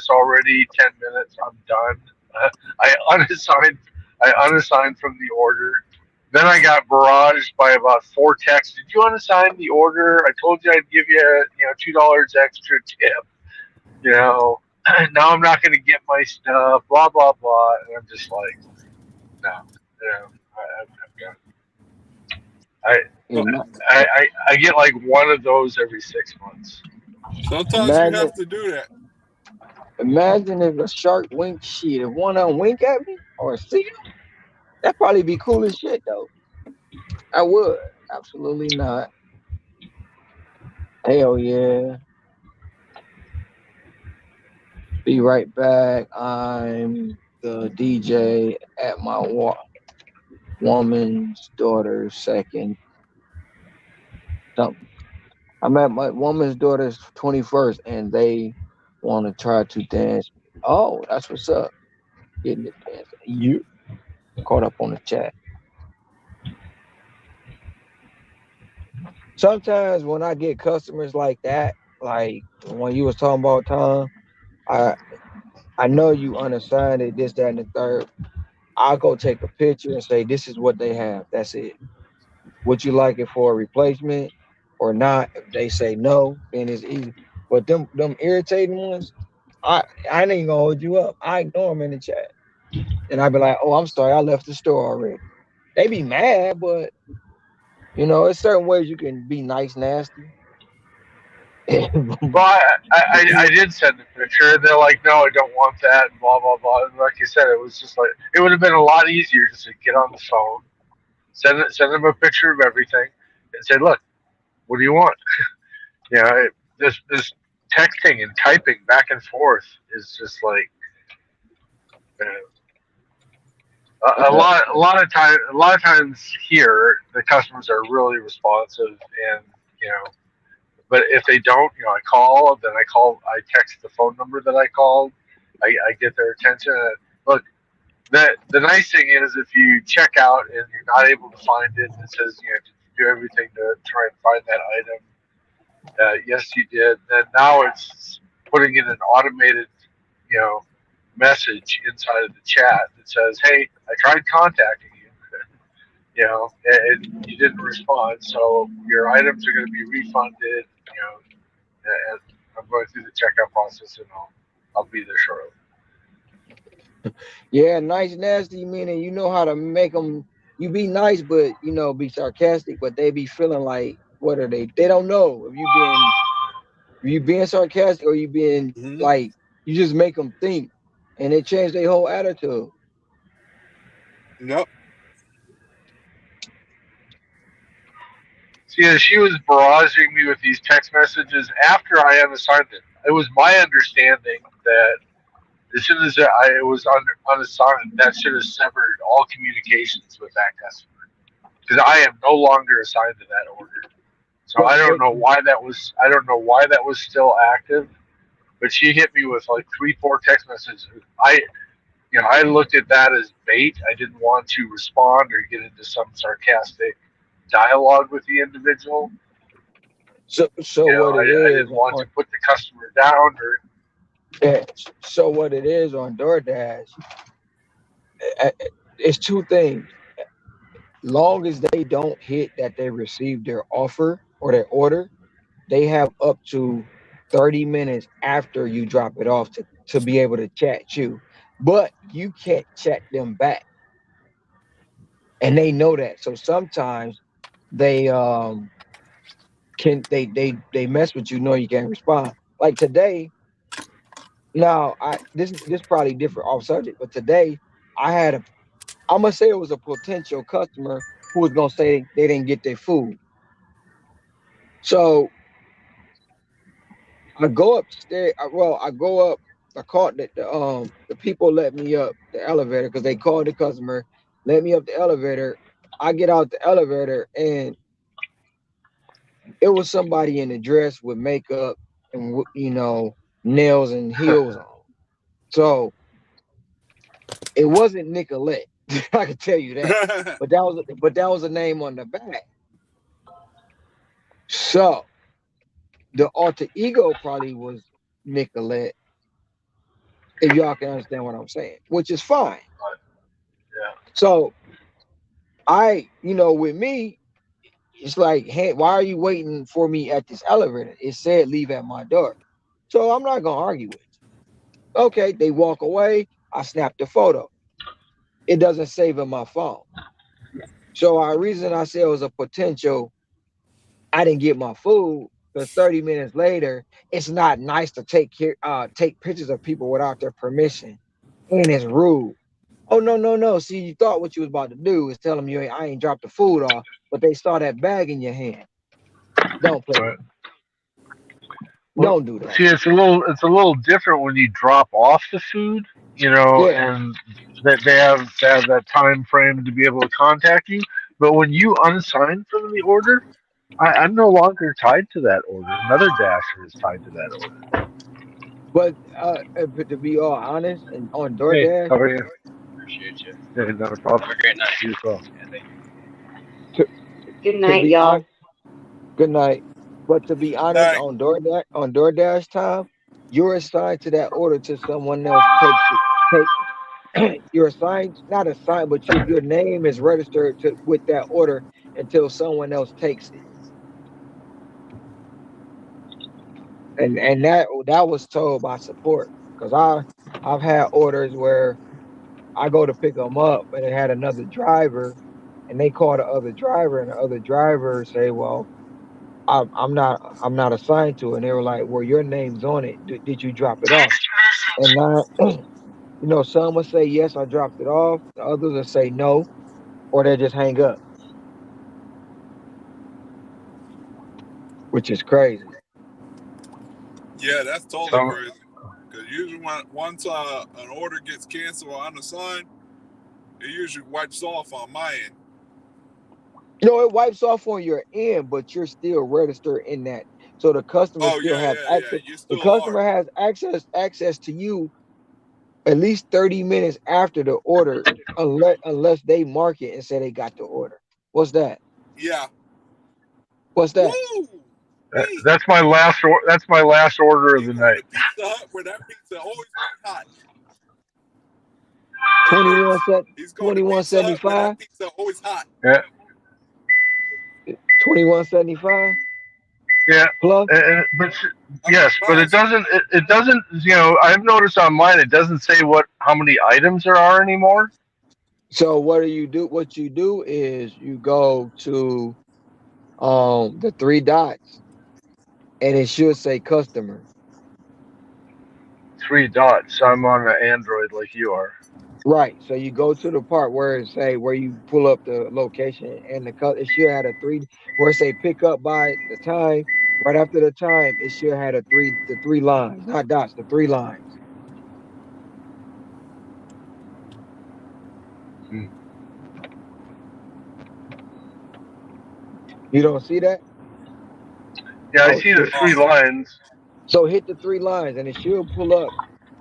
already. 10 minutes. I'm done. I unassigned from the order. Then I got barraged by about 4 texts. Did you unassign the order? I told you I'd give you $2 extra tip. Now I'm not going to get my stuff. Blah blah blah. And I'm just like, no. I'm done. I get like one of those every 6 months. Sometimes you have to do that. Imagine if a shark wink shit. If one of them wink at me or see them, that'd probably be cool as shit though. I would. Absolutely not. Hell yeah. Be right back. I'm the DJ at my woman's daughter's second. I'm at my woman's daughter's 21st, and they want to try to dance. Oh, that's what's up. Getting the dance. You caught up on the chat. Sometimes when I get customers like that, like when you was talking about Tom, I know you unassigned it, this, that, and the third. I'll go take a picture and say, this is what they have. That's it. Would you like it for a replacement or not? If they say no, then it's easy. But them irritating ones, I ain't gonna hold you up. I ignore them in the chat. And I be like, oh, I'm sorry, I left the store already. They be mad, but it's certain ways you can be nice, nasty. Well, I did send the picture. They're like, no, I don't want that, and blah, blah, blah. And like you said, it was just like, it would have been a lot easier just to get on the phone, send them a picture of everything, and say, look, what do you want? This texting and typing back and forth is just like, a lot of times here, the customers are really responsive, and but if they don't, I call. Then I text the phone number that I called. I get their attention. Look, the nice thing is if you check out and you're not able to find it, it says did you do everything to try and find that item. Yes, you did. And now it's putting in an automated message inside of the chat that says, "Hey, I tried contacting you." And you didn't respond, so your items are going to be refunded. And I'm going through the checkout process, and I'll be there shortly. Yeah, nice, nasty, meaning you know how to make them. You be nice, but be sarcastic. But they be feeling like, what are they? They don't know if you being sarcastic or you being like, you just make them think, and it changed their whole attitude. Yep. See, she was barraging me with these text messages after I unassigned it. It was my understanding that as soon as I was unassigned, that should have severed all communications with that customer, because I am no longer assigned to that order. So I don't know why that was. I don't know why that was still active, but she hit me with like 3-4 text messages. I looked at that as bait. I didn't want to respond or get into some sarcastic dialogue with the individual. So what it is, I didn't want to put the customer down or. Yeah. So what it is on DoorDash, it's two things. Long as they don't hit that they received their offer or their order, they have up to 30 minutes after you drop it off to be able to chat you. But you can't chat them back. And they know that. So sometimes they they mess with you knowing you can't respond. Like today, now this probably different off subject, but today I'm gonna say it was a potential customer who was gonna say they didn't get their food. So I go upstairs. I go up. I called the people let me up the elevator because they called the customer, let me up the elevator. I get out the elevator and it was somebody in a dress with makeup and nails and heels on. So it wasn't Nicolette. I can tell you that. but that was a name on the back. So the alter ego probably was Nicolette, if y'all can understand what I'm saying, which is fine. Yeah. So with me, it's like, hey, why are you waiting for me at this elevator? It said leave at my door. So I'm not gonna argue with you. Okay, they walk away. I snap the photo. It doesn't save in my phone. So our reason I said it was a potential, I didn't get my food, because 30 minutes later, it's not nice to take pictures of people without their permission. And it's rude. Oh, no. See, you thought what you was about to do is tell them I ain't dropped the food off, but they saw that bag in your hand. Don't play. Right. Don't do that. See, it's a little different when you drop off the food, and that they have that time frame to be able to contact you. But when you unsign from the order, I'm no longer tied to that order. Another dasher is tied to that order. But to be all honest, and on DoorDash, hey, how are you? Appreciate you. Yeah, not a problem. Have a great night. You as well. Good night, y'all. Good night. But to be honest, on DoorDash time, you're assigned to that order till someone else takes it. You're assigned, not assigned, but your name is registered with that order until someone else takes it. And that was told by support, because I've had orders where I go to pick them up and it had another driver, and they call the other driver, and the other driver say, "Well, I'm not assigned to it." And they were like, "Well, your name's on it. Did you drop it off?" And now, some will say yes, I dropped it off. The others will say no, or they just hang up, which is crazy. Yeah, that's totally So crazy. Because usually once an order gets canceled or unassigned, it usually wipes off on my end. It wipes off on your end, but you're still registered in that. So the customer still has access. You The still customer are. has access to you at least 30 minutes after the order, unless they mark it and say they got the order. What's that? Yeah. What's that? Woo! that's my last. That's my last order of the Going night. to Pizza Hut where that pizza always hot. 21 cent, He's going to Pizza Hut where that pizza always hot. Yeah. 21.75. Yeah. Plus. But yes, but it doesn't. It doesn't. I've noticed online it doesn't say how many items there are anymore. So what do you do? What you do is you go to the 3 dots, and it should say customer. 3 dots. I'm on an Android like you are. Right. So you go to the part where you pull up the location, and it should have a 3 where it say pick up by the time. Right after the time, it should have the 3 lines, not dots, the 3 lines. You don't see that? Yeah, I see the 3 lines. So hit the 3 lines, and it should pull up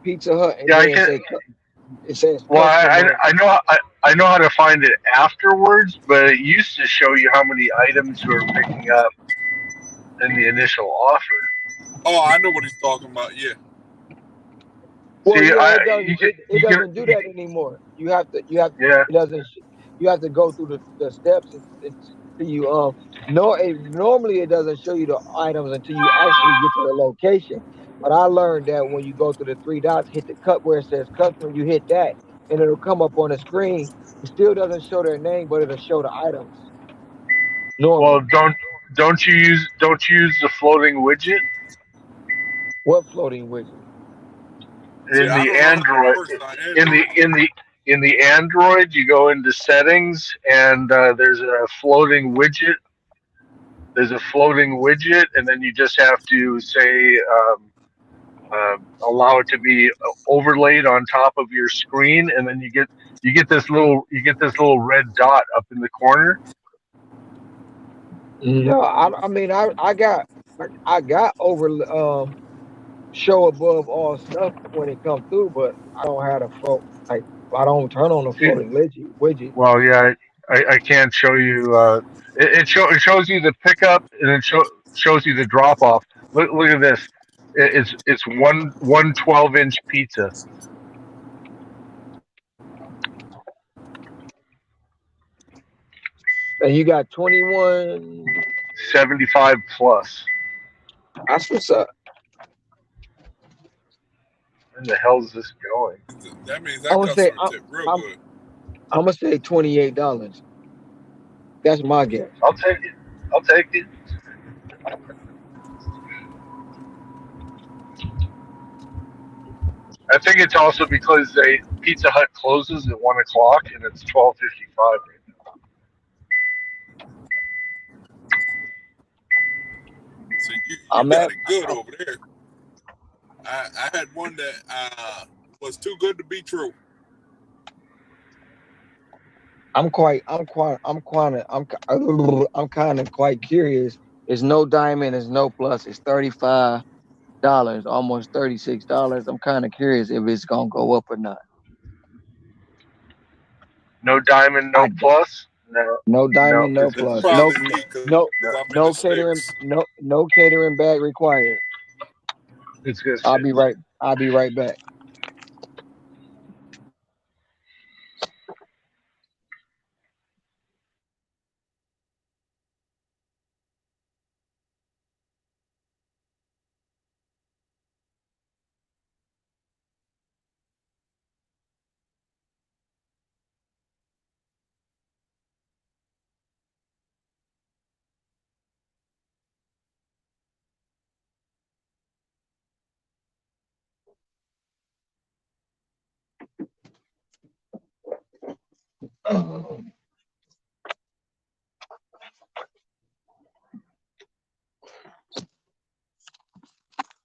Pizza Hut. And yeah, I can. It says. Well, I know how to find it afterwards, but it used to show you how many items you were picking up in the initial offer. Oh, I know what he's talking about. Yeah. Well, it doesn't do that anymore. You have to. Yeah. It doesn't. You have to go through the steps until you normally it doesn't show you the items until you actually get to the location. But I learned that when you go to the 3 dots, hit the cut where it says customer, you hit that, and it'll come up on the screen. It still doesn't show their name, but it'll show the items. Normally. Well, don't you use the floating widget? What floating widget? In the Android, in the Android, you go into settings, and there's a floating widget. There's a floating widget, and then you just have to say allow it to be overlaid on top of your screen, and then you get this little red dot up in the corner. No, I mean I got over show above all stuff when it comes through, but I don't have a I don't turn on the floating widget. Well, yeah, I can't show you. It shows you the pickup, and it shows you the drop off. Look at this. It's one 12-inch pizza. And you got 21.75 plus. That's what's up. Where the hell is this going? That means that customer tip real good. I'm gonna say $28. That's my guess. I'll take it. I think it's also because Pizza Hut closes at 1 o'clock, and it's 12:55 right now. So you got it good over there. I had one that was too good to be true. I'm kind of quite curious. It's no diamond, it's no plus, it's $35, almost $36. I'm kind of curious if it's gonna go up or not. No diamond, no plus. No diamond, no plus. No catering bag required. It's good. I'll be right back.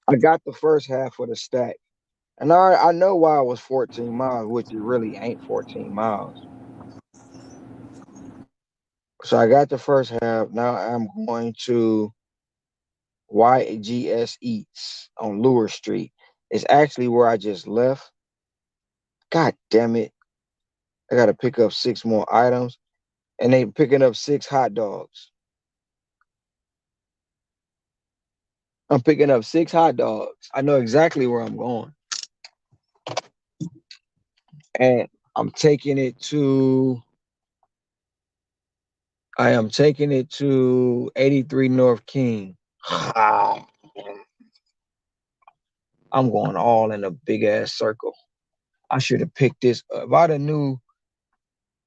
I got the first half of the stack. And I know why it was 14 miles, which it really ain't 14 miles. So I got the first half. Now I'm going to YGS Eats on Lure Street. It's actually where I just left. God damn it. I got to pick up 6 more items. And they picking up 6 hot dogs. I'm picking up 6 hot dogs. I know exactly where I'm going. And I am taking it to 83 North King. I'm going all in a big ass circle. I should have picked this up. If I'd have knew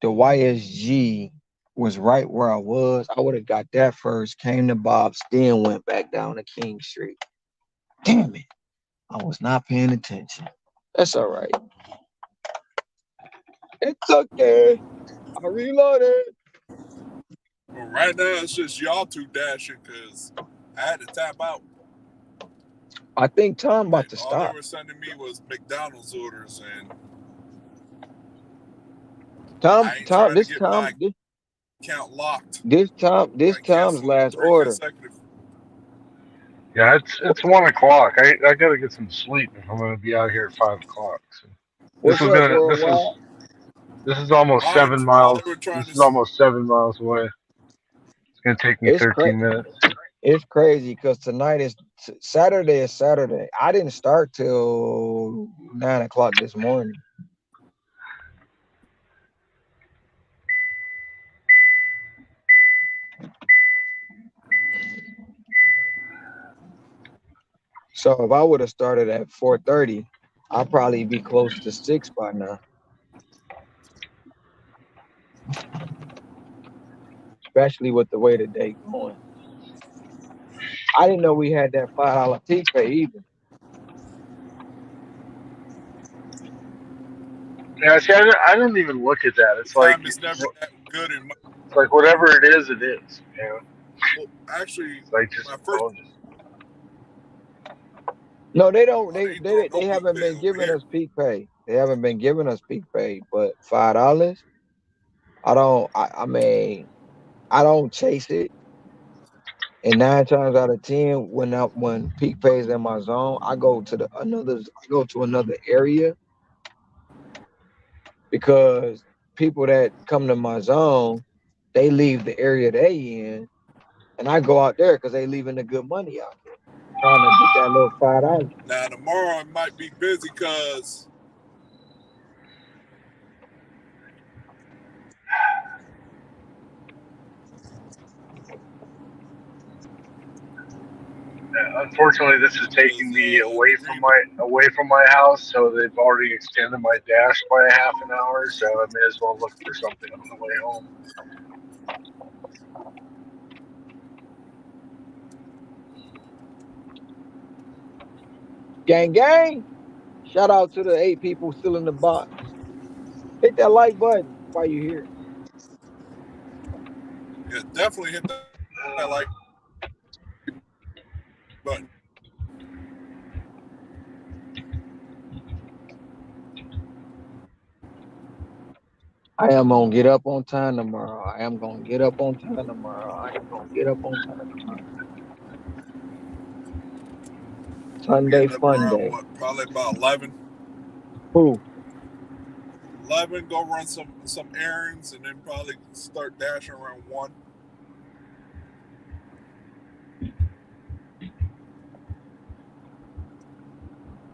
the YSG was right where I was, I would have got that first, came to Bob's, then went back down to King Street. Damn it. I was not paying attention. That's all right. It's okay. I reloaded. Well, right now it's just y'all two dashing because I had to tap out. I think Tom about to All they stop. were sending me was McDonald's orders, and Tom, I ain't trying this to get Tom, my account locked. this Like Tom's canceling last 3 order. consecutive. Yeah, it's 1 o'clock. I gotta get some sleep if I'm gonna be out here at 5 o'clock. So What's up, worldwide? This is almost 7 miles. This is almost 7 miles away. It's gonna take me 13 minutes. It's crazy because tonight is Saturday. I didn't start till 9 o'clock this morning. So if I would have started at 4:30, I'd probably be close to 6 by now. Especially with the way the day going. I didn't know we had that $5 peak pay either. Yeah, see, I don't even look at that. It's like Time is never that good in my. It's like whatever it is, it is. You know? Well, actually, it's like just my first. No, they don't. They haven't been giving us peak pay. They haven't been giving us peak pay, but $5. I mean, I don't chase it. And 9 times out of 10, when peak pay is in my zone, I go to another area because people that come to my zone, they leave the area they in, and I go out there because they leaving the good money out there, trying to get that little $5. Now tomorrow it might be busy because unfortunately, this is taking me away from my house, so they've already extended my dash by a half an hour. So I may as well look for something on the way home. Gang, gang! Shout out to the 8 people still in the box. Hit that like button while you're here. Yeah, definitely hit that like button. I am gonna get up on time tomorrow. Sunday fun day. What, probably about 11. Who? 11. Go run some errands, and then probably start dashing around 1.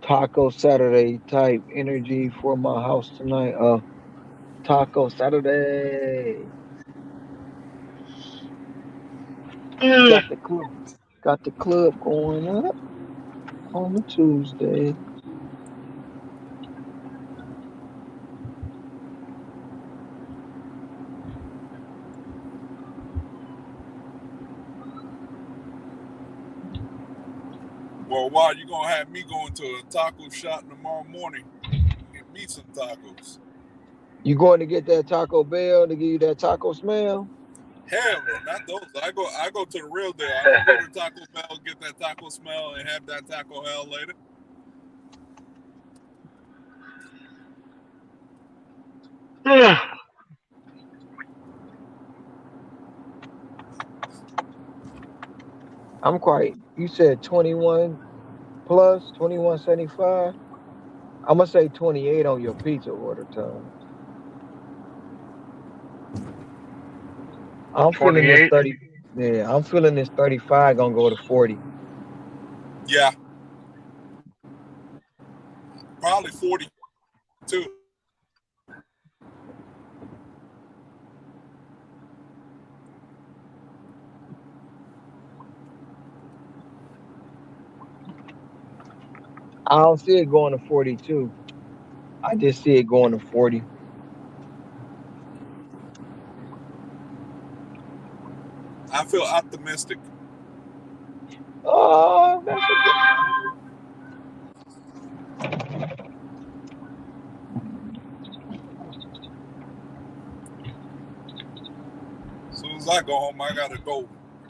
Taco Saturday type energy for my house tonight. Taco Saturday. Got the club going up on a Tuesday. Well, why you gonna have me going to a taco shop tomorrow morning and get me some tacos? You going to get that Taco Bell to give you that taco smell? Hell no, not those. I go to the real deal. I don't go to Taco Bell, get that taco smell, and have that taco hell later. I'm quite. You said 21 plus 21.75. I'm gonna say 28 on your pizza order time. I'm feeling this 28. 30. Yeah, I'm feeling this 35 gonna go to 40. Yeah, probably 42. I don't see it going to 42. I just see it going to 40. I feel optimistic. Oh, that's a good. As soon as I go home, I gotta go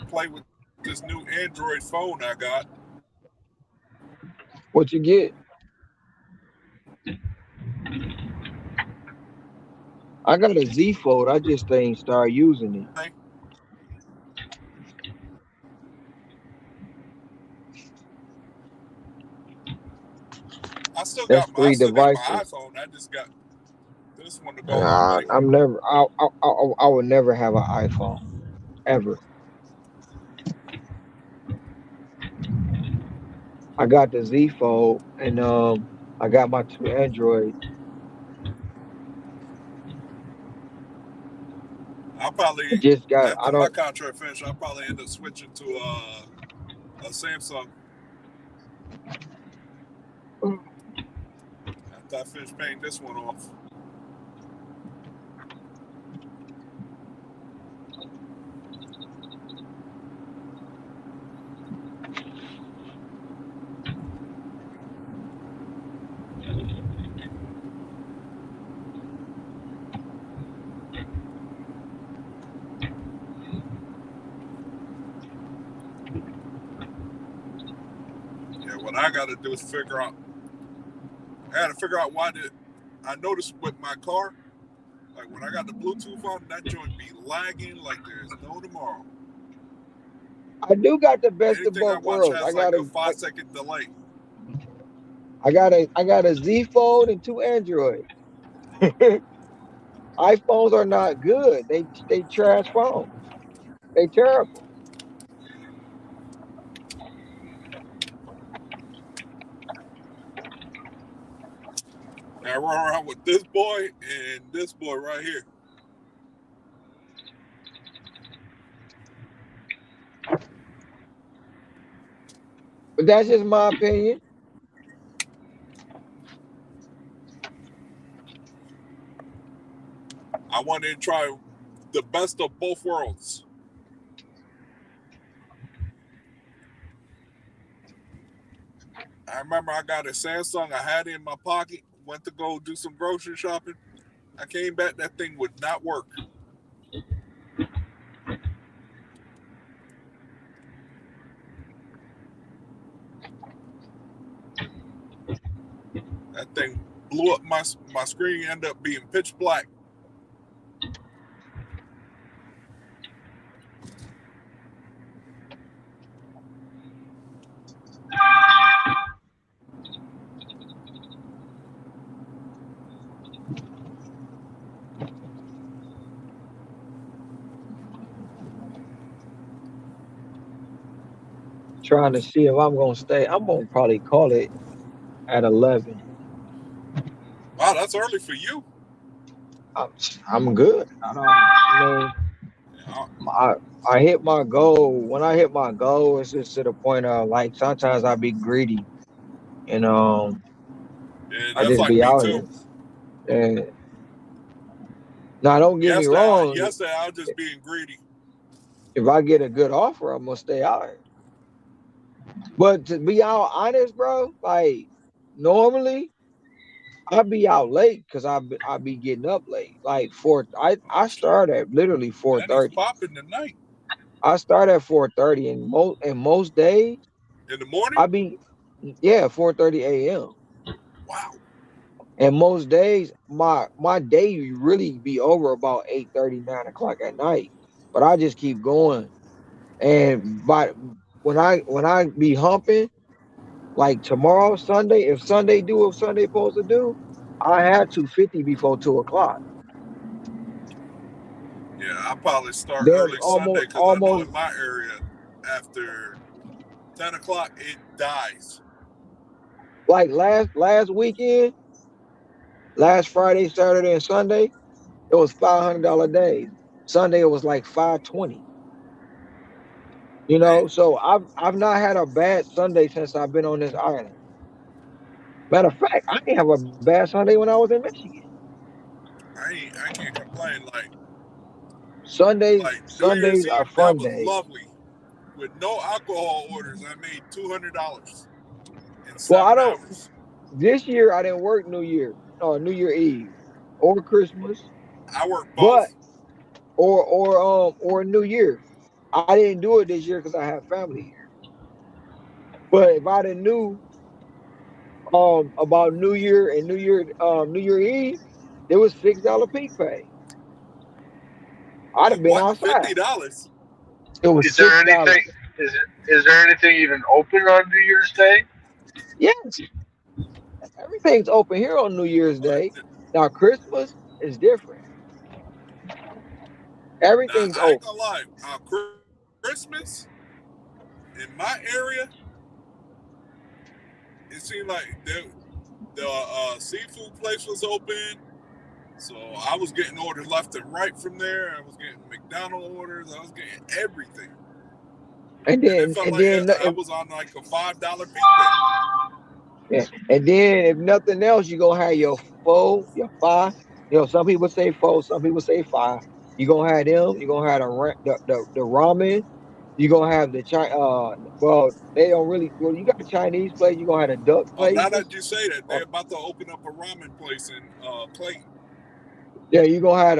play with this new Android phone I got. What you get? I got a Z Fold. I just ain't start using it. I still That's got my 3 devices. iPhone. I just got this one to go on. I'm never. I would never have an iPhone ever. I got the Z Fold, and I got my 2 Androids. I'll probably after my contract finish, I'll probably end up switching to a Samsung. After I finish paying this one off. Yeah, what I got to do is figure out. I got to figure out why I noticed with my car, like when I got the Bluetooth on, that joint be lagging like there's no tomorrow. I do got the best Anything of both I watch worlds. has I got like a 5-second delay. I got a Z Fold and 2 Androids. iPhones are not good. They trash phones. They terrible. I run around with this boy and this boy right here. But that's just my opinion. I wanted to try the best of both worlds. I remember I got a Samsung. I had it in my pocket. Went to go do some grocery shopping. I came back. That thing would not work. That thing blew up my screen. Ended up being pitch black. Trying to see if I'm gonna stay. I'm gonna probably call it at 11. Wow, that's early for you. I'm good. I hit my goal. When I hit my goal, it's just to the point of like sometimes I be greedy, and Yeah, I that's just like be me out too. here. And now, don't get me wrong. Yesterday I was just being greedy. If I get a good offer, I'm gonna stay out here. But to be all honest, bro, like normally I be out late because I be getting up late. Like I start at literally Man, he's 4:30. popping tonight. I start at 4:30, and most days In the morning? I be 4:30 a.m. Wow. And most days my day really be over about 8:30, 9 o'clock at night. But I just keep going. And when I be humping, like tomorrow, Sunday, if Sunday do what Sunday supposed to do, I had 250 before 2 o'clock. Yeah, I'll probably start There's early Sunday because I know in my area after 10 o'clock it dies. like last weekend, last Friday, Saturday, and Sunday, it was $500 days. Sunday it was like 520. You know, so I've not had a bad Sunday since I've been on this island. Matter of fact, I didn't have a bad Sunday when I was in Michigan. I can't complain. Like Sundays New Year's are Eve, that fun was days. lovely. With no alcohol orders, I made $200 in 7 Well, hours. This year I didn't work New Year Eve or Christmas. I worked both. Or New Year. I didn't do it this year because I have family here. But if I'd have knew about New Year and New Year Eve, there was $6 peak pay. I'd have been outside. $50. It was Is there $6. anything? Is there anything even open on New Year's Day? Yes, everything's open here on New Year's Day. Now Christmas is different. Everything's I ain't open. gonna lie. Christmas in my area, it seemed like the seafood place was open. So I was getting orders left and right from there. I was getting McDonald's orders. I was getting everything. And then I was on like a $5 peak pay. Yeah. And then if nothing else, you're gonna have your 4, your 5. You know, some people say 4, some people say 5. You're gonna have them, you're gonna have the ramen, you're gonna have the they don't really you got a Chinese place, you're gonna have a duck place. Now that you say that, they're about to open up a ramen place in Clayton. Yeah, you're gonna have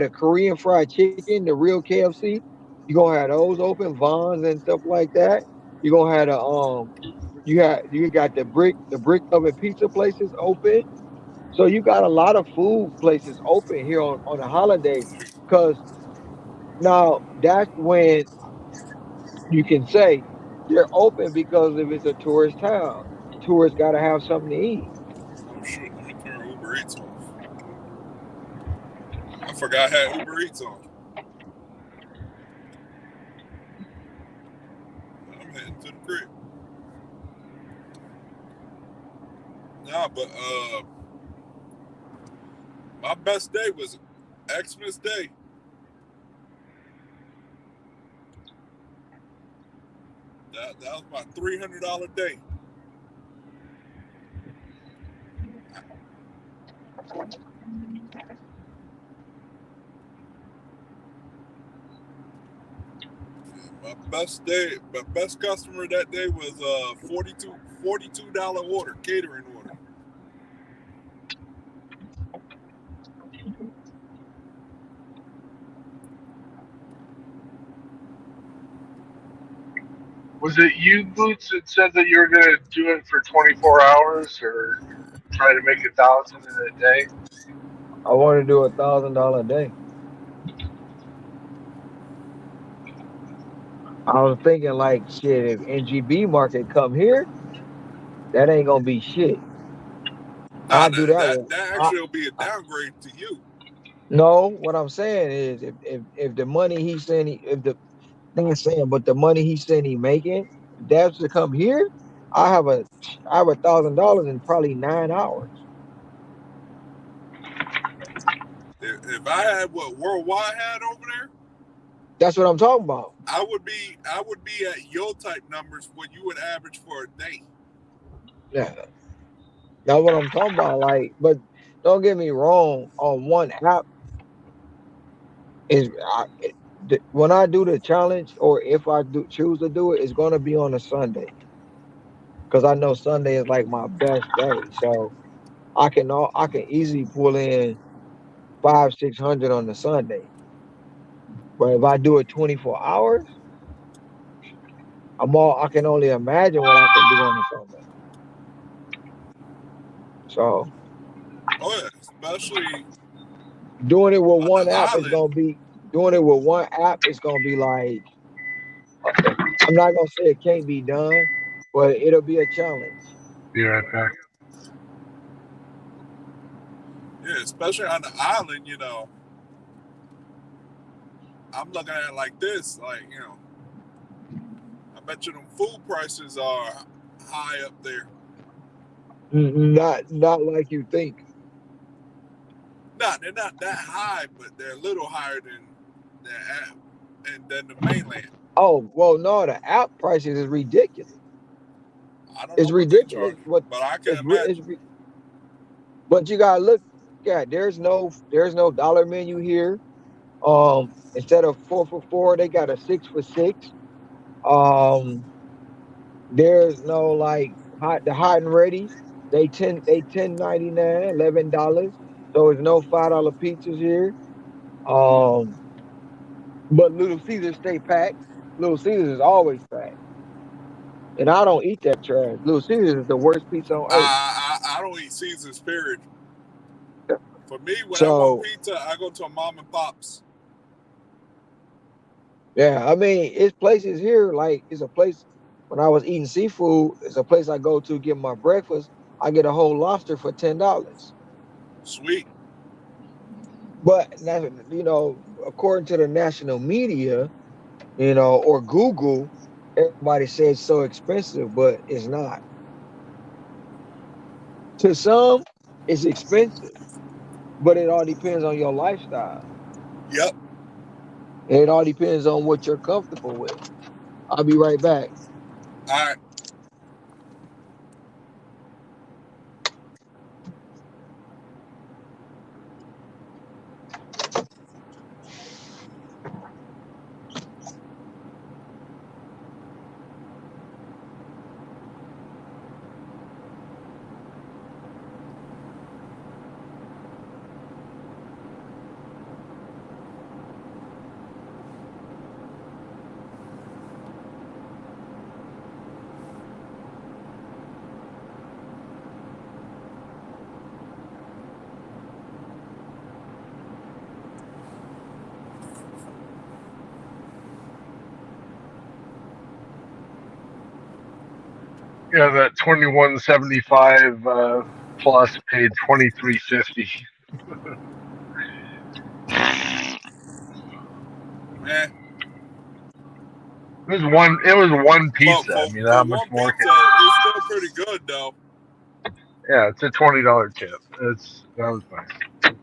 the Korean fried chicken, the real KFC. You're gonna have those open, Vons and stuff like that. You're gonna have you got the brick oven pizza places open. So you got a lot of food places open here on the holiday. Because now that's when you can say they're open because if it's a tourist town, tourists gotta have something to eat. Oh shoot, let me turn Uber Eats off. I forgot I had Uber Eats on. I'm heading to the crib. Nah, but my best day was Xmas Day. That was my $300 day. My best customer that day was $42 order, catering order. Was it you, Boots, that said that you were going to do it for 24 hours or try to make 1,000 in a day? I want to do $1,000 a day. I was thinking like shit, if NGB market come here, that ain't gonna be shit. I'll do that. That actually will be a downgrade to you. No, what I'm saying is if the money he's saying but the money he's saying he making, if that's to come here, I have $1,000 in probably 9 hours. If I had what Worldwide had over there, that's what I'm talking about. I would be at your type numbers what you would average for a day. Yeah, that's what I'm talking about. Like, but don't get me wrong. On one app when I do the challenge, or if I do choose to do it, it's gonna be on a Sunday, because I know Sunday is like my best day. So I can easily pull in 500-600 on the Sunday. But if I do it 24 hours, I can only imagine what I can do on the Sunday. So especially doing it with one app is gonna be like, I'm not gonna say it can't be done, but it'll be a challenge. Be right back. Yeah, especially on the island, I'm looking at it like this, like, I bet you them food prices are high up there. Not like you think. No, they're not that high, but they're a little higher than the app and than the mainland. Oh, well, no, the app prices is ridiculous. I don't it's know ridiculous. but I can imagine. But you gotta look at, there's no dollar menu here. Instead of 4 for $4, they got a 6 for $6. There's no like the hot and ready's. They $10.99, $11. So there's no $5 pizzas here. But Little Caesars stay packed. Little Caesars is always packed. And I don't eat that trash. Little Caesars is the worst pizza on earth. I don't eat Caesar's, period. For me, when I want pizza, I go to a mom and pops. Yeah, I mean, it's places here, like, it's a place, when I was eating seafood, it's a place I go to get my breakfast. I get a whole lobster for $10. Sweet. But, according to the national media, or Google, everybody says it's so expensive, but it's not. To some, it's expensive, but it all depends on your lifestyle. Yep. It all depends on what you're comfortable with. I'll be right back. All right. Yeah, that 21.75 plus paid 23.50. Man. It was one pizza. I mean, how much more? Pizza, it's still pretty good though. Yeah, it's a $20 tip. That was nice.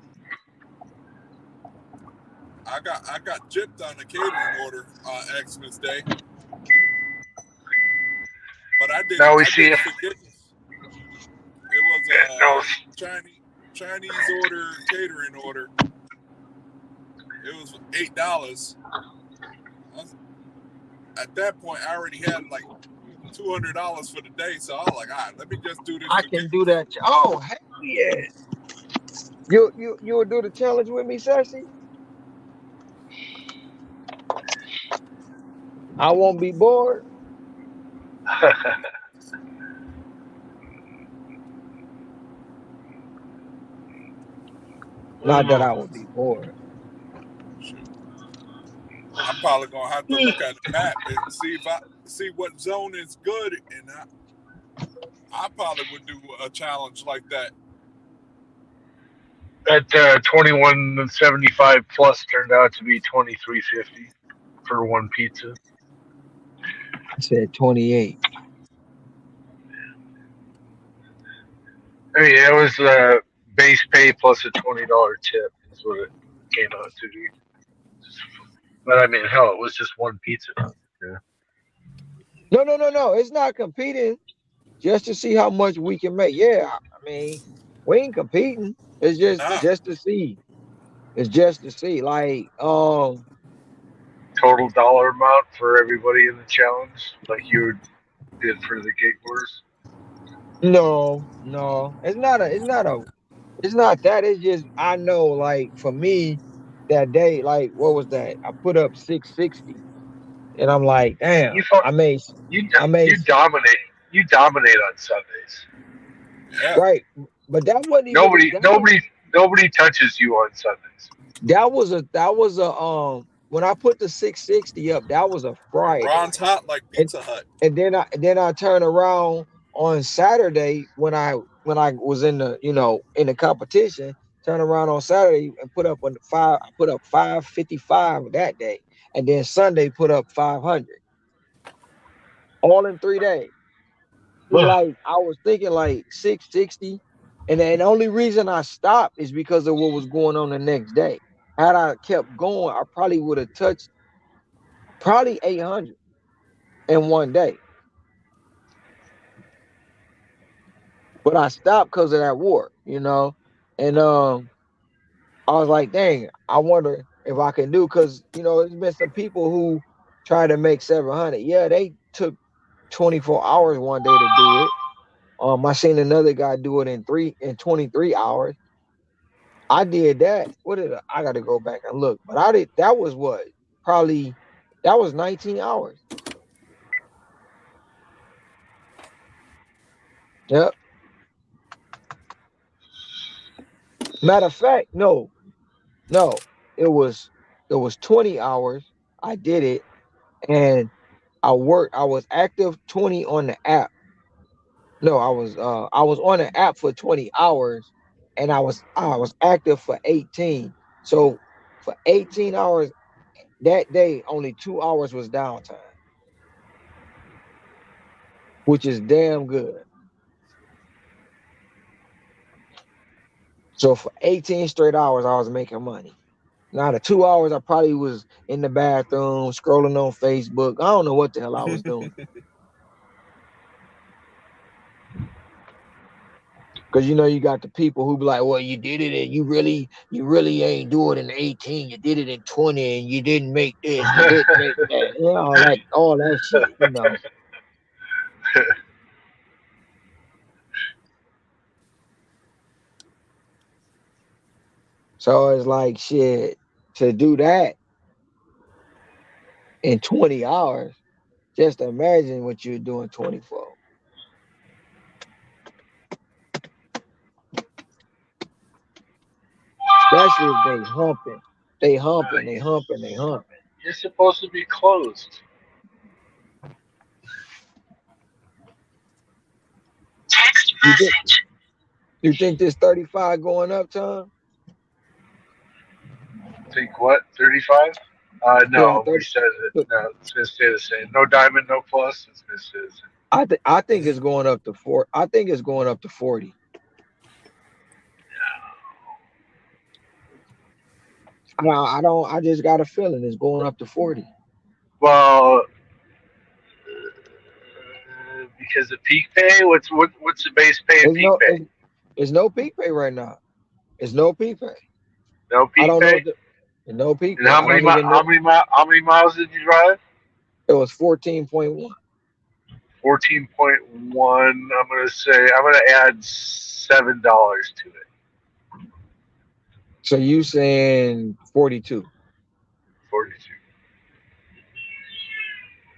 I got gypped on a catering order on Xmas Day. But I didn't. Now we see if it was a Chinese order, catering order. It was $8. At that point, I already had like $200 for the day, so I was like, all right, let me just do this. I can do that. Oh, hell yeah! You will do the challenge with me, Sassy? I won't be bored. Not that I would be bored. I'm probably gonna have to look at the map and see what zone is good, and I probably would do a challenge like that. That 21.75 plus turned out to be 23.50 for one pizza. I said 28. I mean, it was base pay plus a $20 tip is what it came out to be. But I mean, hell, it was just one pizza. Yeah. No. It's not competing just to see how much we can make. Yeah, I mean, we ain't competing. It's just to see. It's just to see. Like, Total dollar amount for everybody in the challenge, like you did for the Gig Wars. no. It's not that. It's just I know, like, for me, that day, like, what was that? I put up 660. And I'm like, damn, You I made you dominate. You dominate on Sundays. Yeah. right. But that wasn't even Nobody touches you on Sundays. that was a when I put the 660 up, that was a Friday. Ron's hot like Pizza Hut. And then I turn around on Saturday when I was in the in the competition, turn around on Saturday and put up 555 that day. And then Sunday put up 500. All in 3 days. Like I was thinking like 660. And the only reason I stopped is because of what was going on the next day. Had I kept going, I probably would have touched probably 800 in one day. But I stopped because of that war, and I was like, dang, I wonder if I can do, because there's been some people who tried to make 700. Yeah, they took 24 hours one day to do it. I seen another guy do it in 23 hours. I did that. I got to go back and look, but I did. That was probably 19 hours. Yep. Matter of fact, no, it was 20 hours. I did it, and I was active 20 on the app. No, I was on the app for 20 hours, and I was active for 18. So for 18 hours that day, only 2 hours was downtime, which is damn good. So for 18 straight hours, I was making money. Now the 2 hours, I probably was in the bathroom scrolling on Facebook. I don't know what the hell I was doing. Because you got the people who be like, well, you did it and you really ain't do it in 18. You did it in 20 and you didn't make this, you didn't make that. All that shit, So it's like, shit, to do that in 20 hours, just imagine what you're doing 24. Especially if they humping. You're supposed to be closed. Text message. You think this 35 going up, Tom? Think what? 35? No, Yeah, we said it. No, it's gonna stay the same. No diamond, no plus. It's gonna stay the same. I think it's going up to 4. I think it's going up to 40. I don't. I just got a feeling it's going up to 40. Well, because of peak pay, what's the base pay and peak pay? It's no peak pay right now. It's no peak pay. No peak I don't pay. know. No peak And pay. how many miles did you drive? It was 14.1. 14.1. I'm gonna add $7 to it. So you saying 42? 42.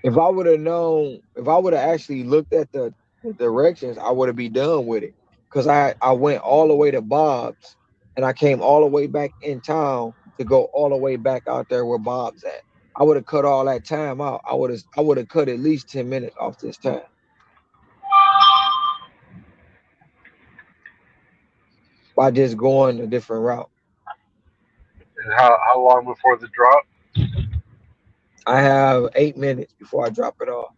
If I would have known, if I would have actually looked at the directions, I would have been done with it. Because I went all the way to Bob's, and I came all the way back in town to go all the way back out there where Bob's at. I would have cut all that time out. I would have cut at least 10 minutes off this time. By just going a different route. And how long before the drop? I have 8 minutes before I drop it off.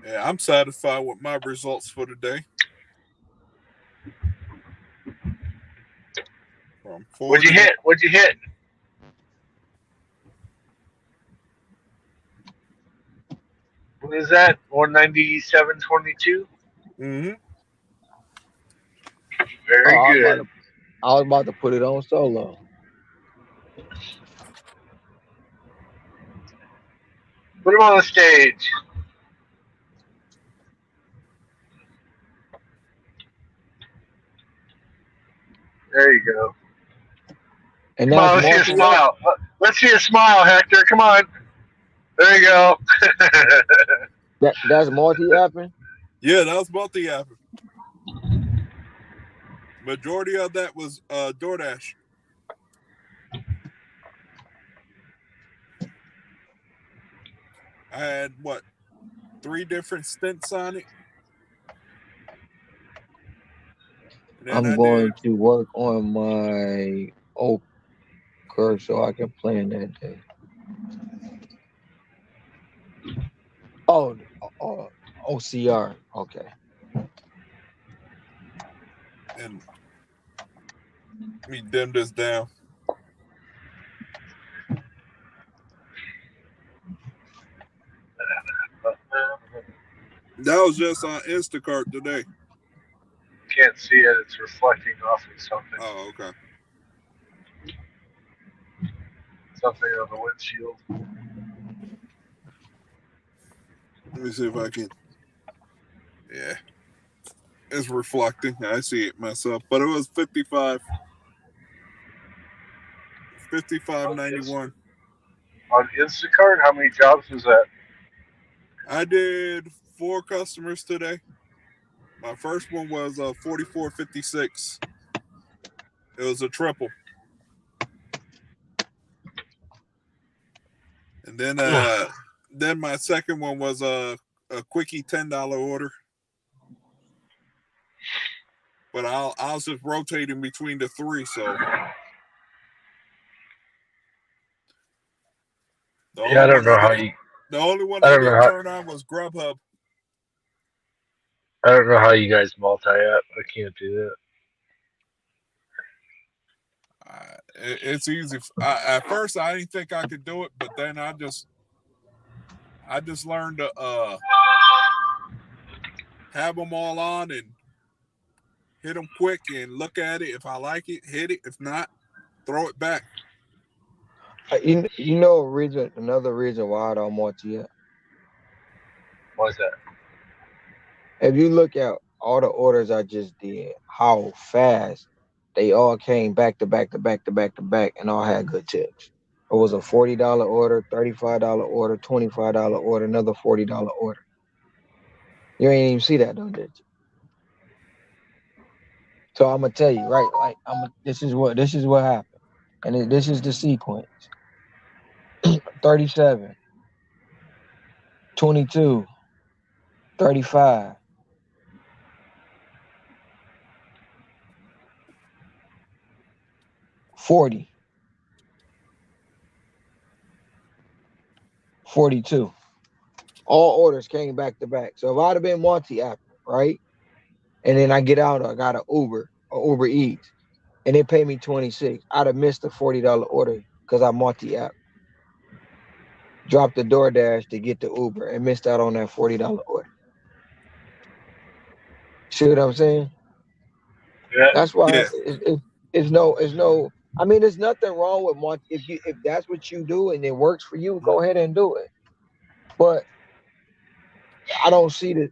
Yeah, I'm satisfied with my results for the day. From 40 What'd you hit? What'd you hit? What is that? 197.22. Mm-hmm. Very good. I was about to put it on solo. Put him on the stage. There you go. And Come on, that's let's see a multi up. smile. Let's see a smile, Hector. Come on. There you go. That's multi-apping? Yeah, that was multi-apping. Majority of that was DoorDash. I had, 3 different stints on it? I'm going to work on my Ochre so I can plan that day. Oh, OCR. Okay. And let me dim this down. That was just on Instacart today. Can't see it. It's reflecting off of something. Oh, okay. Something on the windshield. Let me see if I can. Yeah. It's reflecting. I see it myself. But it was 55.91. On Instacart, how many jobs was that? I did 4 customers today. My first one was 44.56. It was a triple. And then my second one was a quickie $10 order. But I was just rotating between the 3, so. I don't know how you. The only one I didn't turn on was Grubhub. I don't know how you guys multi-app. I can't do that. It's easy. At first, I didn't think I could do it, but then I just learned to have them all on and hit them quick and look at it. If I like it, hit it. If not, throw it back. You know another reason why I don't multi-app? What's that? If you look at all the orders I just did, how fast they all came back to back to back to back to back and all had good tips. It was a $40 order, $35 order, $25 order, another $40 order. You ain't even see that though, did you? So I'm gonna tell you, right? Like this is what happened. And this is the sequence. 37, 22, 35. 40, 42. All orders came back to back. So if I'd have been multi-app, right? And then I get out, I got an Uber or Uber Eats, and they pay me $26. I'd have missed the $40 order because I multi-app. Dropped the DoorDash to get the Uber and missed out on that $40 order. See what I'm saying? Yeah. That's why it's no. I mean, there's nothing wrong with multi. If that's what you do and it works for you, go ahead and do it. But I don't see the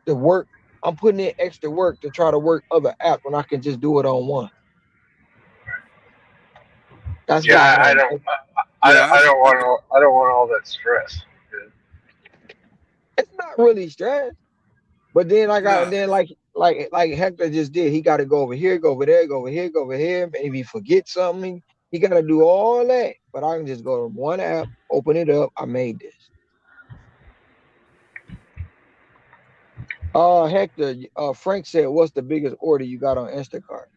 work. I'm putting in extra work to try to work other apps when I can just do it on one. That's why I don't want all that stress. It's not really stress. But then like Hector just did, he got to go over here, go over there, go over here, go over here. Maybe forget something. He got to do all that. But I can just go to one app, open it up. I made this. Hector, Frank said, what's the biggest order you got on Instacart?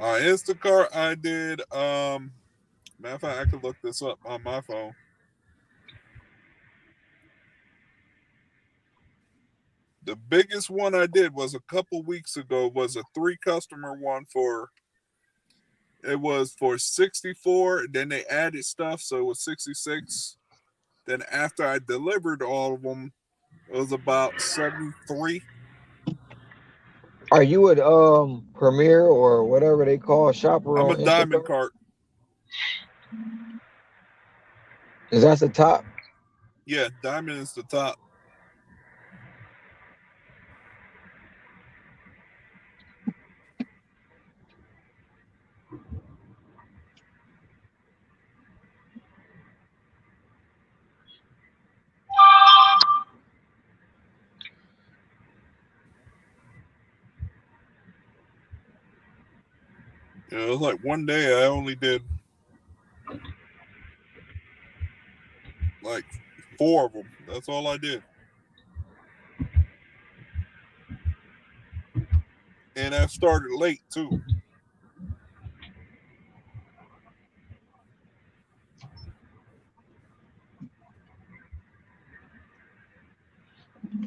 On Instacart, I did. Matter of fact, I could look this up on my phone. The biggest one I did was a couple weeks ago. Was a 3-customer one for. It was for 64. Then they added stuff, so it was 66. Then after I delivered all of them, it was about 73. Are you at Premier or whatever they call Shopper I'm on a diamond Instagram? cart. Is that the top? Yeah, diamond is the top. Yeah, it was like one day I only did like 4 of them. That's all I did. And I started late too.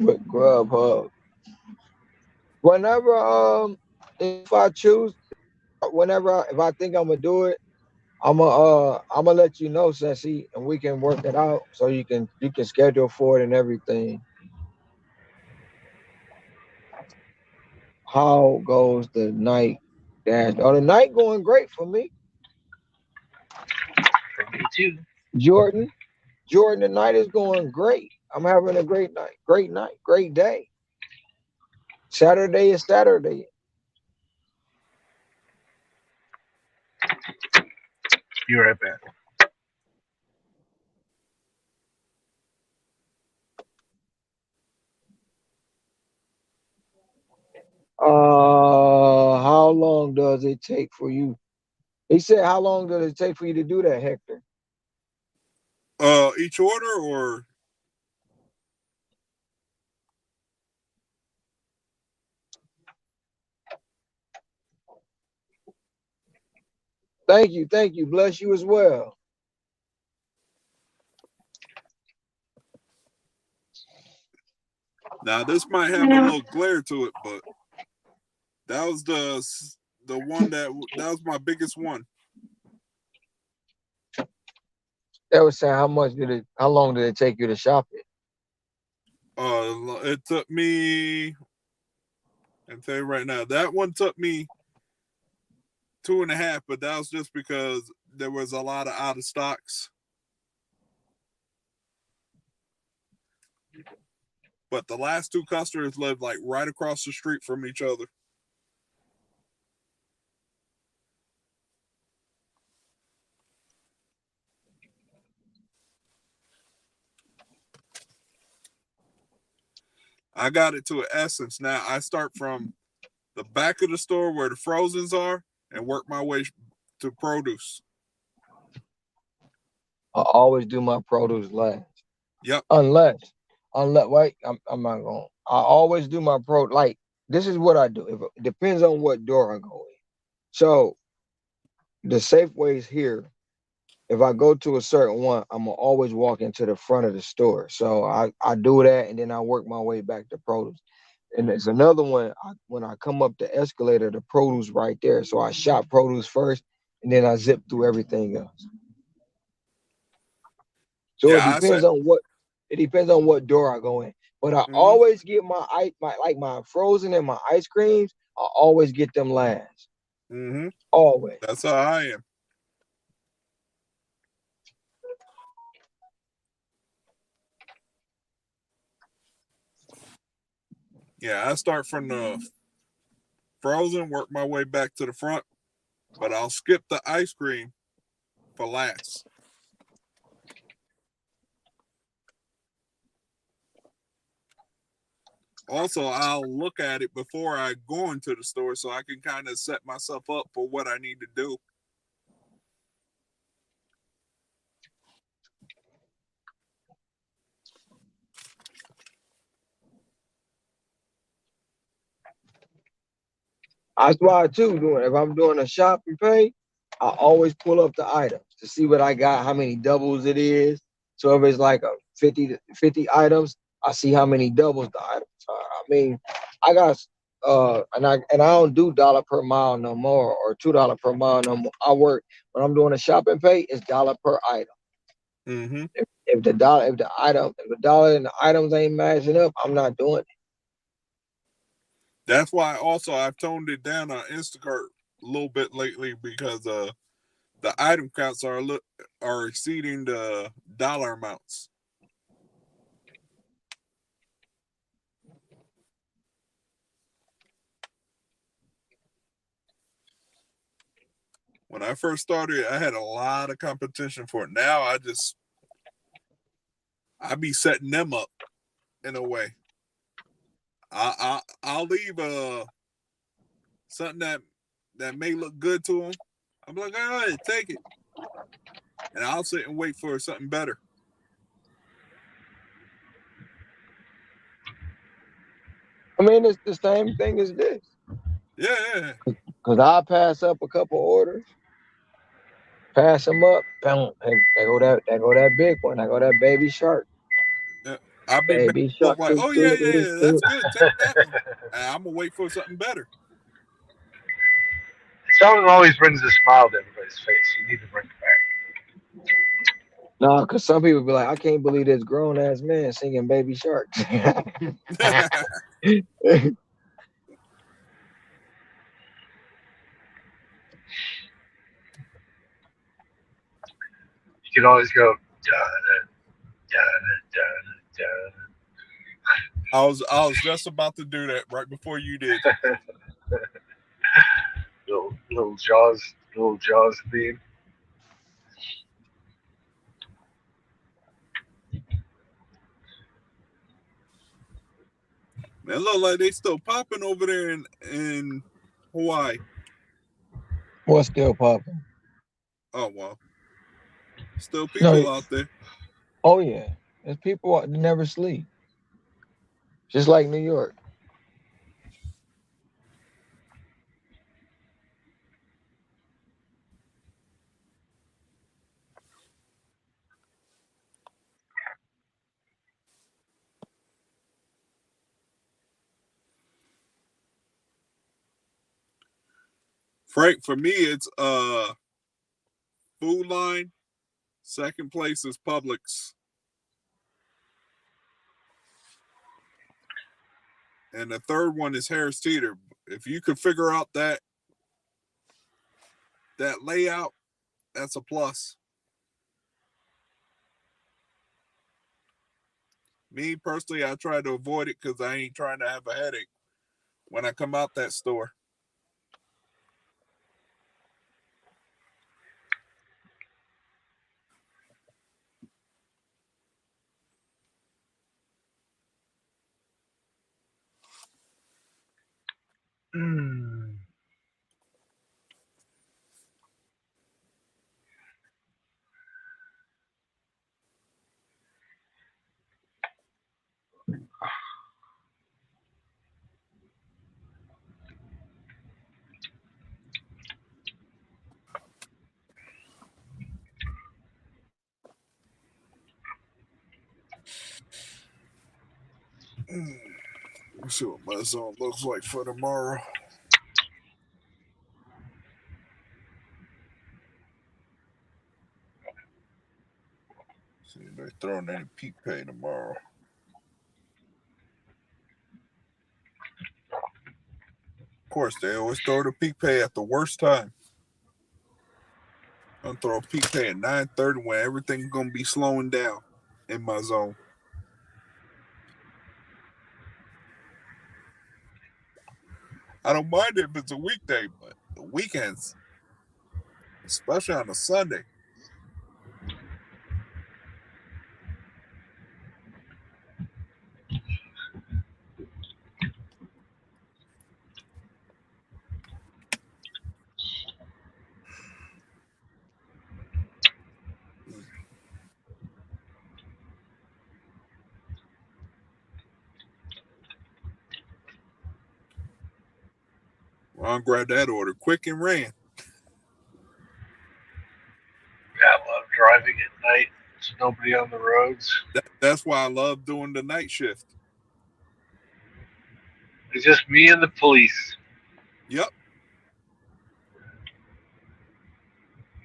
With Grubhub. Whenever if I choose, if I think I'm gonna do it, I'm gonna let you know, Ceci, and we can work it out so you can schedule for it and everything. How goes the night, Dad? Oh, the night going great for me. For me too. Jordan, the night is going great. I'm having a great night, great day. Saturday is Saturday. Be right back. How long does it take for you? He said, how long does it take for you to do that, Hector? Each order or? Thank you. Bless you as well. Now this might have a little glare to it, but that was the one that was my biggest one. That was saying how long did it take you to shop it? It took me, I'll tell you right now, that one took me 2.5, but that was just because there was a lot of out of stocks. But the last 2 customers lived like right across the street from each other. I got it to an essence. Now I start from the back of the store where the frozens are and work my way to produce. I always do my produce last. Yep. Unless wait, I'm not going. I always do my like this is what I do. It depends on what door I go in. So the Safeways here, if I go to a certain one, I'm gonna always walk into the front of the store. So I do that and then I work my way back to produce. And there's another one, when I come up the escalator, the produce right there. So I shop produce first and then I zip through everything else. So Yeah, it depends on what door I go in. But I always get my frozen and my ice creams, I always get them last. Mm-hmm. Always. That's how I am. Yeah, I start from the frozen, work my way back to the front, but I'll skip the ice cream for last. Also, I'll look at it before I go into the store so I can kind of set myself up for what I need to do. That's why too doing. If I'm doing a shop and pay, I always pull up the items to see what I got, how many doubles it is. So if it's like a 50 items, I see how many doubles the items are. I mean, I got and I don't do dollar per mile no more or $2 per mile no more. I work when I'm doing a shopping pay, it's dollar per item. Mm-hmm. If the dollar and the items ain't matching up, I'm not doing it. That's why also I've toned it down on Instacart a little bit lately because the item counts are exceeding the dollar amounts. When I first started, I had a lot of competition for it. Now I be setting them up in a way. I'll leave something that may look good to them. I'm like, all right, take it, and I'll sit and wait for something better. I mean, it's the same thing as this. Yeah. Because I pass up a couple orders, pass them up, boom, there go that big one. I go that Baby Shark. Yeah. I'll be Baby Shark. like, oh yeah, that's good. Take that one. And I'm gonna wait for something better. Something always brings a smile to everybody's face. You need to bring it back. No, because some people be like, I can't believe this grown ass man singing Baby Shark. You can always go. Da, da, da, I was just about to do that right before you did. little Jaws theme. Man, it look like they still popping over there in Hawaii. What's still popping? Oh well, still people out there. Oh yeah, there's people that never sleep, just like New York. Frank, for me, it's Food Line. Second place is Publix. And the third one is Harris Teeter. If you could figure out that layout, that's a plus. Me personally, I try to avoid it because I ain't trying to have a headache when I come out that store. Let's see what my zone looks like for tomorrow. See if they're throwing any peak pay tomorrow. Of course, they always throw the peak pay at the worst time. I'm gonna throw a peak pay at 9:30 when everything's gonna be slowing down in my zone. I don't mind if it's a weekday, but the weekends, especially on a Sunday. Ron grabbed that order quick and ran. Yeah, I love driving at night. There's nobody on the roads. That's why I love doing the night shift. It's just me and the police. Yep.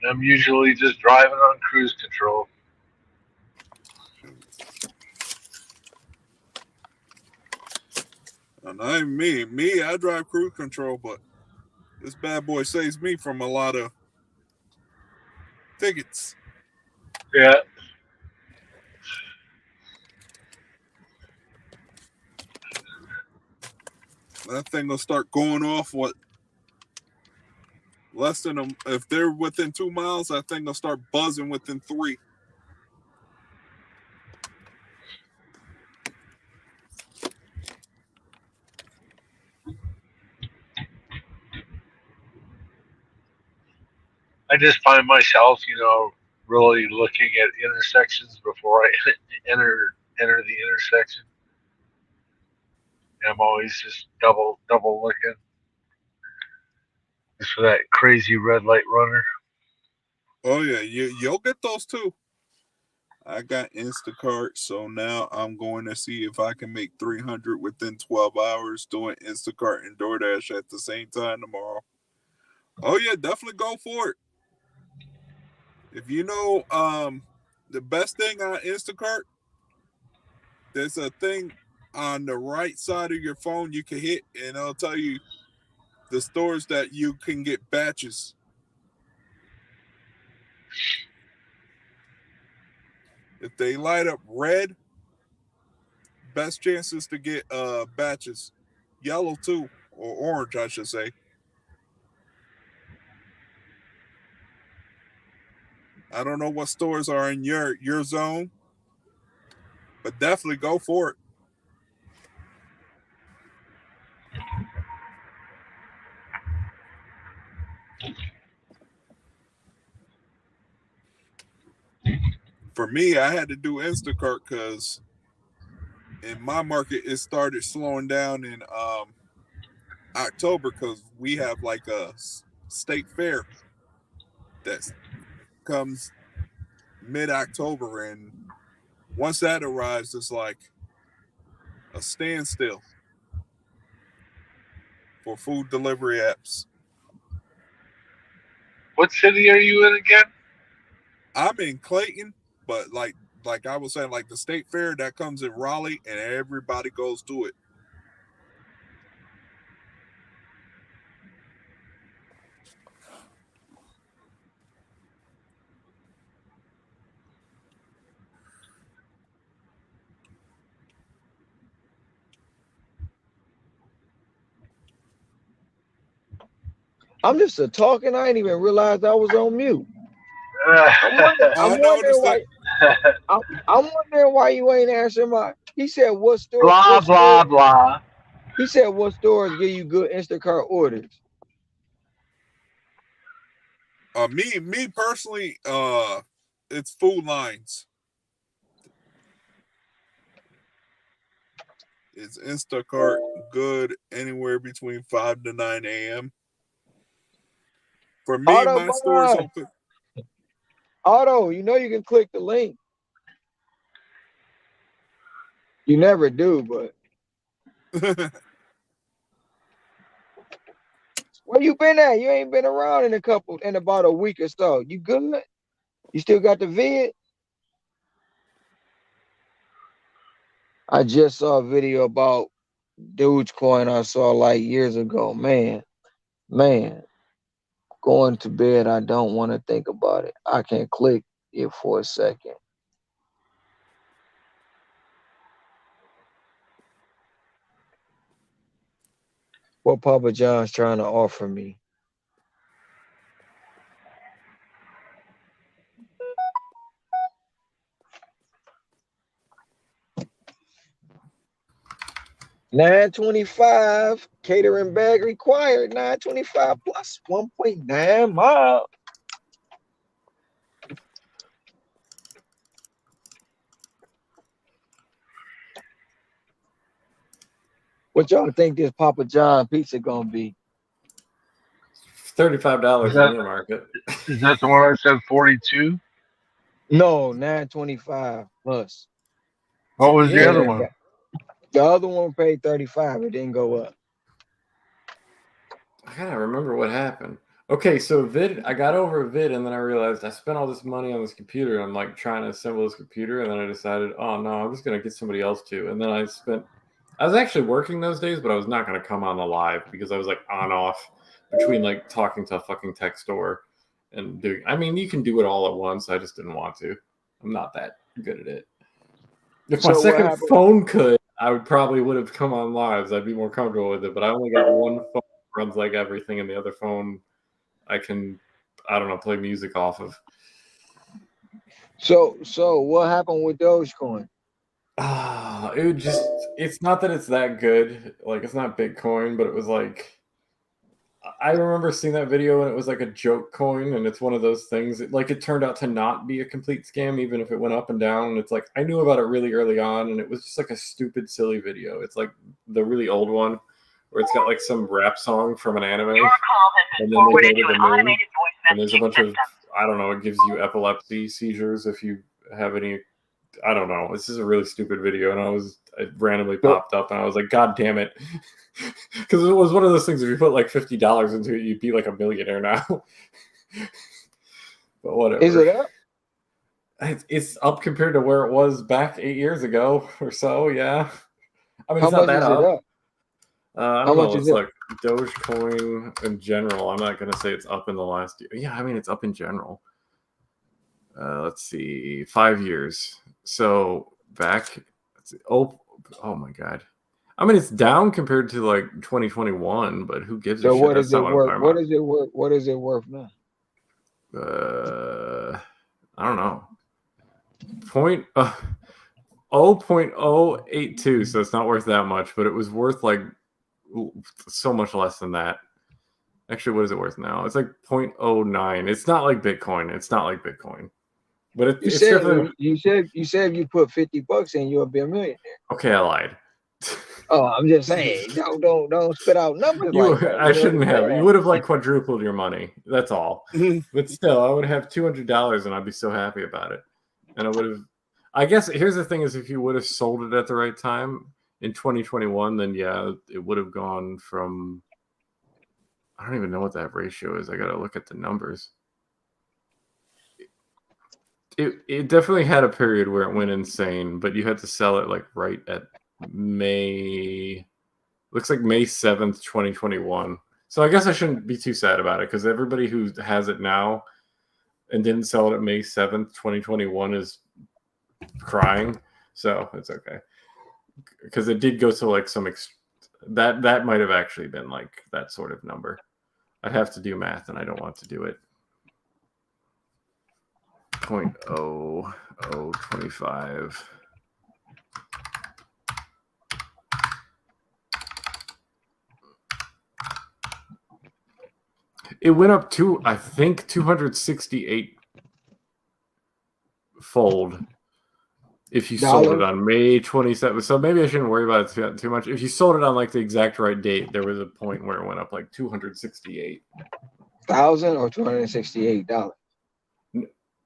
And I'm usually just driving on cruise control. Not even me. Me, I drive cruise control, but this bad boy saves me from a lot of tickets. Yeah. That thing will start going off less than them. If they're within 2 miles, that thing will start buzzing within 3. I just find myself, really looking at intersections before I enter the intersection. I'm always just double looking just for that crazy red light runner. Oh yeah, you'll get those too. I got Instacart, so now I'm going to see if I can make 300 within 12 hours doing Instacart and DoorDash at the same time tomorrow. Oh yeah, definitely go for it. If you know the best thing on Instacart, there's a thing on the right side of your phone you can hit, and it'll tell you the stores that you can get batches. If they light up red, best chances to get batches. Yellow too, or orange, I should say. I don't know what stores are in your zone, but definitely go for it. For me, I had to do Instacart because in my market it started slowing down in October because we have like a state fair that comes mid-October, and once that arrives, it's like a standstill for food delivery apps. What city are you in again? I'm in Clayton, but like I was saying, like the state fair that comes in Raleigh, and everybody goes to it. I'm just talking. I didn't even realize I was on mute. I'm wondering why you ain't answering my. He said, "What store?" Blah blah blah. He said, "What stores give you good Instacart orders?" Me personally, it's Food Lines. It's Instacart good anywhere between 5 to 9 a.m. For me, my store's open. Otto, you know you can click the link. You never do, but where you been at? You ain't been around in about a week or so. You good? You still got the vid? I just saw a video about Dogecoin I saw like years ago. Man, going to bed, I don't want to think about it. I can click it for a second. What Papa John's trying to offer me? $9.25 catering bag required. $9.25 plus 1.9 miles. What y'all think this Papa John pizza gonna be? $35 in your market. Is that the one I said 42? No, $9.25 plus. What was the other one? The other one paid $35. It didn't go up. I gotta remember what happened. Okay, so Vid, I got over Vid, and then I realized I spent all this money on this computer. And I'm like trying to assemble this computer, and then I decided, oh no, I'm just gonna get somebody else to. And then I was actually working those days, but I was not gonna come on the live because I was like on off between like talking to a fucking tech store and doing. I mean, you can do it all at once. I just didn't want to. I'm not that good at it. If my second phone could, I would have come on lives. I'd be more comfortable with it. But I only got one phone that runs like everything, and the other phone I can, I don't know, play music off of. So what happened with Dogecoin? It's not that it's that good. Like, it's not Bitcoin, but it was like, I remember seeing that video and it was like a joke coin, and it's one of those things. It turned out to not be a complete scam, even if it went up and down. And it's like, I knew about it really early on, and it was just like a stupid, silly video. It's like the really old one where it's got like some rap song from an anime, and then they go to the moon, and there's a bunch of, I don't know, it gives you epilepsy seizures if you have any. I don't know. This is a really stupid video, and it randomly popped up, and I was like, God damn it. Because it was one of those things, if you put like $50 into it, you'd be like a millionaire now. But whatever. Is it up? It's up compared to where it was back 8 years ago or so, yeah. I mean, How it's not much that is it up? I don't know. It's like Dogecoin in general. I'm not going to say it's up in the last year. Yeah, I mean, it's up in general. Let's see, 5 years. So back, oh my God. I mean, it's down compared to like 2021, but who gives a shit? What is it worth? What is it worth? What is it worth now? I don't know. 0.082, so it's not worth that much, but it was worth like so much less than that. Actually, what is it worth now? It's like 0.09. It's not like Bitcoin. But you said if you put $50 in, you'll be a millionaire. Okay, I lied. Oh, I'm just saying, don't spit out numbers like that. I shouldn't have. You would have like quadrupled your money. That's all. But still, I would have $200, and I'd be so happy about it. And I would have. I guess here's the thing: is if you would have sold it at the right time in 2021, then yeah, it would have gone from. I don't even know what that ratio is. I got to look at the numbers. It definitely had a period where it went insane, but you had to sell it like right at May 7th, 2021. So I guess I shouldn't be too sad about it, because everybody who has it now and didn't sell it at May 7th, 2021 is crying. So it's okay. Because it did go to like some that might have actually been like that sort of number. I'd have to do math, and I don't want to do it. 0.0025. It went up to, I think, 268 fold if you sold it on May 27th. So maybe I shouldn't worry about it too much. If you sold it on like the exact right date, there was a point where it went up like 268,000 or $268.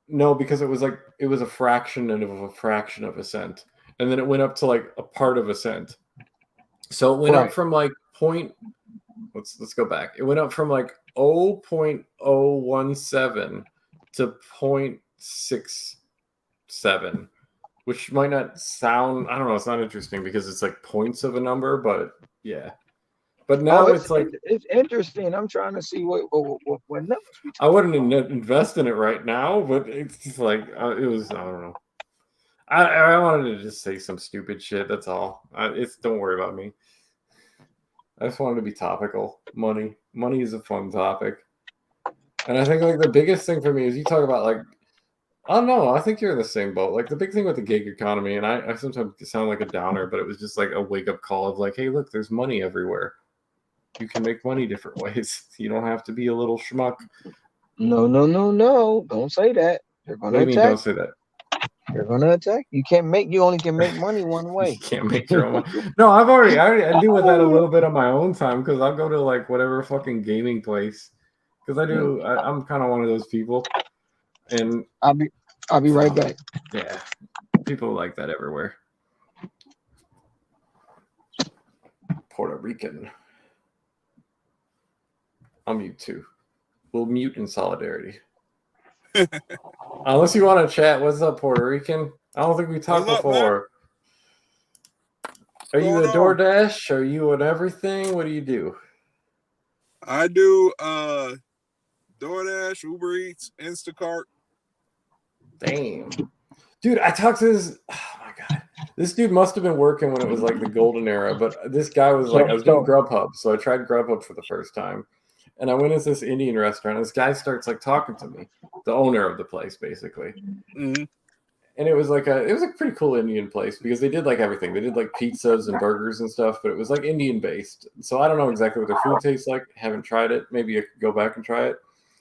No, because it was a fraction of a fraction of a cent, and then it went up to like a part of a cent. So it went up from like let's go back. It went up from like 0.017 to 0.67, which might not sound, I don't know, it's not interesting because it's like points of a number, but yeah. But now it's like, it's interesting. I'm trying to see what numbers. I wouldn't invest in it right now, but it's just like it was. I don't know. I wanted to just say some stupid shit. That's all. Don't worry about me. I just wanted to be topical. Money is a fun topic, and I think like the biggest thing for me is you talk about like, I don't know. I think you're in the same boat. Like the big thing with the gig economy, and I sometimes sound like a downer, but it was just like a wake up call of like, hey, look, there's money everywhere. You can make money different ways. You don't have to be a little schmuck. No. Don't say that. They're gonna attack. Don't say that. They're gonna attack. You only can make money one way. You can't make your own money. No, I deal with that a little bit on my own time, because I'll go to like whatever fucking gaming place. Because I'm kind of one of those people. And I'll be right back. Yeah. People like that everywhere. Puerto Rican. I'll mute too. We'll mute in solidarity. Unless you want to chat. What's up, Puerto Rican? I don't think we talked before. Are you a DoorDash? Are you an everything? What do you do? I do DoorDash, Uber Eats, Instacart. Damn. Dude, I talked to this. Oh my God. This dude must have been working when it was like the golden era, but this guy was like, I was doing Grubhub. So I tried Grubhub for the first time. And I went into this Indian restaurant. And this guy starts like talking to me, the owner of the place, basically. Mm-hmm. And it was like a pretty cool Indian place because they did like everything. They did like pizzas and burgers and stuff, but it was like Indian based. So I don't know exactly what their food tastes like. Haven't tried it. Maybe I could go back and try it.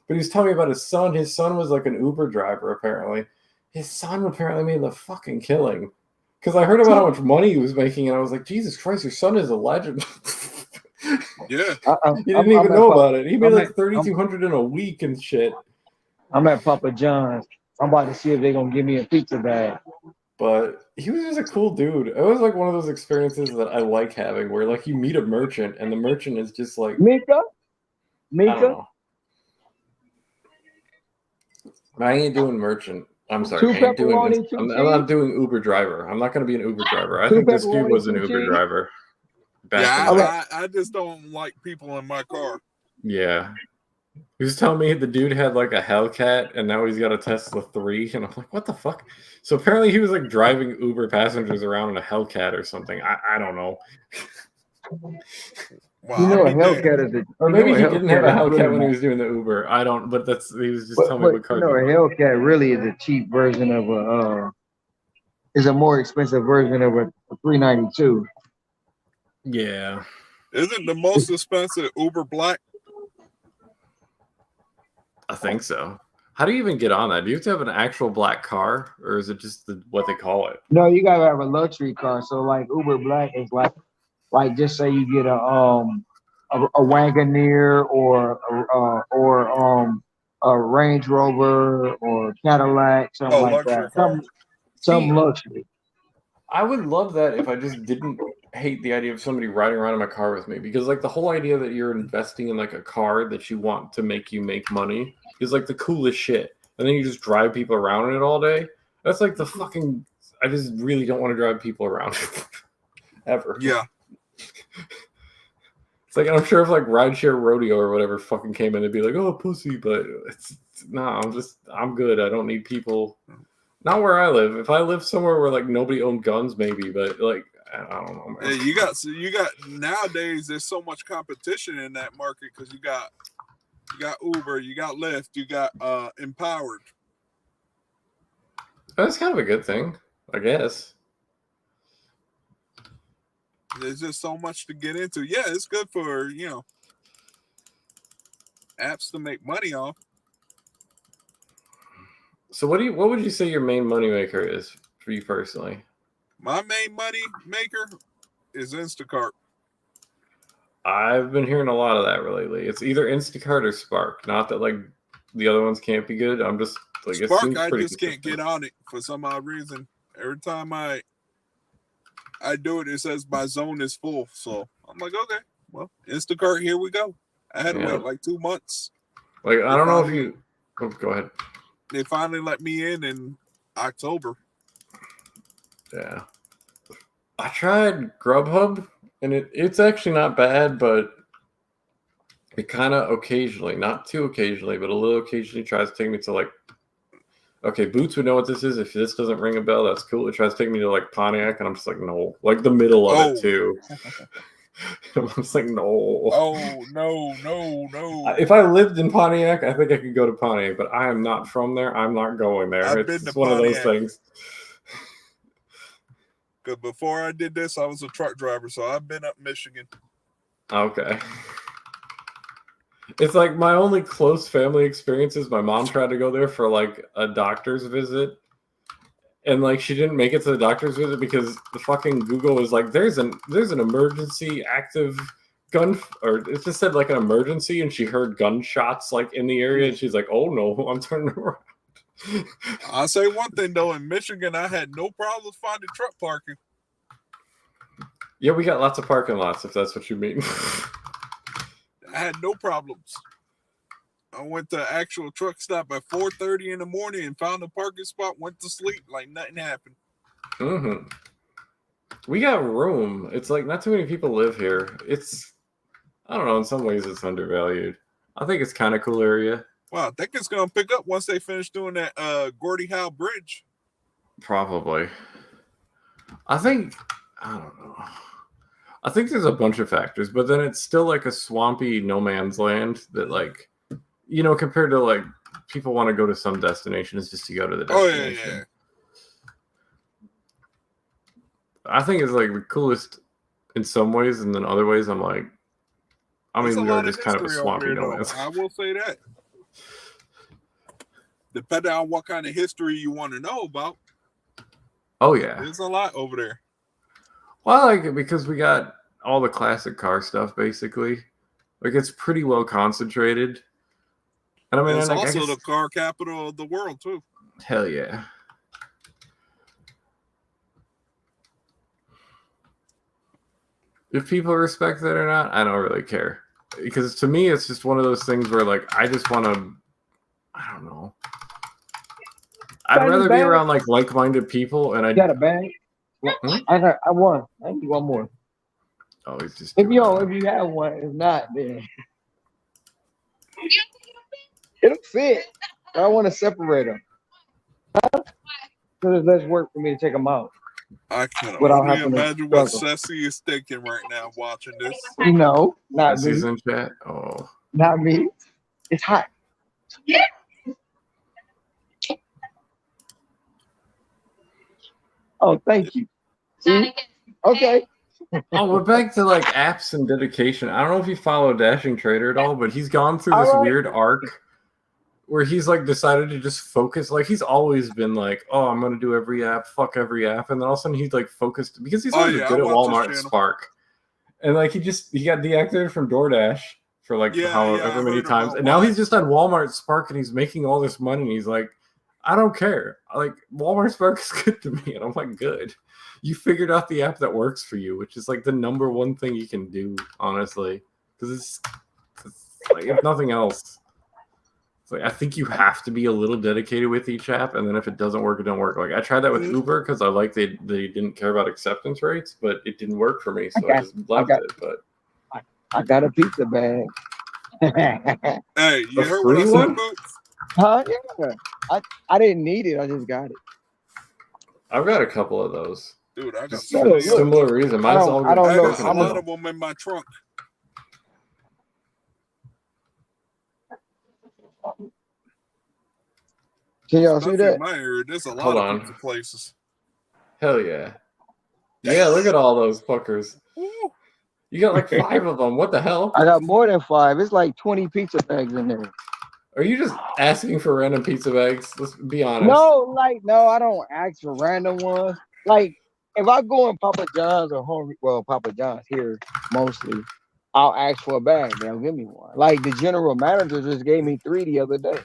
But he was telling me about his son. His son was like an Uber driver, apparently. His son apparently made the fucking killing. Because I heard about how much money he was making, and I was like, Jesus Christ, your son is a legend. Yeah. He didn't even know about it. He made like $3,200 in a week and shit. I'm at Papa John's. I'm about to see if they're going to give me a pizza bag. But he was just a cool dude. It was like one of those experiences that I like having where like you meet a merchant, and the merchant is just like... Mika? I don't know. I ain't doing merchant. I'm sorry. I'm not doing Uber driver. I'm not going to be an Uber driver. I think this dude was an Uber driver. I just don't like people in my car. Yeah. He was telling me the dude had like a Hellcat and now he's got a Tesla 3. And I'm like, what the fuck? So apparently he was like driving Uber passengers around in a Hellcat or something. I don't know. Wow, you know, a Hellcat is or maybe he didn't have a Hellcat when he was doing the Uber. I don't, but he was just telling me what car. You know, a Hellcat really is a cheap version of is a more expensive version of a 392. Yeah. Isn't the most expensive Uber Black? I think so. How do you even get on that? Do you have to have an actual black car, or is it just what they call it? No, you gotta have a luxury car. So like Uber Black is like just say you get a Wagoneer or a Range Rover or Cadillac, something like that. Some luxury. I would love that if I just didn't hate the idea of somebody riding around in my car with me, because like the whole idea that you're investing in like a car that you want to make you make money is like the coolest shit. And then you just drive people around in it all day. That's like the fucking, I just really don't want to drive people around ever. Yeah. It's like, I'm sure if like Rideshare Rodeo or whatever fucking came in, it'd be like, oh, pussy, but I'm good. I don't need people. Not where I live. If I live somewhere where like nobody owned guns, maybe, but like, I don't know, man. Hey, you got nowadays there's so much competition in that market because you got Uber, you got Lyft, you got Empowered. That's kind of a good thing, I guess. There's just so much to get into. Yeah, it's good for, apps to make money off. So what would you say your main moneymaker is for you personally? My main money maker is Instacart. I've been hearing a lot of that lately. It's either Instacart or Spark. Not that like the other ones can't be good. I'm just like Spark. I just can't get on it for some odd reason. Every time I do it, it says my zone is full. So I'm like, okay, well, Instacart, here we go. I had to wait like 2 months. Like I don't know if you. Oh, go ahead. They finally let me in October. Yeah. I tried Grubhub, and it's actually not bad, but it kind of occasionally, not too occasionally, but a little occasionally tries to take me to like, okay, Boots would know what this is. If this doesn't ring a bell, that's cool. It tries to take me to like Pontiac, and I'm just like, no. Like the middle of it, too. I'm just like, no. Oh, no. If I lived in Pontiac, I think I could go to Pontiac, but I am not from there. I'm not going there. It's one of those things. Because before I did this, I was a truck driver, so I've been up Michigan. Okay. It's like my only close family experiences. My mom tried to go there for like a doctor's visit. And like she didn't make it to the doctor's visit because the fucking Google was like, there's an emergency active gun, or it just said like an emergency, and she heard gunshots like in the area, and she's like, oh no, I'm turning around. I'll say one thing though, in Michigan, I had no problem finding truck parking. Yeah, we got lots of parking lots, if that's what you mean. I had no problems. I went to actual truck stop at 4:30 in the morning and found a parking spot. Went to sleep like nothing happened. Mm-hmm. We got room. It's like not too many people live here. It's, I don't know. In some ways, it's undervalued. I think it's kind of cool area. Well, I think it's gonna pick up once they finish doing that Gordie Howe Bridge. Probably. I don't know. I think there's a bunch of factors, but then it's still like a swampy no man's land that, like, you know, compared to like people want to go to some destination is just to go to the destination. Oh yeah. I think it's like the coolest in some ways, and then other ways I'm like, I mean, we are just kind of a swampy no man's. I will say that. Depending on what kind of history you want to know about. Oh yeah. There's a lot over there. Well, I like it because we got all the classic car stuff, basically. Like, it's pretty well concentrated. And I mean, it's I also guess, the car capital of the world, too. hell yeah. If people respect that or not, I don't really care. Because to me, it's just one of those things where, like, I just want to, I don't know. I'd rather be around, like, like-minded people, and I got a bag. I won. I need one more. Oh, he's just. If you have one, if not, then it'll fit. I want to separate them. Because it's less work for me to take them out. I can Without only having to imagine what struggle. Ceci is thinking right now watching this. No, not me. Ceci's in chat. Oh. Not me. It's hot. Oh, thank you. See? Okay. Oh, we're back to like apps and dedication. I don't know if you follow Dashing Trader at all, but he's gone through this weird arc where he's like decided to just focus. Like, he's always been like, oh, I'm gonna do every app, fuck every app, and then all of a sudden he's like focused because he's always good at Walmart Spark, and like he got deactivated from DoorDash for like however many times, and now he's just on Walmart Spark and he's making all this money, and he's like, I don't care. Like, Walmart Spark is good to me, and I'm like, good. You figured out the app that works for you, which is like the number one thing you can do, honestly, because it's like, if nothing else, it's like I think you have to be a little dedicated with each app, and then if it doesn't work, it don't work. Like, I tried that with Uber because I like they didn't care about acceptance rates, but it didn't work for me, so I just left it. But I got a pizza bag. Hey, you heard what I said? Huh? Yeah. I didn't need it. I just got it. I've got a couple of those. Dude, I got for a similar reason. I don't know. I got a lot of them in my trunk. Can y'all see that? In my area, there's a lot Hold of on. pizza places. Hell yeah. Yeah, look at all those fuckers. You got like 5 of them. What the hell? I got more than 5. It's like 20 pizza bags in there. Are you just asking for random pizza bags? Let's be honest. No, I don't ask for random ones. Like, if I go in Papa John's or Papa John's here mostly, I'll ask for a bag. They'll give me one. Like, the general manager just gave me 3 the other day.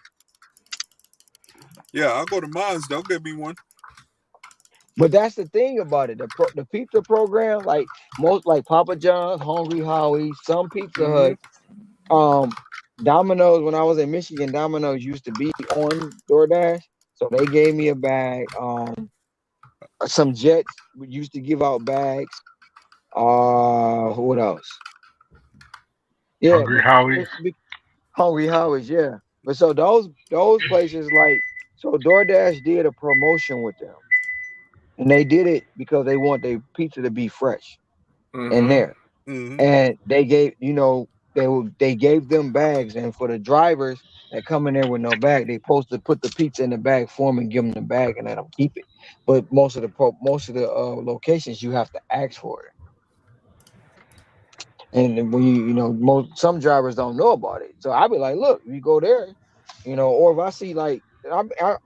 Yeah, I'll go to Mine's. They'll give me one. But that's the thing about it. The pizza program, like most, like Papa John's, Hungry Howie's, some Pizza Hut, Domino's. When I was in Michigan, Domino's used to be on DoorDash, so they gave me a bag. Some Jets used to give out bags. What else? Yeah, Hungry Howie's. Hungry Howie's, yeah. But so those places, like, so DoorDash did a promotion with them, and they did it because they want their pizza to be fresh in there, and they gave they gave them bags, and for the drivers that come in there with no bag, they supposed to put the pizza in the bag for them and give them the bag and let them keep it. But most of the locations you have to ask for it. And when some drivers don't know about it, so I'll be like, look, you go there, or if I see, like,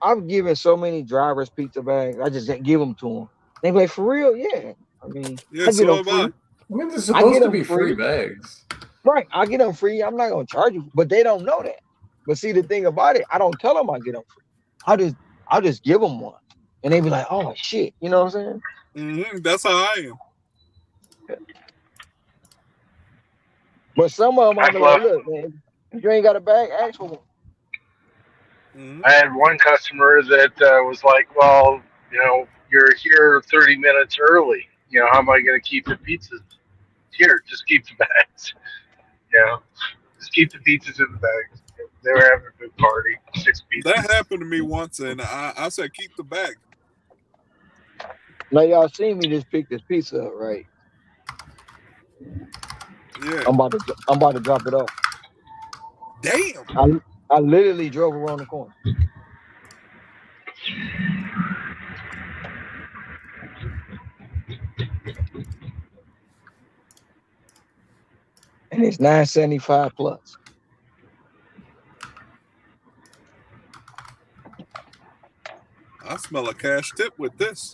I've given so many drivers pizza bags, I just give them to them. They be like, for real, yeah. I mean, Yeah, I get so them have I. free. I mean, they're supposed to be free bags. Right, I get them free. I'm not gonna charge you, but they don't know that. But see, the thing about it, I don't tell them I get them free. I'll just give them one, and they be like, oh shit, you know what I'm saying? That's how I am. But some of them, I be like, look, man, if you ain't got a bag, ask for one. Mhm. I had one customer that was like, well, you're here 30 minutes early. How am I going to keep the pizzas? Here, just keep the bags. Just keep the pizzas in the bags. They were having a big party, 6 pizzas. That happened to me once, and I said, keep the bag. Now y'all seen me just pick this pizza up, right? Yeah. I'm about to drop it off. Damn. I literally drove around the corner. And it's $9.75 plus. I smell a cash tip with this.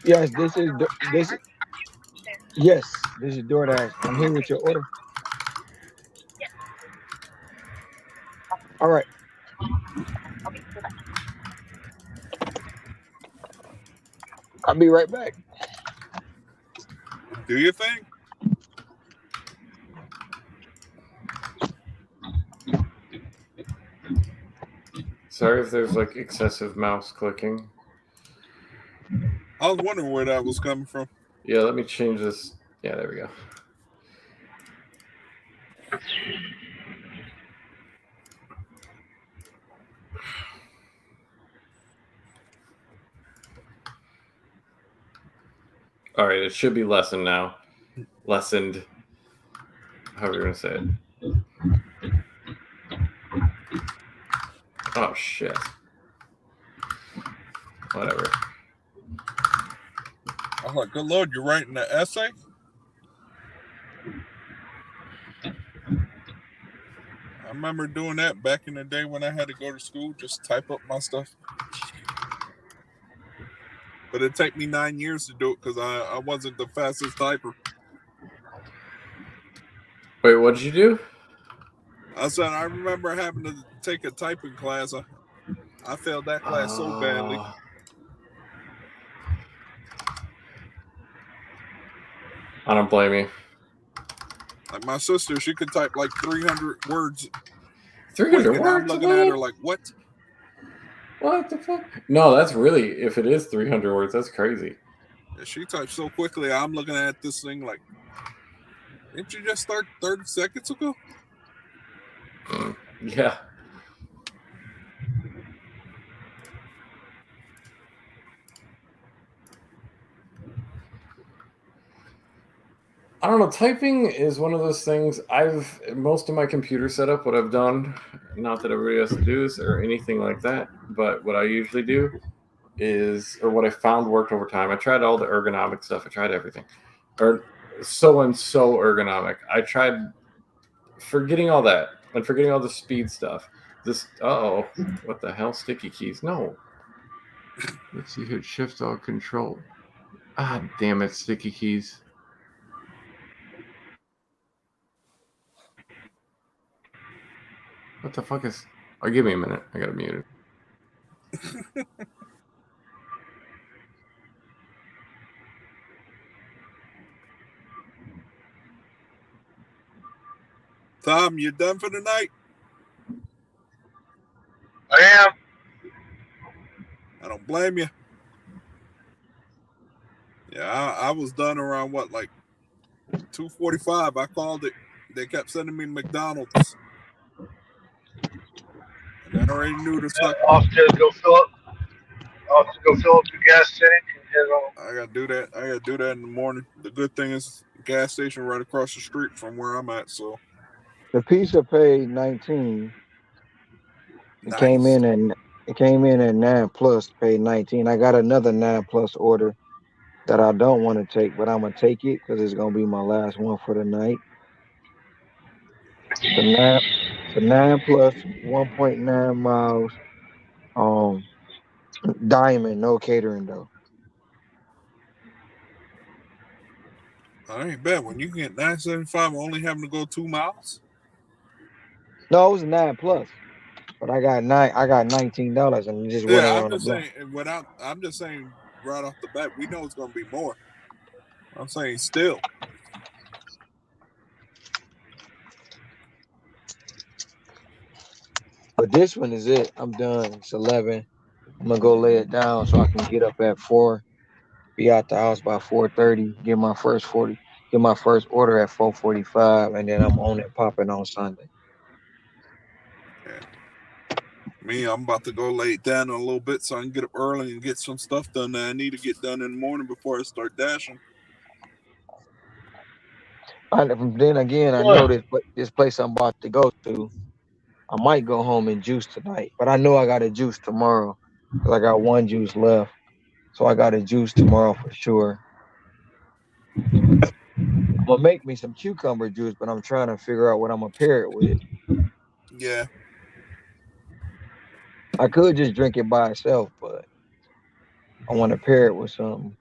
Yes, this is DoorDash. I'm here with your order. All right. I'll be right back. Do your thing. Sorry if there's like excessive mouse clicking. I was wondering where that was coming from. Yeah, let me change this. Yeah, there we go. All right, it should be lessened now. Lessened. However you're going to say it. Oh, shit. Whatever. I was like, good Lord, you're writing an essay? I remember doing that back in the day when I had to go to school, just type up my stuff. But it'd take me 9 years to do it because I wasn't the fastest typer. Wait, what did you do? I said, I remember having to take a typing class. I failed that class so badly. I don't blame you. Like my sister, she could type like 300 words. 300 and words? I'm looking at her like, what? What the fuck? No, that's really, if it is 300 words, that's crazy. Yeah, she types so quickly. I'm looking at this thing like, didn't you just start 30 seconds ago? Yeah. I don't know. Typing is one of those things. Most of my computer setup, what I've done, not that everybody has to do this or anything like that, but what I usually do is, or what I found worked over time. I tried all the ergonomic stuff. I tried everything, or so ergonomic. I tried forgetting all that and forgetting all the speed stuff. What the hell? Sticky keys? No. Let's see. Hit Shift Alt Control. Ah, damn it! Sticky keys. What the fuck is... Oh, give me a minute. I gotta mute it. Tom, you done for the night? I am. I don't blame you. Yeah, I was done around what, like 2:45. I called it. They kept sending me McDonald's. And I already knew the suck. Off to go fill up the gas tank and head on. I gotta do that. I gotta do that in the morning. The good thing is gas station right across the street from where I'm at. So the pizza paid 19. It came in at 9 plus, paid 19. I got another 9 plus order that I don't want to take, but I'm gonna take it because it's gonna be my last one for the night. The 9 plus 1.9 miles. Diamond, no catering though. I ain't bad. When you get 9.75, only having to go 2 miles. No, it was 9 plus, but I got $19 and just went around the block. I'm just saying right off the bat, we know it's gonna be more. I'm saying still. But this one is it. I'm done. It's 11. I'm gonna go lay it down so I can get up at 4, be out the house by 4:30, get my first order at 4:45, and then I'm on it popping on Sunday. Yeah. Me, I'm about to go lay it down a little bit so I can get up early and get some stuff done that I need to get done in the morning before I start dashing. Then again, I know this place I'm about to go to. I might go home and juice tonight, but I know I got to juice tomorrow because I got one juice left. So I got to juice tomorrow for sure. I'm gonna make me some cucumber juice, but I'm trying to figure out what I'm gonna pair it with. Yeah. I could just drink it by itself, but I want to pair it with something.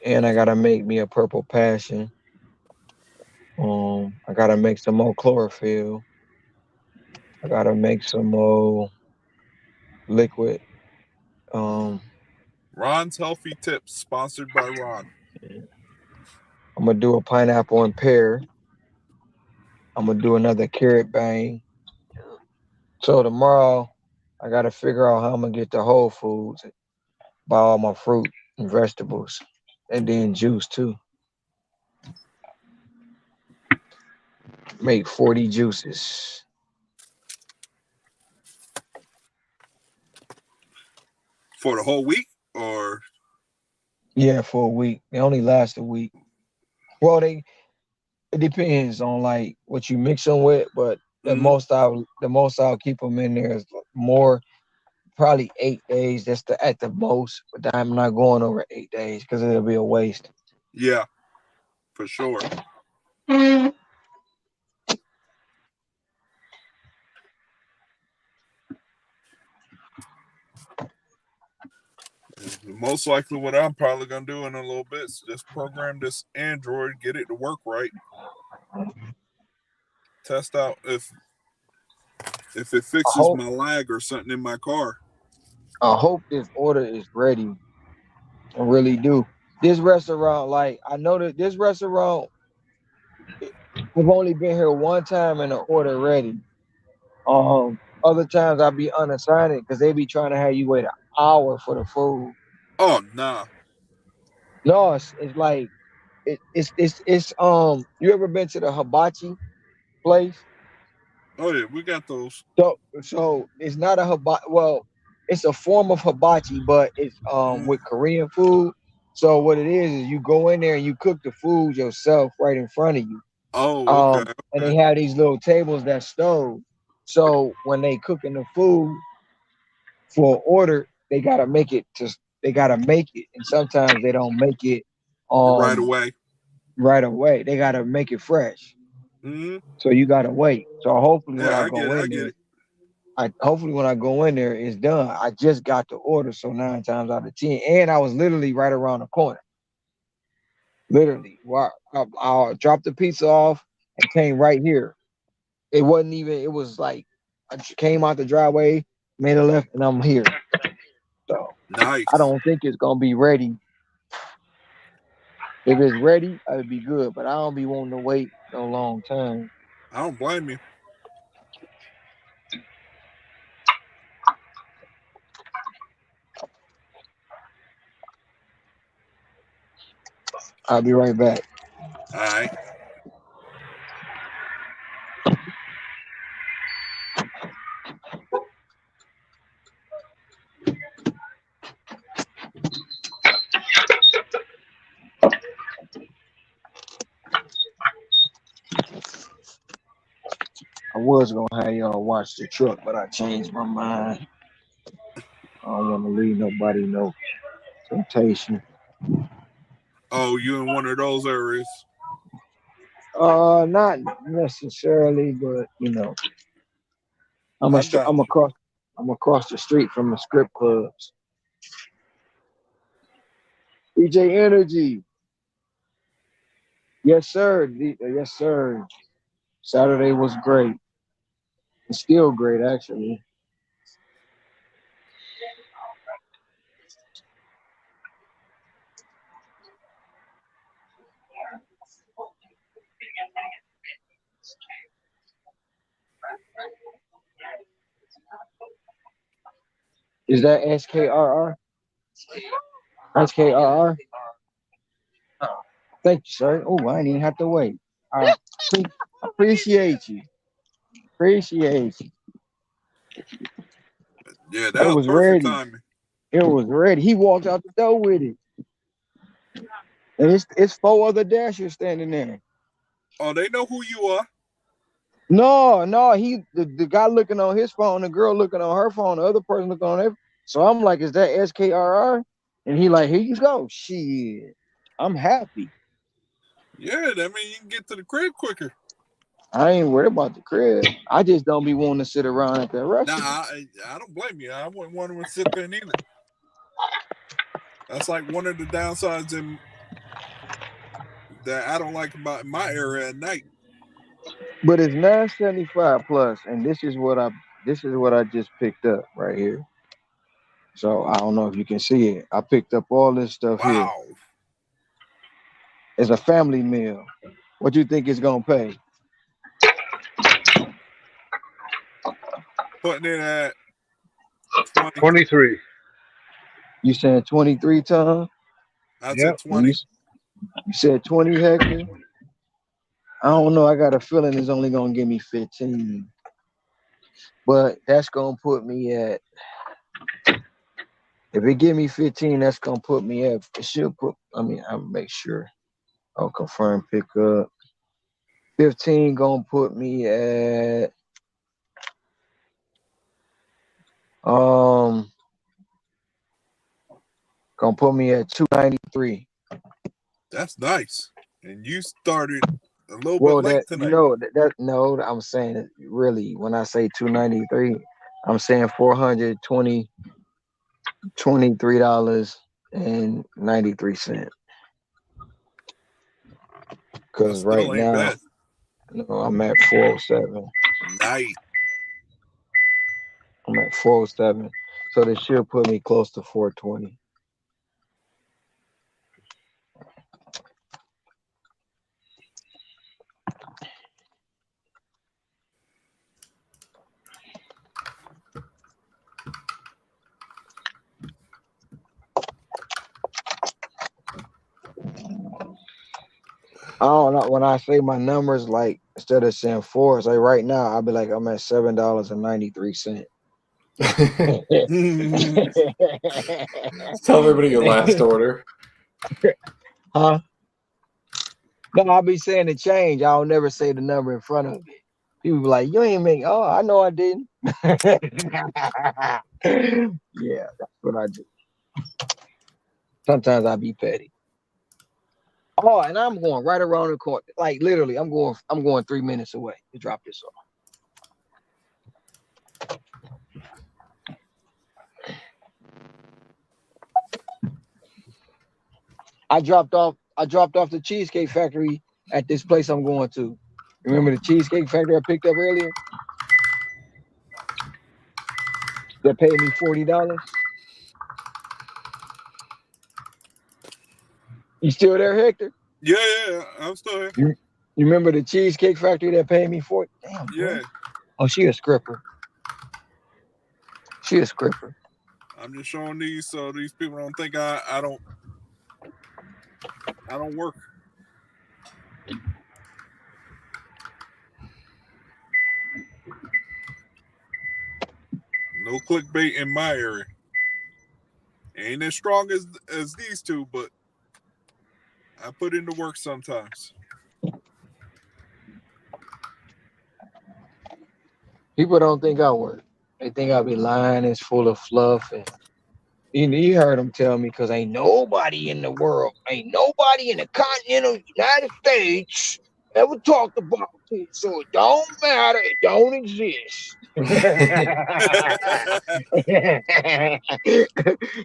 And I gotta make me a purple passion. I gotta make some more chlorophyll. I gotta make some more liquid. Ron's Healthy Tips, sponsored by Ron. I'm gonna do a pineapple and pear. I'm gonna do another carrot bang. So tomorrow, I gotta figure out how I'm gonna get to Whole Foods, buy all my fruit and vegetables, and then juice too. Make 40 juices. For the whole week, or Yeah, for a week. They only last a week. Well, it depends on like what you mix them with, but the most I'll keep them in there is more, probably 8 days. That's at the most, but I'm not going over 8 days because it'll be a waste. Yeah, for sure. Most likely what I'm probably going to do in a little bit is just program this Android, get it to work right. Test out if it fixes my lag or something in my car. I hope this order is ready. I really do. This restaurant, like, I know that this restaurant, I've only been here one time and the order ready. Other times I'll be unassigned because they be trying to have you wait an hour for the food. Oh, nah. No, it's like it's you ever been to the hibachi place? Oh yeah, we got those. So it's not a hibachi. Well, it's a form of hibachi, but it's with Korean food. So what it is you go in there and you cook the food yourself right in front of you. Oh, okay. And they have these little tables that stove. So when they cooking the food for order, they gotta make it, and sometimes they don't make it right away. Right away, they gotta make it fresh. So you gotta wait. So hopefully when I go in there, hopefully when I go in there, it's done. I just got the order, so 9 times out of 10, and I was literally right around the corner. Literally, I dropped the pizza off and came right here. It wasn't even. It was like I came out the driveway, made a left, and I'm here. So nice. I don't think it's gonna be ready. If it's ready, it'd be good. But I don't be wanting to wait no long time. I don't blame you. I'll be right back. All right. I was gonna have y'all watch the truck, but I changed my mind. I don't want to leave nobody no temptation. Oh, you in one of those areas? Not necessarily, but you know, I'm across the street from the script clubs. DJ Energy. Yes, sir. Yes, sir. Saturday was great. It's still great, actually. Is that SKRR? SKRR? Thank you, sir. Oh, I didn't even have to wait. I appreciate you. Appreciate you. Yeah, that It was was perfect ready. timing. It was ready. He walked out the door with it. And it's 4 other dashers standing there. Oh, they know who you are. No, the guy looking on his phone, the girl looking on her phone, the other person looking on their. So I'm like, is that SKRR? And he like, here you go. Shit. I'm happy. Yeah, that means you can get to the crib quicker. I ain't worried about the crib. I just don't be wanting to sit around at that Nah, restaurant. I don't blame you. I wouldn't want to sit there neither. That's like one of the downsides that I don't like about my area at night. But it's 975 plus, and this is what I just picked up right here. So I don't know if you can see it. I picked up all this stuff here. Wow. It's a family meal. What do you think it's gonna pay? Putting it at 23. You saying 23, Tom? I said 20. You said 20, Hector? I don't know. I got a feeling it's only gonna give me 15. But that's gonna put me at, if it give me 15, that's gonna put me at, it should put, I'll make sure. I'll confirm pickup. 15 gonna put me at gonna put me at 293. That's nice. And you started a little bit late tonight. No, I'm saying it really, when I say 293, I'm saying $423.93. Because right now, bad. No, I'm at 407. Nice. I'm at 407. So this should put me close to 420. I don't know. When I say my numbers, like instead of saying 4, it's like right now, I'll be like, I'm at $7.93. Tell everybody your last order. Huh? No, I'll be saying the change. I'll never say the number in front of it. People be like, you ain't make. Oh, I know I didn't. Yeah, that's what I do. Sometimes I be petty. Oh, and I'm going right around the corner. Like literally, I'm going 3 minutes away to drop this off. I dropped off the Cheesecake Factory at this place I'm going to. Remember the Cheesecake Factory I picked up earlier? That paid me $40. You still there, Hector? Yeah, I'm still here. You remember the Cheesecake Factory that paid me $40? Damn, yeah. Bro. Oh, she a scripper. She a scripper. I'm just showing these so these people don't think I don't work. No clickbait in my area. Ain't as strong as these two, but I put in the work sometimes. People don't think I work. They think I be lying. It's full of fluff. And you heard them tell me, because ain't nobody in the world, ain't nobody in the continental United States ever talked about it. So it don't matter. It don't exist.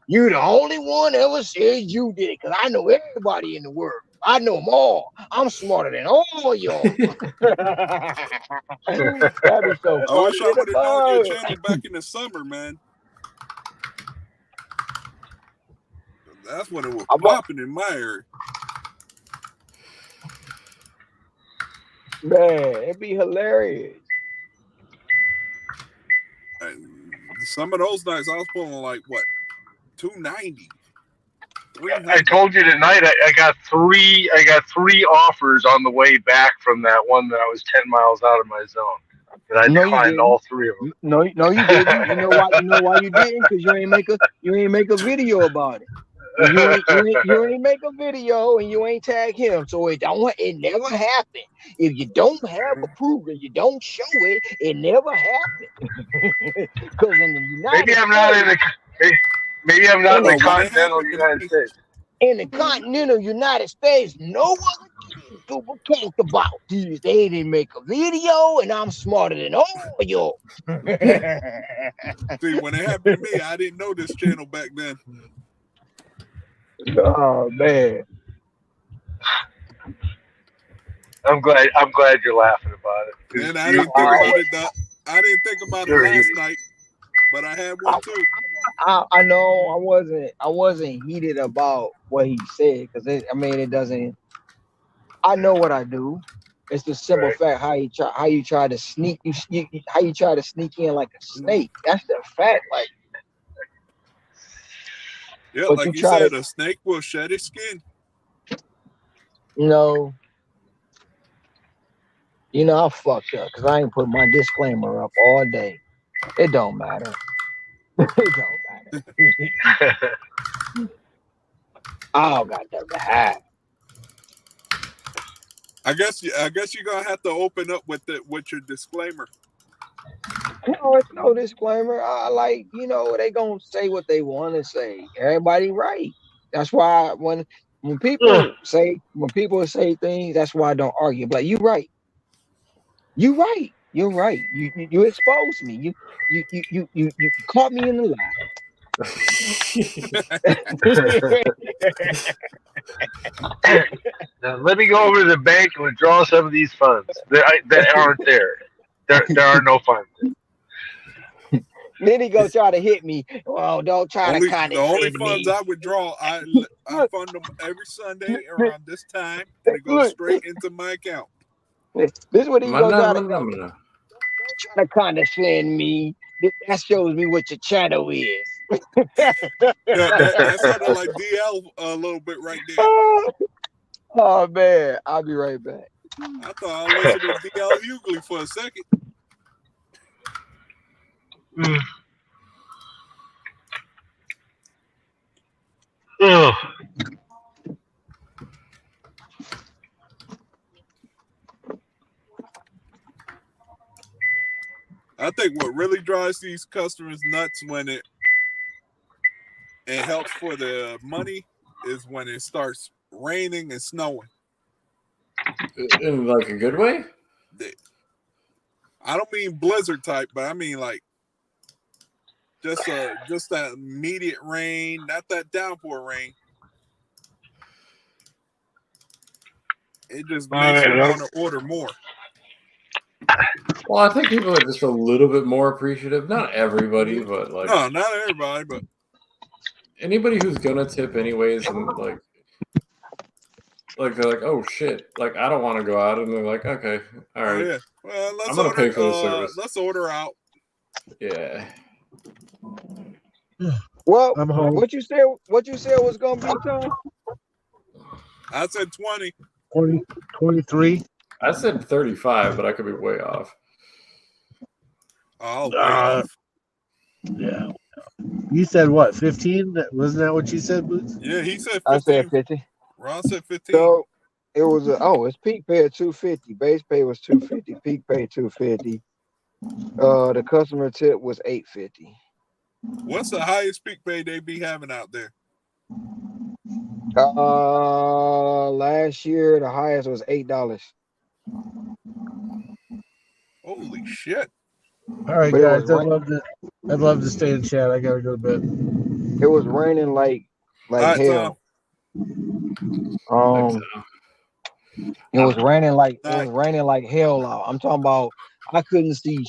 You the only one ever said you did it, because I know everybody in the world. I know them all. I'm smarter than all y'all. That'd be so funny. I wish I would have known your channel back in the summer, man. That's when it was popping in my area. Man, it'd be hilarious. Some of those nights I was pulling like what, 290. I told you tonight I got three offers on the way back from that one that I was 10 miles out of my zone. And I declined all three of them. No, you didn't. You know why? You know why you didn't? Because you ain't make a video about it. You ain't make a video and you ain't tag him, so it never happened. If you don't have a proof and you don't show it, it never happened. Because in the United Maybe I'm not in the continental United States. In the continental United States, no other people talked about this. They didn't make a video, and I'm smarter than all of y'all. See, when it happened to me, I didn't know this channel back then. Oh man. I'm glad you're laughing about it. And I didn't think about it. I didn't think about it last night, but I had one too. I know I wasn't heated about what he said because it doesn't. I know what I do. It's the simple fact how you try to sneak how you try to sneak in like a snake. That's the fact. Like, yeah, like you said, a snake will shed its skin. No. You know, I fucked up because I ain't put my disclaimer up all day. It don't matter. It don't matter. I got the hat. I guess you're gonna have to open up with your disclaimer. No, it's no disclaimer. They gonna say what they want to say. Everybody right. That's why when people say things, that's why I don't argue. But you right. You right. You're right. You exposed me. You caught me in the lie. Now, let me go over to the bank and withdraw some of these funds that aren't there. There are no funds. Then he go try to hit me. Well, don't try to kind of. The only funds I withdraw, I fund them every Sunday around this time, and it goes straight into my account. This is what he goes out of. Don't try to condescend me. That shows me what your channel is. That sounded like DL a little bit right there. Oh man, I'll be right back. I thought I listened to DL Hughley for a second. Ugh. I think what really drives these customers nuts when it helps for the money is when it starts raining and snowing. In like a good way? I don't mean blizzard type, but I mean like just that immediate rain, not that downpour rain. It just makes you want to order more. Well, I think people are just a little bit more appreciative. Not everybody, but like no, not everybody, but anybody who's gonna tip anyways, and like they're like, oh shit, like I don't want to go out, and they're like, okay, all right, yeah. Well, I'm gonna pay for the service. Let's order out. Yeah. Well, what you said was gonna be, Tom? I said 20. 23. I said 35, but I could be way off. Oh, way off. Yeah. You said what? 15? Wasn't that what you said, Boots? Yeah, he said 15. I said 50. Ron said 15. So it was it's peak pay at $250. Base pay was $250. Peak pay $250. The customer tip was $850. What's the highest peak pay they be having out there? Last year the highest was $8. Holy shit! All right, guys, I'd love to stay in chat. I gotta go to bed. It was raining like hell. It was raining like hell out. I'm talking about. I couldn't see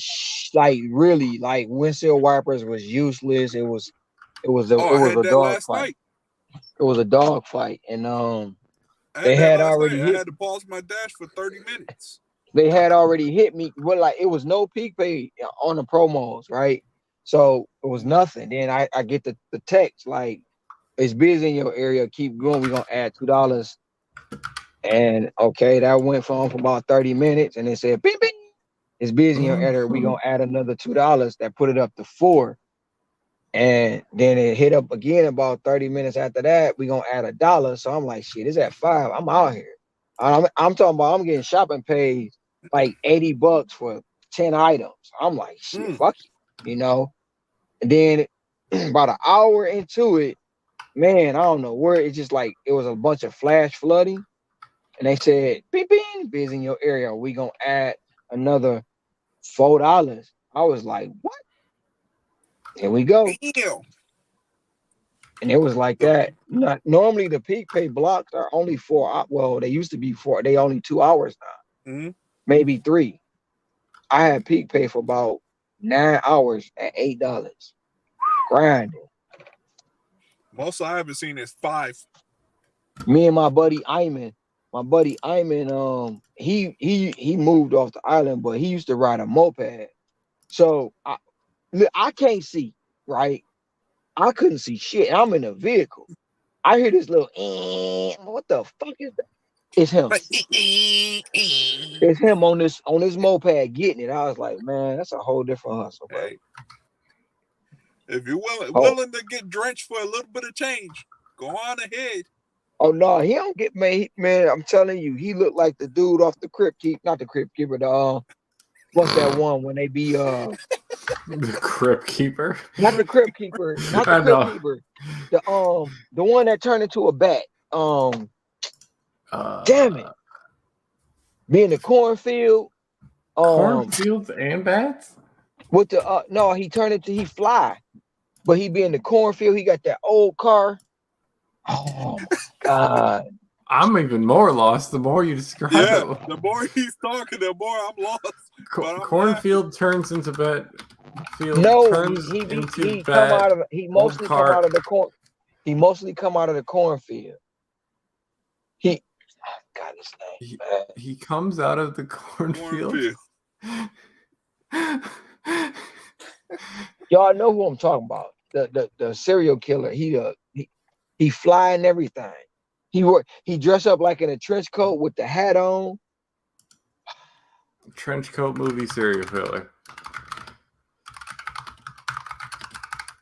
really like windshield wipers was useless. It was a dog fight. It was a dog fight, and they had already hit. I had to pause my dash for 30 minutes. They had already hit me, but like it was no peak pay on the promos, right? So it was nothing. Then I get the text like, it's busy in your area. Keep going. We're gonna add $2. And okay, that went for about 30 minutes, and it said, beep, beep. It's busy in your area. We're gonna add another $2. That put it up to $4. And then it hit up again about 30 minutes after that. We're gonna add $1. So I'm like, shit, it's at $5. I'm out here. I'm talking about I'm getting shopping paid like $80 for 10 items. I'm like, shit, fuck you, you know. And then about an hour into it, man, I don't know where it's just like it was a bunch of flash flooding. And they said, beep, beep, busy in your area. We gonna add another $4. I was like, what? Here we go. Damn. And it was like that. Not normally the peak pay blocks are only 4 hours. Well, they used to be 4. They only 2 hours now. Maybe 3. I had peak pay for about 9 hours at $8. Grinding. Most I haven't seen is 5. Me and my buddy Ayman, he moved off the island, but he used to ride a moped. So I can't see, right? I couldn't see shit. I'm in a vehicle. I hear this little, what the fuck is that? It's him. It's him on this moped getting it. I was like, man, that's a whole different hustle, bro. Hey, if you're willing to get drenched for a little bit of change, go on ahead. Oh no, he don't get made, man. I'm telling you, he looked like the dude off the Crypt Keeper, not the Crypt Keeper, what's that one when they be the Crypt Keeper? Not the Crypt Keeper, not the Crypt Keeper. The one that turned into a bat. Damn it. Be in the cornfield. Cornfields and bats? With the no, he fly. But he be in the cornfield, he got that old car. Oh my God. I'm even more lost the more you describe it. The more he's talking, the more I'm lost. Cornfield turns into bat field. No, turns he into come bat. out of he mostly come out of the corn. He mostly come out of the cornfield. God, his name. He comes out of the cornfield. Y'all know who I'm talking about. The serial killer. He fly and everything. He dressed up like in a trench coat with the hat on. Trench coat movie serial killer.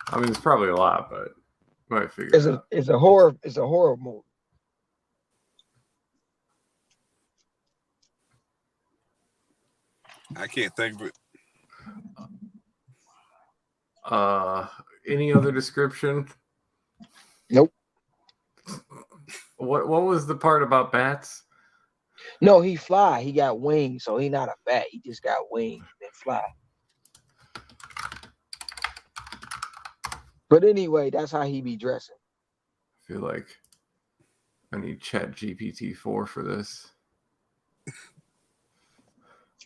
I mean, it's probably a lot, but you might figure it out. It's a horror movie. I can't think of it. Any other description? Nope. What was the part about bats? No, he fly. He got wings, so he not a bat. He just got wings and fly. But anyway, that's how he be dressing. I feel like I need ChatGPT-4 for this.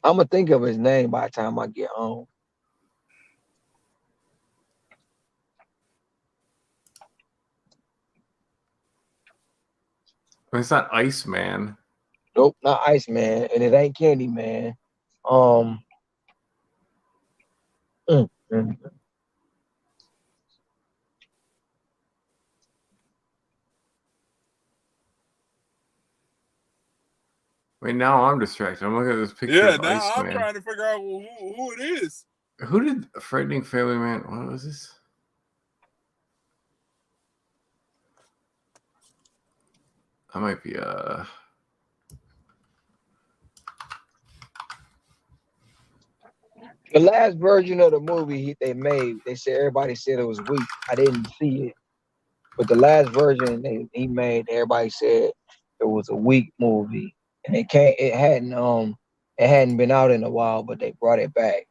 I'm gonna think of his name by the time I get home. It's not Iceman. Nope, not Iceman, and it ain't Candyman. I mean, now I'm distracted. I'm looking at this picture Yeah, of now Iceman. I'm trying to figure out who it is. Who did Frightening Family Man? What was this? I might be The last version of the movie they made, everybody said it was weak. I didn't see it, but the last version he made, everybody said it was a weak movie, and it hadn't been out in a while, but they brought it back.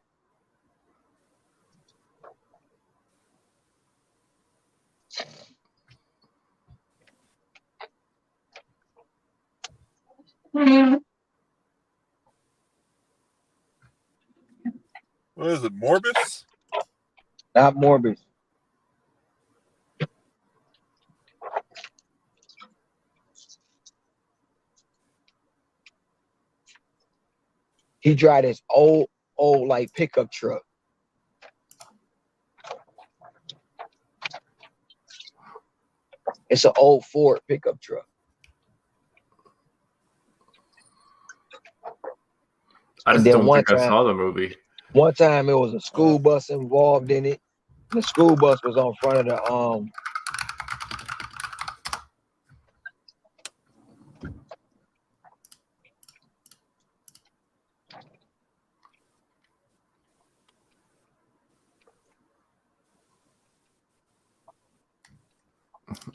What is it, Morbus? Not Morbus. He drive this old like pickup truck. It's an old Ford pickup truck. I just don't think I saw the movie. One time it was a school bus involved in it. The school bus was on front of the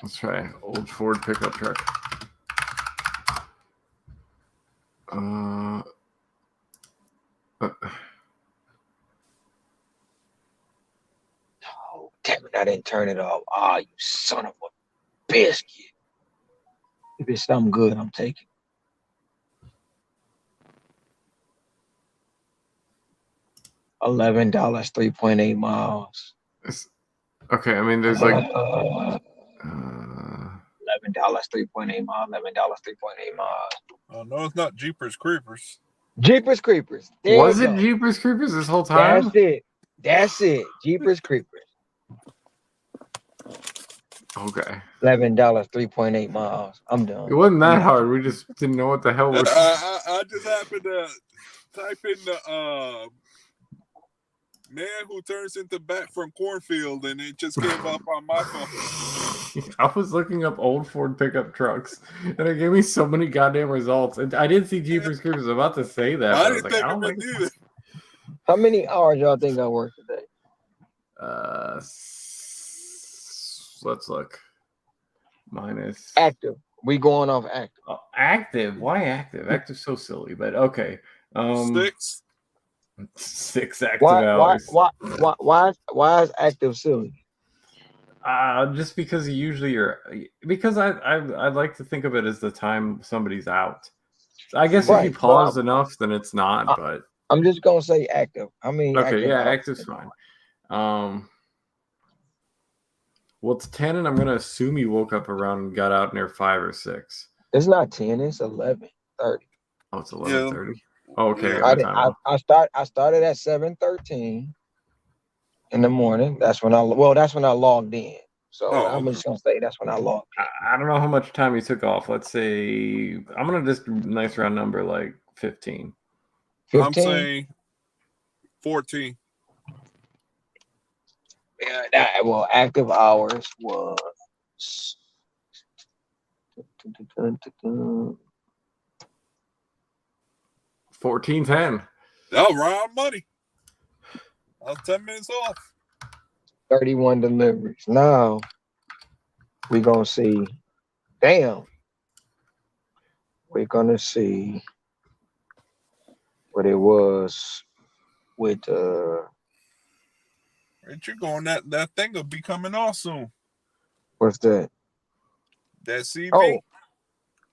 Let's try old Ford pickup truck. Oh, damn it, I didn't turn it off. Ah, you son of a biscuit. If it's something good, I'm taking. $11, 3.8 miles. Okay, I mean, there's like $11, 3.8 miles. $11, 3.8 miles. Oh no, it's not Jeepers Creepers. Jeepers Creepers. Was it Jeepers Creepers this whole time? That's it. Jeepers Creepers. Okay. $11, 3.8 miles. I'm done. It wasn't that hard. We just didn't know what the hell was. I just happened to type in the man who turns into bat from cornfield, and it just came up on my phone. I was looking up old Ford pickup trucks, and it gave me so many goddamn results. And I did see Jeepers Creepers. I was about to say that. I didn't think of it either. How many hours y'all think I worked today? Let's look. Minus active. We going off active. Oh, active. Why active? Active's so silly, but okay. 6 active hours. Why is active silly? Just because usually because I like to think of it as the time somebody's out. If you pause enough, then it's not. But I'm just gonna say active. Active's fine. Well, it's 10, and I'm gonna assume you woke up around and got out near 5 or 6. It's not 10. It's 11:30. Oh, it's 11:30. Oh, okay. I started at 7:13 in the morning. That's when I logged in. So I'm just gonna say that's when I logged in. I don't know how much time you took off. Let's say I'm gonna just nice round number like 15. I'm saying 14. Yeah, active hours was 14:10. Oh, round money. I was 10 minutes off. 31 deliveries. Now we're gonna see. Damn. We're gonna see what it was with Ain't you going that thing will be coming off soon. What's that? That CV. Oh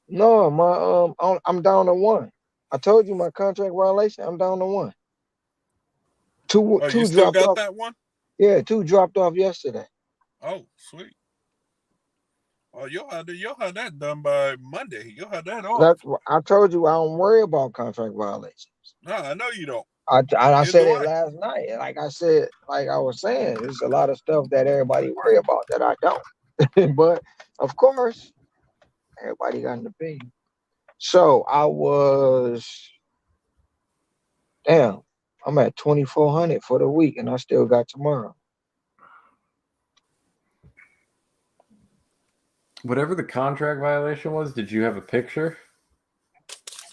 no, my I'm down to 1. I told you my contract violation. I'm down to 1. Two you still got that one? Yeah, 2 dropped off yesterday. Oh, sweet. Oh, you'll have that done by Monday. You'll have that off. I told you I don't worry about contract violations. No, I know you don't. I said it last night. Like I was saying, there's a lot of stuff that everybody worry about that I don't. But of course, everybody got an opinion. So I'm at 2,400 for the week, and I still got tomorrow. Whatever the contract violation was, did you have a picture?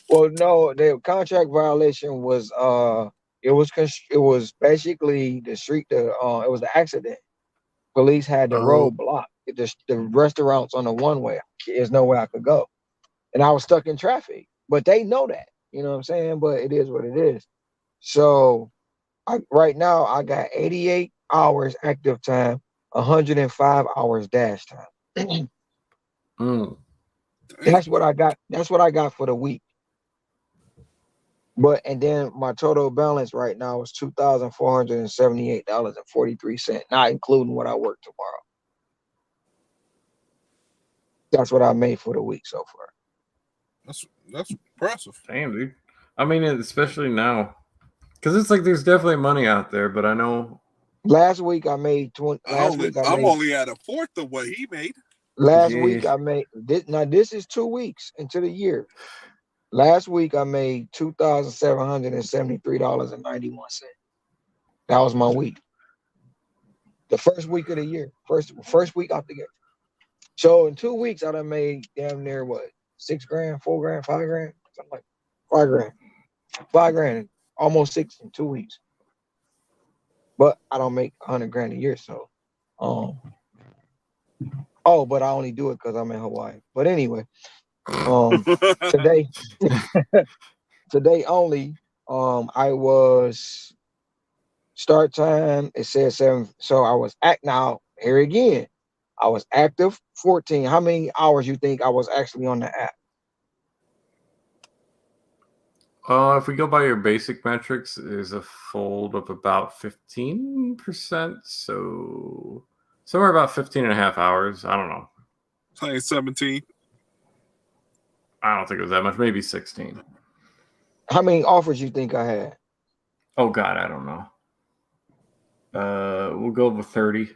Well, no, the contract violation was it was basically the street. It was an accident. Police had the road blocked. The restaurants on the one way. There's no way I could go, and I was stuck in traffic. But they know that, you know what I'm saying. But it is what it is. So, right now I got 88 hours active time, 105 hours dash time. That's what I got. That's what I got for the week. And then my total balance right now is $2,478.43, not including what I work tomorrow. That's what I made for the week so far. That's impressive. Damn, dude. I mean, especially now, because it's like there's definitely money out there, but I know. Last week I made 20. I'm only at a fourth of what he made. Last week I made this. Now this is 2 weeks into the year. Last week I made $2,773.91. That was my week. The first week of the year, first week out the gate. So in 2 weeks I done made damn near what, $6 grand, $4 grand, $5 grand, something like $5 grand, almost 6 in 2 weeks. But I don't make $100 grand a year, so but I only do it because I'm in Hawaii. But anyway, today only, I was start time. It says 7. So I was now here again. I was active 14. How many hours you think I was actually on the app? If we go by your basic metrics, there's a fold of about 15%. So somewhere about 15 and a half hours. I don't know. I think 17. I don't think it was that much. Maybe 16. How many offers you think I had? Oh, God, I don't know. We'll go with 30,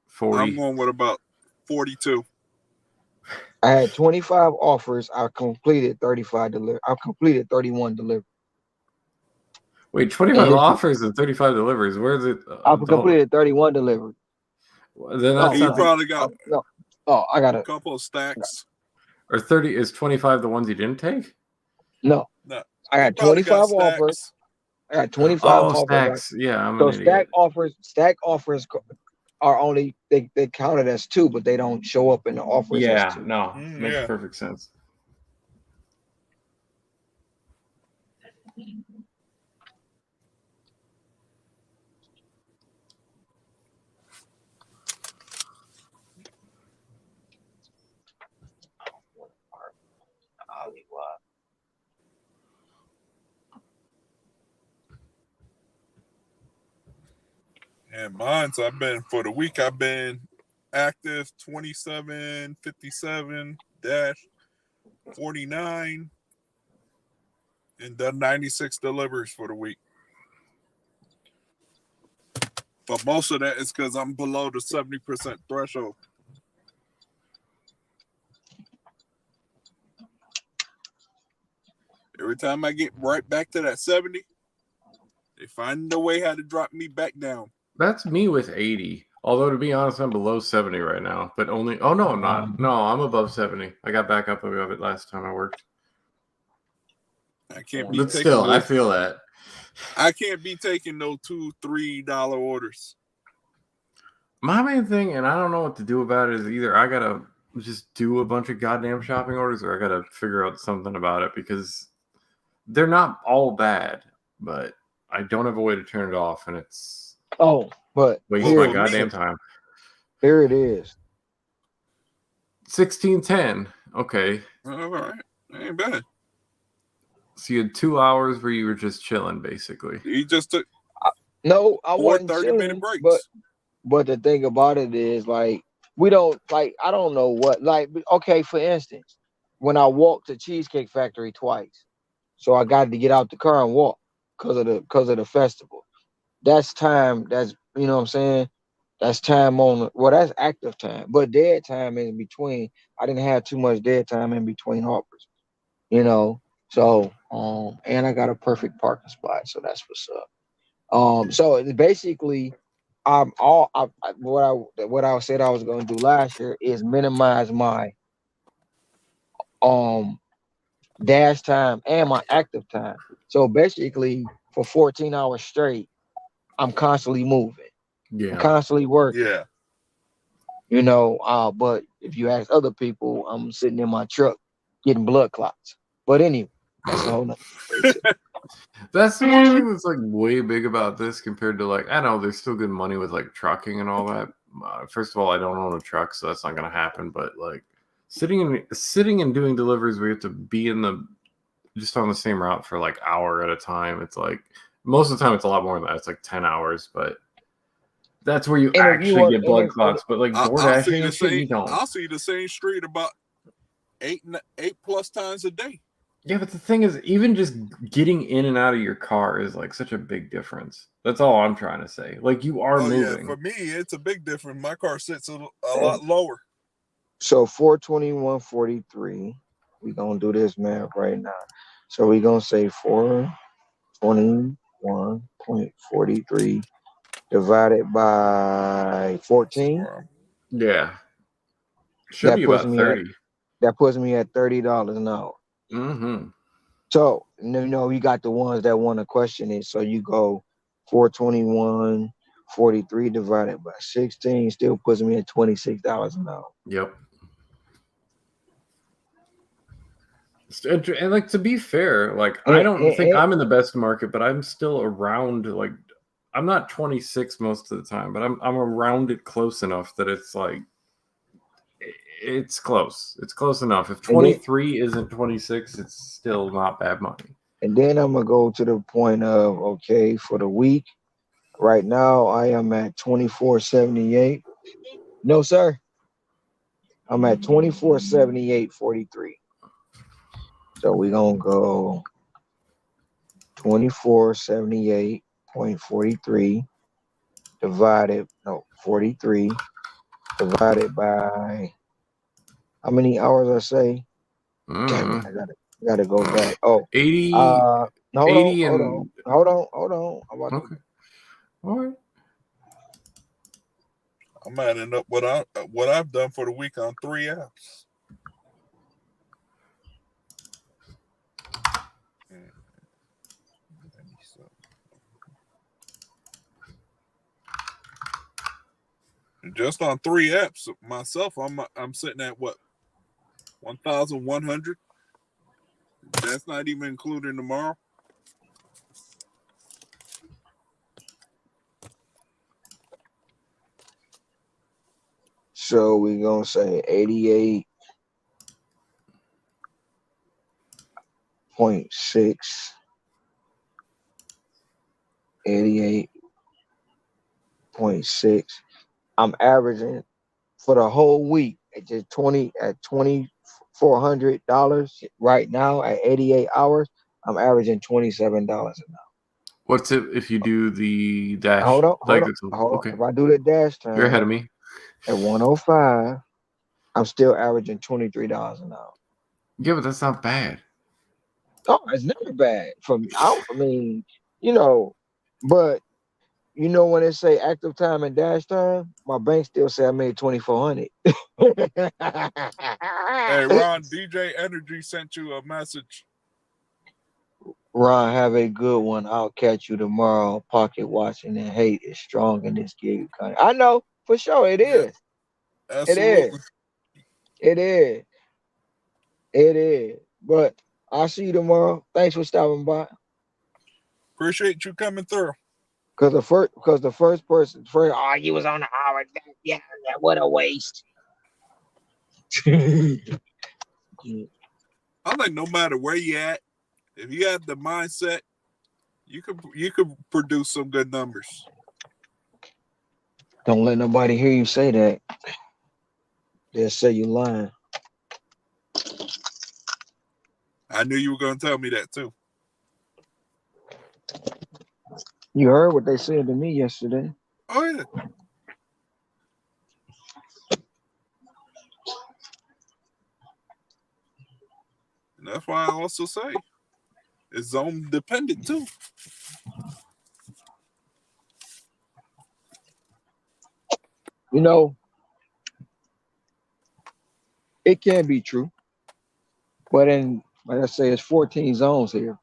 40. I'm going with about 42. I had 25 offers. I completed 35 delivery. I completed 31 deliveries. Wait, 25 offers and 35 deliveries. Where is it? I completed 31 deliveries. Then You probably got I got a couple of stacks. Or 30 is 25 the ones you didn't take? No. I got 25 offers. I got 25 offers. Stacks. Yeah, I'm so an idiot. stack offers are only they counted as 2, but they don't show up in the offers. Yeah, as 2. no, makes perfect sense. And mine's for the week I've been active 2757-49 and done 96 deliveries for the week. But most of that is because I'm below the 70% threshold. Every time I get right back to that 70, they find a way how to drop me back down. That's me with 80. Although, to be honest, I'm below 70 right now. But only... Oh, no, I'm not. No, I'm above 70. I got back up above it last time I worked. I can't be But still, I feel that. I can't be taking no $2-3 orders. My main thing, and I don't know what to do about it, is either I got to just do a bunch of goddamn shopping orders or I got to figure out something about it because they're not all bad, but I don't have a way to turn it off, and it's... but waste my goddamn time. Here it is. 16:10. Okay. All right. Ain't bad. So you had 2 hours where you were just chilling, basically. You just took no, I wasn't 30-minute breaks. But the thing about it is, like, we don't, like, I don't know what, like, okay, for instance, when I walked to Cheesecake Factory twice, so I got to get out the car and walk because of the festival. That's time. That's, you know what I'm saying? That's time that's active time. But dead time in between. I didn't have too much dead time in between offers, you know. So, and I got a perfect parking spot, so that's what's up. So basically, what I said I was going to do last year is minimize my dash time and my active time. So basically, for 14 hours straight, I'm constantly moving. Yeah. I'm constantly working. Yeah. You know, but if you ask other people, I'm sitting in my truck getting blood clots. But anyway, that's a whole nother. That's the one thing that's like way big about this compared to, like, I know there's still good money with like trucking and all that. First of all, I don't own a truck, so that's not going to happen. But like sitting and doing deliveries where you have to be just on the same route for like hour at a time. It's like most of the time it's a lot more than that. It's like 10 hours, but that's where you actually get blood clots. But like DoorDashing and shit, you don't. I'll see the same street about 8+ times a day. Yeah, but the thing is, even just getting in and out of your car is like such a big difference. That's all I'm trying to say. Like, you are moving. Yeah, for me, it's a big difference. My car sits a lot lower. So 421.43. We're gonna do this math right now. So we're gonna say 421.43 divided by 14. Yeah. Should That be puts about me at 30. $30 an hour. Mm-hmm. So you got the ones that want to question it. So you go 421.43 divided by 16 still puts me at $26 an hour. Yep. And like, to be fair, like, I don't think I'm in the best market, but I'm still around, like, I'm not 26 most of the time, but I'm around it close enough that it's like, it's close. It's close enough. If 23 isn't 26, it's still not bad money. And then I'm gonna go to the point of, okay, for the week, right now I am at 24.78. No, sir. I'm at 24.78.43. So we're gonna go 24.78.43 43 divided by how many hours I say? Damn it, I gotta go back. Oh, 80. Hold 80 on. I'm about okay. All right. I'm adding up what I've done for the week on 3 apps. Just on 3 apps myself, I'm sitting at what, 1,100. That's not even including tomorrow. So we're gonna say 88.6. 88.6. I'm averaging for the whole week at just $2,400 right now at 88 hours. I'm averaging $27 an hour. What's it if you do the dash? Hold on. Okay. If I do the dash time, you're ahead of me. At 105, I'm still averaging $23 an hour. Yeah, but that's not bad. Oh, it's never bad for me. I mean, but when they say active time and dash time, my bank still say I made 2,400. Hey, Ron, DJ Energy sent you a message. Ron, have a good one. I'll catch you tomorrow. Pocket watching and hate is strong in this gig economy. I know for sure it is. Absolutely. It is. But I'll see you tomorrow. Thanks for stopping by. Appreciate you coming through. Because the first person, you was on the hour. Yeah, what a waste. I think no matter where you at, if you have the mindset, you could produce some good numbers. Don't let nobody hear you say that. They'll say you lying. I knew you were going to tell me that too. You heard what they said to me yesterday. Oh, yeah. And that's why I also say it's zone dependent too. It can be true. But like I say, it's 14 zones here.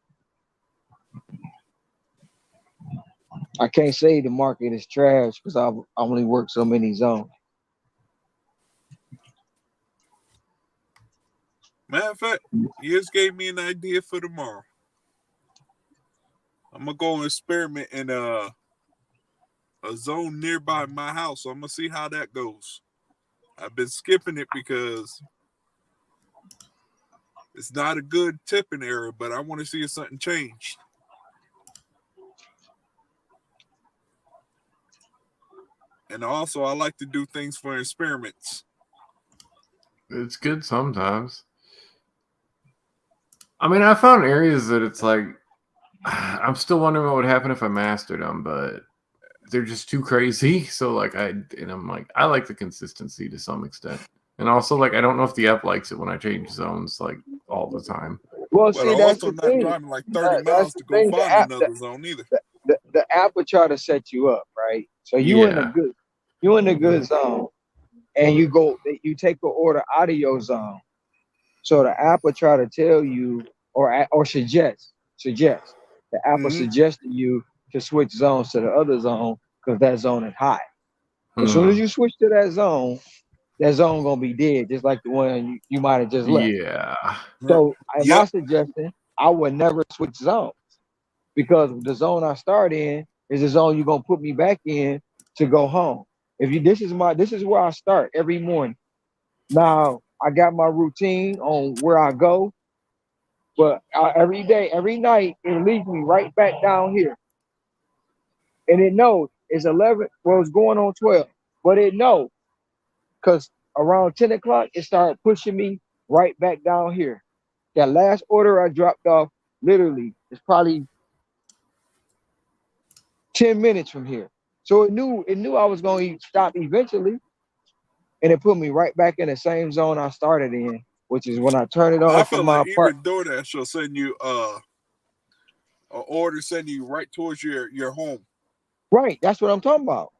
I can't say the market is trash because I've only worked so many zones. Matter of fact, you just gave me an idea for tomorrow. I'm gonna go and experiment in a zone nearby my house. So I'm gonna see how that goes. I've been skipping it because it's not a good tipping area, but I want to see if something changed. And also, I like to do things for experiments. It's good sometimes. I mean, I found areas that it's like, I'm still wondering what would happen if I mastered them, but they're just too crazy. So like, I'm like, I like the consistency to some extent. And also, like, I don't know if the app likes it when I change zones, like, all the time. Well, But see, I'm that's also the not thing. driving like 30 That's miles the to go thing. The find app, another zone either. the app would try to set you up, right? So you in a good zone, and you take the order out of your zone. So the app will try to tell you or suggest. The app will suggest to you to switch zones to the other zone because that zone is hot. As soon as you switch to that zone gonna be dead, just like the one you might have just left. Yeah. So in my suggestion, I would never switch zones because the zone I start in is the zone you're gonna put me back in to go home. This is where I start every morning. Now I got my routine on where I go, but every day, every night, it leads me right back down here. And it knows it's 11, well, it's going on 12, but it knows because around 10 o'clock, it started pushing me right back down here. That last order I dropped off, literally, it's probably 10 minutes from here. So it knew I was going to stop eventually, and it put me right back in the same zone I started in, which is when I turn it on I from feel my like apartment. even DoorDash will send you an order, send you right towards your home. Right, that's what I'm talking about.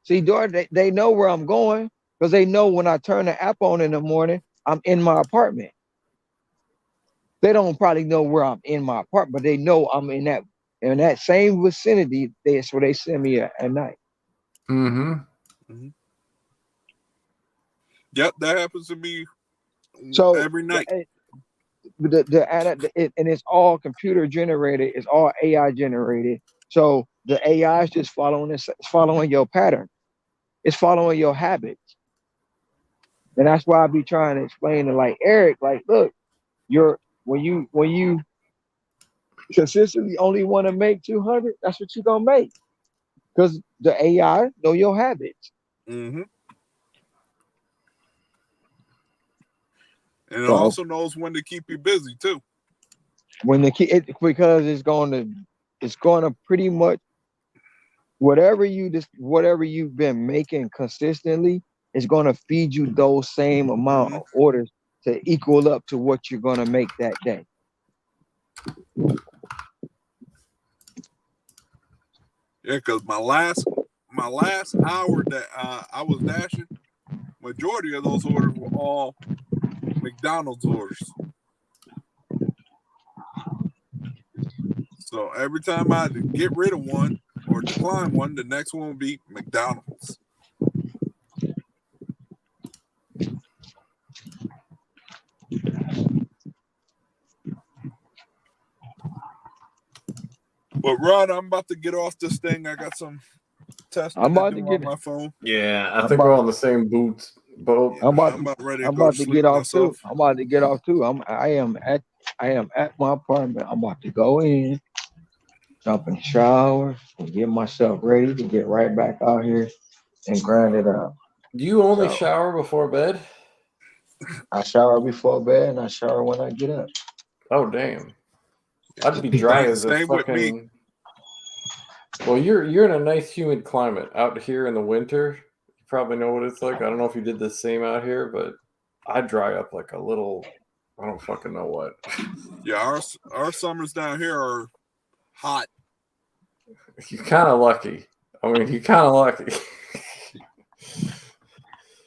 See, DoorDash, they know where I'm going because they know when I turn the app on in the morning, I'm in my apartment. They don't probably know where I'm in my apartment, but they know I'm in that same vicinity. That's where they send me at night. Yep, that happens to me every night. And it's all computer generated. It's all AI generated. So the AI is just following your pattern. It's following your habits. And that's why I be trying to explain to like Eric, like, look, when you consistently only want to make 200, that's what you're gonna make. Because the AI know your habits. And it also knows when to keep you busy too. Because it's gonna pretty much whatever you've been making consistently is gonna feed you those same amount of orders to equal up to what you're gonna make that day. Yeah, because my last hour that I was dashing, majority of those orders were all McDonald's orders. So every time I get rid of one or decline one, the next one will be McDonald's. But Ron, I'm about to get off this thing. I got some testing I'm about to to do get on my phone. Yeah, I think we're on the same boat. I'm about to get off myself. too. I'm about to get off too. I am at my apartment. I'm about to go in, jump in the shower, and get myself ready to get right back out here and grind it out. Do you only shower before bed? I shower before bed and I shower when I get up. Oh damn. I'd be dry as a Same with me. fucking. Well, you're in a nice humid climate. Out here in the winter, you probably know what it's like. I don't know if you did the same out here, but I dry up like a little. I don't fucking know what. Yeah, our summers down here are hot. You're kind of lucky. I mean, you're kind of lucky.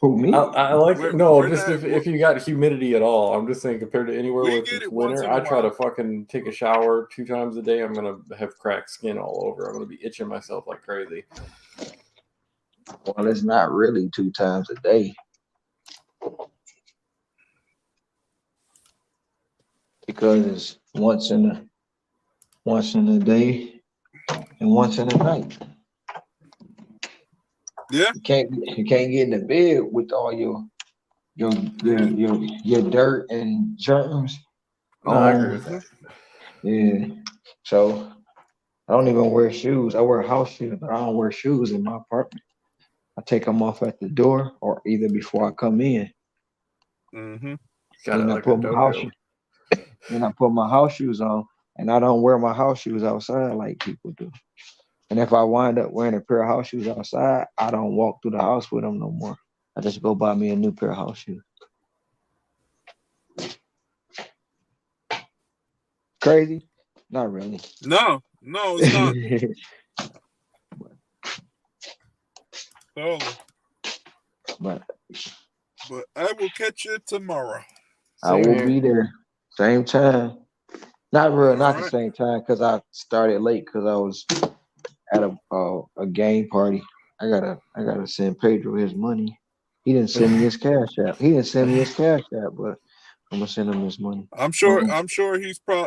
Who, me? I like if you got humidity at all. I'm just saying compared to anywhere where it's winter, I try to fucking take a shower 2 times a day. I'm gonna have cracked skin all over. I'm gonna be itching myself like crazy. Well, it's not really 2 times a day. Because it's once in a day and once in a night. Yeah. You can't get in the bed with all your dirt and germs. I agree with that. Yeah. So I don't even wear shoes. I wear house shoes, but I don't wear shoes in my apartment. I take them off at the door or either before I come in. Mm-hmm. And I put my house shoes on, and I don't wear my house shoes outside like people do. And if I wind up wearing a pair of house shoes outside, I don't walk through the house with them no more. I just go buy me a new pair of house shoes. Crazy? Not really. No, it's not. Totally. But I will catch you tomorrow. I will be there. Same time. Not All the right. same time because I started late because I was at a game party. I gotta send Pedro his money. He didn't send me his cash app. But I'm gonna send him his money. I'm sure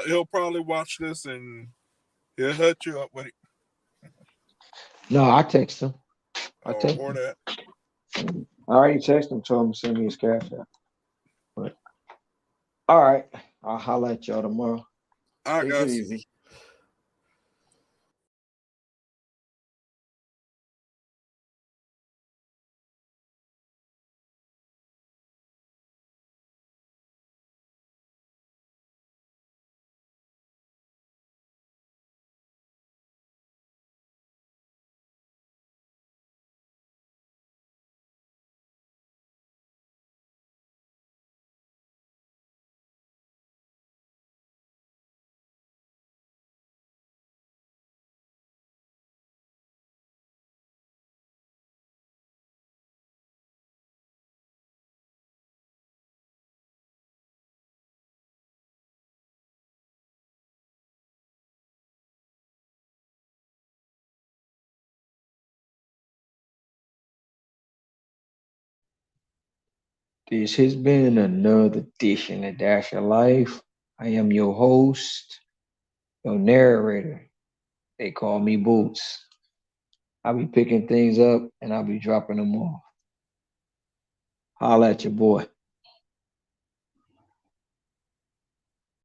he'll probably watch this and he'll hut you up with it. No, I text him. I that. already texted him, told him to send me his cash app. But all right, I'll holler at y'all tomorrow. All right, Take guys. it easy. This has been another edition of Dash of Life. I am your host, your narrator. They call me Boots. I'll be picking things up and I'll be dropping them off. Holla at your boy.